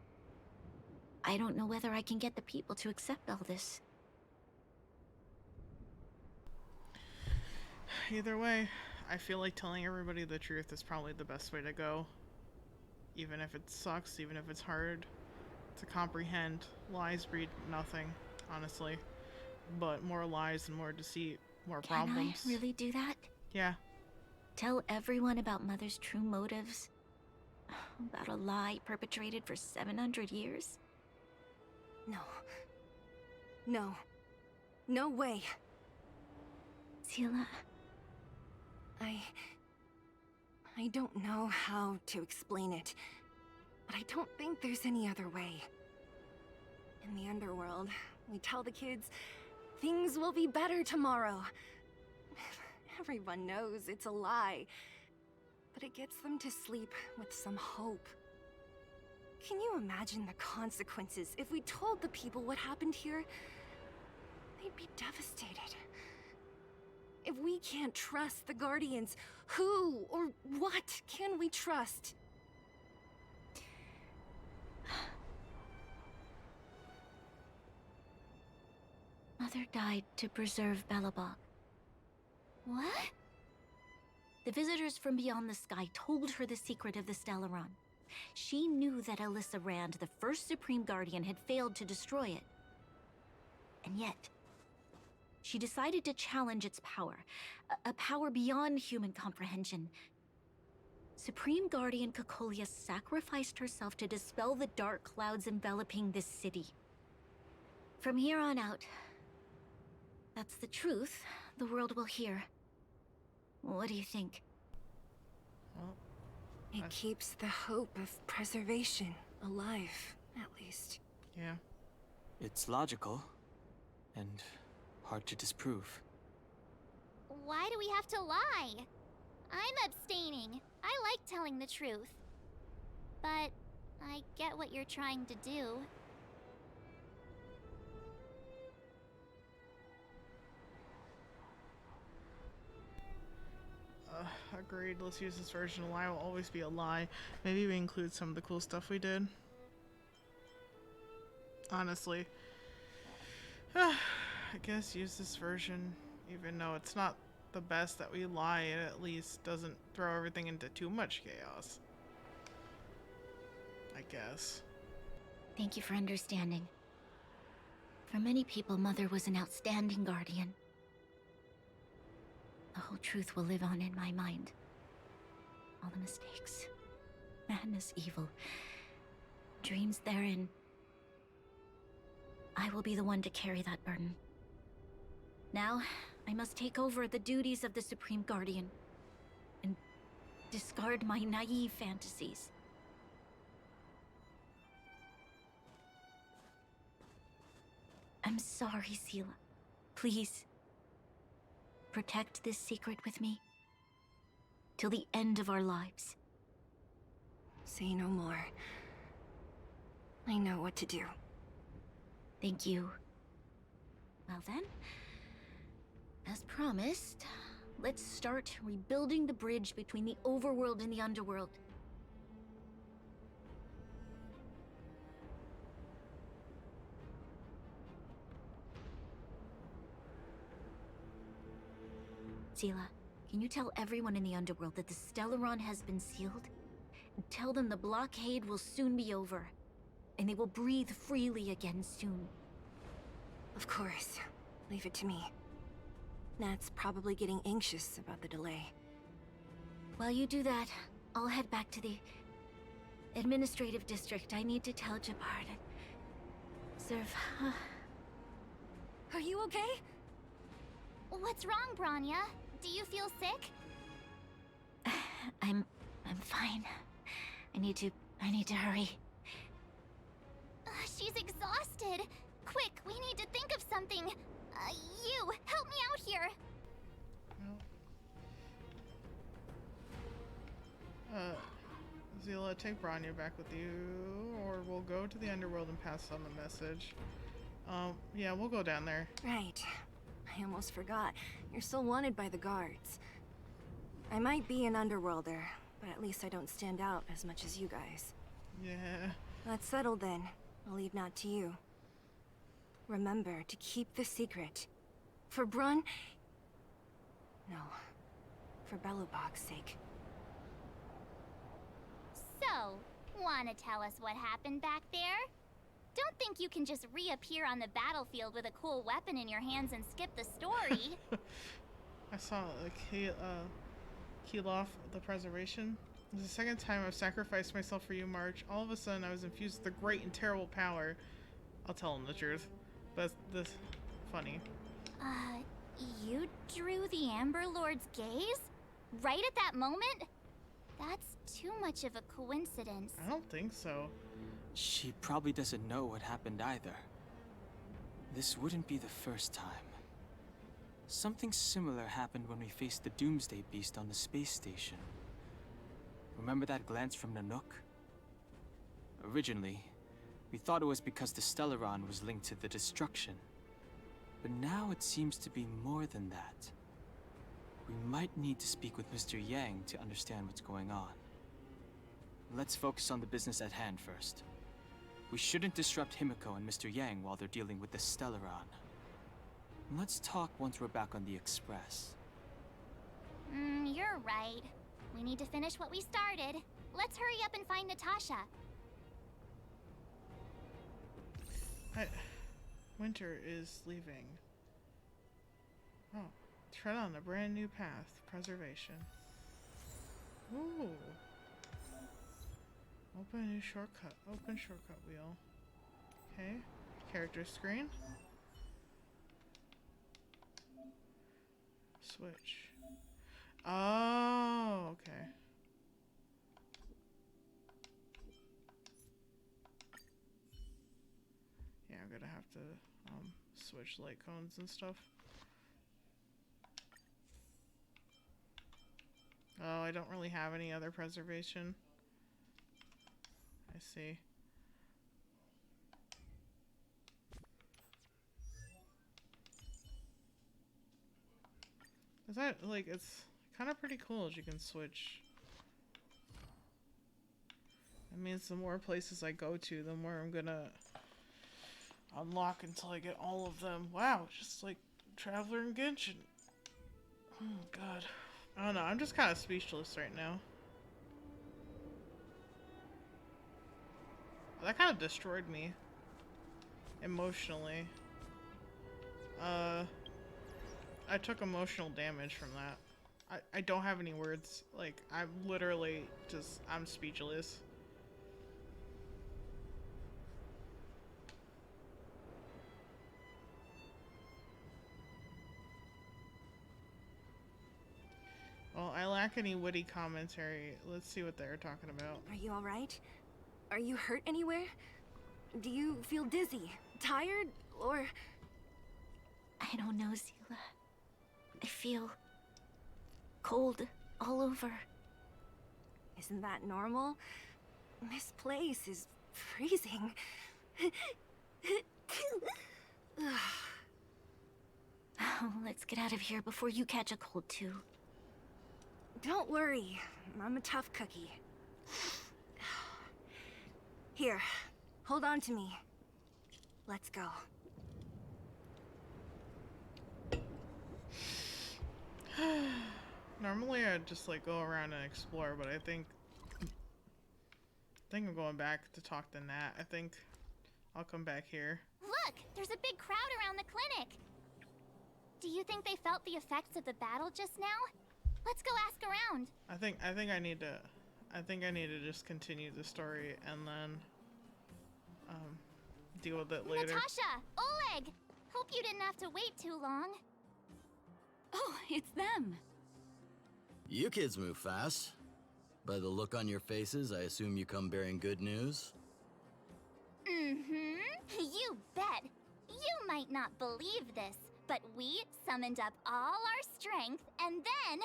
I don't know whether I can get the people to accept all this. Either way, I feel like telling everybody the truth is probably the best way to go. Even if it sucks, even if it's hard to comprehend. Lies breed nothing, honestly. But more lies and more deceit, more problems. Can I really do that? Yeah. Tell everyone about Mother's true motives? About a lie perpetrated for 700 years? No. No. No way. Seele... I don't know how to explain it, but I don't think there's any other way. In the underworld, we tell the kids, things will be better tomorrow. Everyone knows it's a lie, but it gets them to sleep with some hope. Can you imagine the consequences if we told the people what happened here? They'd be devastated. If we can't trust the Guardians, who or what can we trust? Mother died to preserve Belobog. What? The visitors from beyond the sky told her the secret of the Stellaron. She knew that Alyssa Rand, the first Supreme Guardian, had failed to destroy it. And yet, she decided to challenge its power, a power beyond human comprehension. Supreme Guardian Cocolia sacrificed herself to dispel the dark clouds enveloping this city. From here on out, that's the truth the world will hear. What do you think? Well, it keeps the hope of preservation alive, at least. Yeah. It's logical, and hard to disprove. Why do we have to lie? I'm abstaining. I like telling the truth. But I get what you're trying to do. Agreed. Let's use this version. A lie will always be a lie. Maybe we include some of the cool stuff we did. Honestly. I guess use this version. Even though it's not the best that we lie, it at least doesn't throw everything into too much chaos. I guess. Thank you for understanding. For many people, Mother was an outstanding guardian. The whole truth will live on in my mind. All the mistakes, madness, evil, dreams therein. I will be the one to carry that burden. Now, I must take over the duties of the Supreme Guardian and discard my naive fantasies. I'm sorry, Seela. Please, protect this secret with me. Till the end of our lives. Say no more. I know what to do. Thank you. Well then, as promised, let's start rebuilding the bridge between the overworld and the underworld. Seela, can you tell everyone in the underworld that the Stellaron has been sealed? And tell them the blockade will soon be over, and they will breathe freely again soon. Of course. Leave it to me. Nat's probably getting anxious about the delay. While you do that, I'll head back to the administrative district. I need to tell Jabbar to serve. Are you okay? What's wrong, Branya? Do you feel sick? I'm fine. I need to hurry. She's exhausted. Quick, we need to think of something. You, help me out here. Seela, take Branya back with you, or we'll go to the underworld and pass on the message. Yeah, we'll go down there. Right. I almost forgot. You're still wanted by the guards. I might be an underworlder, but at least I don't stand out as much as you guys. Yeah. That's settled then. I'll leave Nat to you. Remember to keep the secret. For Brun... No. For Belobog's sake. So, wanna tell us what happened back there? Don't think you can just reappear on the battlefield with a cool weapon in your hands and skip the story. I saw keel off the preservation. This is the second time I've sacrificed myself for you, March. All of a sudden, I was infused with a great and terrible power. I'll tell him the truth. But this funny. You drew the Amber Lord's gaze? Right at that moment? That's too much of a coincidence. I don't think so. She probably doesn't know what happened either. This wouldn't be the first time. Something similar happened when we faced the Doomsday Beast on the space station. Remember that glance from Nanook? Originally, we thought it was because the Stellaron was linked to the destruction. But now it seems to be more than that. We might need to speak with Mr. Yang to understand what's going on. Let's focus on the business at hand first. We shouldn't disrupt Himiko and Mr. Yang while they're dealing with the Stellaron. Let's talk once we're back on the Express. You're right. We need to finish what we started. Let's hurry up and find Natasha. Winter is leaving. Oh, tread on a brand new path. Preservation. Ooh. Open a new shortcut. Open shortcut wheel. Okay. Character screen. Switch. Oh, okay. Yeah, I'm gonna have to switch light cones and stuff. Oh, I don't really have any other preservation. I see. Is that, like, it's kind of pretty cool as you can switch. That means the more places I go to, the more I'm gonna unlock until I get all of them. Wow, just like Traveler and Genshin. Oh god. I don't know, I'm just kind of speechless right now. That kind of destroyed me. Emotionally. I took emotional damage from that. I don't have any words. Like, I'm literally just, I'm speechless. Well, I lack any witty commentary. Let's see what they're talking about. Are you alright? Are you hurt anywhere? Do you feel dizzy? Tired? or... I don't know, Zila. I feel cold all over. Isn't that normal? This place is freezing. Oh, let's get out of here before you catch a cold too. Don't worry, I'm a tough cookie. Here, hold on to me. Let's go. Normally I'd just like go around and explore, but I think I'm going back to talk to Nat. I think I'll come back here. Look, there's a big crowd around the clinic. Do you think they felt the effects of the battle just now? Let's go ask around. I think I need to just continue the story and then deal with it later. Natasha! Oleg! Hope you didn't have to wait too long. Oh, it's them. You kids move fast. By the look on your faces, I assume you come bearing good news? Mm-hmm. You bet. You might not believe this, but we summoned up all our strength and then...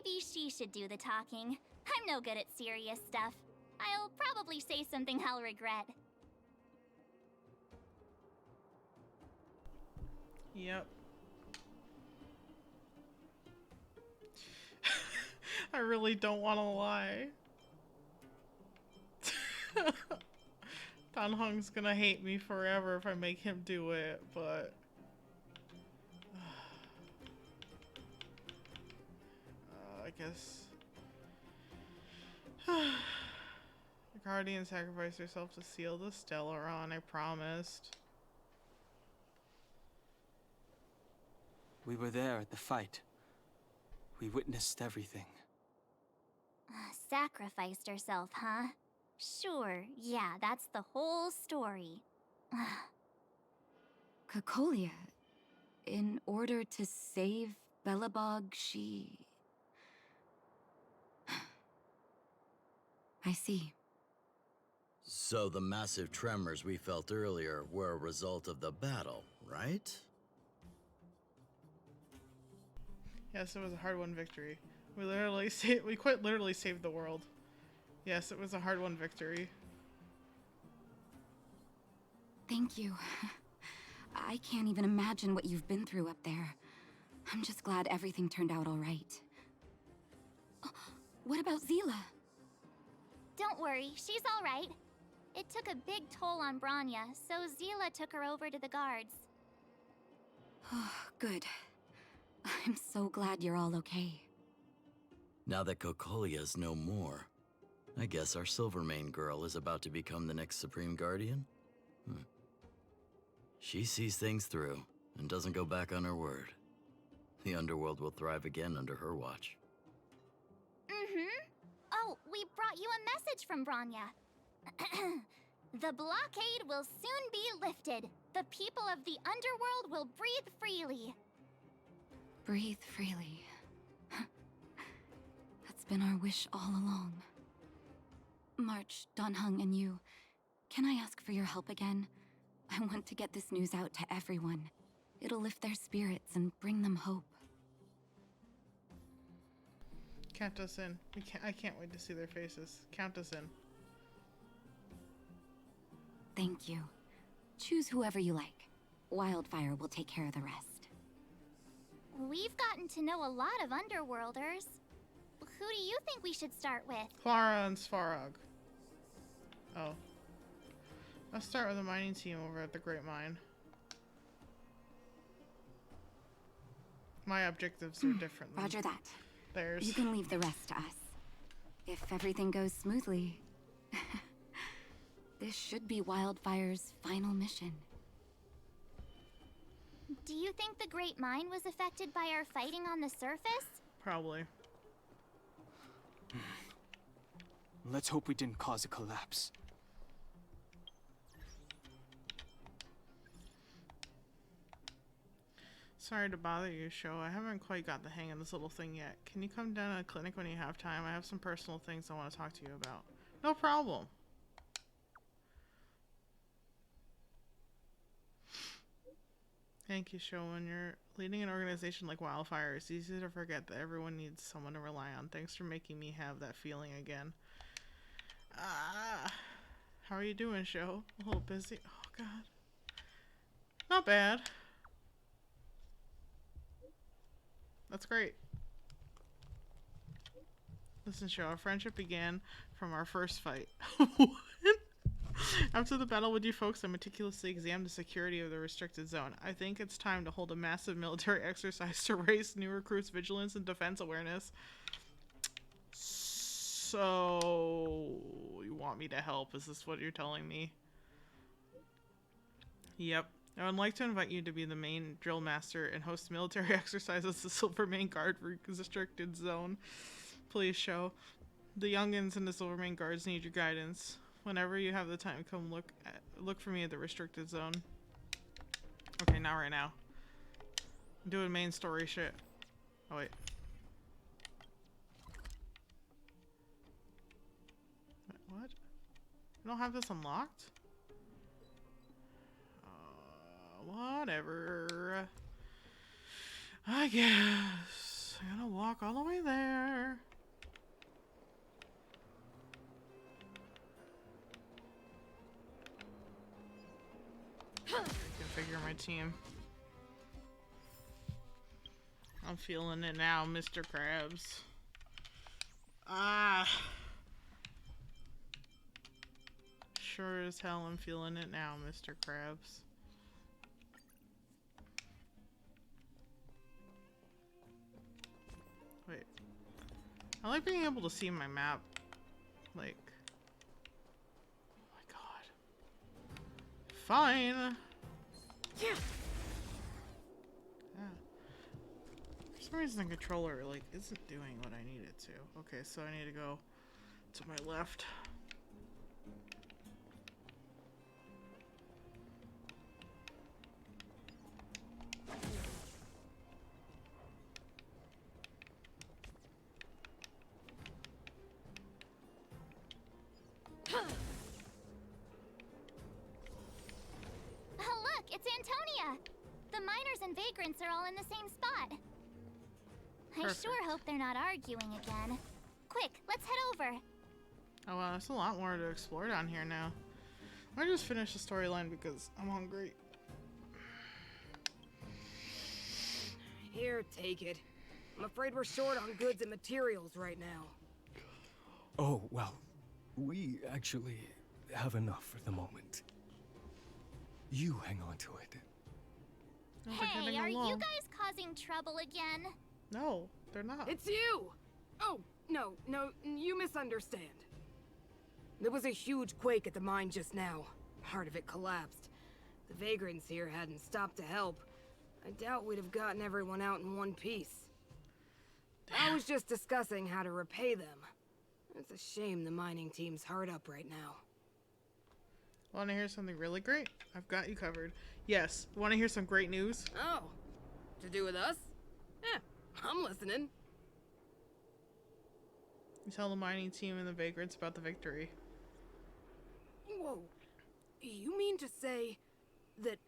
maybe she should do the talking. I'm no good at serious stuff. I'll probably say something I'll regret. Yep. I really don't want to lie. Dan Hong's gonna hate me forever if I make him do it, but... I guess... The Guardian sacrificed herself to seal the Stellaron, I promised. We were there at the fight. We witnessed everything. Sacrificed herself, huh? Sure, yeah, that's the whole story. Cocolia, in order to save Belobog, she... I see. So the massive tremors we felt earlier were a result of the battle, right? Yes, it was a hard-won victory. We quite literally saved the world. Yes, it was a hard-won victory. Thank you. I can't even imagine what you've been through up there. I'm just glad everything turned out all right. What about Zila? Don't worry, she's all right. It took a big toll on Branya, so Zila took her over to the guards. Oh, good. I'm so glad you're all okay. Now that Cocolia's no more, I guess our Silvermane girl is about to become the next Supreme Guardian? She sees things through and doesn't go back on her word. The underworld will thrive again under her watch. Mm-hmm. Oh, we brought you a message from Branya. The blockade will soon be lifted. The people of the underworld will breathe freely. Breathe freely. That's been our wish all along. March, Dan Heng, and you, can I ask for your help again? I want to get this news out to everyone. It'll lift their spirits and bring them hope. Count us in. I can't wait to see their faces. Count us in. Thank you. Choose whoever you like. Wildfire will take care of the rest. We've gotten to know a lot of Underworlders. Who do you think we should start with? Clara and Svarog. Oh. Let's start with the mining team over at the Great Mine. My objectives are different than Roger that. theirs. You can leave the rest to us. If everything goes smoothly, this should be Wildfire's final mission. Do you think the Great Mine was affected by our fighting on the surface? Probably. Let's hope we didn't cause a collapse. Sorry to bother you, Sho. I haven't quite got the hang of this little thing yet. Can you come down to the clinic when you have time? I have some personal things I want to talk to you about. No problem. Thank you, Show. When you're leading an organization like Wildfire, it's easy to forget that everyone needs someone to rely on. Thanks for making me have that feeling again. How are you doing, Show? A little busy. Oh, God. Not bad. That's great. Listen, Show, our friendship began from our first fight. After the battle with you folks, I meticulously examined the security of the restricted zone. I think it's time to hold a massive military exercise to raise new recruits' vigilance and defense awareness. So, you want me to help? Is this what you're telling me? Yep. I would like to invite you to be the main drill master and host military exercises at the Silvermane Guard restricted zone. Please, Show. The youngins in the Silvermane Guards need your guidance. Whenever you have the time, come look for me at the restricted zone. Okay, not right now. I'm doing main story shit. Oh, wait. What? I don't have this unlocked? Whatever. I guess. I'm gonna walk all the way there. Configure my team. I'm feeling it now, Mr. Krabs. Sure as hell I'm feeling it now, Mr. Krabs. Wait. I like being able to see my map. Like... Oh my god. Fine! Yeah. For some reason the controller, like, isn't doing what I need it to. Okay, so I need to go to my left. The miners and vagrants are all in the same spot. Perfect. I sure hope they're not arguing again. Quick, let's head over. Oh wow, there's a lot more to explore down here now. I just finished the storyline because I'm hungry. Here, take it. I'm afraid we're short on goods and materials right now. Oh, well, we actually have enough for the moment. You hang on to it. Hey, are you guys causing trouble again? No, they're not. It's you! Oh, no, you misunderstand. There was a huge quake at the mine just now. Part of it collapsed. The vagrants here hadn't stopped to help. I doubt we'd have gotten everyone out in one piece. Damn. I was just discussing how to repay them. It's a shame the mining team's hard up right now. Want to hear something really great? I've got you covered. Yes. Want to hear some great news? Oh. To do with us? Yeah, I'm listening. You tell the mining team and the vagrants about the victory. Whoa. You mean to say that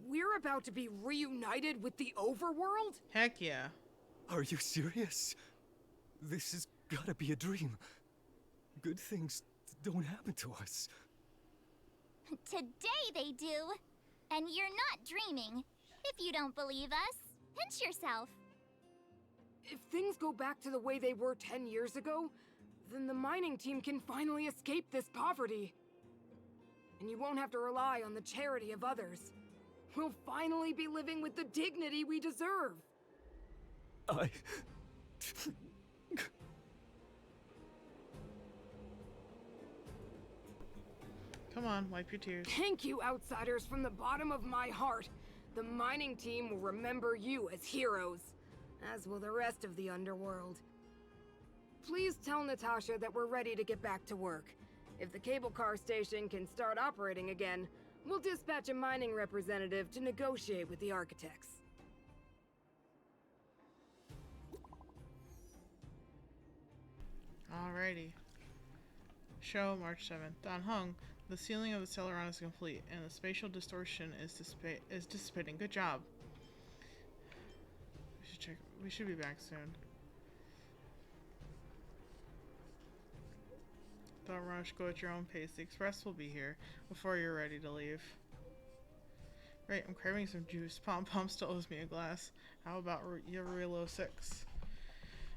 we're about to be reunited with the overworld? Heck yeah. Are you serious? This has gotta be a dream. Good things don't happen to us. Today they do. And you're not dreaming. If you don't believe us, pinch yourself. If things go back to the way they were 10 years ago, then the mining team can finally escape this poverty. And you won't have to rely on the charity of others. We'll finally be living with the dignity we deserve. Come on, wipe your tears. Thank you, outsiders, from the bottom of my heart. The mining team will remember you as heroes, as will the rest of the underworld. Please tell Natasha that we're ready to get back to work. If the cable car station can start operating again, we'll dispatch a mining representative to negotiate with the architects. Alrighty. Show March 7th. Don Hung. The sealing of the Celeron is complete, and the spatial distortion is dissipating. Good job. should check. We should be back soon. Don't rush. Go at your own pace. The express will be here before you're ready to leave. Right, I'm craving some juice. Pom Pom still owes me a glass. How about Jarlio VI?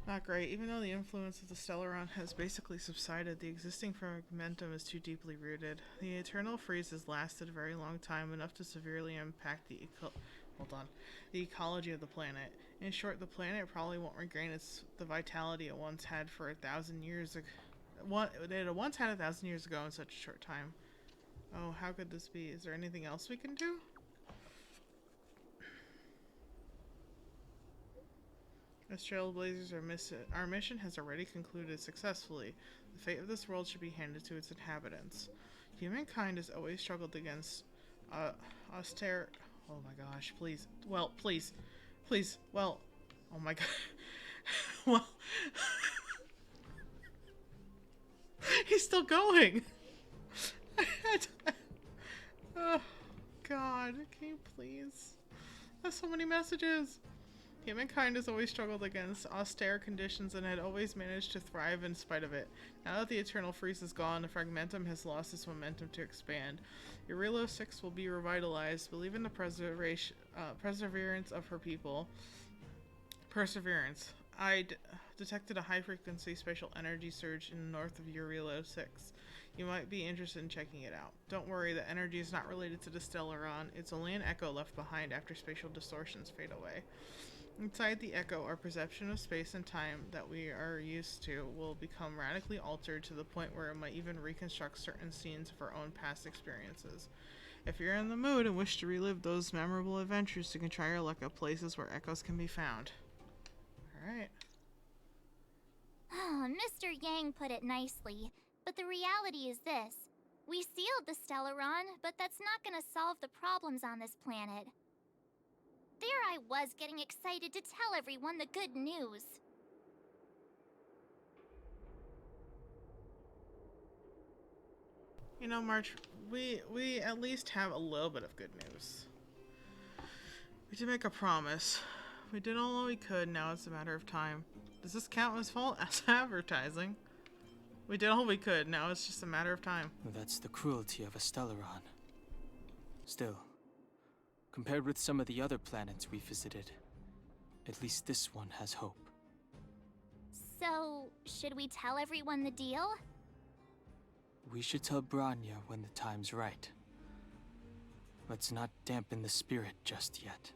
Not great. Even though the influence of the Stellaron has basically subsided, the existing fragmentum is too deeply rooted. The eternal freeze has lasted a very long time, enough to severely impact the ecology of the planet. In short, the planet probably won't regain the vitality it once had for 1,000 years ago. It once had 1,000 years ago in such a short time. Oh, how could this be? Is there anything else we can do? As Trailblazers, our mission has already concluded successfully. The fate of this world should be handed to its inhabitants. Humankind has always struggled against austere... Oh my gosh, please. Well, please. Please. Well. Oh my god. Well. He's still going. Oh god. Can you please? There's so many messages. Humankind has always struggled against austere conditions and had always managed to thrive in spite of it. Now that the eternal freeze is gone, the fragmentum has lost its momentum to expand. Jarlio VI will be revitalized. Believe in the perseverance of her people. Perseverance. I detected a high-frequency spatial energy surge in the north of Jarlio VI. You might be interested in checking it out. Don't worry, the energy is not related to the Stellaron. It's only an echo left behind after spatial distortions fade away. Inside the echo, our perception of space and time that we are used to will become radically altered to the point where it might even reconstruct certain scenes of our own past experiences. If you're in the mood and wish to relive those memorable adventures, you can try your luck at places where echoes can be found. Alright. Oh, Mr. Yang put it nicely, but the reality is this. We sealed the Stellaron, but that's not gonna solve the problems on this planet. There I was getting excited to tell everyone the good news. You know, March, we at least have a little bit of good news. We did make a promise. We did all we could, now it's a matter of time. Does this count as advertising? We did all we could, now it's just a matter of time. That's the cruelty of a Stellaron. Still, compared with some of the other planets we visited, at least this one has hope. So, should we tell everyone the deal? We should tell Bronya when the time's right. Let's not dampen the spirit just yet.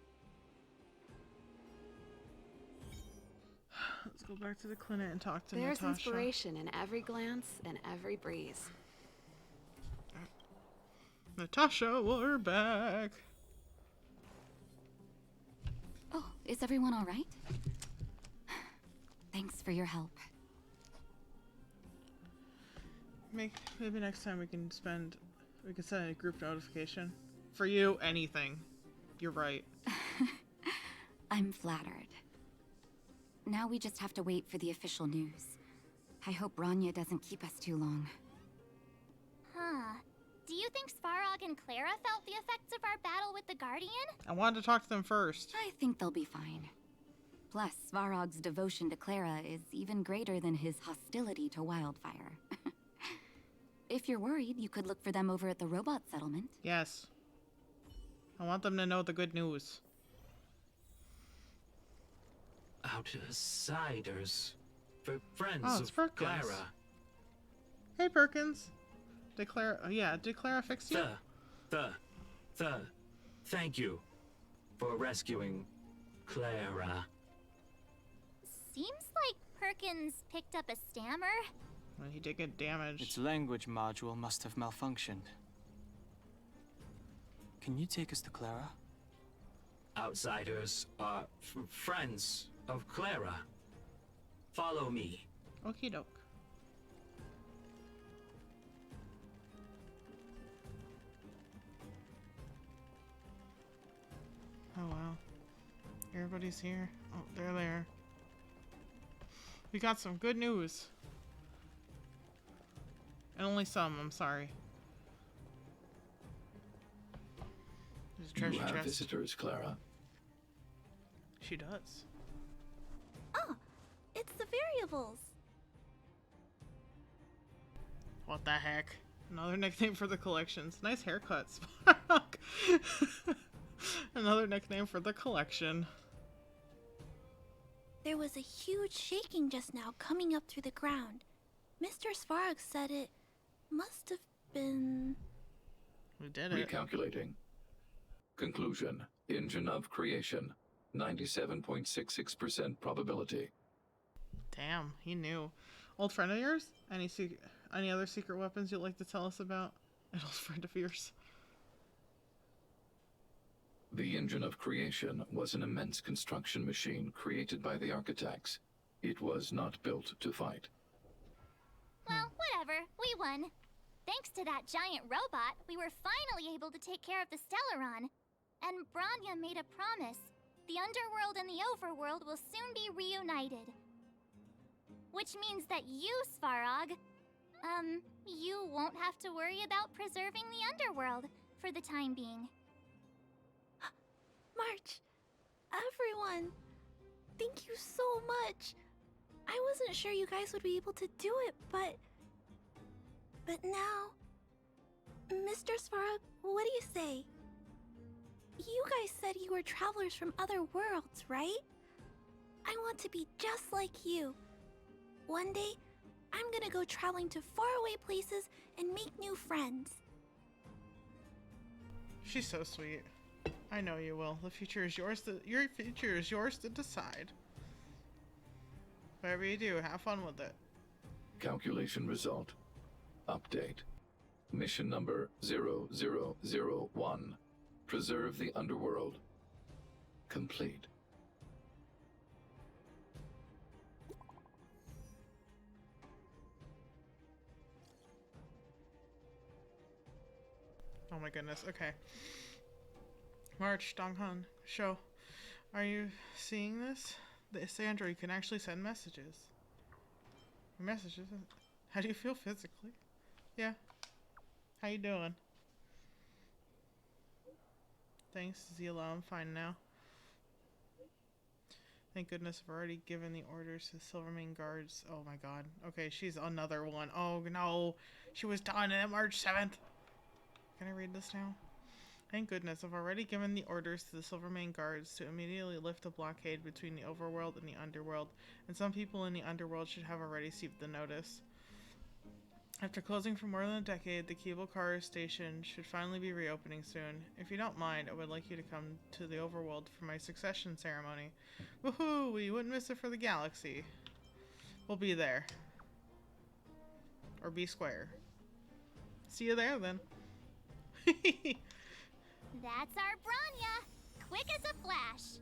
Let's go back to the clinic and talk to There's Natasha. inspiration in every glance and every breeze. Natasha, we're back. Oh, is everyone all right? Thanks for your help. Maybe next time we can send a group notification. For you, anything. You're right. I'm flattered. Now we just have to wait for the official news. I hope Bronya doesn't keep us too long. Huh. Do you think Svarog and Clara felt the effects of our battle with the Guardian? I wanted to talk to them first. I think they'll be fine. Plus, Svarog's devotion to Clara is even greater than his hostility to Wildfire. If you're worried, you could look for them over at the robot settlement. Yes. I want them to know the good news. Outsiders. For friends of Perkins. Clara. Hey, Perkins. Did Clara fix you? Thank you for rescuing Clara. Seems like Perkins picked up a stammer. Well, he did get damaged. Its language module must have malfunctioned. Can you take us to Clara? Outsiders are friends of Clara. Follow me. Okie doke. Oh wow. Everybody's here. Oh, they're there. We got some good news. And only some, I'm sorry. There's a treasure You have chest. visitors, Clara. She does. It's the variables. What the heck? Another nickname for the collections. Nice haircuts. Another nickname for the collection. There was a huge shaking just now coming up through the ground. Mr. Svarog said it must have been... We did it. Recalculating. Conclusion. Engine of creation. 97.66% probability. Damn, he knew. Old friend of yours? Any other secret weapons you'd like to tell us about? An old friend of yours. The engine of creation was an immense construction machine created by the architects. It was not built to fight. Well, whatever. We won. Thanks to that giant robot, we were finally able to take care of the Stellaron. And Bronya made a promise. The underworld and the overworld will soon be reunited. Which means that you, Svarog, you won't have to worry about preserving the underworld for the time being. March, everyone, thank you so much. I wasn't sure you guys would be able to do it, but now, Mr. Svarog, what do you say? You guys said you were travelers from other worlds, right? I want to be just like you. One day, I'm gonna go traveling to faraway places and make new friends. She's so sweet. I know you will. The future is yours. Your future is yours to decide. Whatever you do, have fun with it. Calculation result. Update. Mission number 0001. Preserve the underworld. Complete. Oh my goodness. Okay. March, Donghan, show. Are you seeing this? The android can actually send messages. Messages? How do you feel physically? Yeah. How you doing? Thanks, Zila. I'm fine now. Thank goodness I've already given the orders to the Silvermane guards. Oh my god. Okay, she's another one. Oh no. She was done on March 7th. Can I read this now? Thank goodness I've already given the orders to the Silvermane guards to immediately lift a blockade between the overworld and the underworld, and some people in the underworld should have already received the notice. After closing for more than a decade, the cable car station should finally be reopening soon. If you don't mind, I would like you to come to the overworld for my succession ceremony. Woohoo! We wouldn't miss it for the galaxy. We'll be there. Or be square. See you there then. That's our Bronya! Quick as a flash!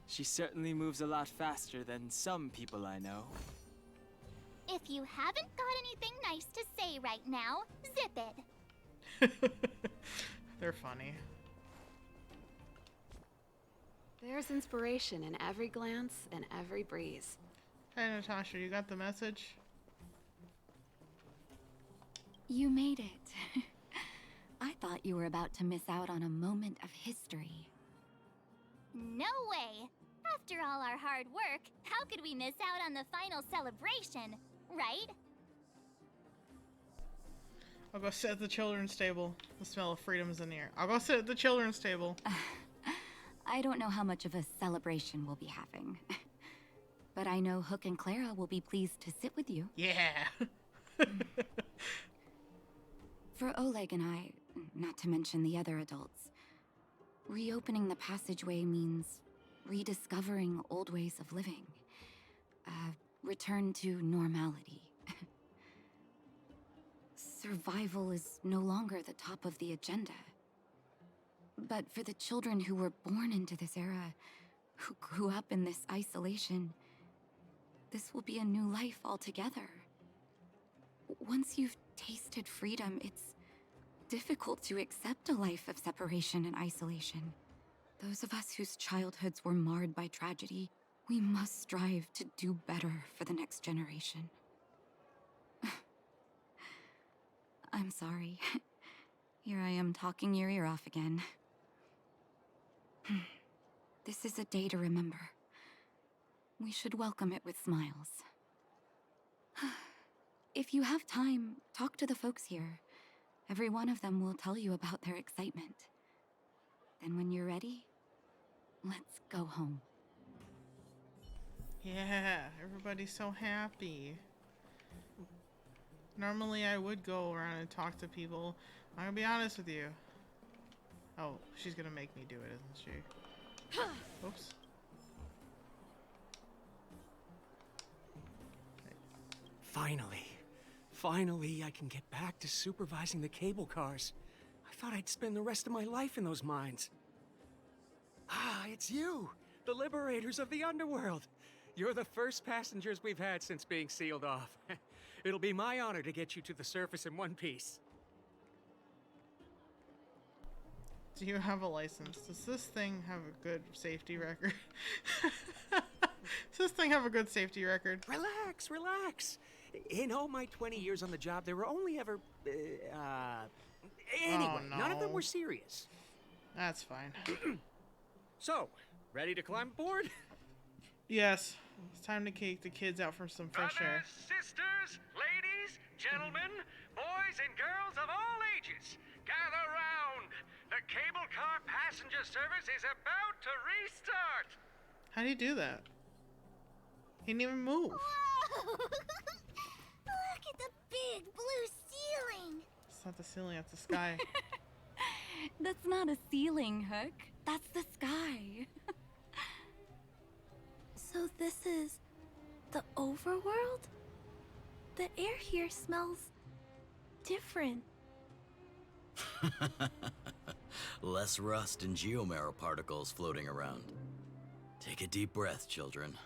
She certainly moves a lot faster than some people I know. If you haven't got anything nice to say right now, zip it. They're funny. There's inspiration in every glance and every breeze. Hey Natasha, you got the message? You made it. I thought you were about to miss out on a moment of history. No way! After all our hard work, how could we miss out on the final celebration, right? I'll go sit at the children's table. The smell of freedom is in the air. I'll go sit at the children's table. I don't know how much of a celebration we'll be having. But I know Hook and Clara will be pleased to sit with you. Yeah! For Oleg and I, not to mention the other adults, reopening the passageway means rediscovering old ways of living. Return to normality. Survival is no longer the top of the agenda. But for the children who were born into this era, who grew up in this isolation, this will be a new life altogether. Once you've tasted freedom, it's difficult to accept a life of separation and isolation. Those of us whose childhoods were marred by tragedy, we must strive to do better for the next generation. I'm sorry. Here I am talking your ear off again. This is a day to remember. we should welcome it with smiles. If you have time, talk to the folks here. Every one of them will tell you about their excitement. Then when you're ready, let's go home. Yeah, everybody's so happy. Normally I would go around and talk to people. I'm gonna be honest with you. Oh, she's gonna make me do it, isn't she? Oops. Finally, I can get back to supervising the cable cars. I thought I'd spend the rest of my life in those mines. Ah, it's you, the liberators of the underworld. You're the first passengers we've had since being sealed off. It'll be my honor to get you to the surface in one piece. Do you have a license? Does this thing have a good safety record? Does this thing have a good safety record? Relax, relax. In all my 20 years on the job, there were only ever, anyway, Oh, no. none of them were serious. That's fine. So, ready to climb aboard? Yes. It's time to take the kids out for some fresh air. Sisters, ladies, gentlemen, boys and girls of all ages, gather round. The cable car passenger service is about to restart. How do you do that? He didn't even move. Look at the big blue ceiling. It's not the ceiling, it's the sky. That's not a ceiling, Hook. That's the sky. So this is the overworld? The air here smells different. Less rust and geomarrow particles floating around. Take a deep breath, children.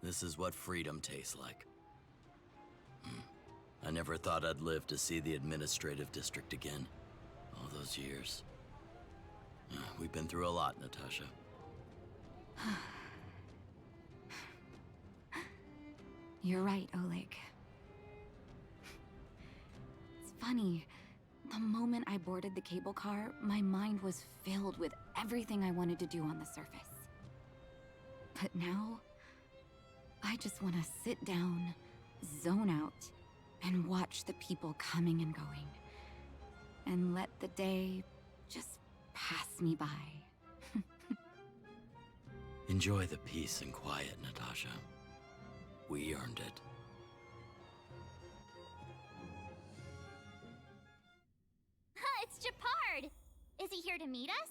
This is what freedom tastes like. I never thought I'd live to see the administrative district again. All those years. We've been through a lot, Natasha. You're right, Oleg. It's funny. The moment I boarded the cable car, my mind was filled with everything I wanted to do on the surface. But now, I just want to sit down, zone out, and watch the people coming and going. And let the day just pass me by. Enjoy the peace and quiet, Natasha. We earned it. It's Japard! Is he here to meet us?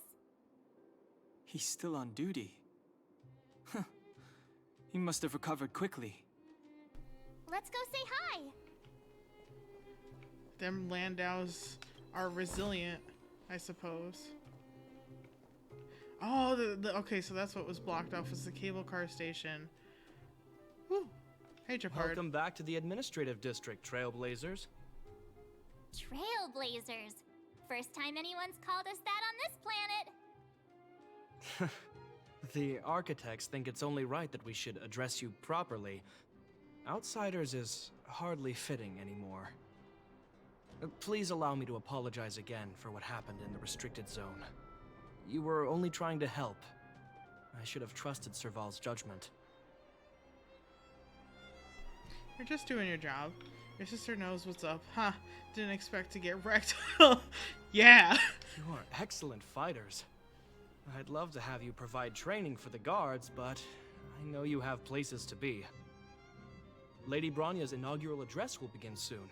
He's still on duty. Huh. He must have recovered quickly. Let's go say hi. Them Landows are resilient, I suppose. Oh, okay, so that's what was blocked off was the cable car station. Whew. Hey, Japard. Welcome back to the administrative district, Trailblazers. Trailblazers. First time anyone's called us that on this planet. The architects think it's only right that we should address you properly. Outsiders is hardly fitting anymore. Please allow me to apologize again for what happened in the restricted zone. You were only trying to help. I should have trusted Serval's judgment. You're just doing your job. Your sister knows what's up. Huh, didn't expect to get wrecked. Yeah! You are excellent fighters. I'd love to have you provide training for the guards, but I know you have places to be. Lady Bronya's inaugural address will begin soon.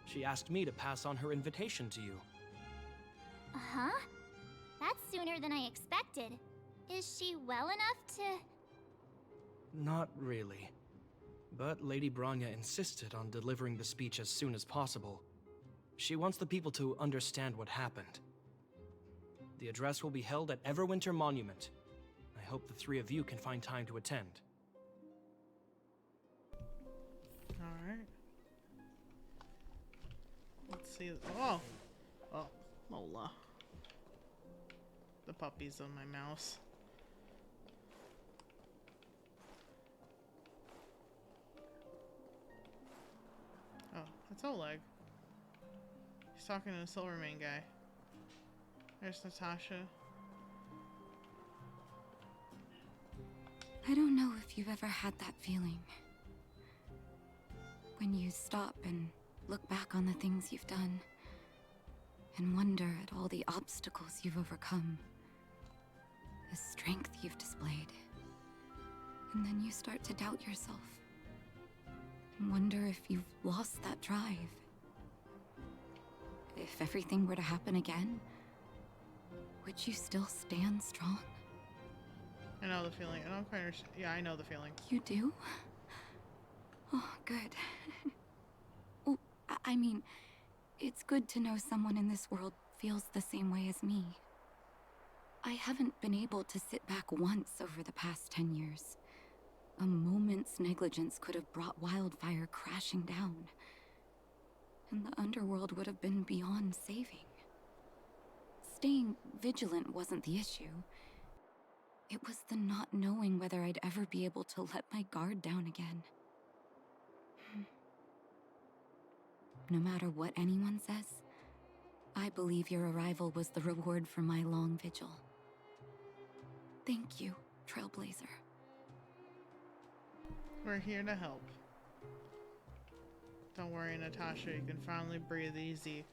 She asked me to pass on her invitation to you. Uh-huh. That's sooner than I expected. Is she well enough to... Not really. But Lady Bronya insisted on delivering the speech as soon as possible. She wants the people to understand what happened. The address will be held at Everwinter Monument. I hope the three of you can find time to attend. Alright. Let's see. Oh! Oh, Mola. The puppy's on my mouse. Oh, that's Oleg. He's talking to the Silvermane guy. There's Natasha. I don't know if you've ever had that feeling. When you stop and look back on the things you've done, and wonder at all the obstacles you've overcome, the strength you've displayed. And then you start to doubt yourself, and wonder if you've lost that drive. If everything were to happen again, would you still stand strong? I know the feeling. I don't quite understand. Yeah, I know the feeling. You do? Oh, good. Well, I mean, it's good to know someone in this world feels the same way as me. I haven't been able to sit back once over the past 10 years. A moment's negligence could have brought wildfire crashing down, and the underworld would have been beyond saving. Staying vigilant wasn't the issue. It was the not knowing whether I'd ever be able to let my guard down again. No matter what anyone says, I believe your arrival was the reward for my long vigil. Thank you, Trailblazer. We're here to help. Don't worry, Natasha, you can finally breathe easy.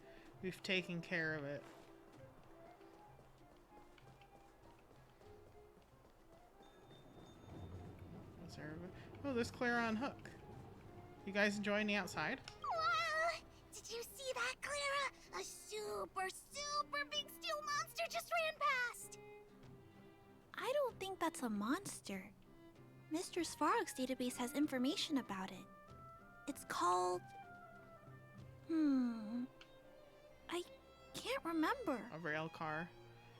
We've taken care of it. What's there? Oh, there's Clara on Hook. You guys enjoying the outside? Wow! Did you see that, Clara? A super, super big steel monster just ran past! I don't think that's a monster. Mr. Svarog's database has information about it. It's called... I can't remember. A rail car.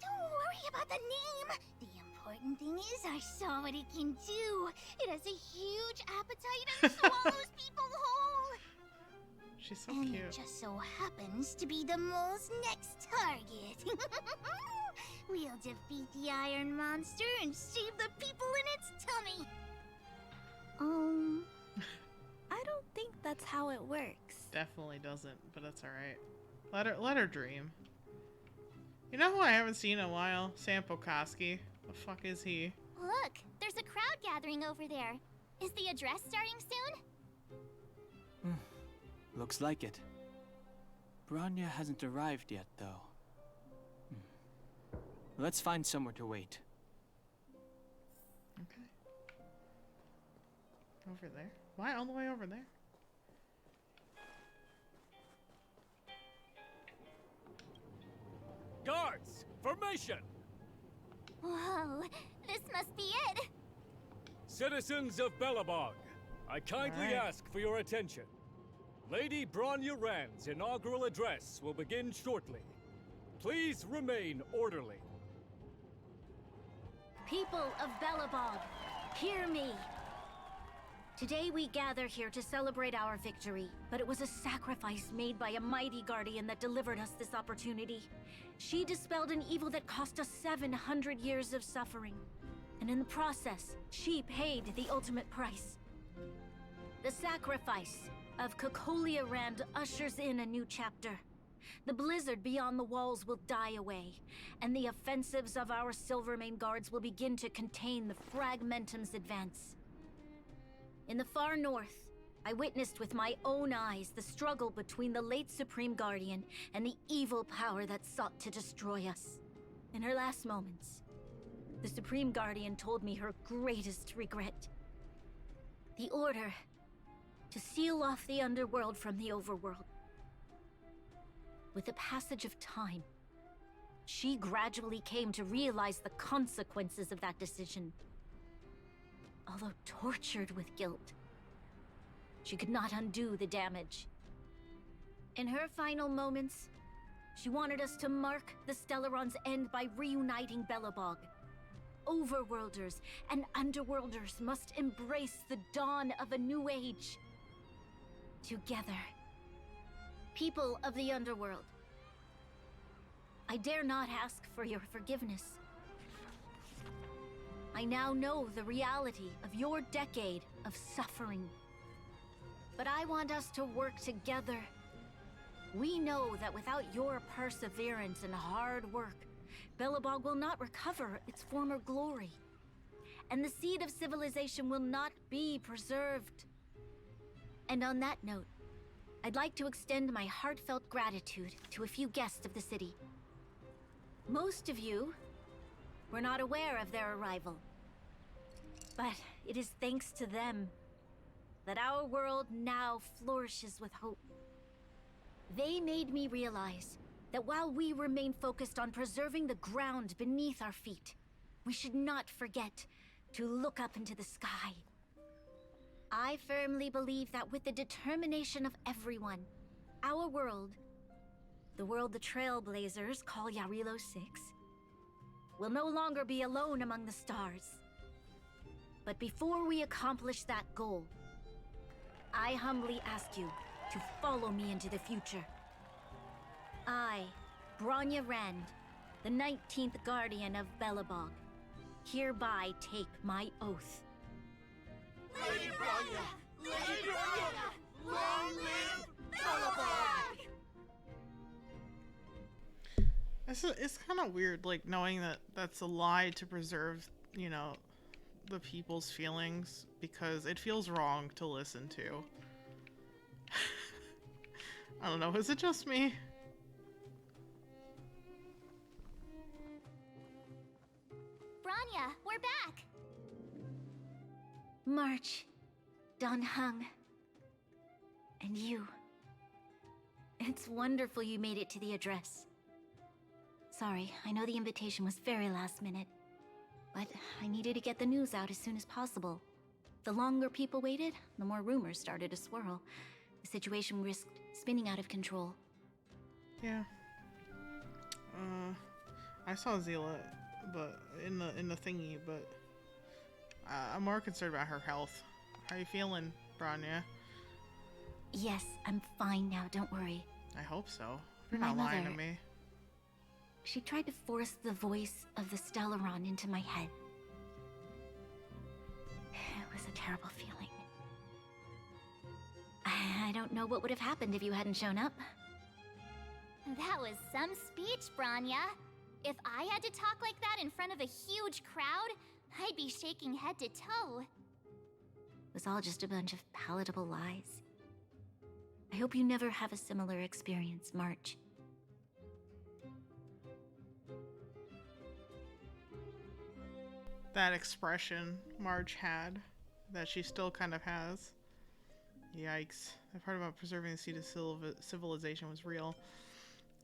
Don't worry about the name. The important thing is I saw what it can do. It has a huge appetite and swallows people whole. She's so and cute. It just so happens to be the mole's next target. We'll defeat the iron monster and save the people in its tummy. I don't think that's how it works. Definitely doesn't, but that's alright. Let her dream. You know who I haven't seen in a while? Sam Pokaski. The fuck is he? Look, there's a crowd gathering over there. Is the address starting soon? Looks like it. Bronya hasn't arrived yet, though. Let's find somewhere to wait. Okay. Over there? Why all the way over there? Guards, formation! Whoa, this must be it. Citizens of Belobog, I kindly ask for your attention. Lady Bronya Rand's inaugural address will begin shortly. Please remain orderly. People of Belobog, hear me. Today we gather here to celebrate our victory, but it was a sacrifice made by a mighty guardian that delivered us this opportunity. She dispelled an evil that cost us 700 years of suffering. And in the process, she paid the ultimate price. The sacrifice of Cocolia Rand ushers in a new chapter. The blizzard beyond the walls will die away, and the offensives of our Silvermane guards will begin to contain the Fragmentum's advance. In the far north, I witnessed with my own eyes the struggle between the late Supreme Guardian and the evil power that sought to destroy us. In her last moments, the Supreme Guardian told me her greatest regret. The order to seal off the underworld from the overworld. With the passage of time, she gradually came to realize the consequences of that decision. Although tortured with guilt, she could not undo the damage. In her final moments, she wanted us to mark the Stellaron's end by reuniting Belobog. Overworlders and Underworlders must embrace the dawn of a new age. Together. People of the Underworld, I dare not ask for your forgiveness. I now know the reality of your decade of suffering. But I want us to work together. We know that without your perseverance and hard work, Belobog will not recover its former glory. and the seed of civilization will not be preserved. And on that note, I'd like to extend my heartfelt gratitude to a few guests of the city. Most of you were not aware of their arrival, but it is thanks to them that our world now flourishes with hope. They made me realize that while we remain focused on preserving the ground beneath our feet, we should not forget to look up into the sky. I firmly believe that with the determination of everyone, our world, the world the Trailblazers call Jarlio VI, will no longer be alone among the stars. But before we accomplish that goal, I humbly ask you to follow me into the future. I, Bronya Rand, the 19th Guardian of Belobog, hereby take my oath. Lady Bronya! Lady Bronya! Long live Belobog! It's kind of weird, like, knowing that that's a lie to preserve, you know, the people's feelings, because it feels wrong to listen to. I don't know, is it just me? Bronya, we're back! March, Don Hung, and you. It's wonderful you made it to the address. Sorry, I know the invitation was very last minute, but I needed to get the news out as soon as possible. The longer people waited, the more rumors started to swirl. The situation risked spinning out of control. Yeah. I saw Zila, but in the thingy, but I'm more concerned about her health. How you feeling, Bronya? Yes, I'm fine now, don't worry. I hope so. You're My not lying to mother- me. She tried to force the voice of the Stellaron into my head. It was a terrible feeling. I don't know what would have happened if you hadn't shown up. That was some speech, Bronya. If I had to talk like that in front of a huge crowd, I'd be shaking head to toe. It was all just a bunch of palatable lies. I hope you never have a similar experience, March. That expression Marge had, that she still kind of has. Yikes. The part about preserving the seed of civilization was real.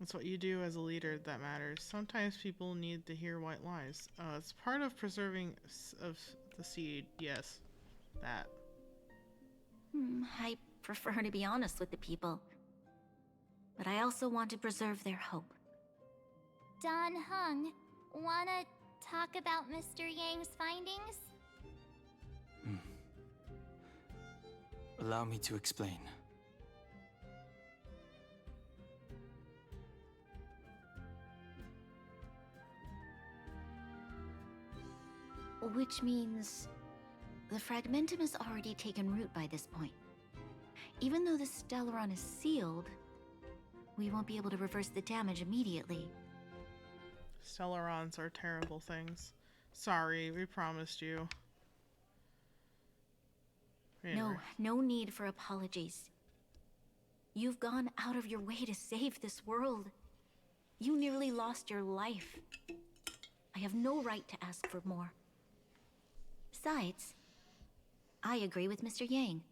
It's what you do as a leader that matters. Sometimes people need to hear white lies. It's part of preserving of the seed. Yes, that. I prefer to be honest with the people. But I also want to preserve their hope. Don Hung, wanna talk about Mr. Yang's findings? Allow me to explain. Which means the Fragmentum has already taken root by this point. Even though the Stellaron is sealed, we won't be able to reverse the damage immediately. Stellarons are terrible things. Sorry, we promised you. Anyway. No need for apologies. You've gone out of your way to save this world. You nearly lost your life. I have no right to ask for more. Besides, I agree with Mr. Yang.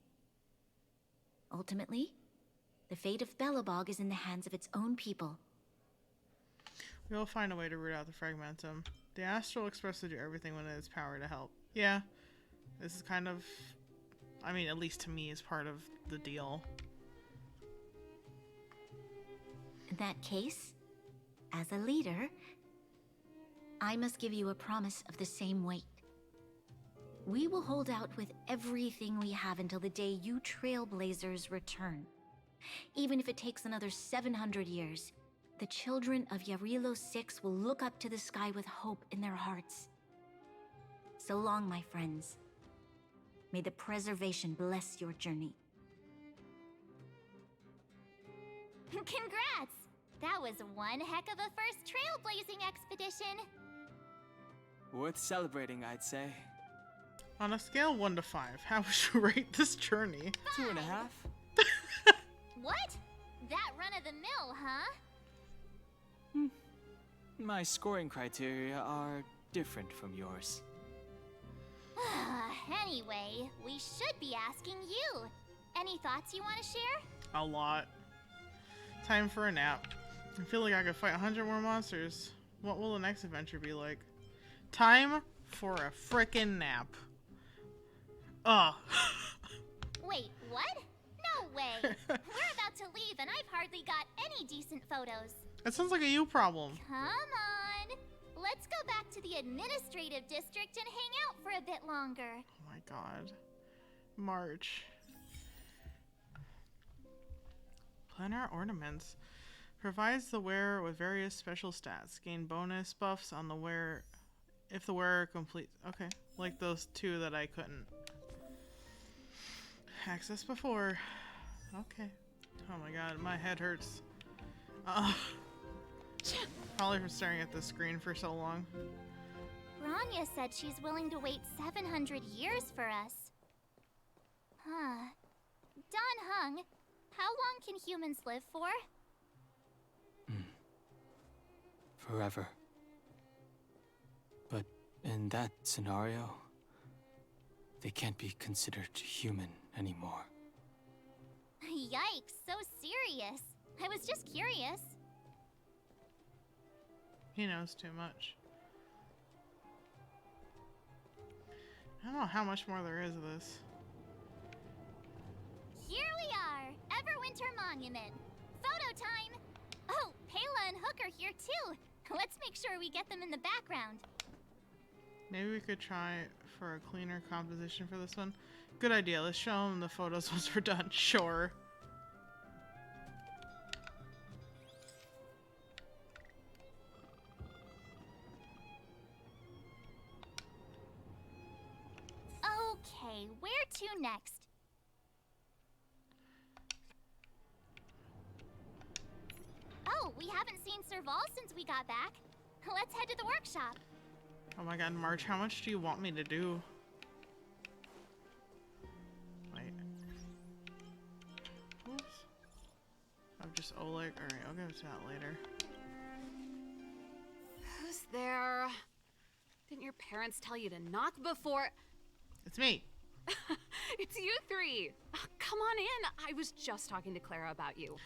Ultimately, the fate of Belobog is in the hands of its own people. We'll find a way to root out the Fragmentum. The Astral Express will do everything within its power to help. Yeah, this is kind of, I mean, at least to me, is part of the deal. In that case, as a leader, I must give you a promise of the same weight. We will hold out with everything we have until the day you Trailblazers return. Even if it takes another 700 years, the children of Jarlio VI will look up to the sky with hope in their hearts. So long, my friends. May the preservation bless your journey. Congrats! That was one heck of a first trailblazing expedition. Worth celebrating, I'd say. On a scale of 1 to 5, how would you rate this journey? 2.5. What? That run of the mill, huh? My scoring criteria are different from yours. Anyway, we should be asking you. Any thoughts you want to share? A lot. Time for a nap. I feel like I could fight 100 more monsters. What will the next adventure be like? Time for a frickin' nap. Ugh. Wait, what? No way! We're about to leave and I've hardly got any decent photos. That sounds like a you problem. Come on! Let's go back to the administrative district and hang out for a bit longer. Oh my god. March. Planar ornaments. Provides the wearer with various special stats. Gain bonus buffs on the wearer if the wearer completes. Okay, like those two that I couldn't access before. Okay. Oh my god, my head hurts. Probably from staring at the screen for so long. Bronya said she's willing to wait 700 years for us. Huh. Don Hung, how long can humans live for? Forever. But in that scenario, they can't be considered human anymore. Yikes, so serious. I was just curious. He knows too much. I don't know how much more there is of this. Here we are, Everwinter Monument. Photo time! Oh, Pela and Hook are here too. Let's make sure we get them in the background. Maybe we could try for a cleaner composition for this one. Good idea. Let's show them the photos once we're done. Sure. Okay, where to next? Oh, we haven't seen Serval since we got back. Let's head to the workshop. Oh my god, March, how much do you want me to do? Wait. Oops. I'm just Oleg. Alright, I'll go to that later. Who's there? Didn't your parents tell you to knock before? It's me. It's you three. Come on in. I was just talking to Clara about you.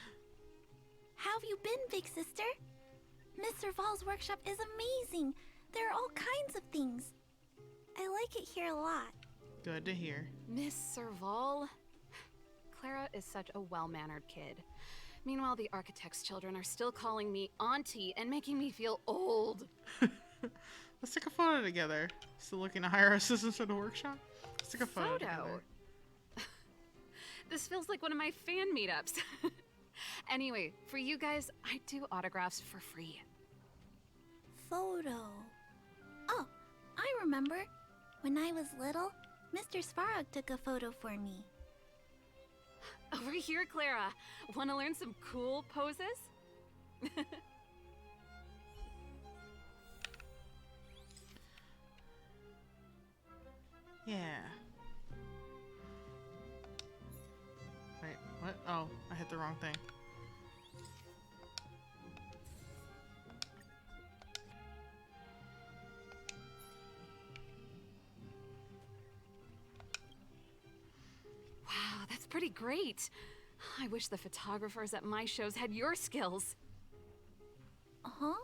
How have you been, big sister? Miss Serval's workshop is amazing. There are all kinds of things. I like it here a lot. Good to hear. Miss Serval? Clara is such a well-mannered kid. Meanwhile, the architect's children are still calling me auntie and making me feel old. Let's take a photo together. Still looking to hire assistants for the workshop? Let's take a photo together. This feels like one of my fan meetups. Anyway, for you guys, I do autographs for free. Photo. Oh, I remember. When I was little, Mr. Svarog took a photo for me. Over here, Clara. Want to learn some cool poses? Yeah. Wait, what? Oh, I hit the wrong thing. Wow, that's pretty great. I wish the photographers at my shows had your skills. Huh?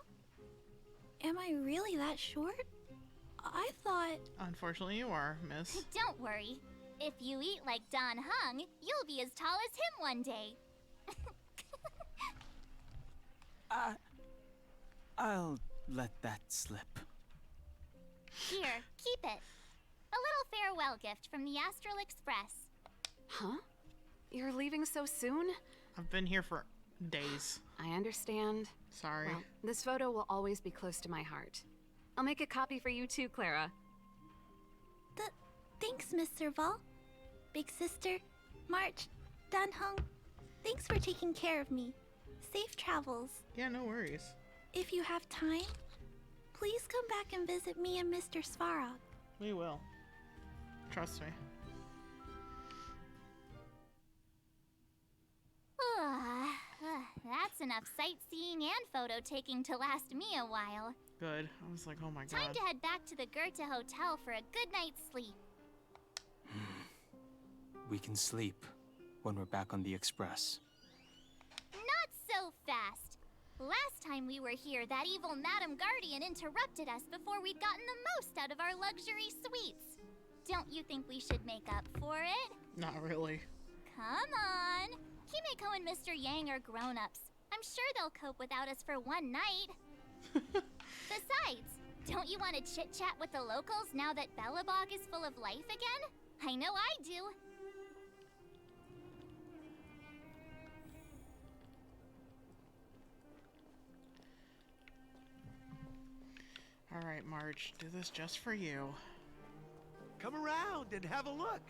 Am I really that short? I thought... Unfortunately, you are, miss. Don't worry. If you eat like Don Hung, you'll be as tall as him one day. I'll let that slip. Here, keep it. A little farewell gift from the Astral Express. Huh? You're leaving so soon? I've been here for days. I understand. Sorry. Well, this photo will always be close to my heart. I'll make a copy for you too, Clara. Thanks, Miss Serval. Big sister, March, Dan Hung, thanks for taking care of me. Safe travels. Yeah, no worries. If you have time, please come back and visit me and Mr. Svarog. We will. Trust me. That's enough sightseeing and photo taking to last me a while. Good. I was like, oh my Time god. to head back to the Goethe Hotel for a good night's sleep. We can sleep when we're back on the Express. Not so fast. Last time we were here, that evil Madam Guardian interrupted us before we'd gotten the most out of our luxury suites. Don't you think we should make up for it? Not really. Come on. Himeko and Mr. Yang are grown-ups. I'm sure they'll cope without us for one night. Besides, don't you want to chit-chat with the locals now that Belobog is full of life again? I know I do. Alright, Marge, do this just for you. Come around and have a look.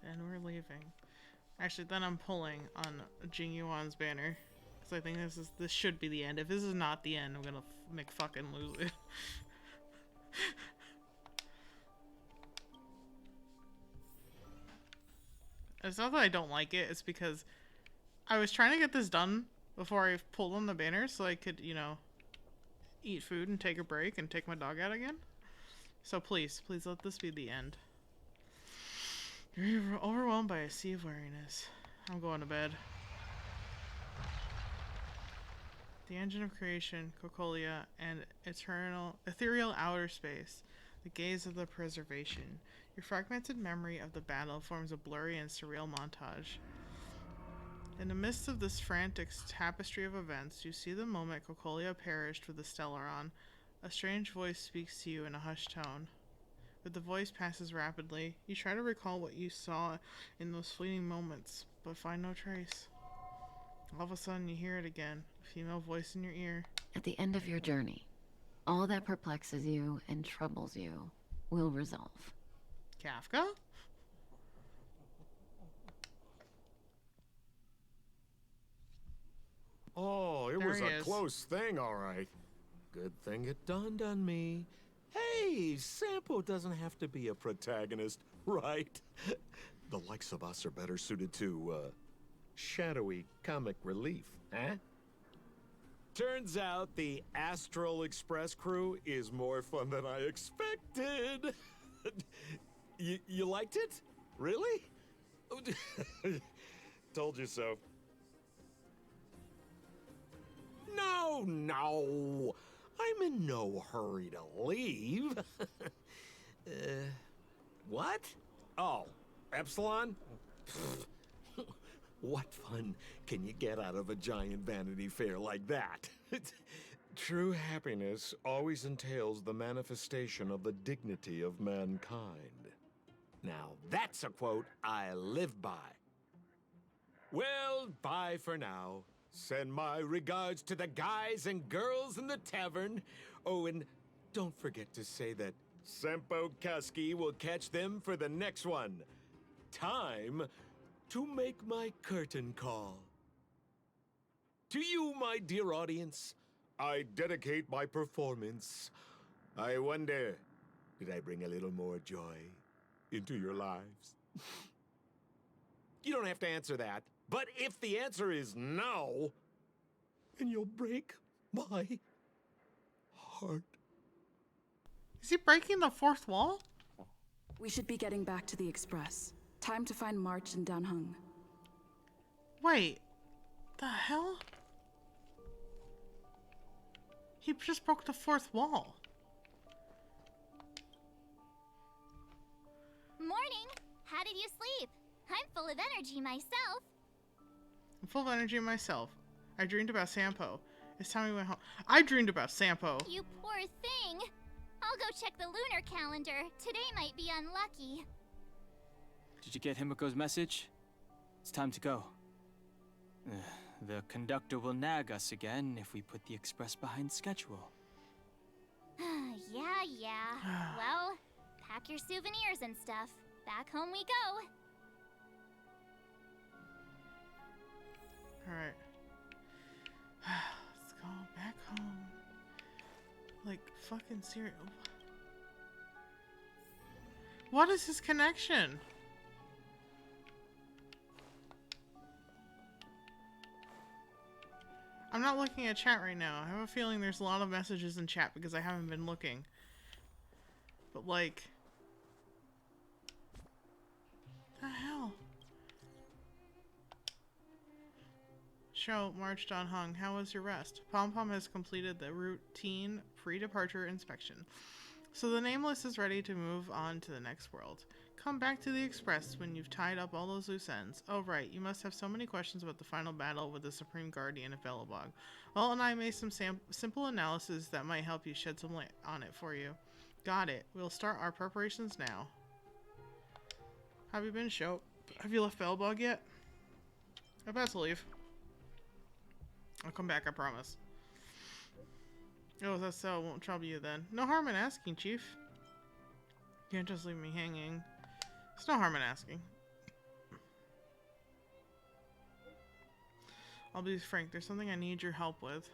And we're leaving. Actually, then I'm pulling on Jing Yuan's banner. Because I think this should be the end. If this is not the end, I'm gonna make fucking lose it. It's not that I don't like it, it's because I was trying to get this done before I pulled on the banner so I could, you know, eat food and take a break and take my dog out again. So please let this be the end. You're overwhelmed by a sea of weariness. I'm going to bed. The engine of creation, Cocolia, and ethereal outer space. The gaze of the preservation. Your fragmented memory of the battle forms a blurry and surreal montage. In the midst of this frantic tapestry of events, you see the moment Cocolia perished with the Stellaron. A strange voice speaks to you in a hushed tone. But the voice passes rapidly. You try to recall what you saw in those fleeting moments, but find no trace. All of a sudden, you hear it again, a female voice in your ear. At the end of your journey, all that perplexes you and troubles you will resolve. Kafka? Oh, it There was he a is. close thing, all right. Good thing it dawned on me. Hey, Sampo doesn't have to be a protagonist, right? The likes of us are better suited to, shadowy comic relief, huh? Turns out the Astral Express crew is more fun than I expected. You liked it? Really? Told you so. No. I'm in no hurry to leave. What? Oh, Epsilon? What fun can you get out of a giant Vanity Fair like that? True happiness always entails the manifestation of the dignity of mankind. Now, that's a quote I live by. Well, bye for now. Send my regards to the guys and girls in the tavern. Oh, and don't forget to say that Sempo Kasky will catch them for the next one. Time to make my curtain call. To you, my dear audience, I dedicate my performance. I wonder, did I bring a little more joy into your lives? You don't have to answer that. But if the answer is no, then you'll break my heart. Is he breaking the fourth wall? We should be getting back to the Express. Time to find March and Danheng. Wait. The hell? He just broke the fourth wall. Morning! How did you sleep? I'm full of energy myself. I'm full of energy myself. I dreamed about Sampo. It's time we went home. I dreamed about Sampo. You poor thing. I'll go check the lunar calendar. Today might be unlucky. Did you get Himiko's message? It's time to go. The conductor will nag us again if we put the express behind schedule. Yeah. Well, pack your souvenirs and stuff. back home we go. Alright. Let's go back home. Like, fucking serious. What is his connection? I'm not looking at chat right now. I have a feeling there's a lot of messages in chat because I haven't been looking. But like... the hell? Show marched on Hung. How was your rest? Pom Pom has completed the routine pre-departure inspection. So the Nameless is ready to move on to the next world. Come back to the Express when you've tied up all those loose ends. Oh right, you must have so many questions about the final battle with the Supreme Guardian of Belobog. Well, and I made some simple analysis that might help you shed some light on it for you. Got it. We'll start our preparations now. Have you left Belobog yet? I'm about to leave. I'll come back, I promise. Oh, that's so. I won't trouble you then. No harm in asking, Chief. Can't just leave me hanging. There's no harm in asking. I'll be frank. There's something I need your help with.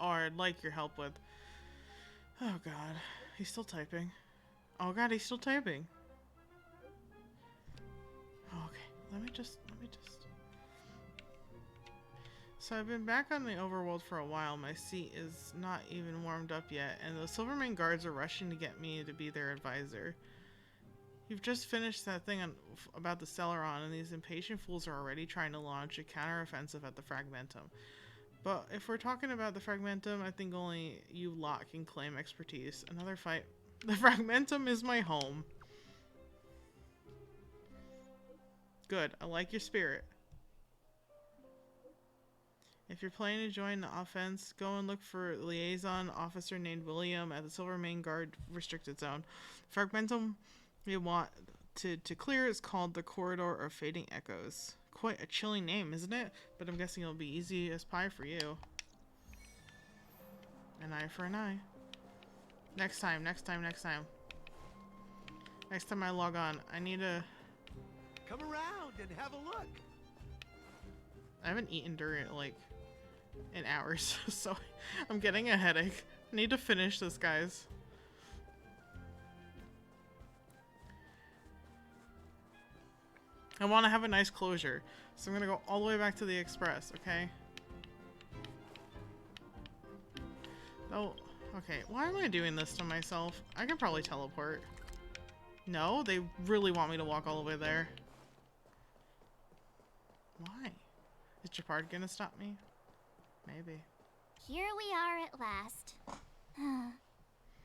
Or I'd like your help with. Oh, God. He's still typing. Oh, God. He's still typing. Oh, okay. Let me just... So I've been back on the overworld for a while. My seat is not even warmed up yet, and the Silvermane guards are rushing to get me to be their advisor. You've just finished that thing about the Celeron, and these impatient fools are already trying to launch a counteroffensive at the Fragmentum. But if we're talking about the Fragmentum, I think only you lot can claim expertise. Another fight. The Fragmentum is my home. Good. I like your spirit. If you're planning to join the offense, go and look for a liaison officer named William at the Silvermane Guard restricted zone. Fragmentum you want to clear is called the Corridor of Fading Echoes. Quite a chilling name, isn't it? But I'm guessing it'll be easy as pie for you. An eye for an eye. Next time I log on, I need to... Come around and have a look. I haven't eaten during, like, in hours, so I'm getting a headache. I need to finish this, guys. I want to have a nice closure, so I'm gonna go all the way back to the Express, okay? Oh, okay. Why am I doing this to myself? I can probably teleport. No, they really want me to walk all the way there. Why? Is Japard gonna stop me? Maybe. Here we are at last.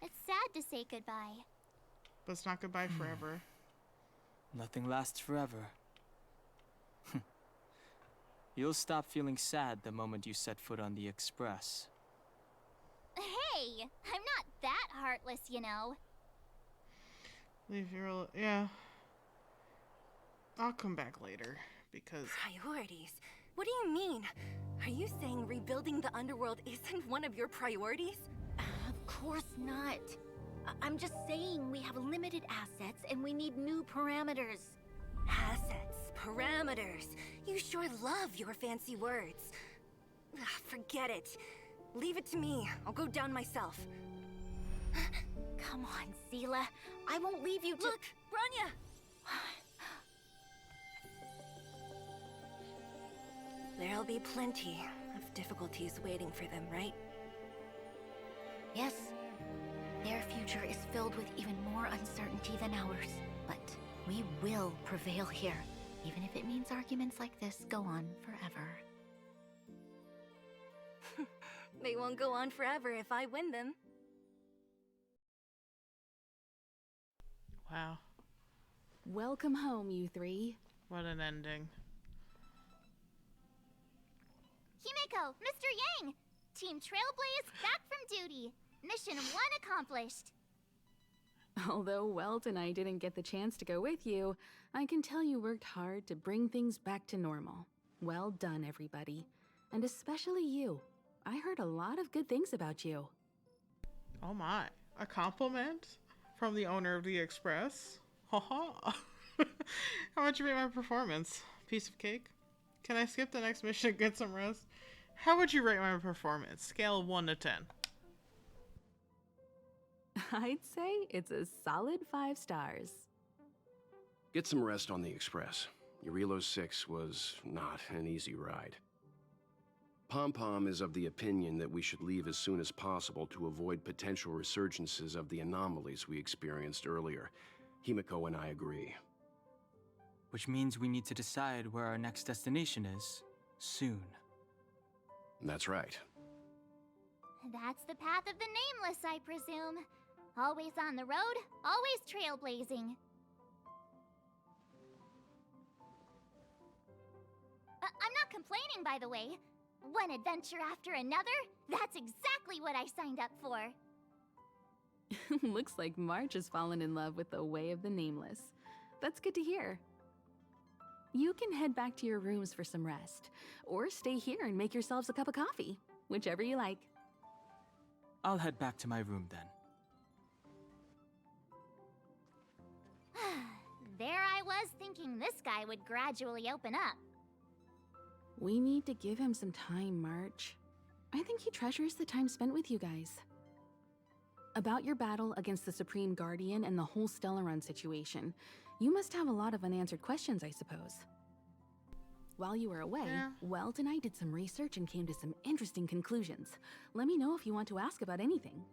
It's sad to say goodbye. But it's not goodbye forever. Nothing lasts forever. You'll stop feeling sad the moment you set foot on the Express. Hey! I'm not that heartless, you know. Leave your... yeah. I'll come back later, because... Priorities? What do you mean? Are you saying rebuilding the underworld isn't one of your priorities? Of course not. I'm just saying we have limited assets and we need new parameters. Assets, parameters. You sure love your fancy words. Ugh, forget it. Leave it to me. I'll go down myself. Come on, Seela. I won't leave you to— Look, Branya! There'll be plenty of difficulties waiting for them, right? Yes. Their future is filled with even more uncertainty than ours. But we will prevail here, even if it means arguments like this go on forever. They won't go on forever if I win them. Wow. Welcome home, you three. What an ending. Himeko, Mr. Yang! Team Trailblaze back from duty. Mission 1 accomplished. Although Welt and I didn't get the chance to go with you, I can tell you worked hard to bring things back to normal. Well done, everybody. And especially you. I heard a lot of good things about you. Oh my. A compliment from the owner of the Express? Haha. How much you rate my performance? Piece of cake? Can I skip the next mission and get some rest? How would you rate my performance? Scale of 1 to 10. I'd say it's a solid 5 stars. Get some rest on the Express. Jarlio VI was not an easy ride. Pom-Pom is of the opinion that we should leave as soon as possible to avoid potential resurgences of the anomalies we experienced earlier. Himiko and I agree. Which means we need to decide where our next destination is, soon. That's right. That's the path of the Nameless, I presume. Always on the road, always trailblazing. I'm not complaining, by the way. One adventure after another, that's exactly what I signed up for. Looks like March has fallen in love with the way of the Nameless. That's good to hear. You can head back to your rooms for some rest, or stay here and make yourselves a cup of coffee, whichever you like. I'll head back to my room then. There I was thinking this guy would gradually open up. We need to give him some time, March. I think he treasures the time spent with you guys. About your battle against the Supreme Guardian and the whole Stellaron situation, you must have a lot of unanswered questions, I suppose. While you were away, Welt and I did some research and came to some interesting conclusions. Let me know if you want to ask about anything.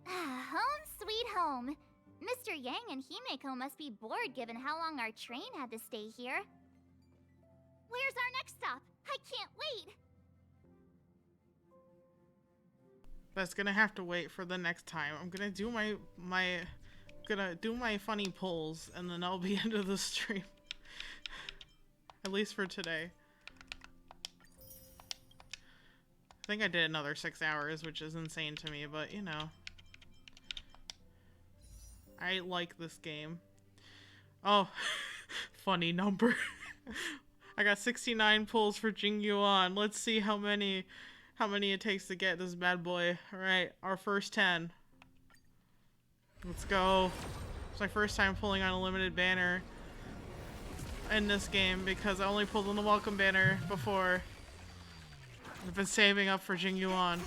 Home sweet home. Mr. Yang and Himeko must be bored given how long our train had to stay here. Where's our next stop? I can't wait! That's gonna have to wait for the next time. I'm gonna do my funny polls, and then I'll be into the stream. At least for today. I think I did another 6 hours, which is insane to me, but you know. I like this game. Oh, funny number. I got 69 pulls for Jingyuan. Let's see how many it takes to get this bad boy. Alright, our first 10. Let's go. It's my first time pulling on a limited banner in this game because I only pulled on the welcome banner before. I've been saving up for Jingyuan.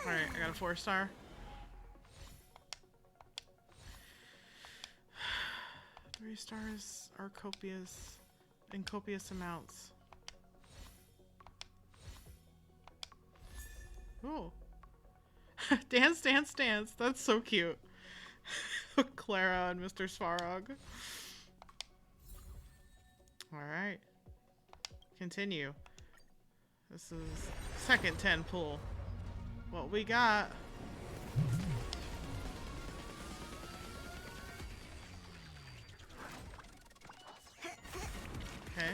Alright, I got a 4-star. Three stars are copious in copious amounts. Oh. Dance, dance, dance. That's so cute. Clara and Mr. Svarog. Alright. Continue. This is second 10 pull. What we got? Okay.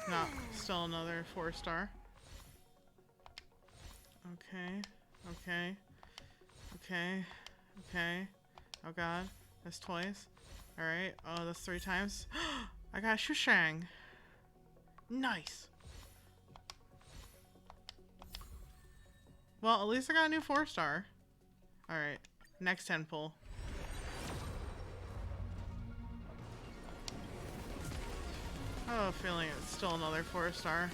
Not still another 4-star. Okay. Okay. Okay. Okay. Oh god. That's twice. Alright. Oh, that's 3 times. I got Shushang. Nice. Well, at least I got a new 4-star. Alright. Next 10 pull. I have a feeling it's still another 4-star.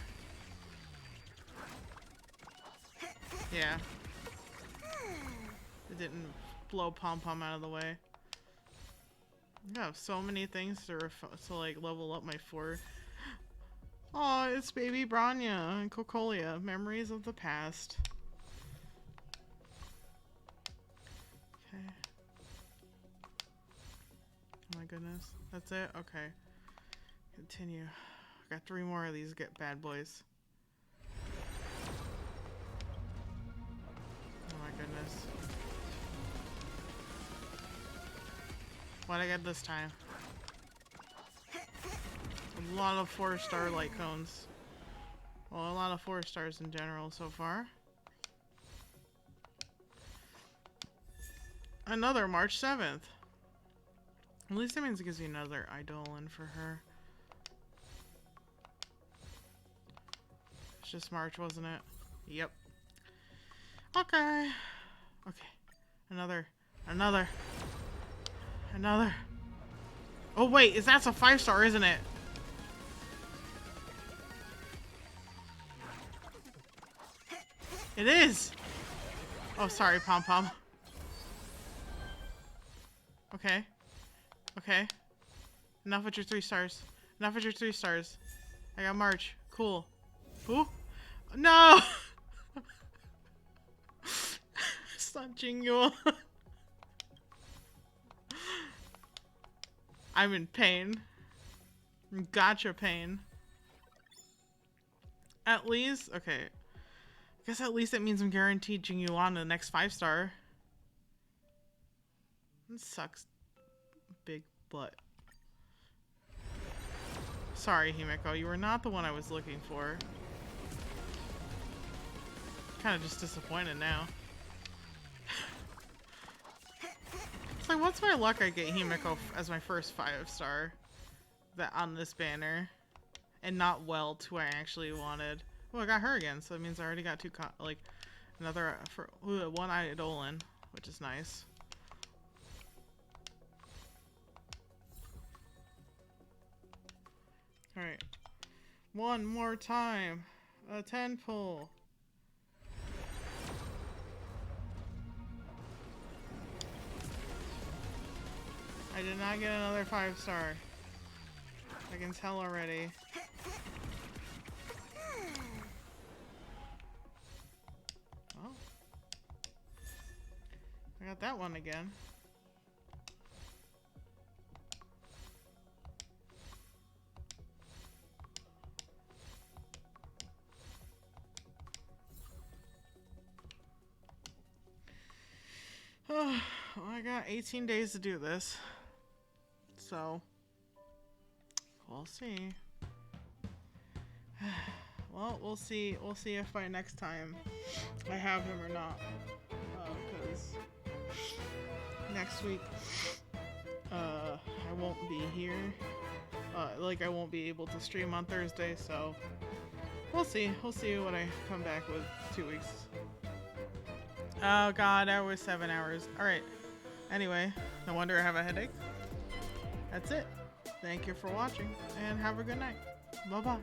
Yeah. It didn't blow Pom-Pom out of the way. I have so many things to like level up my 4. Oh, it's baby Branya and Cocolia. Memories of the past. Okay. Oh my goodness. That's it? Okay. Continue. I got 3 more of these bad boys. Oh my goodness. What'd I get this time? A lot of 4-star light cones. Well, a lot of 4 stars in general so far. Another March 7th. At least that means it gives you another Eidolon for her. It's just March, wasn't it? Yep. Okay. Okay. Another. Oh wait, that's a 5-star, isn't it? It is. Oh, sorry, Pom Pom. Okay. Okay. Enough with your 3 stars. Enough with your 3 stars. I got March. Cool. Who? No! It's not Jingyul. I'm in pain. Gotcha pain. At least, okay. I guess at least it means I'm guaranteed Jingyul on the next 5-star. This sucks. Big butt. Sorry, Himeko, you were not the one I was looking for. Kind of just disappointed now. It's like, what's my luck I get Himeko as my first 5-star that on this banner, and not Welt, who I actually wanted. Oh, I got her again, so that means I already got 2 like another for one Eidolon, which is nice. All right, one more time, a 10 pull. I did not get another 5-star. I can tell already. Oh. I got that one again. Oh, well, I got 18 days to do this. So, we'll see. Well, we'll see. We'll see if by next time I have him or not. Because next week, I won't be here. Like, I won't be able to stream on Thursday, so we'll see. We'll see when I come back with 2 weeks. Oh god, that was 7 hours. Alright. Anyway, no wonder I have a headache. That's it. Thank you for watching, and have a good night. Bye-bye.